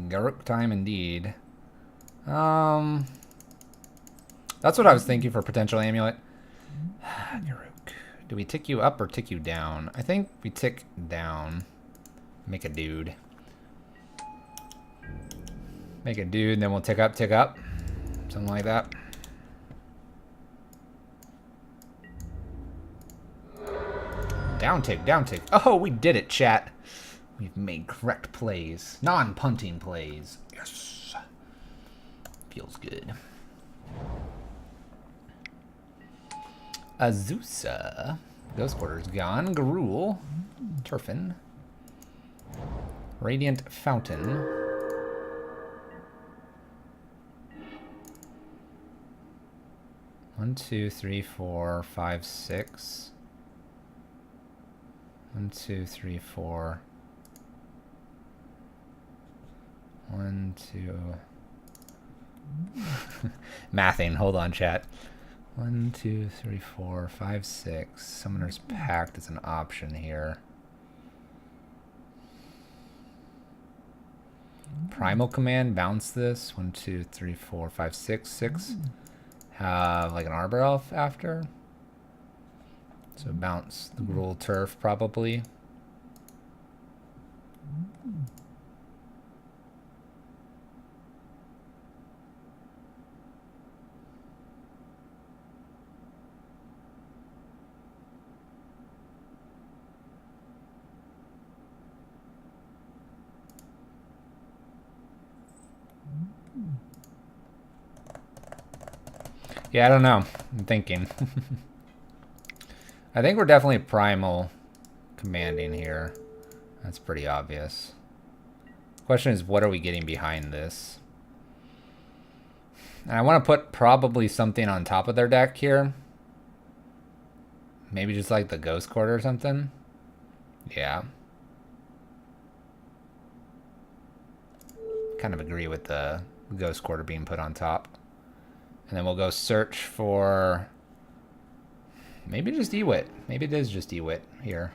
Garuk time indeed. That's what I was thinking for potential amulet. Garuk. Do we tick you up or tick you down? I think we tick down. Make a dude. Make a dude, and then we'll tick up. Something like that. Down tick. Oh, we did it, chat. We've made correct plays. Non-punting plays. Yes. Feels good. Azusa. Ghost Quarter's gone. Garul. Turfin. Radiant Fountain. One, 2, 3, 4, 5, 6. 1, 2, 3, 4. 1, 2. Mathing. Hold on, chat. 1, 2, 3, 4, 5, 6. Summoner's Pact is an option here. Primal Command. Bounce this. 1, 2, 3, 4, 5, 6. 6. Have like an Arbor Elf after. So bounce the Gruul Turf probably. Yeah, I don't know. I'm thinking. I think we're definitely primal commanding here. That's pretty obvious. Question is, what are we getting behind this? And I want to put probably something on top of their deck here. Maybe just like the Ghost Quarter or something. Yeah. Kind of agree with the Ghost Quarter being put on top. And then we'll go search for maybe just Ewit. Maybe it is just Ewit here.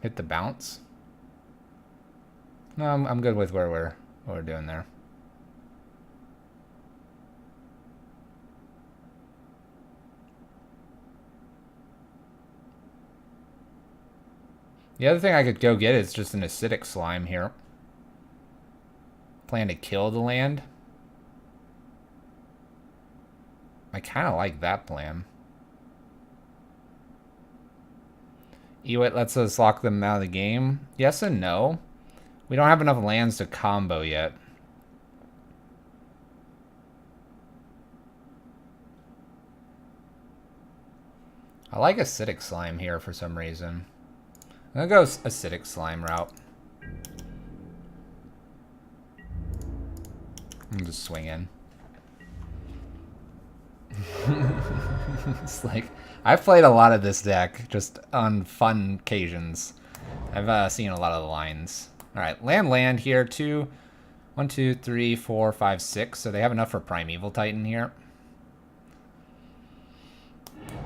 Hit the bounce. No, I'm good with what we're doing there. The other thing I could go get is just an acidic slime here. Plan to kill the land. I kind of like that plan. Ewit lets us lock them out of the game. Yes and no. We don't have enough lands to combo yet. I like acidic slime here for some reason. I'm gonna go acidic slime route. I'm just swing in. It's like, I've played a lot of this deck just on fun occasions. I've seen a lot of the lines. Alright, land here. 1, 2, 3, 4, 5, 6. So they have enough for Primeval Titan here.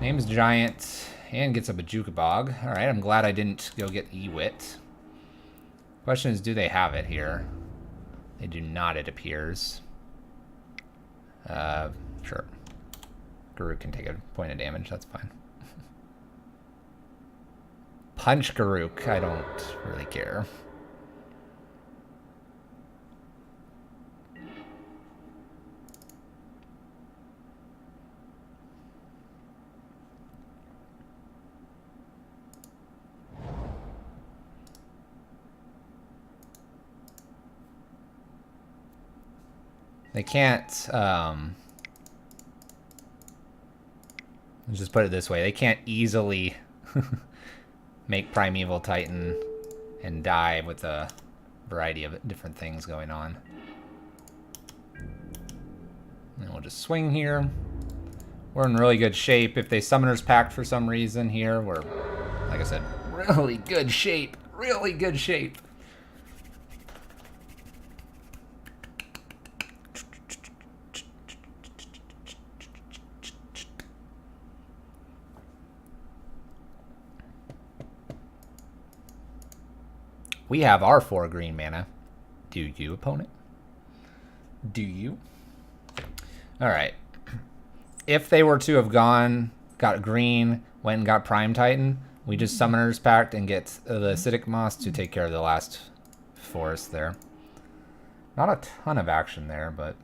Name's Giant and gets a Bajuka Bog. Alright, I'm glad I didn't go get Ewit. Question is, do they have it here? They do not, it appears. Sure. Garuk can take a point of damage, that's fine. Punch Garuk, I don't really care. They can't, let's just put it this way. They can't easily make Primeval Titan and die with a variety of different things going on. And we'll just swing here. We're in really good shape. If they Summoner's Pact for some reason here, we're, like I said, really good shape. Really good shape. We have our 4 green mana. Do you, opponent? Do you? Alright. If they were to have got green, went and got Prime Titan, we just Summoner's Pact and get the Acidic Moss to take care of the last forest there. Not a ton of action there, but...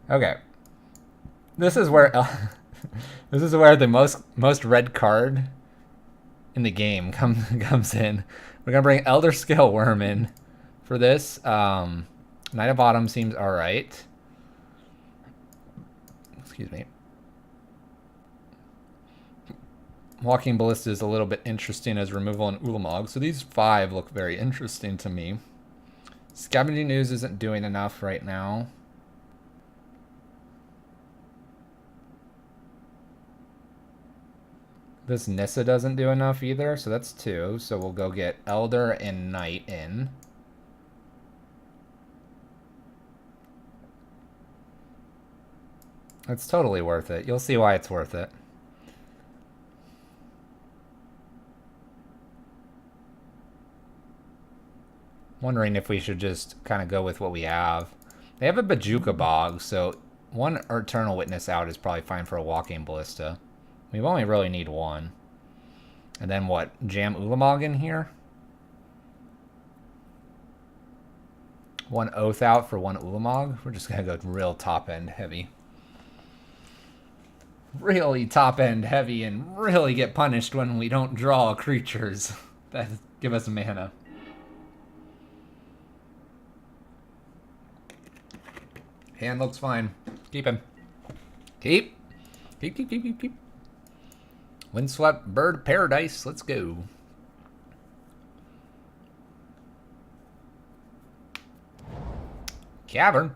Okay. This is where this is where the most red card in the game comes in. We're gonna bring Elder Scale Worm in for this. Knight of Autumn seems alright. Excuse me. Walking Ballista is a little bit interesting as removal in Ulamog. So these 5 look very interesting to me. Scavenging Ooze isn't doing enough right now. This Nissa doesn't do enough either, so that's 2. So we'll go get Elder and Knight in. It's totally worth it. You'll see why it's worth it. Wondering if we should just kind of go with what we have. They have a Bajuka Bog, so 1 Eternal Witness out is probably fine for a Walking Ballista. We only really need 1. And then what? Jam Ulamog in here? 1 Oath out for 1 Ulamog? We're just going to go real top-end heavy. Really top-end heavy and really get punished when we don't draw creatures that give us mana. Hand looks fine. Keep him. Keep. Keep. Windswept Bird of Paradise. Let's go. Cavern.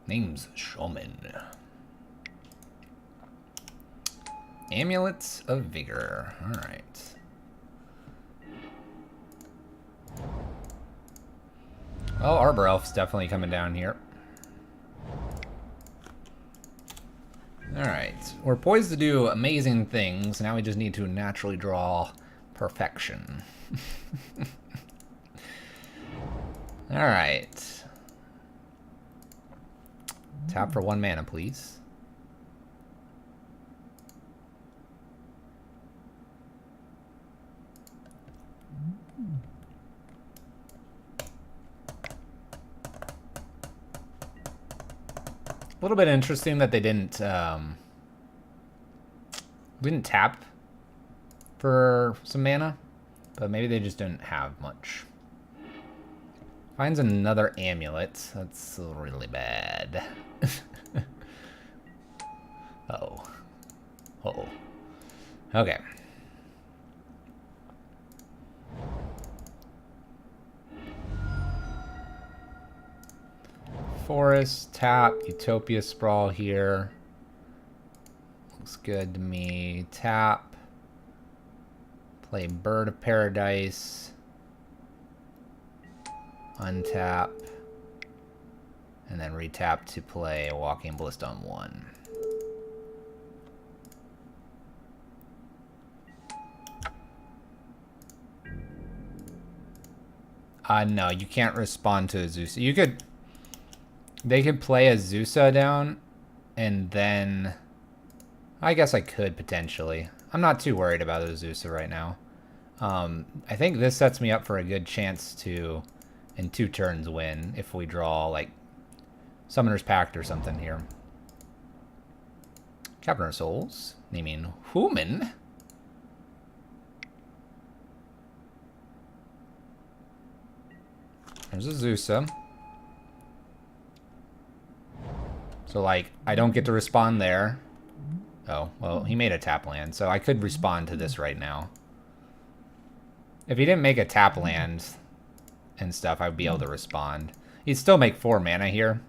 Name's Shaman. Amulets of Vigor. Alright. Well, Arbor Elf's definitely coming down here. Alright. We're poised to do amazing things. Now we just need to naturally draw perfection. Alright. Tap for 1 mana, please. A little bit interesting that they didn't tap for some mana, but maybe they just didn't have much. Finds another amulet. That's really bad. Uh-oh. Uh-oh. Okay. Forest, tap, Utopia Sprawl here. Looks good to me. Tap. Play Bird of Paradise. Untap. And then retap to play a Walking Ballista on 1. No, you can't respond to a Zusa. You could... They could play a Zusa down, and then... I guess I could, potentially. I'm not too worried about a Zusa right now. I think this sets me up for a good chance to, in 2 turns, win if we draw, like, Summoner's Pact or something here. Cabinet Souls, naming Human. There's a Zusa. So, like, I don't get to respond there. Oh, well, he made a tap land, so I could respond to this right now. If he didn't make a tap land and stuff, I'd be able to respond. He'd still make 4 mana here.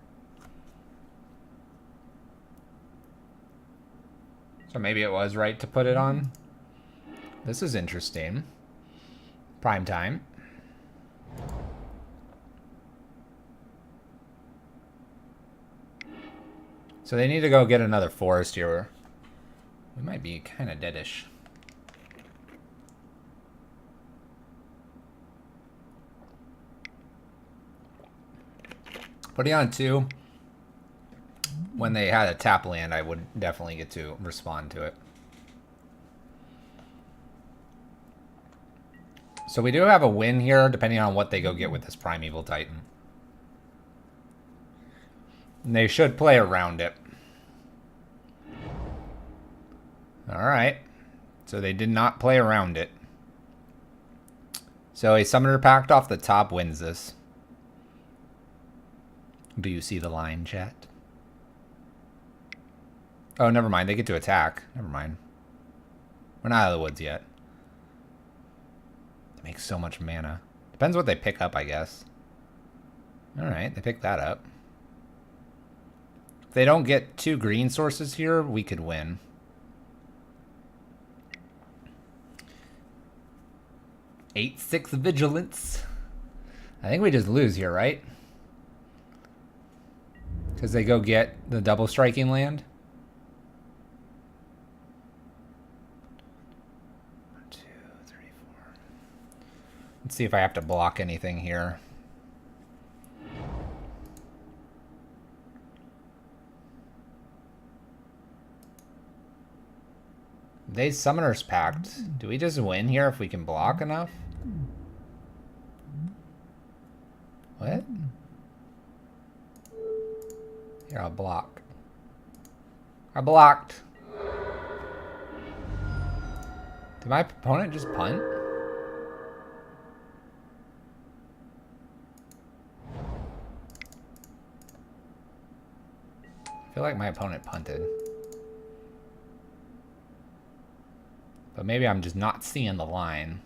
So maybe it was right to put it on. This is interesting. Prime time. So they need to go get another forest here. We might be kind of deadish. Putting on 2. When they had a tap land, I would definitely get to respond to it. So we do have a win here, depending on what they go get with this Primeval Titan. And they should play around it. Alright. So they did not play around it. So a Summoner Pact off the top wins this. Do you see the line, chat? Oh, never mind. They get to attack. Never mind. We're not out of the woods yet. It makes so much mana. Depends what they pick up, I guess. Alright, they pick that up. If they don't get 2 green sources here, we could win. Eight, 6 vigilance. I think we just lose here, right? Because they go get the double striking land. 1, 2, 3, 4. Let's see if I have to block anything here. They Summoner's Pact. Do we just win here if we can block enough? What? Here, I'll block. I blocked. Did my opponent just punt? I feel like my opponent punted. But maybe I'm just not seeing the line.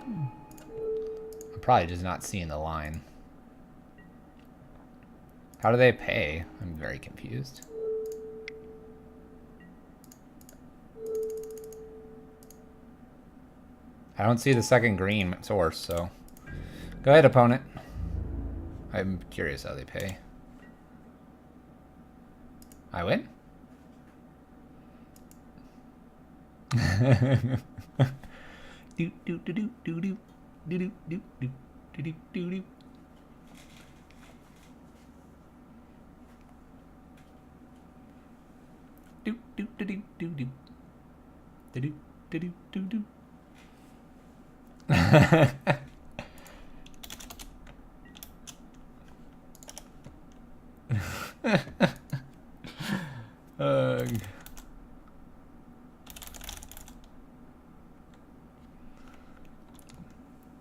I'm probably just not seeing the line. How do they pay? I'm very confused. I don't see the second green source, so... Go ahead, opponent. I'm curious how they pay. I win? Do do do do do do do do do do do do do. Do do do do do do do do do do do.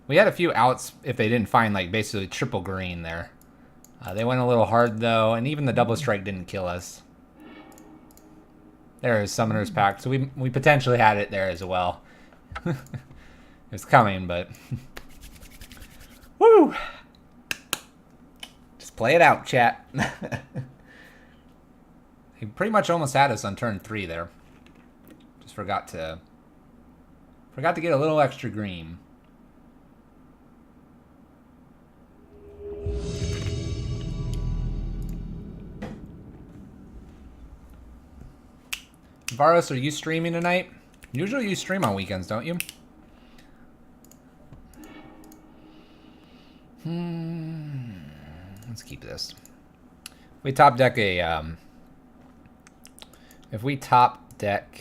We had a few outs if they didn't find, like, basically triple green there. They went a little hard, though, and even the double strike didn't kill us. There is Summoner's Pact, so we potentially had it there as well. It was coming, but... Woo! Just play it out, chat. He pretty much almost had us on turn 3 there. Just forgot to get a little extra green. Varos, are you streaming tonight? Usually you stream on weekends, don't you? Let's keep this. We top deck a, if we top deck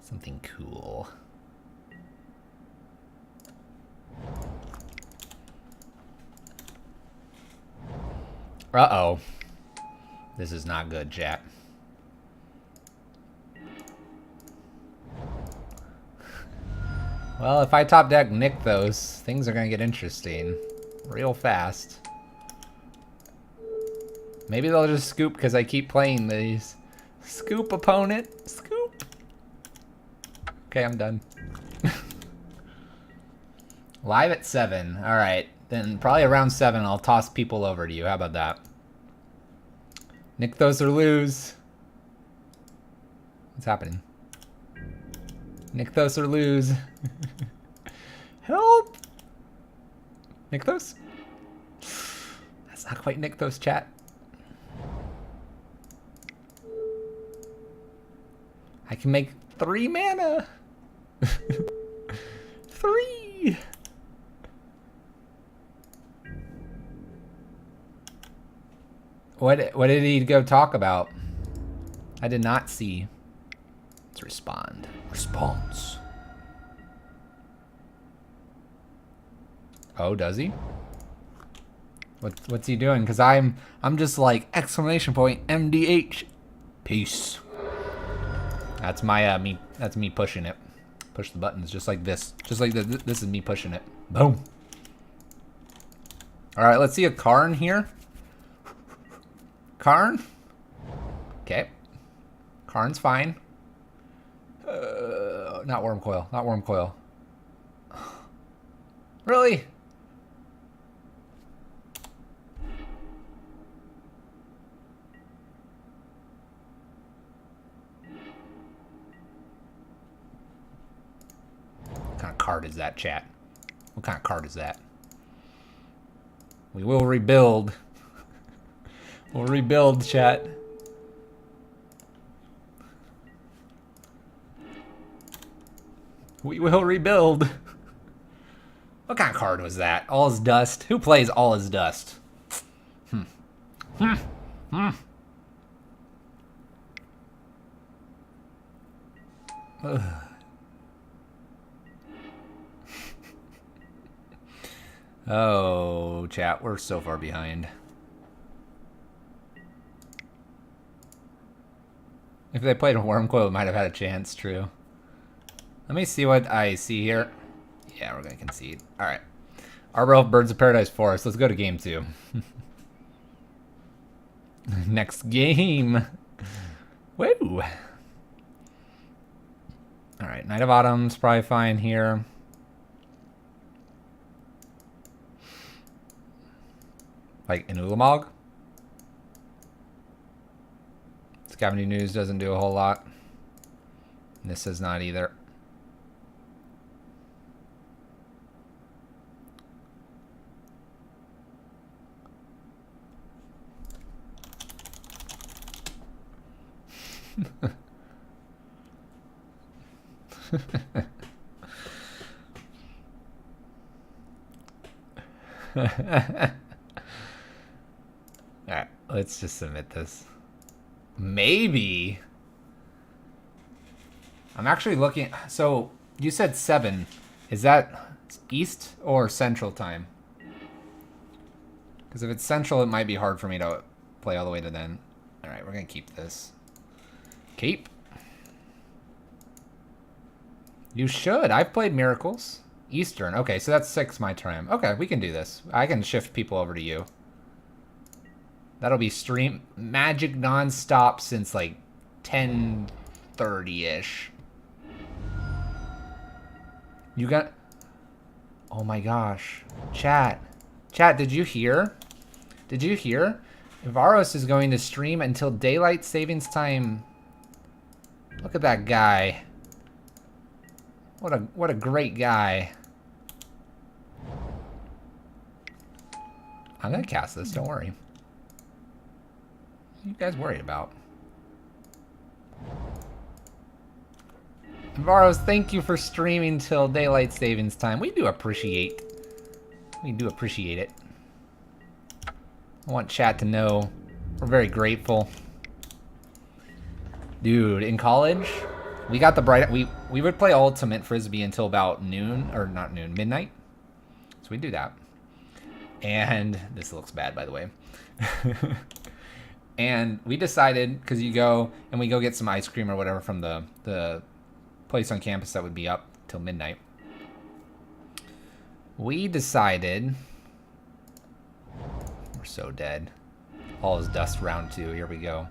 something cool. Uh-oh. This is not good, chat. Well, if I top deck Nick those, things are gonna get interesting real fast. Maybe they'll just scoop because I keep playing these. Scoop, opponent. Scoop. Okay, I'm done. Live at 7. All right. Then probably around 7, I'll toss people over to you. How about that? Nick those or lose. What's happening? Nick those or lose. Help! Nick those? That's not quite Nick those, chat. I can make 3 mana. 3. What did he go talk about? I did not see. Let's respond. Response. Oh, does he? What's he doing? Because I'm just like exclamation point MDH. Peace. That's my me. That's me pushing it. Push the buttons just like this. Just like this. This is me pushing it. Boom. All right, let's see a Karn here. Karn. Okay. Karn's fine. Not worm coil. Not worm coil. Really? What kind of card is that, chat? What kind of card is that? We will rebuild. We'll rebuild, chat. We will rebuild. What kind of card was that? All is dust. Who plays all is dust? Oh, chat, we're so far behind. If they played a worm coil, it might have had a chance, true. Let me see what I see here. Yeah, we're gonna concede. Alright. Arbor Elf Birds of Paradise Forest. Let's go to game 2. Next game. Woo! Alright, Knight of Autumn's probably fine here. Like in Ulamog. Scavenging News doesn't do a whole lot. This is not either. Alright, let's just submit this. Maybe. I'm actually looking. So you said 7. Is that East or Central time? Because if it's Central, it might be hard for me to play all the way to then. Alright, we're going to keep this. Keep. You should. I've played Miracles. Eastern. Okay, so that's 6 my time. Okay, we can do this. I can shift people over to you. That'll be stream Magic non-stop since like 10:30-ish. You got... Oh my gosh. Chat. Chat, did you hear? Did you hear? Varos is going to stream until daylight savings time. Look at that guy. What a great guy. I'm gonna cast this, don't worry. What are you guys worried about? Varos, thank you for streaming till daylight savings time. We do appreciate it. I want chat to know we're very grateful. Dude, in college, we got the bright... We would play Ultimate Frisbee until about noon, or not noon, midnight. So we do that. And this looks bad, by the way. And we decided, because you go, and we go get some ice cream or whatever from the place on campus that would be up till midnight. We decided... We're so dead. All is dust round 2. Here we go.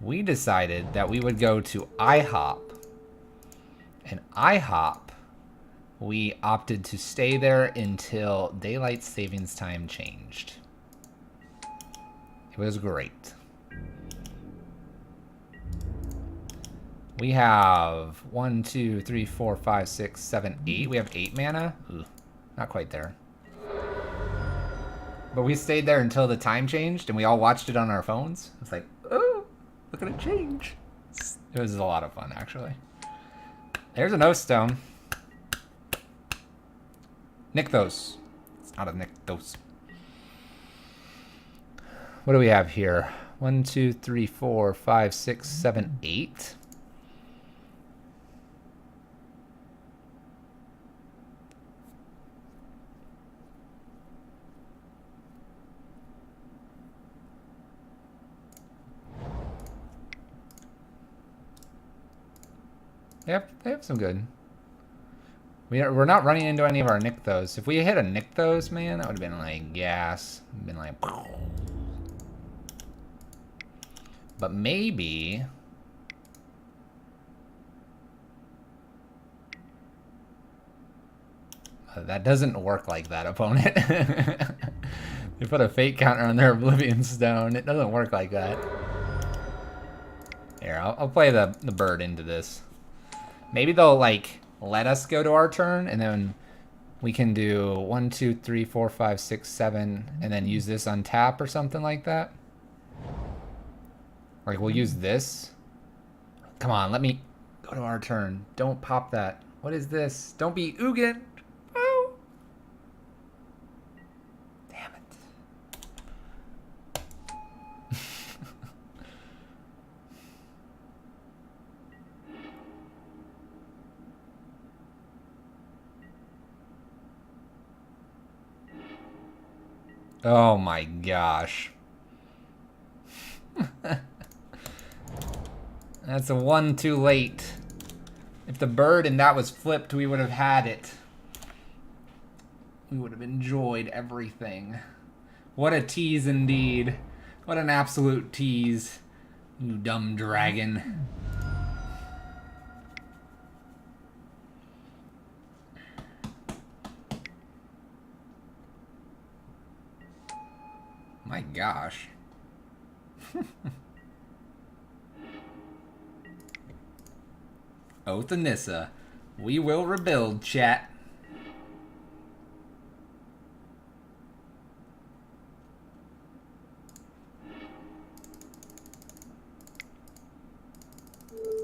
We decided that we would go to IHOP. And IHOP, we opted to stay there until daylight savings time changed. It was great. We have 1, 2, 3, 4, 5, 6, 7, 8. We have 8 mana. Ooh, not quite there. But we stayed there until the time changed, and we all watched it on our phones. It's like, oh, look at it change. It was a lot of fun, actually. There's an oath stone. Nykthos. It's not a Nykthos. What do we have here? 1, 2, 3, 4, 5, 6, 7, 8. Yep, they have some good. We're not running into any of our Nykthos. If we hit a Nykthos, man, that would have been like gas. Been like... But maybe... That doesn't work like that, opponent. They put a fate counter on their Oblivion Stone. It doesn't work like that. Here, I'll play the bird into this. Maybe they'll, like, let us go to our turn, and then we can do 1, 2, 3, 4, 5, 6, 7, and then use this on tap or something like that. Like, we'll use this. Come on, let me go to our turn. Don't pop that. What is this? Don't be Ugin. Oh. Damn it. Oh my gosh. That's a 1 too late. If the bird and that was flipped, we would have had it. We would have enjoyed everything. What a tease indeed. What an absolute tease. You dumb dragon. My gosh. Oath of Nissa. We will rebuild, chat.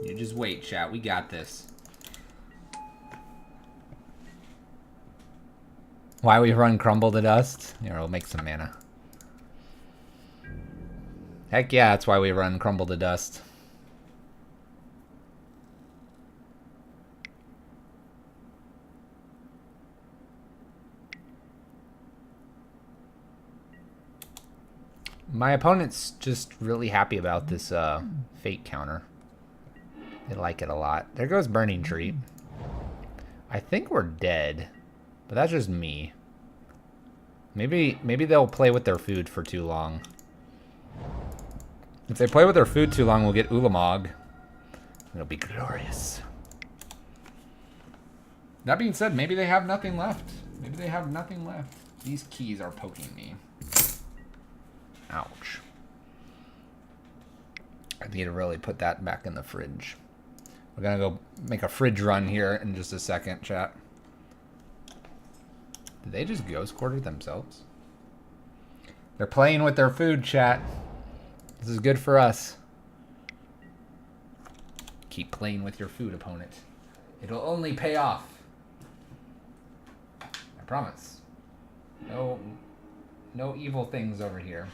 You just wait, chat. We got this. Why we run Crumble to Dust? Here, we'll make some mana. Heck yeah, that's why we run Crumble to Dust. My opponent's just really happy about this fate counter. They like it a lot. There goes Burning Tree. I think we're dead, but that's just me. Maybe they'll play with their food for too long. If they play with their food too long, we'll get Ulamog. It'll be glorious. That being said, maybe they have nothing left. Maybe they have nothing left. These keys are poking me. Ouch. I need to really put that back in the fridge. We're gonna go make a fridge run here in just a second, chat. Did they just ghost quarter themselves? They're playing with their food, chat. This is good for us. Keep playing with your food, opponent. It'll only pay off. I promise. No evil things over here.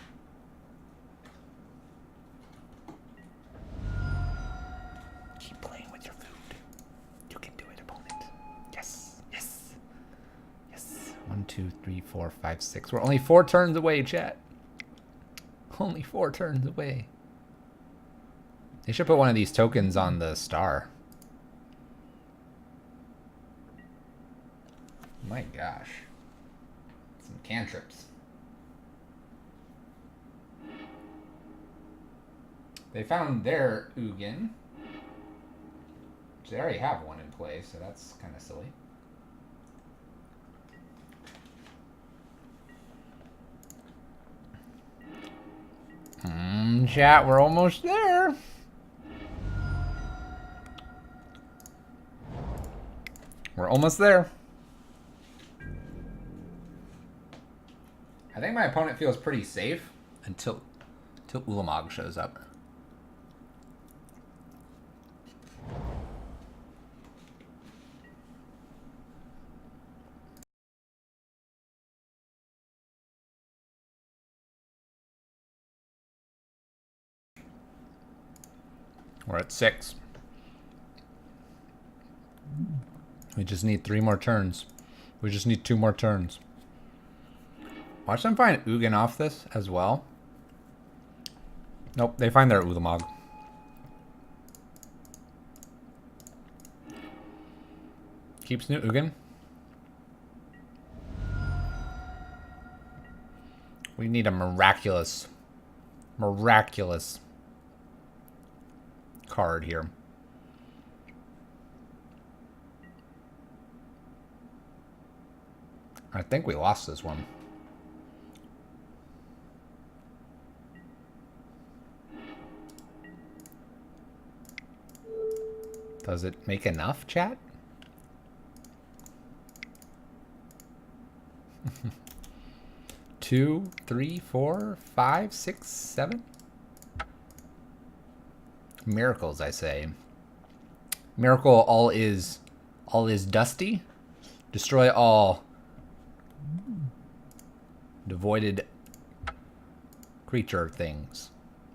Keep playing with your food. You can do it, opponent. Yes, yes, yes. 1, 2, 3, 4, 5, 6. We're only 4 turns away, chat. Only 4 turns away. They should put one of these tokens on the star. My gosh. Some cantrips. They found their Ugin. Which they already have one in play, so that's kind of silly. Chat, we're almost there. We're almost there. I think my opponent feels pretty safe until Ulamog shows up. We're at 6. We just need 3 more turns. We just need 2 more turns. Watch them find Ugin off this as well. Nope, they find their Ulamog. Keeps new Ugin. We need a miraculous card here. I think we lost this one. Does it make enough, chat? Two, 3, 4, 5, 6, 7. Miracles, I say. Miracle, all is dusty. Destroy all devoided creature things.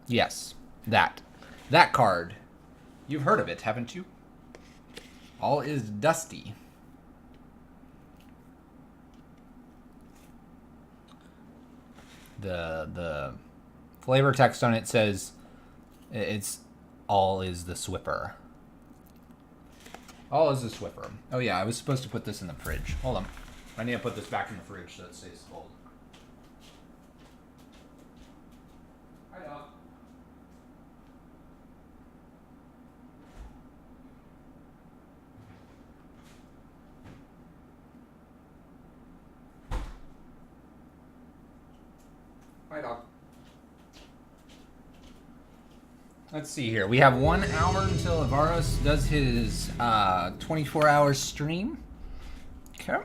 Yes, that card. You've heard of it, haven't you? All is dusty. The flavor text on it says it's all is the Swiffer. All is the Swiffer. Oh yeah, I was supposed to put this in the fridge. Hold on. I need to put this back in the fridge so it stays cold. Hi, dog. Hi, dog. Let's see here. We have 1 hour until Avaros does his 24-hour stream. Okay.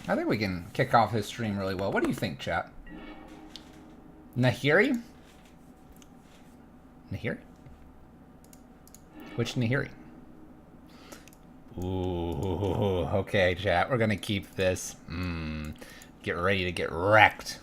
I think we can kick off his stream really well. What do you think, chat? Nahiri? Nahiri? Which Nahiri? Ooh, okay, chat. We're gonna keep this. Get ready to get wrecked.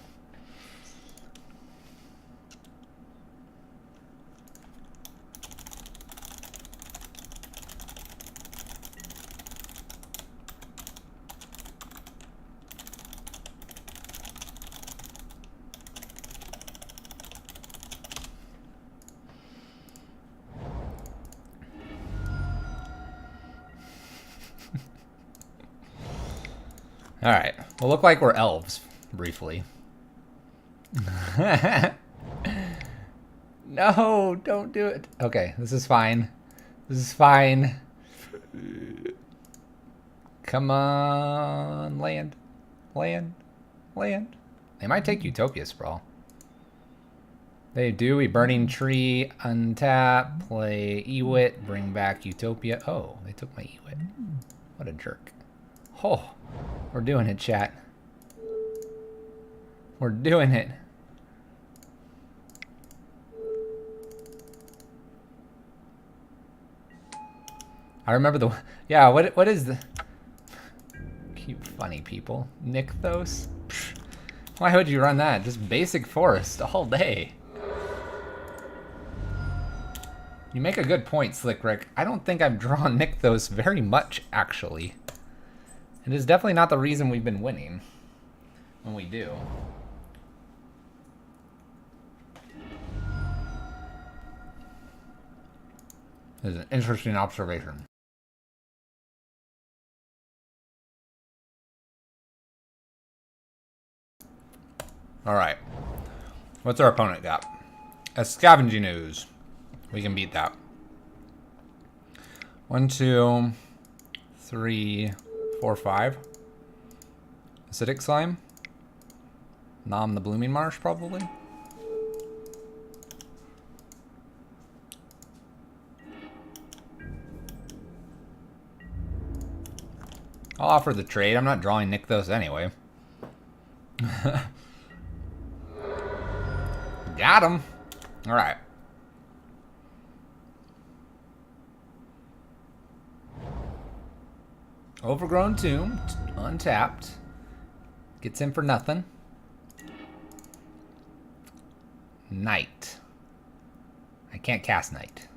All right. We'll look like we're elves, briefly. No, don't do it. Okay, this is fine. This is fine. Come on, land. Land. Land. They might take Utopia Sprawl. They do. We Burning Tree, untap, play Ewit, bring back Utopia. Oh, they took my Ewit. What a jerk. Oh, we're doing it, chat. We're doing it. I remember the... Yeah, what is the... Keep funny, people. Nykthos? Psh, why would you run that? Just basic forest all day. You make a good point, Slick Rick. I don't think I've drawn Nykthos very much, actually. It is definitely not the reason we've been winning. When we do. This is an interesting observation. Alright. What's our opponent got? A scavenging ooze. We can beat that. 1, 2, 3, 4, 5. Acidic slime. Nom the blooming marsh, probably. I'll offer the trade. I'm not drawing Nykthos anyway. Got him. All right. Overgrown Tomb, untapped. Gets in for nothing. Night. I can't cast Night.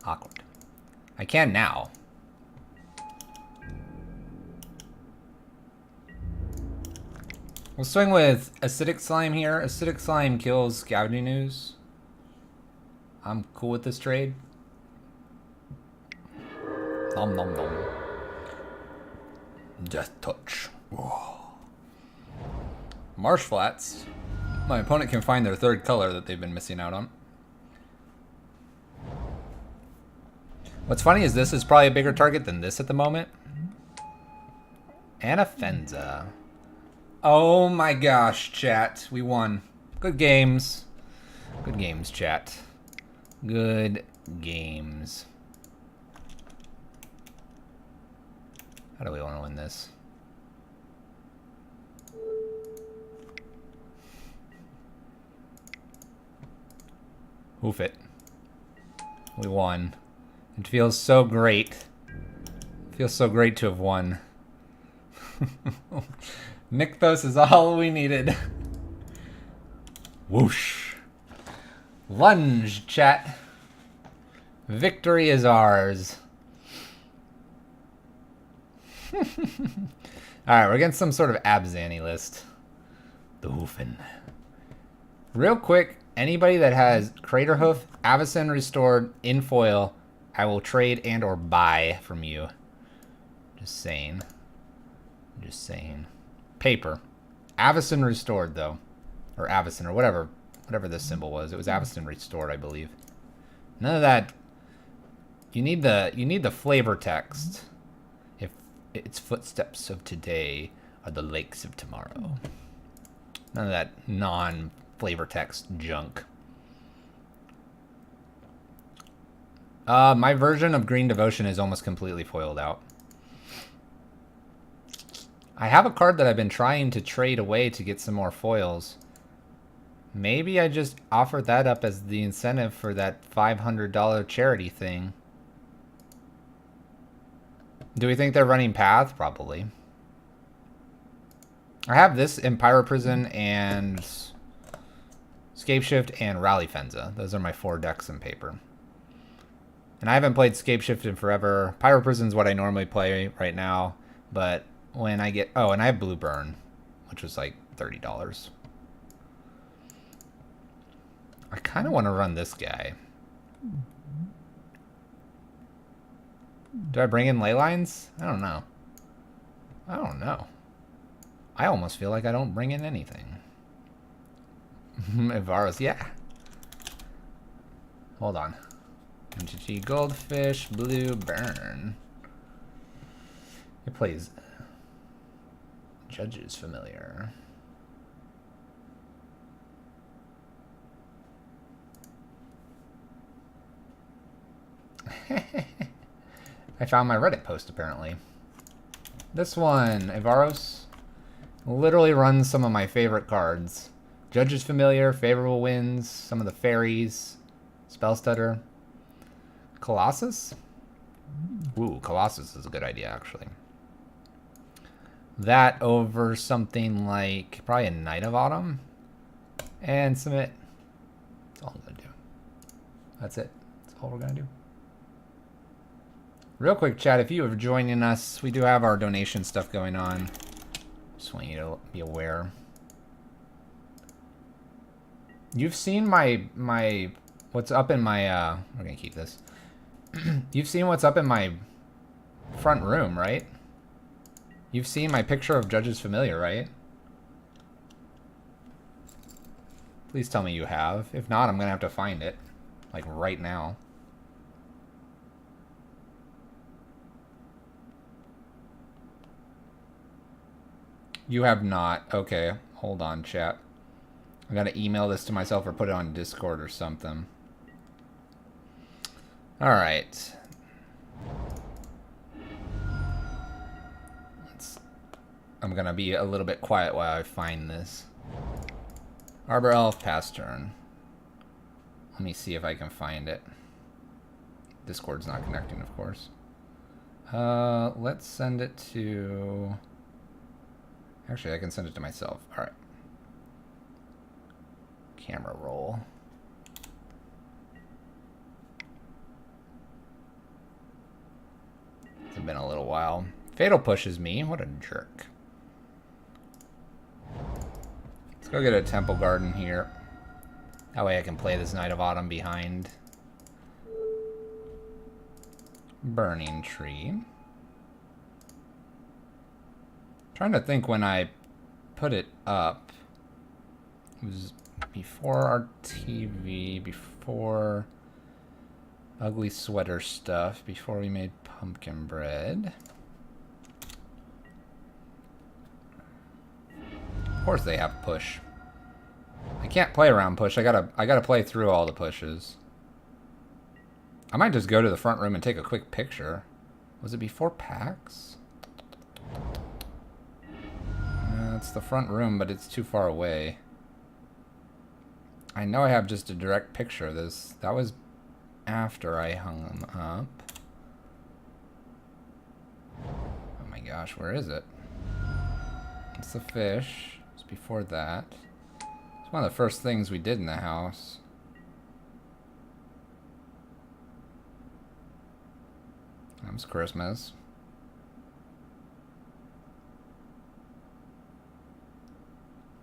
Awkward. I can now. We'll swing with Acidic Slime here. Acidic Slime kills Scavenging Ooze. I'm cool with this trade. Nom nom nom. Death Touch. Whoa. Marsh Flats. My opponent can find their third color that they've been missing out on. What's funny is this is probably a bigger target than this at the moment. Anafenza. Oh my gosh, chat. We won. Good games. Good games, chat. Good games. How do we want to win this? Hoof it. We won. It feels so great. It feels so great to have won. Nykthos is all we needed. Whoosh. Lunge, chat. Victory is ours. Alright, we're getting some sort of Abzani list. The Hoofin. Real quick, anybody that has Craterhoof, Avacyn Restored, in foil, I will trade and or buy from you. Just saying. Just saying. Paper. Avacyn Restored, though. Or Avacyn, or whatever this symbol was. It was Avacyn Restored, I believe. None of that. You need the flavor text. If its footsteps of today are the lakes of tomorrow. None of that non-flavor text junk. My version of Green Devotion is almost completely foiled out. I have a card that I've been trying to trade away to get some more foils. Maybe I just offer that up as the incentive for that $500 charity thing. Do we think they're running Path? Probably. I have this in Pyro Prison and Scapeshift and Rally Fenza. Those are my 4 decks in paper. And I haven't played Scapeshift in forever. Pyro Prison's what I normally play right now, but when I get... Oh, and I have Blue Burn, which was like $30. I kind of want to run this guy. Do I bring in ley lines? I don't know. I don't know. I almost feel like I don't bring in anything. Ivaros, yeah. Hold on. MTG Goldfish, Blue Burn. It plays Judge's Familiar. I found my Reddit post, apparently. This one, Ivaros, literally runs some of my favorite cards. Judge's Familiar, Favorable Winds, some of the fairies, Spellstutter. Colossus? Ooh, Colossus is a good idea, actually. That over something like probably a Night of Autumn. And submit. That's all I'm going to do. That's it. That's all we're going to do. Real quick, chat, if you are joining us, we do have our donation stuff going on. Just want you to be aware. You've seen my what's up in my we're gonna keep this. You've seen what's up in my front room, right? You've seen my picture of Judge's Familiar, right? Please tell me you have. If not, I'm gonna have to find it. Like right now. You have not. Okay, hold on, chat. I gotta email this to myself or put it on Discord or something. Alright. I'm gonna be a little bit quiet while I find this. Arbor Elf, pass turn. Let me see if I can find it. Discord's not connecting, of course. Let's send it to... Actually, I can send it to myself. Alright. Camera roll. It's been a little while. Fatal pushes me. What a jerk. Let's go get a Temple Garden here. That way I can play this Night of Autumn behind. Burning Tree. Trying to think when I put it up. It was before our TV, before ugly sweater stuff, before we made pumpkin bread. Of course they have push. I can't play around push. I gotta play through all the pushes. I might just go to the front room and take a quick picture. Was it before PAX? It's the front room, but it's too far away. I know I have just a direct picture of this. That was after I hung them up. Oh my gosh, where is it? It's the fish. It's before that. It's one of the first things we did in the house. That was Christmas.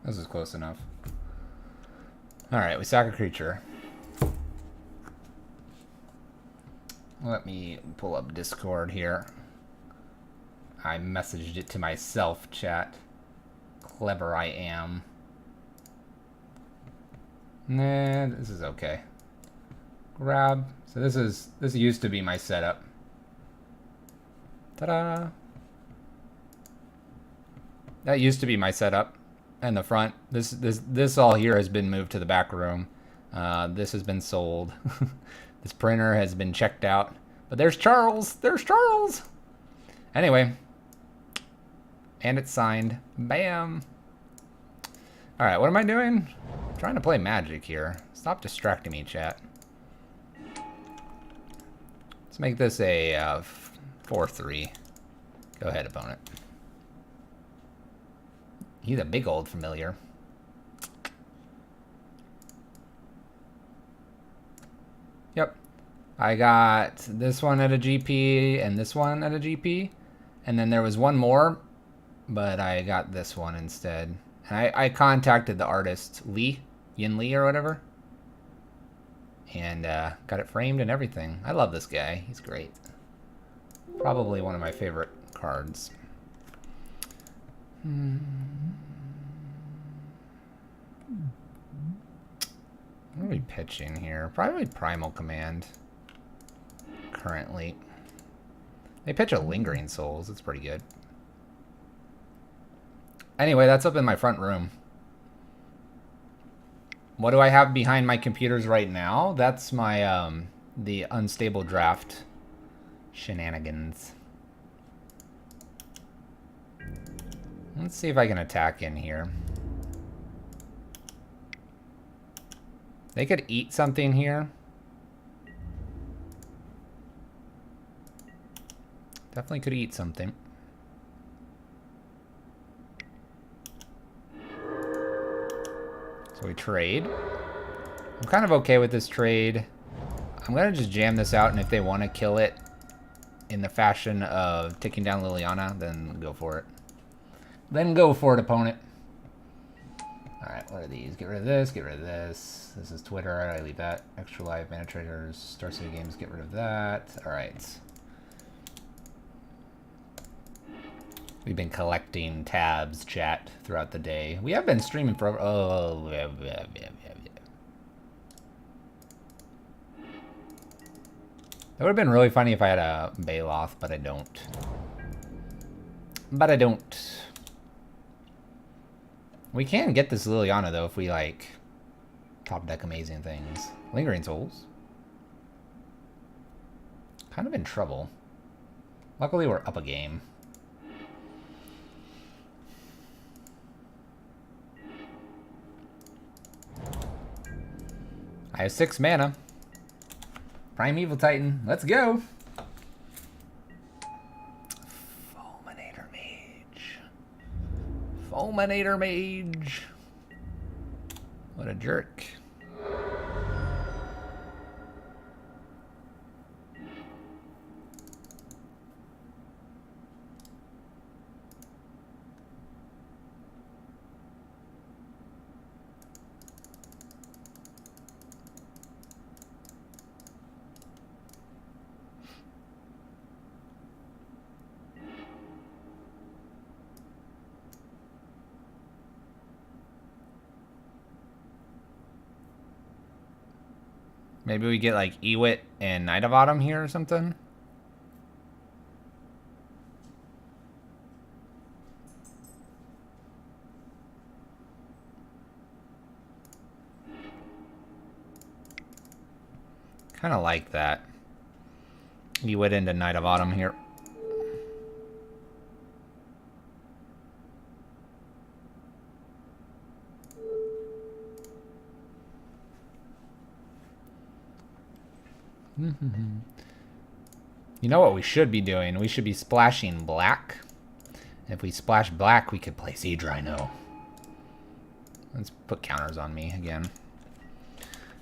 This is close enough. Alright, we sack a creature. Let me pull up Discord here. I messaged it to myself, chat. Clever I am. Nah, this is okay. Grab. So this used to be my setup. Ta-da! That used to be my setup. And the front. This all here has been moved to the back room. This has been sold. This printer has been checked out. But there's Charles. There's Charles. Anyway. And it's signed. Bam. Alright, what am I doing? I'm trying to play Magic here. Stop distracting me, chat. Let's make this a 4-3. Go ahead, opponent. He's a big old familiar. Yep. I got this one at a GP and this one at a GP. And then there was one more, but I got this one instead. And I contacted the artist, Lee, Yin Lee or whatever. And got it framed and everything. I love this guy. He's great. Probably one of my favorite cards. What are we pitching here? Probably Primal Command. Currently. They pitch a Lingering Souls. It's pretty good. Anyway, that's up in my front room. What do I have behind my computers right now? That's my, the Unstable Draft shenanigans. Let's see if I can attack in here. They could eat something here. Definitely could eat something. So we trade. I'm kind of okay with this trade. I'm going to just jam this out, and if they want to kill it in the fashion of taking down Liliana, then go for it. Then go for it, opponent. Alright, what are these? Get rid of this, get rid of this. This is Twitter, I leave that. Extra Life, Mana Traders, Star City Games, get rid of that. Alright. We've been collecting tabs, chat, throughout the day. We have been streaming for... Oh, yeah. That would have been really funny if I had a Baloth, but I don't. But I don't. We can get this Liliana, though, if we, like, top deck amazing things. Lingering Souls. Kind of in trouble. Luckily, we're up a game. I have 6 mana. Primeval Titan. Let's go. Fulminator Mage. Fulminator Mage. What a jerk. Maybe we get like Ewit and Knight of Autumn here or something. Kind of like that. Ewit into Knight of Autumn here. You know what we should be doing? We should be splashing black. If we splash black, we could play Siege Rhino. Let's put counters on me again.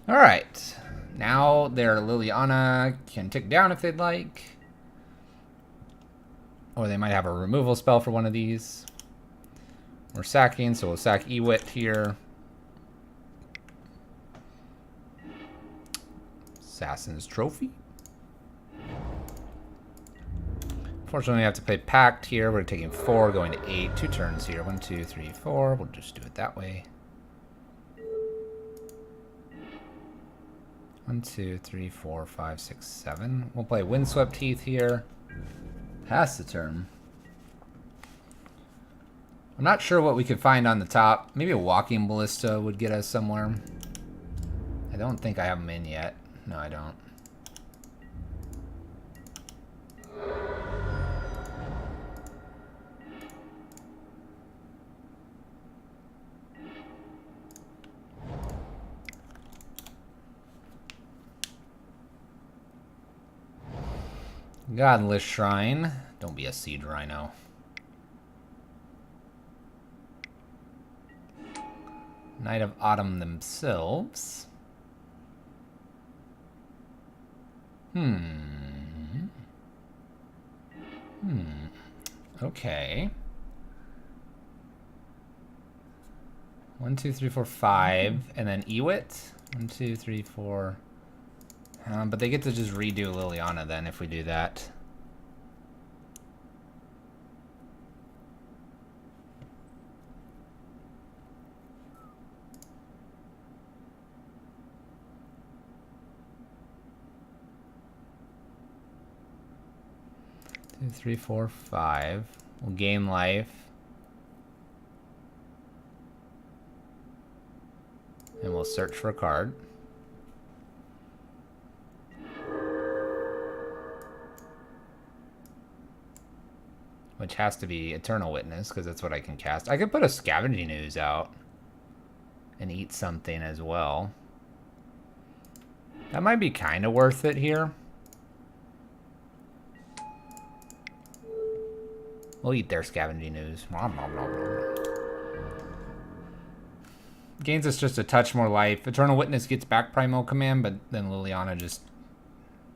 Alright. Now their Liliana can tick down if they'd like. Or they might have a removal spell for one of these. We're sacking, so we'll sack Ewit here. Assassin's Trophy. Unfortunately, we have to play Pact here. We're taking 4, going to 8. 2 turns here. 1, 2, 3, 4. We'll just do it that way. 1, 2, 3, 4, 5, 6, 7. We'll play Windswept Heath here. Pass the turn. I'm not sure what we could find on the top. Maybe a Walking Ballista would get us somewhere. I don't think I have them in yet. No, I don't. Godless Shrine. Don't be a Siege Rhino. Knight of Autumn themselves. Okay. 1, 2, 3, 4, 5, and then Ewit. 1, 2, 3, 4. But they get to just redo Liliana then if we do that. Two, 3, 4, 5. We'll gain life. And we'll search for a card. Which has to be Eternal Witness, because that's what I can cast. I could put a Scavenging Ooze out and eat something as well. That might be kind of worth it here. We'll eat their scavenging ooze. Nom, nom, nom, nom. Gains us just a touch more life. Eternal Witness gets back Primal Command, but then Liliana just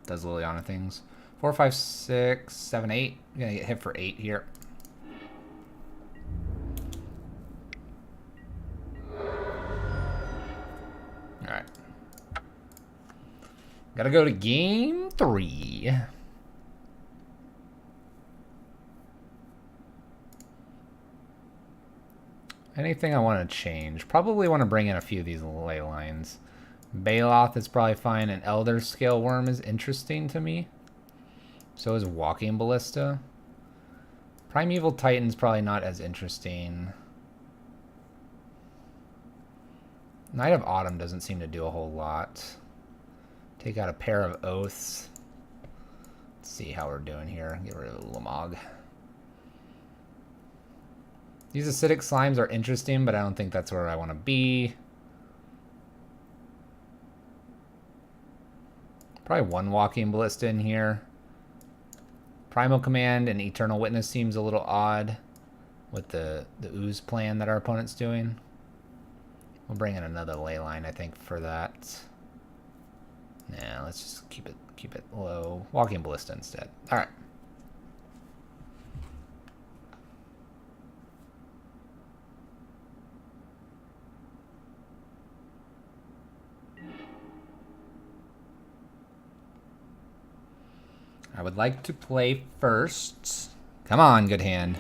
does Liliana things. 4, 5, 6, 7, 8. I'm gonna get hit for 8 here. Alright. Gotta go to game 3. Anything I want to change? Probably want to bring in a few of these ley lines. Baloth is probably fine, and Elder Scale Worm is interesting to me. So is Walking Ballista. Primeval Titan's probably not as interesting. Knight of Autumn doesn't seem to do a whole lot. Take out a pair of Oaths. Let's see how we're doing here. Get rid of Lamog. These acidic slimes are interesting, but I don't think that's where I want to be. Probably one Walking Ballista in here. Primal Command and Eternal Witness seems a little odd with the ooze plan that our opponent's doing. We'll bring in another ley line, I think, for that. Nah, let's just keep it low. Walking Ballista instead. All right. I would like to play first. Come on, good hand.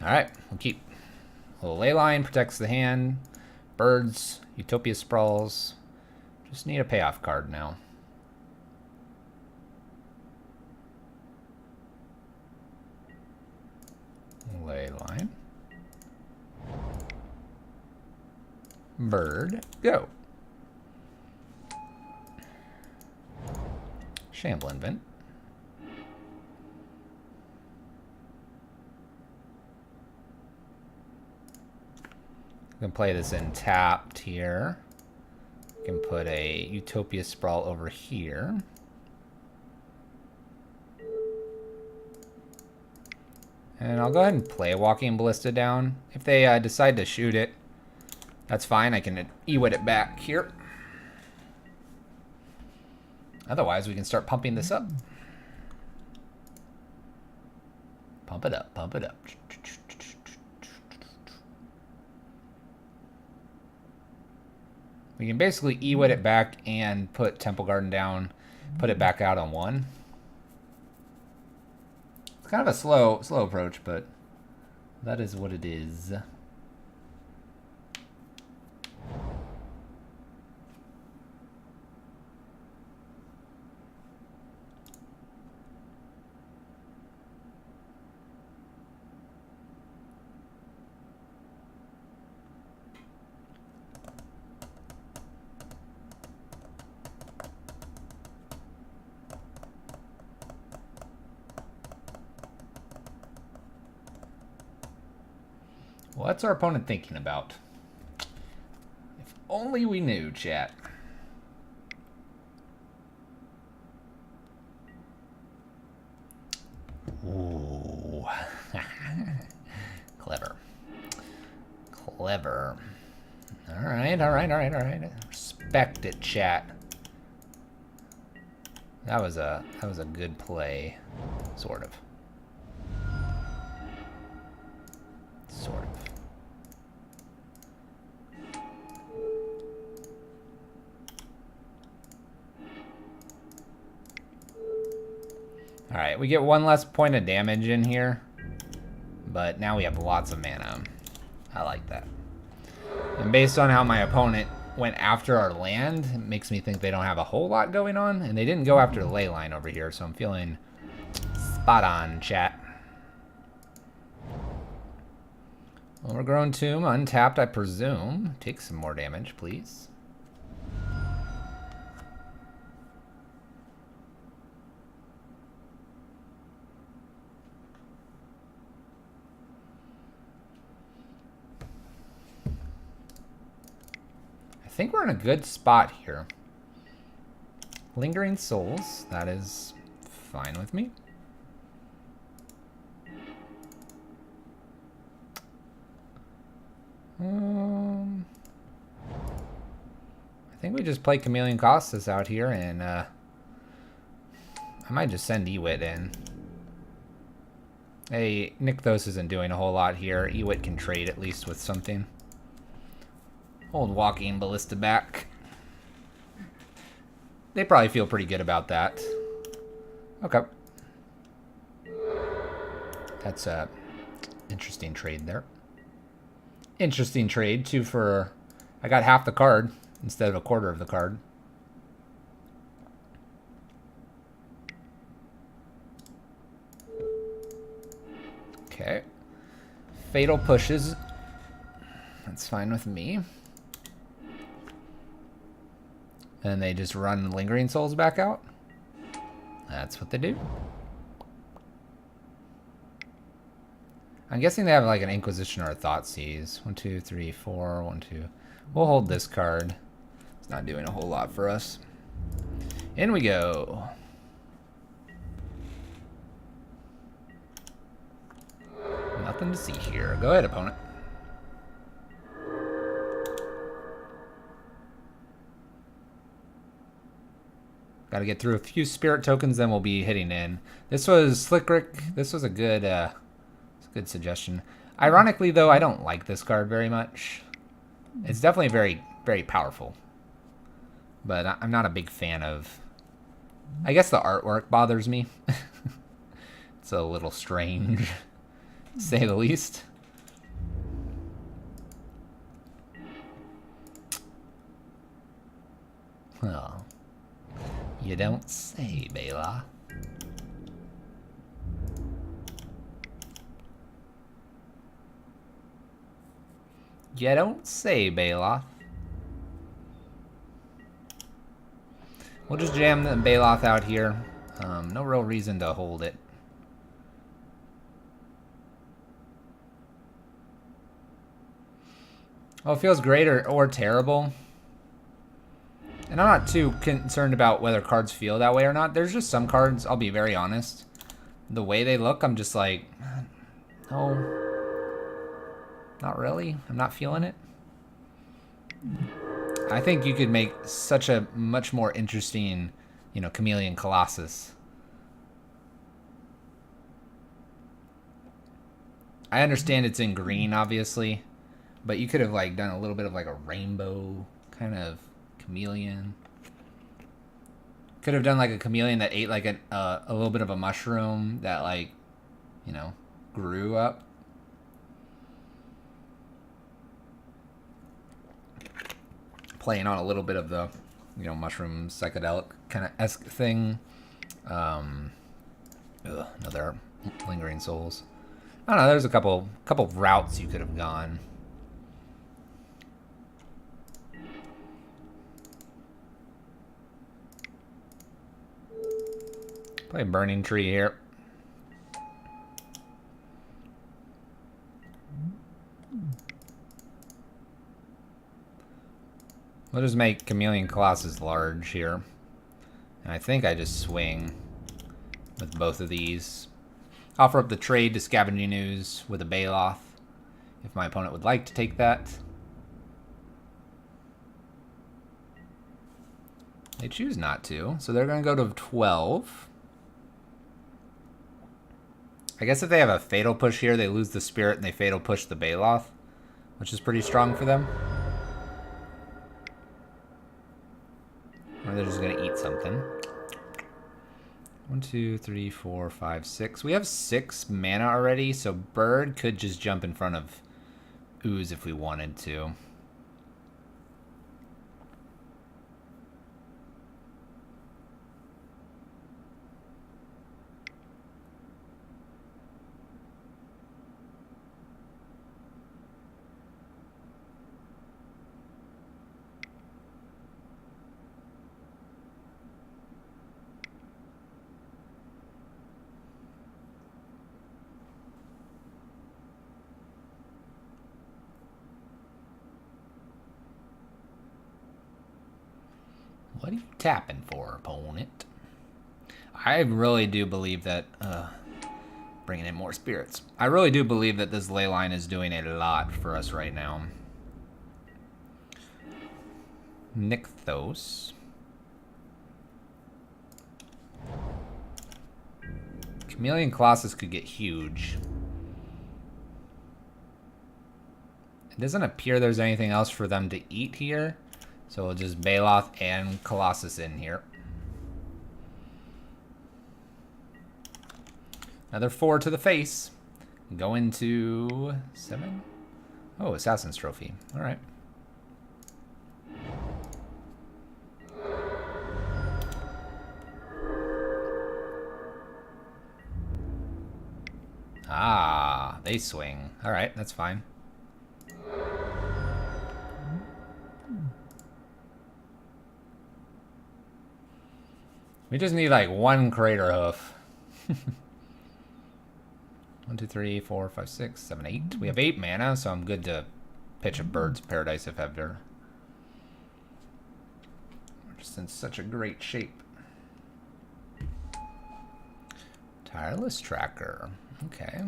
All right, we'll keep. A little ley line protects the hand. Birds, Utopia Sprawls. Just need a payoff card now. Ley line. Bird, go. Shambling Vent. I'm going to play this in tapped here. I can put a Utopia Sprawl over here. And I'll go ahead and play a Walking Ballista down. If they decide to shoot it, that's fine. I can Ewit it back here. Otherwise, we can start pumping this up. Pump it up, pump it up. We can basically Ewit it back and put Temple Garden down, put it back out on 1. It's kind of a slow approach, but that is what it is. What's our opponent thinking about? If only we knew, chat. Ooh. Clever. Clever. All right. Respect it, chat. That was a good play, sort of. Sort of. Alright, we get one less point of damage in here, but now we have lots of mana. I like that. And based on how my opponent went after our land, it makes me think they don't have a whole lot going on, and they didn't go after the ley line over here, so I'm feeling spot on, chat. Overgrown Tomb, untapped, I presume. Take some more damage, please. I think we're in a good spot here. Lingering Souls, that is fine with me. I think we just play Chameleon Costas out here, and I might just send Ewit in. Hey, Nykthos isn't doing a whole lot here. Ewit can trade at least with something. Hold Walking Ballista back. They probably feel pretty good about that. Okay. That's a interesting trade there. Interesting trade, 2 for... I got half the card instead of a quarter of the card. Okay. Fatal pushes. That's fine with me. And they just run Lingering Souls back out. That's what they do. I'm guessing they have like an Inquisition or a Thoughtseize. 1, 2, 3, 4. 1, 2. We'll hold this card. It's not doing a whole lot for us. In we go. Nothing to see here. Go ahead, opponent. Got to get through a few spirit tokens, then we'll be hitting in. This was Slickrick. This was a good suggestion. Ironically, though, I don't like this card very much. It's definitely very, very powerful. But I'm not a big fan of... I guess the artwork bothers me. It's a little strange, to say the least. Well, you don't say, Bela. You don't say, Baloth. We'll just jam the Baloth out here. No real reason to hold it. Oh, it feels great or terrible. And I'm not too concerned about whether cards feel that way or not. There's just some cards, I'll be very honest. The way they look, I'm just like, no, not really. I'm not feeling it. I think you could make such a much more interesting, you know, Chameleon Colossus. I understand it's in green, obviously, but you could have like done a little bit of like a rainbow kind of chameleon. Could have done like a chameleon that ate like a little bit of a mushroom that like, you know, grew up. Playing on a little bit of the, you know, mushroom psychedelic kind of esque thing. Another Lingering Souls. I don't know. There's a couple routes you could have gone. Play Burning Tree here. We'll just make Chameleon Colossus large here. And I think I just swing with both of these. Offer up the trade to Scavenging Ooze with a Baloth, if my opponent would like to take that. They choose not to, so they're going to go to 12. I guess if they have a Fatal Push here, they lose the Spirit and they Fatal Push the Baloth, which is pretty strong for them. Or they're just going to eat something. 1, 2, 3, 4, 5, 6. We have 6 mana already, so Bird could just jump in front of Ooze if we wanted to. What are you tapping for, opponent? I really do believe that... bringing in more spirits. I really do believe that this ley line is doing a lot for us right now. Nykthos. Chameleon Colossus could get huge. It doesn't appear there's anything else for them to eat here. So we'll just Baloth and Colossus in here. Another 4 to the face. Go into 7. Oh, Assassin's Trophy. All right. Ah, they swing. All right, that's fine. We just need like one crater hoof. 1, 2, 3, 4, 5, 6, 7, 8. We have 8 mana, so I'm good to pitch a Bird's Paradise if ever. We're just in such a great shape. Tireless Tracker. Okay.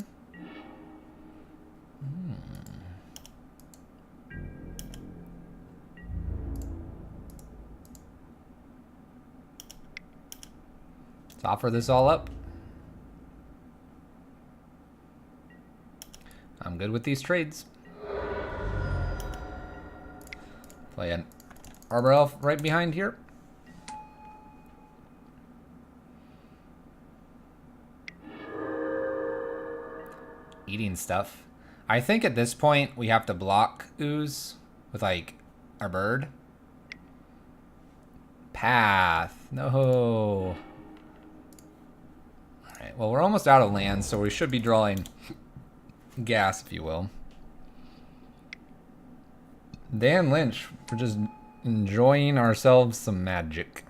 Let's offer this all up. I'm good with these trades. Play an Arbor Elf right behind here. Eating stuff. I think at this point we have to block Ooze with like our bird. Path. No. Alright, well we're almost out of land, so we should be drawing gas, if you will. Dan Lynch, we're just enjoying ourselves some magic.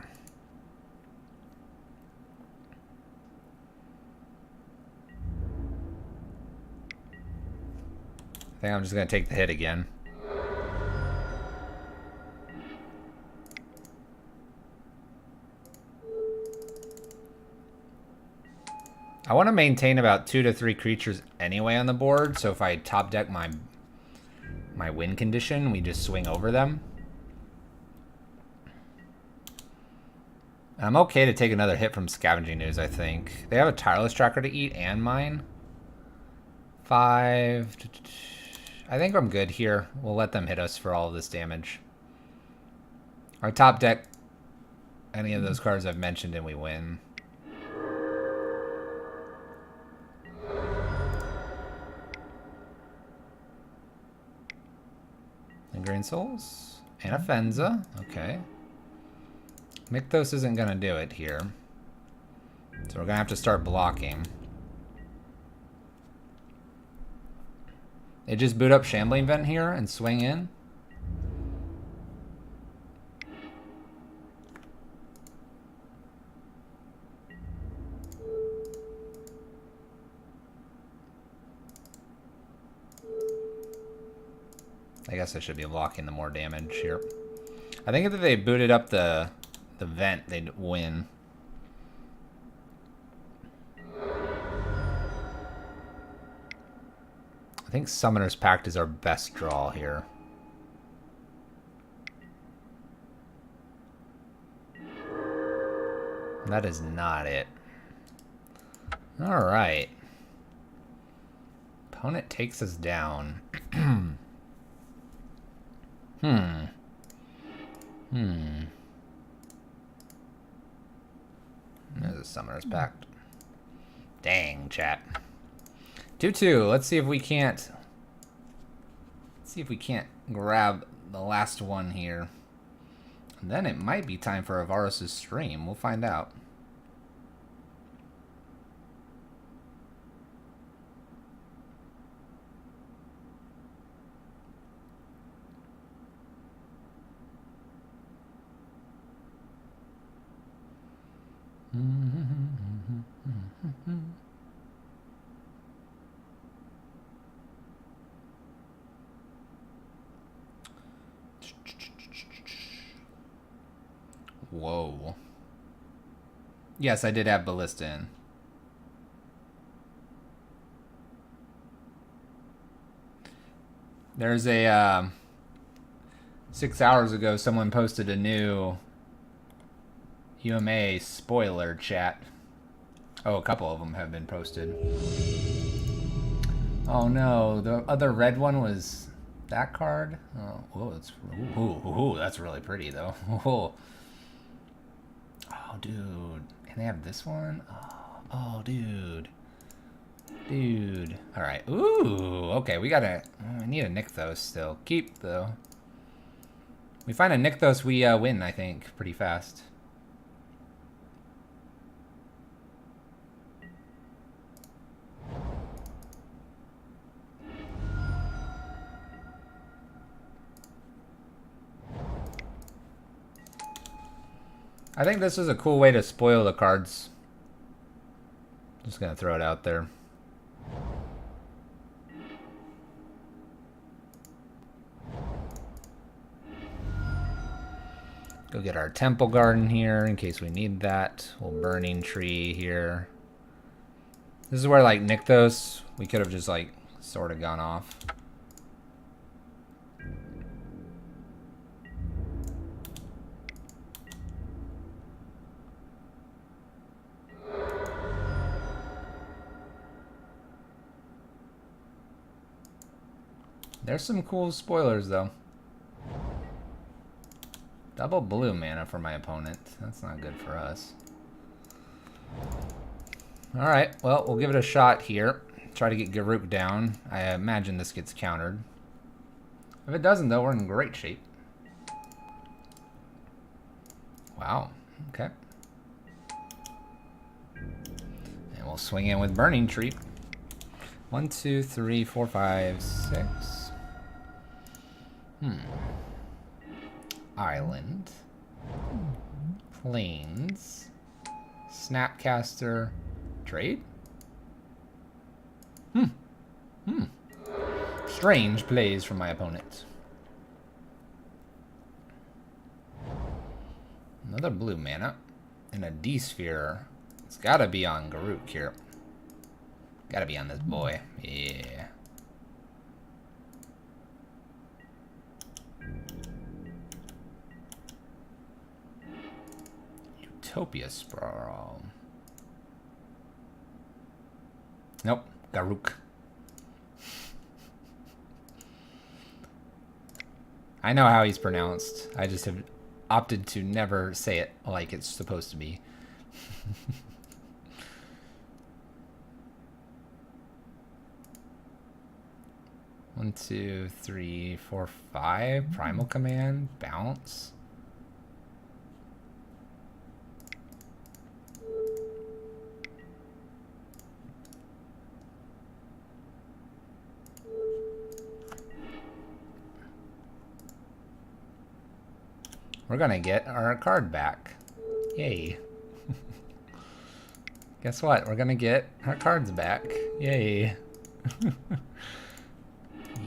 I think I'm just going to take the hit again. I want to maintain about 2 to 3 creatures anyway on the board, so if I top deck my win condition, we just swing over them. I'm okay to take another hit from Scavenging Ooze, I think. They have a Tireless Tracker to eat and mine. 5. I think I'm good here. We'll let them hit us for all of this damage. Our top deck any of those cards I've mentioned and we win. And Green Souls. And a Fenza. Okay. Nykthos isn't going to do it here. So we're going to have to start blocking. They just boot up Shambling Vent here and swing in. I guess I should be blocking the more damage here. I think if they booted up the vent, they'd win. I think Summoner's Pact is our best draw here. That is not it. Alright. Opponent takes us down. There's a Summoner's Pact. Dang, chat. 2-2. Let's see if we can't. Let's see if we can't grab the last one here. And then it might be time for Avaros' stream. We'll find out. Whoa. Yes, I did have Ballista in. There's a 6 hours ago, someone posted a new UMA spoiler chat. Oh, a couple of them have been posted. Oh no, the other red one was that card. Oh, it's that's really pretty though. Oh, dude, and they have this one. Oh, dude. All right. Ooh, okay. We need a Nykthos still. Keep though. We find a Nykthos, we win. I think pretty fast. I think this is a cool way to spoil the cards. Just gonna throw it out there. Go get our Temple Garden here in case we need that. Little Burning Tree here. This is where, like, Nykthos, we could have just, like, sort of gone off. There's some cool spoilers, though. Double blue mana for my opponent. That's not good for us. Alright, well, we'll give it a shot here. Try to get Garuk down. I imagine this gets countered. If it doesn't, though, we're in great shape. Wow. Okay. And we'll swing in with Burning Tree. 1, 2, 3, 4, 5, 6. Island. Plains. Snapcaster. Trade? Strange plays from my opponent. Another blue mana. And a D-Sphere. It's gotta be on Garuk here. Gotta be on this boy. Yeah. Utopia Sprawl. Nope. Garuk. I know how he's pronounced. I just have opted to never say it like it's supposed to be. 1, 2, 3, 4, 5. Primal Command. Bounce. We're gonna get our card back. Yay. Guess what? We're gonna get our cards back. Yay.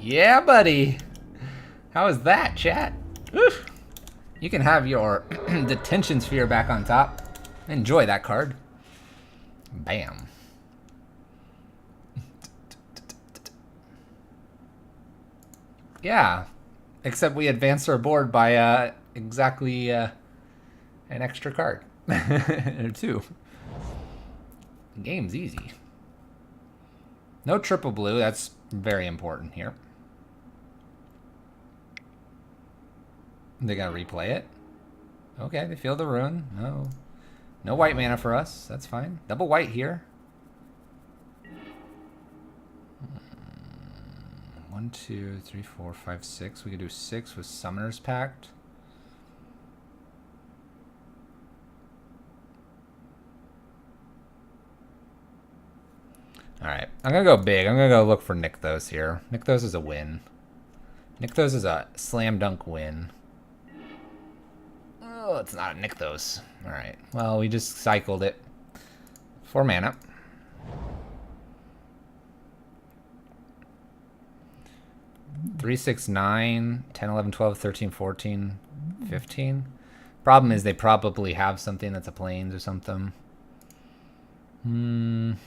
Yeah, buddy. How is that, chat? Oof. You can have your detention sphere back on top. Enjoy that card. Bam. Yeah. Except we advanced our board by exactly an extra card. Or 2. The game's easy. No triple blue. That's very important here. They're gonna replay it. Okay, they feel the ruin. No white mana for us. That's fine. Double white here. 1, 2, 3, 4, 5, 6. We could do 6 with Summoner's Pact. Alright, I'm gonna go big. I'm gonna go look for Nykthos here. Nykthos is a win. Nykthos is a slam dunk win. Oh, it's not a Nykthos. Alright, well, we just cycled it. 4 mana. Three, 6, 9, 10, 11, 12, 13, 14, 15. Problem is they probably have something that's a plains or something. 1,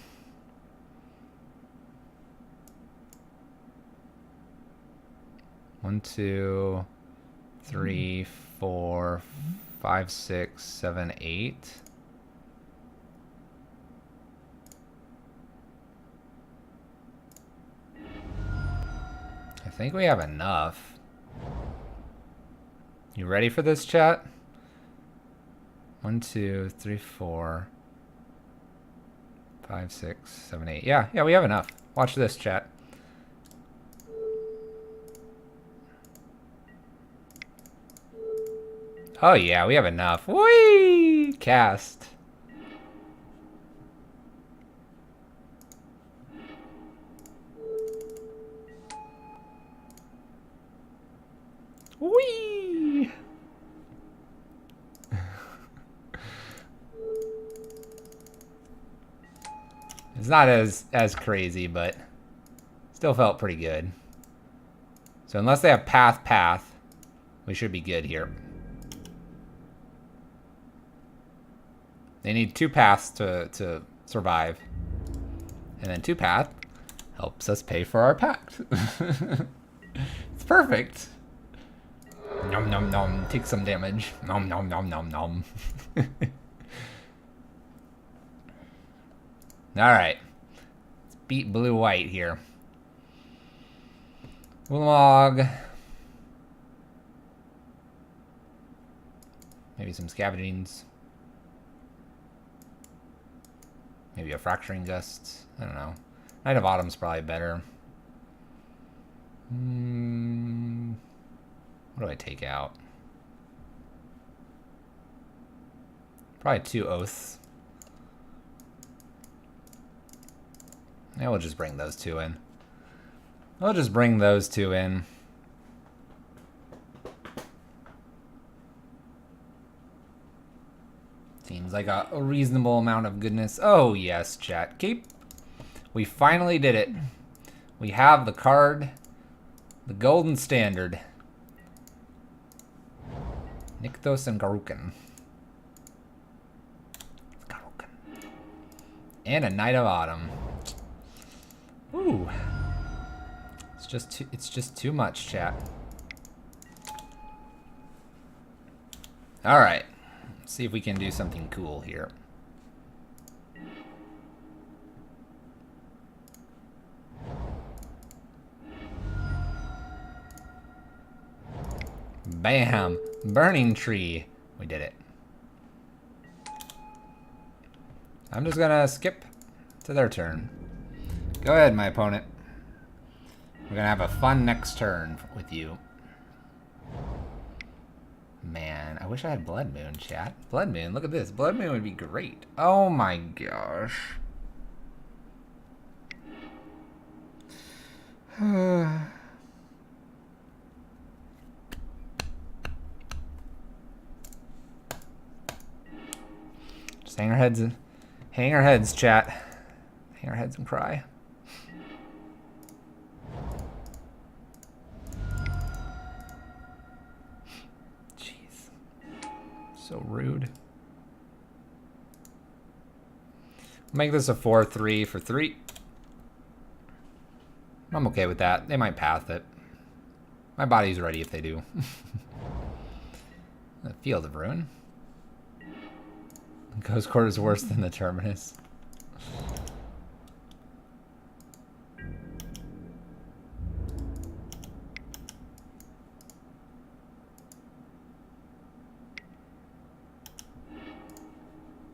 2, 3, 4, 5, 6, 7, 8. I think we have enough. You ready for this, chat? 1, 2, 3, 4, 5, 6, 7, 8. Yeah, we have enough. Watch this, chat. Oh yeah, we have enough. Whee! Cast. Whee! It's not as crazy, but still felt pretty good. So unless they have path, we should be good here. They need 2 paths to survive. And then 2 path helps us pay for our pact. It's perfect. Nom nom nom. Take some damage. Nom nom nom nom nom. Alright. Let's beat blue-white here. Ulamog. Maybe some scavengings. Maybe a fracturing gust. I don't know. Knight of Autumn's probably better. What do I take out? Probably 2 oaths. Yeah, we'll just bring those 2 in. We'll just bring those 2 in. Seems like a reasonable amount of goodness. Oh, yes, chat. Keep. We finally did it. We have the card. The golden standard. Nykthos and Garukin. And a Knight of Autumn. Ooh. It's just too much, chat. All right. Let's see if we can do something cool here. Bam! Burning Tree. We did it. I'm just gonna skip to their turn. Go ahead, my opponent. We're gonna have a fun next turn with you. Man, I wish I had Blood Moon, chat. Blood Moon, look at this. Blood Moon would be great. Oh my gosh. Just hang our heads, chat. Hang our heads and cry. Jeez. So rude. Make this a 4-3 for 3. I'm okay with that. They might path it. My body's ready if they do. The Field of Ruin. Ghost Court is worse than the Terminus.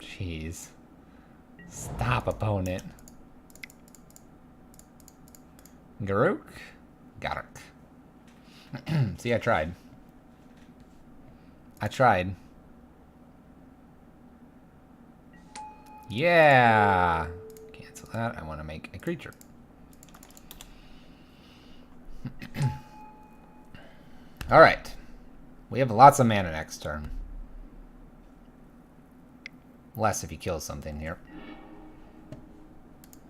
Jeez. Stop, opponent. Garuk? Garuk. See, I tried. I tried. Yeah! Cancel that. I want to make a creature. Alright. We have lots of mana next turn. Less if he kills something here.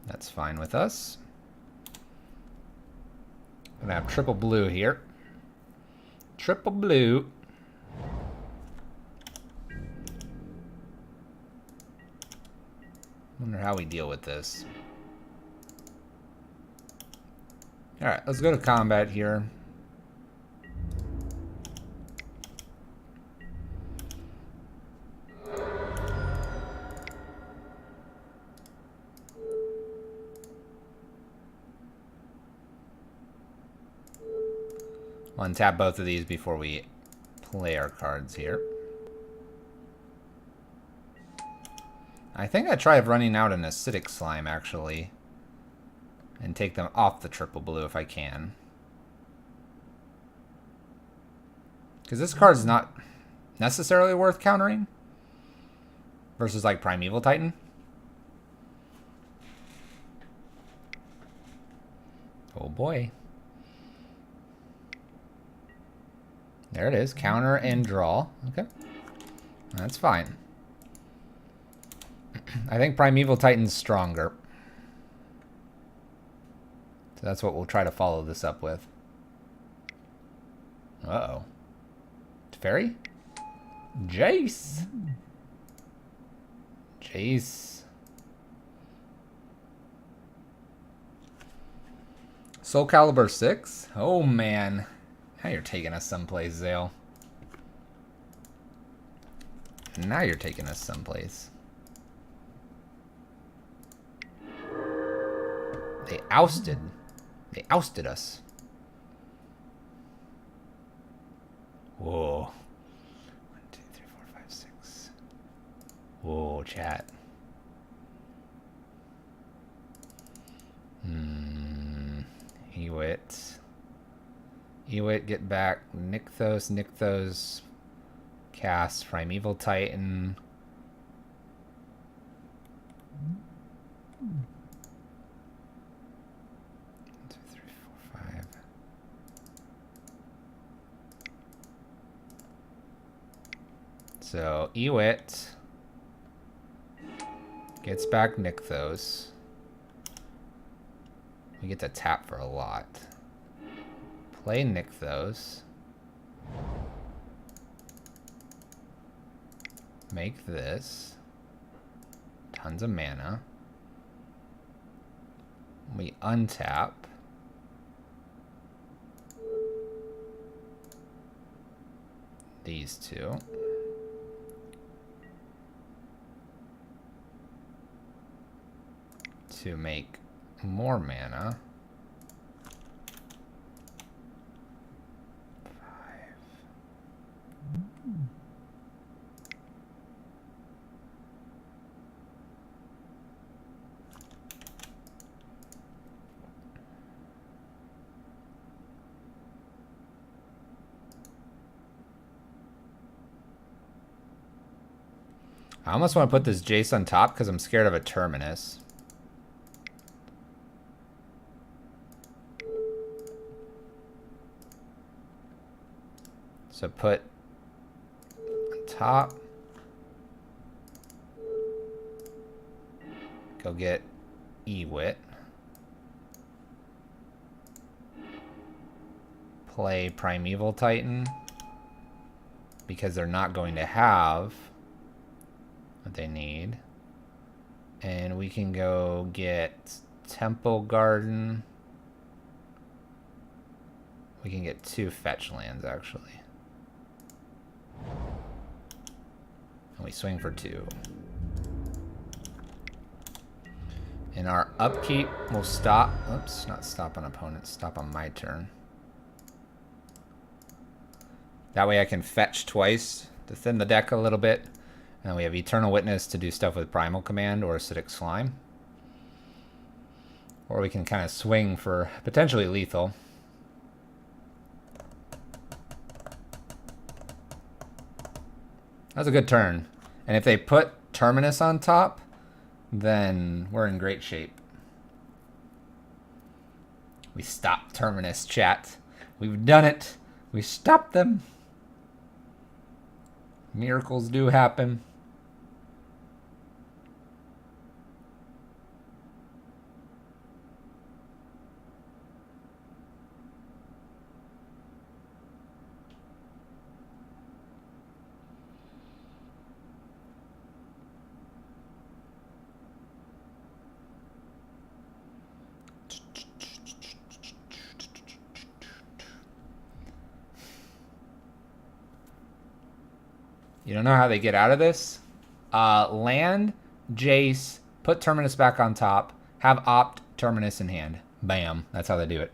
That's fine with us. I'm gonna have triple blue here. Triple blue. Wonder how we deal with this. Alright, let's go to combat here. We'll untap both of these before we play our cards here. I think I tried running out an acidic slime, actually. And take them off the triple blue if I can. Because this card's not necessarily worth countering. Versus, like, Primeval Titan. Oh, boy. There it is. Counter and draw. Okay. That's fine. I think Primeval Titan's stronger. So that's what we'll try to follow this up with. Uh-oh. Fairy? Jace! Jace. Soul Calibur 6? Oh, man. Now you're taking us someplace, Zale. Now you're taking us someplace. They ousted. They ousted us. Whoa. 1, 2, 3, 4, 5, 6. Whoa, chat. Ewit. Ewit, get back. Nykthos. Nykthos. Cast Primeval Titan. So, Ewit gets back Nykthos. We get to tap for a lot. Play Nykthos. Make this. Tons of mana. We untap. These two. To make more mana. 5. I almost want to put this Jace on top because I'm scared of a Terminus. So put on top. Go get Ewit. Play Primeval Titan. Because they're not going to have what they need. And we can go get Temple Garden. We can get 2 fetch lands, actually. And we swing for 2. And our upkeep will stop. Oops, not stop on opponent. Stop on my turn. That way I can fetch twice to thin the deck a little bit. And we have Eternal Witness to do stuff with Primal Command or Acidic Slime. Or we can kind of swing for potentially lethal. That's a good turn. And if they put Terminus on top, then we're in great shape. We stopped Terminus, chat. We've done it. We stopped them. Miracles do happen. You don't know how they get out of this? Land, Jace, put Terminus back on top, have Opt, Terminus in hand. Bam. That's how they do it.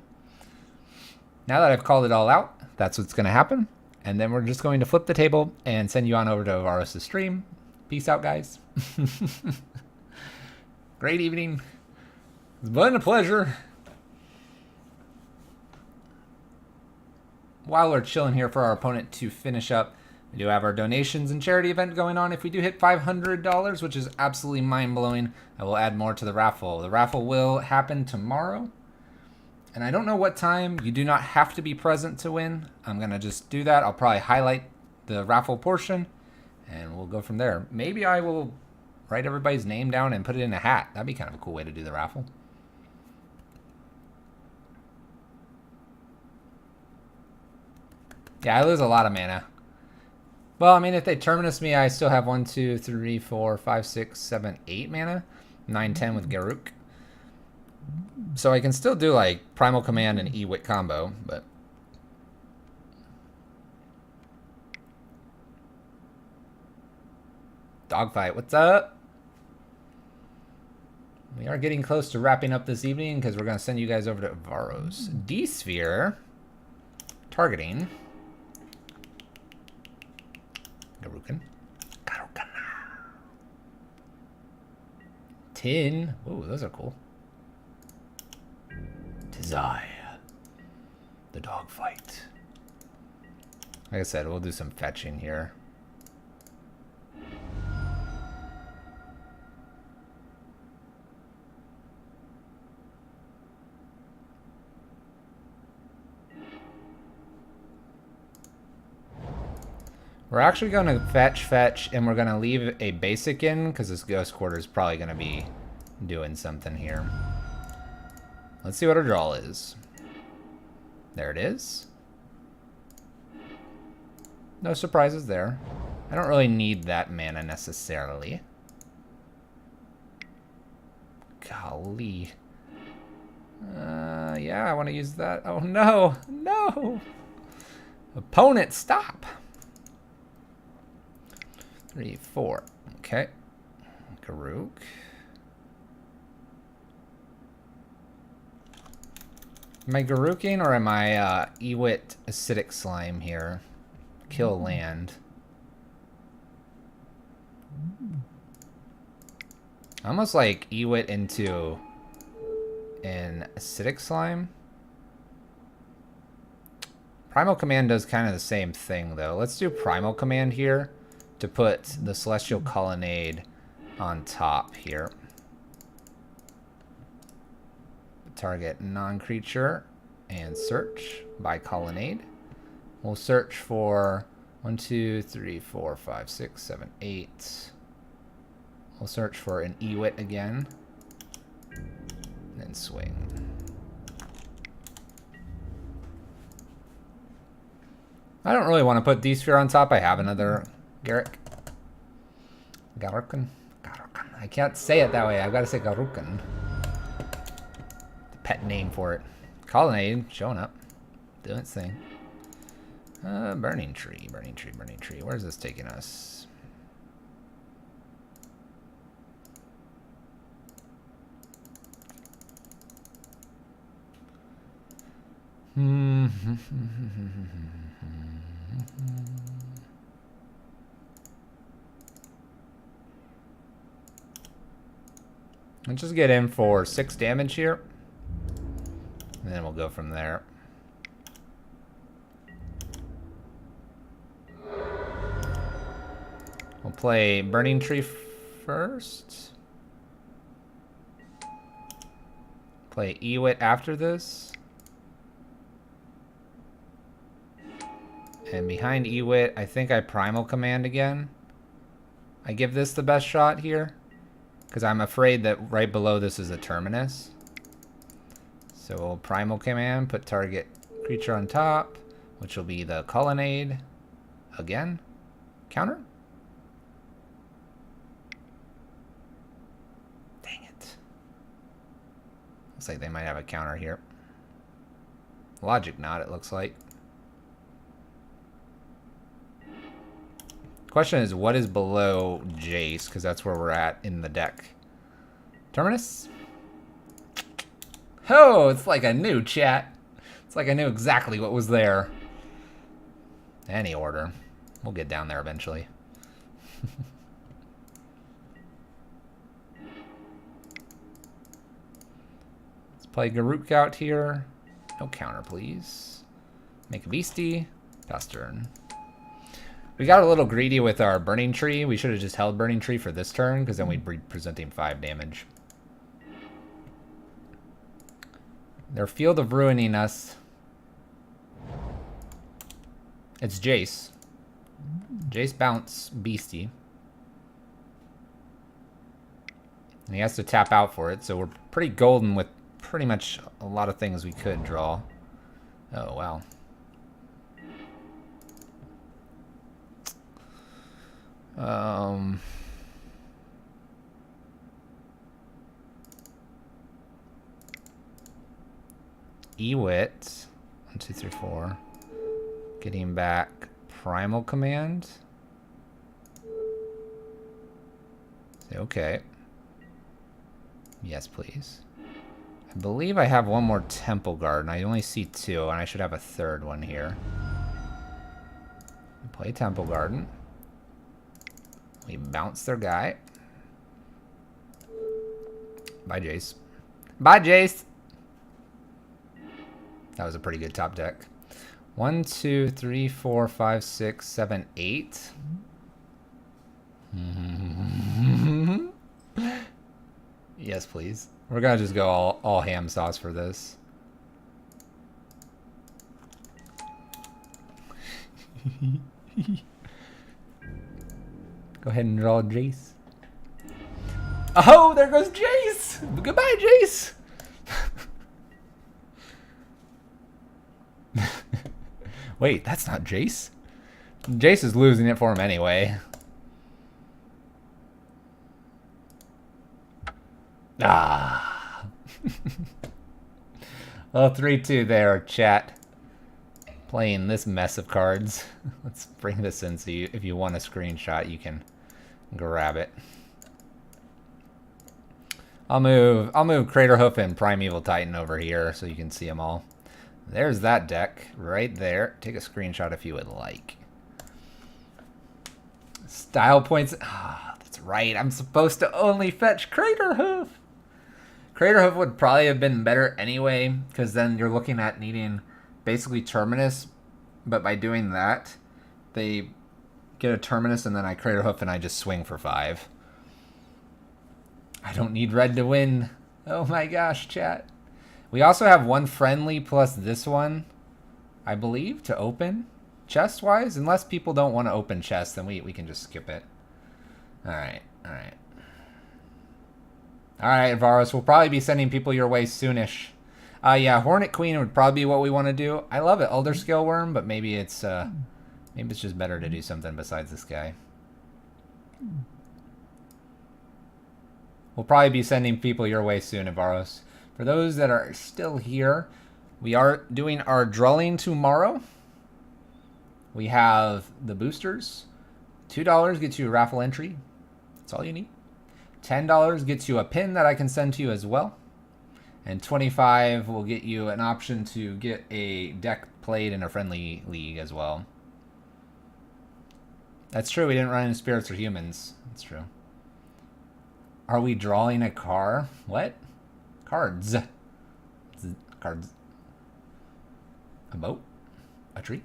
Now that I've called it all out, that's what's going to happen. And then we're just going to flip the table and send you on over to Varos' stream. Peace out, guys. Great evening. It's been a pleasure. While we're chilling here for our opponent to finish up, we do have our donations and charity event going on. If we do hit $500, which is absolutely mind-blowing, I will add more to the raffle. The raffle will happen tomorrow. And I don't know what time. You do not have to be present to win. I'm going to just do that. I'll probably highlight the raffle portion, and we'll go from there. Maybe I will write everybody's name down and put it in a hat. That'd be kind of a cool way to do the raffle. Yeah, I lose a lot of mana. Well, I mean, if they terminus me, I still have 1, 2, 3, 4, 5, 6, 7, 8 mana. 9, 10 with Garruk. So I can still do like Primal Command and Ewit combo, but Dogfight, what's up? We are getting close to wrapping up this evening because we're going to send you guys over to Varos. D-Sphere. Targeting. Garukin. Garukan. Tin. Ooh, those are cool. Desire. The Dogfight. Like I said, we'll do some fetching here. We're actually going to fetch, and we're going to leave a basic in, because this Ghost Quarter is probably going to be doing something here. Let's see what our draw is. There it is. No surprises there. I don't really need that mana necessarily. Golly. Yeah, I want to use that. Oh, no. No. Opponent, stop. 3, 4. Okay. Garruk. Am I Garuking or am I Ewit Acidic Slime here? Kill land. Almost like Ewit into an Acidic Slime. Primal Command does kind of the same thing though. Let's do Primal Command here to put the Celestial Colonnade on top here. Target non-creature and search by Colonnade. We'll search for 1, 2, 3, 4, 5, 6, 7, 8. We'll search for an Ewit again. And then swing. I don't really want to put D-Sphere on top. I have another Garruk. Garukan. Garukan. I can't say it that way. I've got to say Garukan. The pet name for it. Colonnade showing up. Doing its thing. Burning tree, burning tree, burning tree. Where's this taking us? Let's just get in for 6 damage here. And then we'll go from there. We'll play Burning Tree first. Play Ewit after this. And behind Ewit, I think I Primal Command again. I give this the best shot here, because I'm afraid that right below this is a Terminus. So we'll Primal Command, put target creature on top, which will be the Colonnade. Again. Counter? Dang it. Looks like they might have a counter here. Logic not, it looks like. Question is, what is below Jace? Because that's where we're at in the deck. Terminus? Oh, it's like a new chat. It's like I knew exactly what was there. Any order. We'll get down there eventually. Let's play Garuk out here. No counter, please. Make a beastie. Pass turn. We got a little greedy with our Burning Tree. We should have just held Burning Tree for this turn, because then we'd be presenting 5 damage. Their Field of Ruining us. It's Jace. Jace bounce Beastie. And he has to tap out for it, so we're pretty golden with pretty much a lot of things we could draw. Oh, wow. Ewit. 1, 2, 3, 4. Getting back Primal Command. Okay. Yes, please. I believe I have one more Temple Guard, and I only see 2, and I should have a 3rd one here. Play Temple Garden. We bounce their guy. Bye, Jace. Bye, Jace! That was a pretty good top deck. 1, 2, 3, 4, 5, 6, 7, 8. Yes, please. We're gonna just go all ham sauce for this. Go ahead and draw Jace. Oh, there goes Jace! Goodbye, Jace! Wait, that's not Jace? Jace is losing it for him anyway. Ah. Well, 3-2 there, chat. Playing this mess of cards. Let's bring this in so if you want a screenshot, you can grab it. I'll move Craterhoof and Primeval Titan over here so you can see them all. There's that deck right there. Take a screenshot if you would like. Style points. Ah, that's right. I'm supposed to only fetch Craterhoof. Craterhoof would probably have been better anyway, because then you're looking at needing basically Terminus, but by doing that, they get a Terminus and then I Craterhoof and I just swing for 5. I don't need red to win. Oh my gosh, chat. We also have one friendly plus this one, I believe, to open chest-wise. Unless people don't want to open chests, then we can just skip it. Alright, alright. Alright, Varos, we'll probably be sending people your way soonish. Yeah, Hornet Queen would probably be what we want to do. I love it, Elder Scale Worm, but maybe it's just better to do something besides this guy. We'll probably be sending people your way soon, Avaros. For those that are still here, we are doing our drawing tomorrow. We have the boosters. $2 gets you a raffle entry. That's all you need. $10 gets you a pin that I can send to you as well. And $25 will get you an option to get a deck played in a friendly league as well. That's true, we didn't run into spirits or humans. That's true. Are we drawing a car? What? Cards. Cards. A boat? A tree?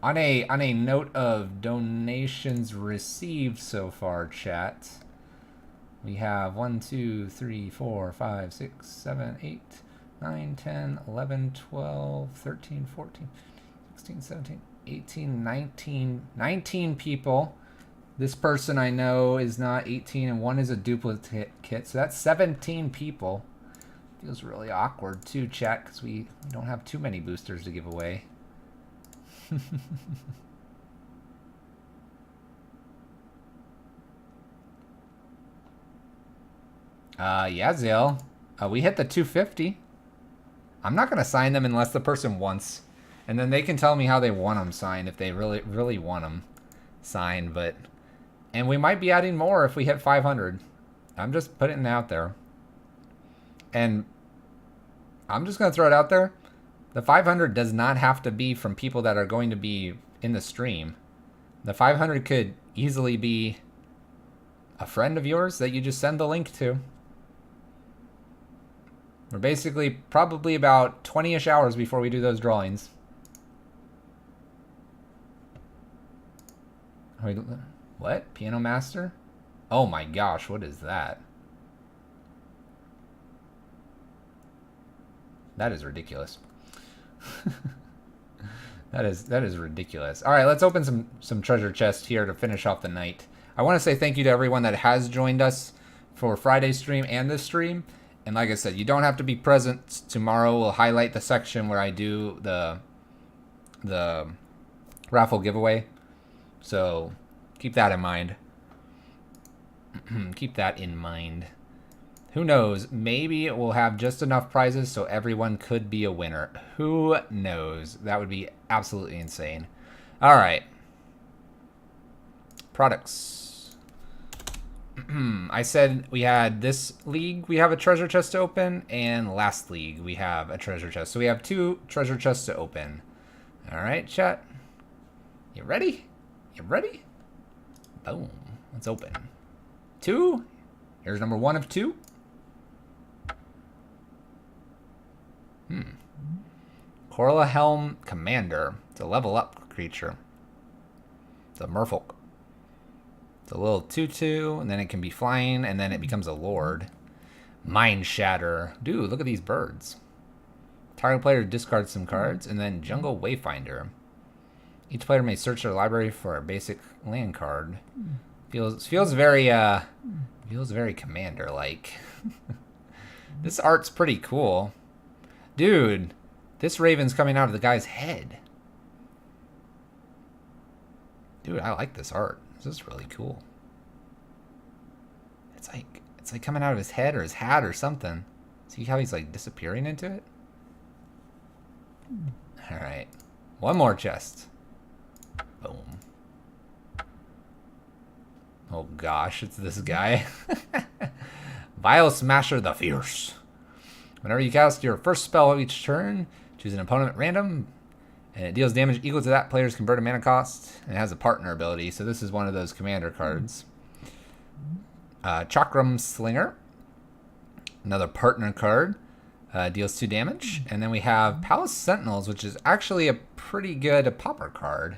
On a note of donations received so far, chat, we have 1, 2, 3, 4, 5, 6, 7, 8, 9, 10, 11, 12, 13, 14, 16, 17, 18, 19 people. This person I know is not 18 and one is a duplicate kit, so that's 17 people. Feels really awkward too, chat, because we don't have too many boosters to give away. Yeah, Zale. We hit the 250. I'm not going to sign them unless the person wants. And then they can tell me how they want them signed if they really want them signed. And we might be adding more if we hit 500. I'm just putting it out there. And I'm just going to throw it out there. The 500 does not have to be from people that are going to be in the stream. The 500 could easily be a friend of yours that you just send the link to. We're basically probably about 20-ish hours before we do those drawings. What? Piano Master? Oh my gosh, what is that? That is ridiculous. That is ridiculous. All right, let's open some treasure chests here to finish off the night. I want to say thank you to everyone that has joined us for Friday's stream and this stream. And like I said, you don't have to be present tomorrow. We'll highlight the section where I do the raffle giveaway. So keep that in mind. Keep that in mind. Who knows? Maybe we'll have just enough prizes so everyone could be a winner. Who knows? That would be absolutely insane. All right. Products. I said we had this league, we have a treasure chest to open, and last league, we have a treasure chest. So we have 2 treasure chests to open. All right, chat. You ready? You ready? Boom. Let's open. 2. Here's number 1 of 2. Corla Helm Commander. It's a level up creature. It's a merfolk. It's a little 2/2, and then it can be flying, and then it becomes a lord. Mind Shatter. Dude, look at these birds. Target player discards some cards, and then Jungle Wayfinder. Each player may search their library for a basic land card. Feels very commander-like. This art's pretty cool. Dude, this raven's coming out of the guy's head. Dude, I like this art. This is really cool. It's like coming out of his head or his hat or something. See how he's like disappearing into it? All right. 1 more chest. Boom. Oh gosh, it's this guy. Vile Smasher the Fierce. Whenever you cast your first spell each turn, choose an opponent at random, and it deals damage equal to that player's converted mana cost, and it has a partner ability, so this is one of those commander cards. Chakram Slinger, another partner card, deals 2 damage, and then we have Palace Sentinels, which is actually a pretty good popper card.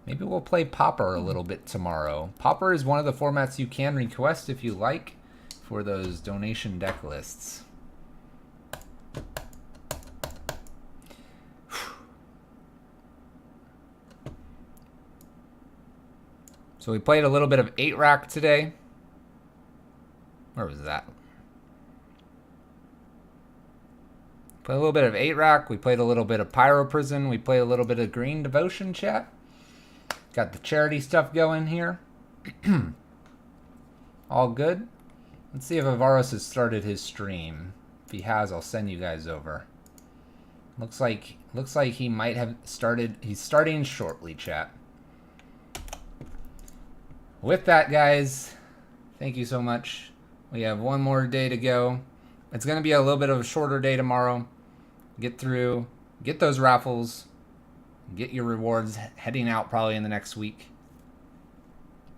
Maybe we'll play Popper a little bit tomorrow. Popper is one of the formats you can request if you like for those donation deck lists. So we played a little bit of 8-Rack today. Where was that? Played a little bit of 8-Rack. We played a little bit of Pyro Prison. We played a little bit of Green Devotion, chat. Got the charity stuff going here. All good. Let's see if Avaros has started his stream. If he has, I'll send you guys over. Looks like he might have started. He's starting shortly, chat. With that, guys, thank you so much. We have 1 more day to go. It's going to be a little bit of a shorter day tomorrow. Get through, get those raffles, get your rewards heading out probably in the next week.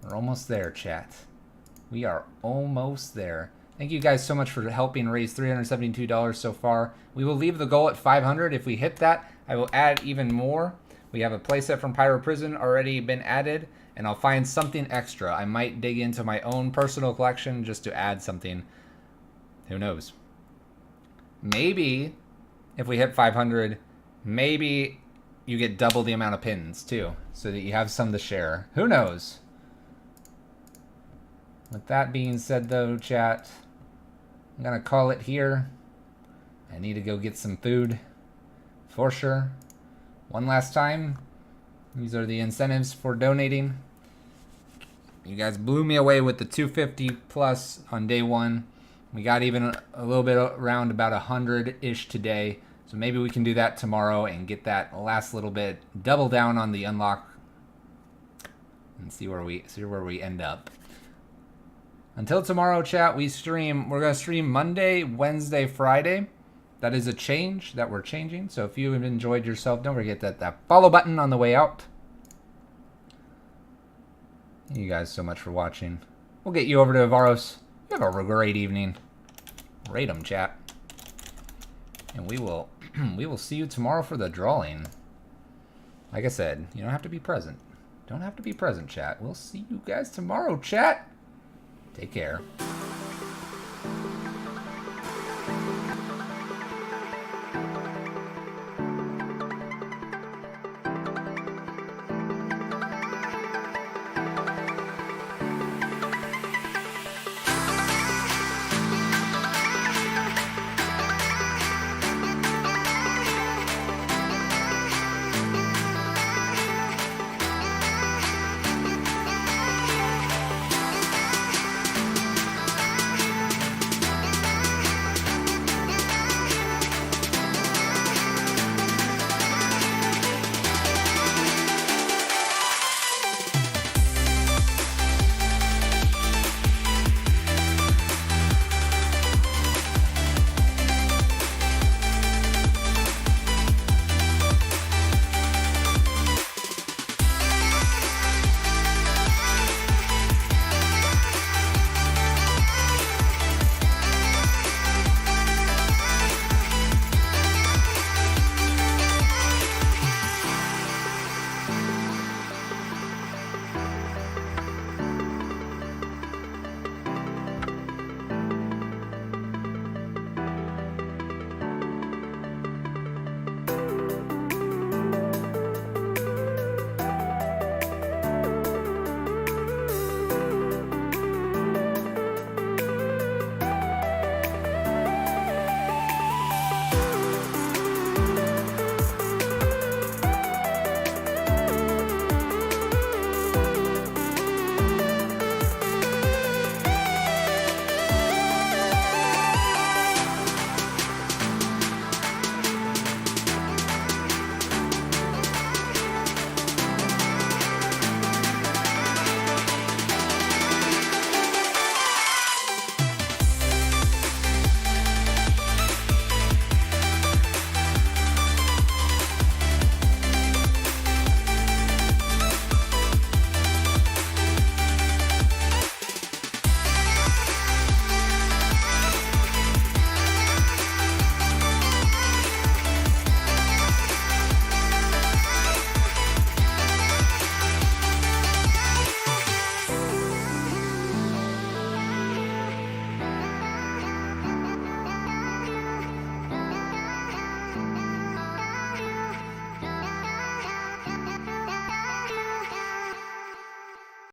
We're almost there, chat. We are almost there. Thank you guys so much for helping raise $372 so far. We will leave the goal at 500. If we hit that, I will add even more. We have a playset from Pyro Prison already been added, and I'll find something extra. I might dig into my own personal collection just to add something. Who knows? Maybe if we hit 500, maybe you get double the amount of pins too, so that you have some to share. Who knows? With that being said though, chat, I'm gonna call it here. I need to go get some food for sure. One last time, these are the incentives for donating. You guys blew me away with the 250 plus on day 1. We got even a little bit around about 100-ish today. So maybe we can do that tomorrow and get that last little bit, double down on the unlock, and see where we end up. Until tomorrow, chat, we stream. We're gonna stream Monday, Wednesday, Friday. that is a change that we're changing. So if you have enjoyed yourself, don't forget that follow button on the way out. Thank you guys so much for watching. We'll get you over to Avaros. You have a great evening. Rate 'em, chat. And we will we will see you tomorrow for the drawing. Like I said, you don't have to be present. Don't have to be present, chat. We'll see you guys tomorrow, chat. Take care.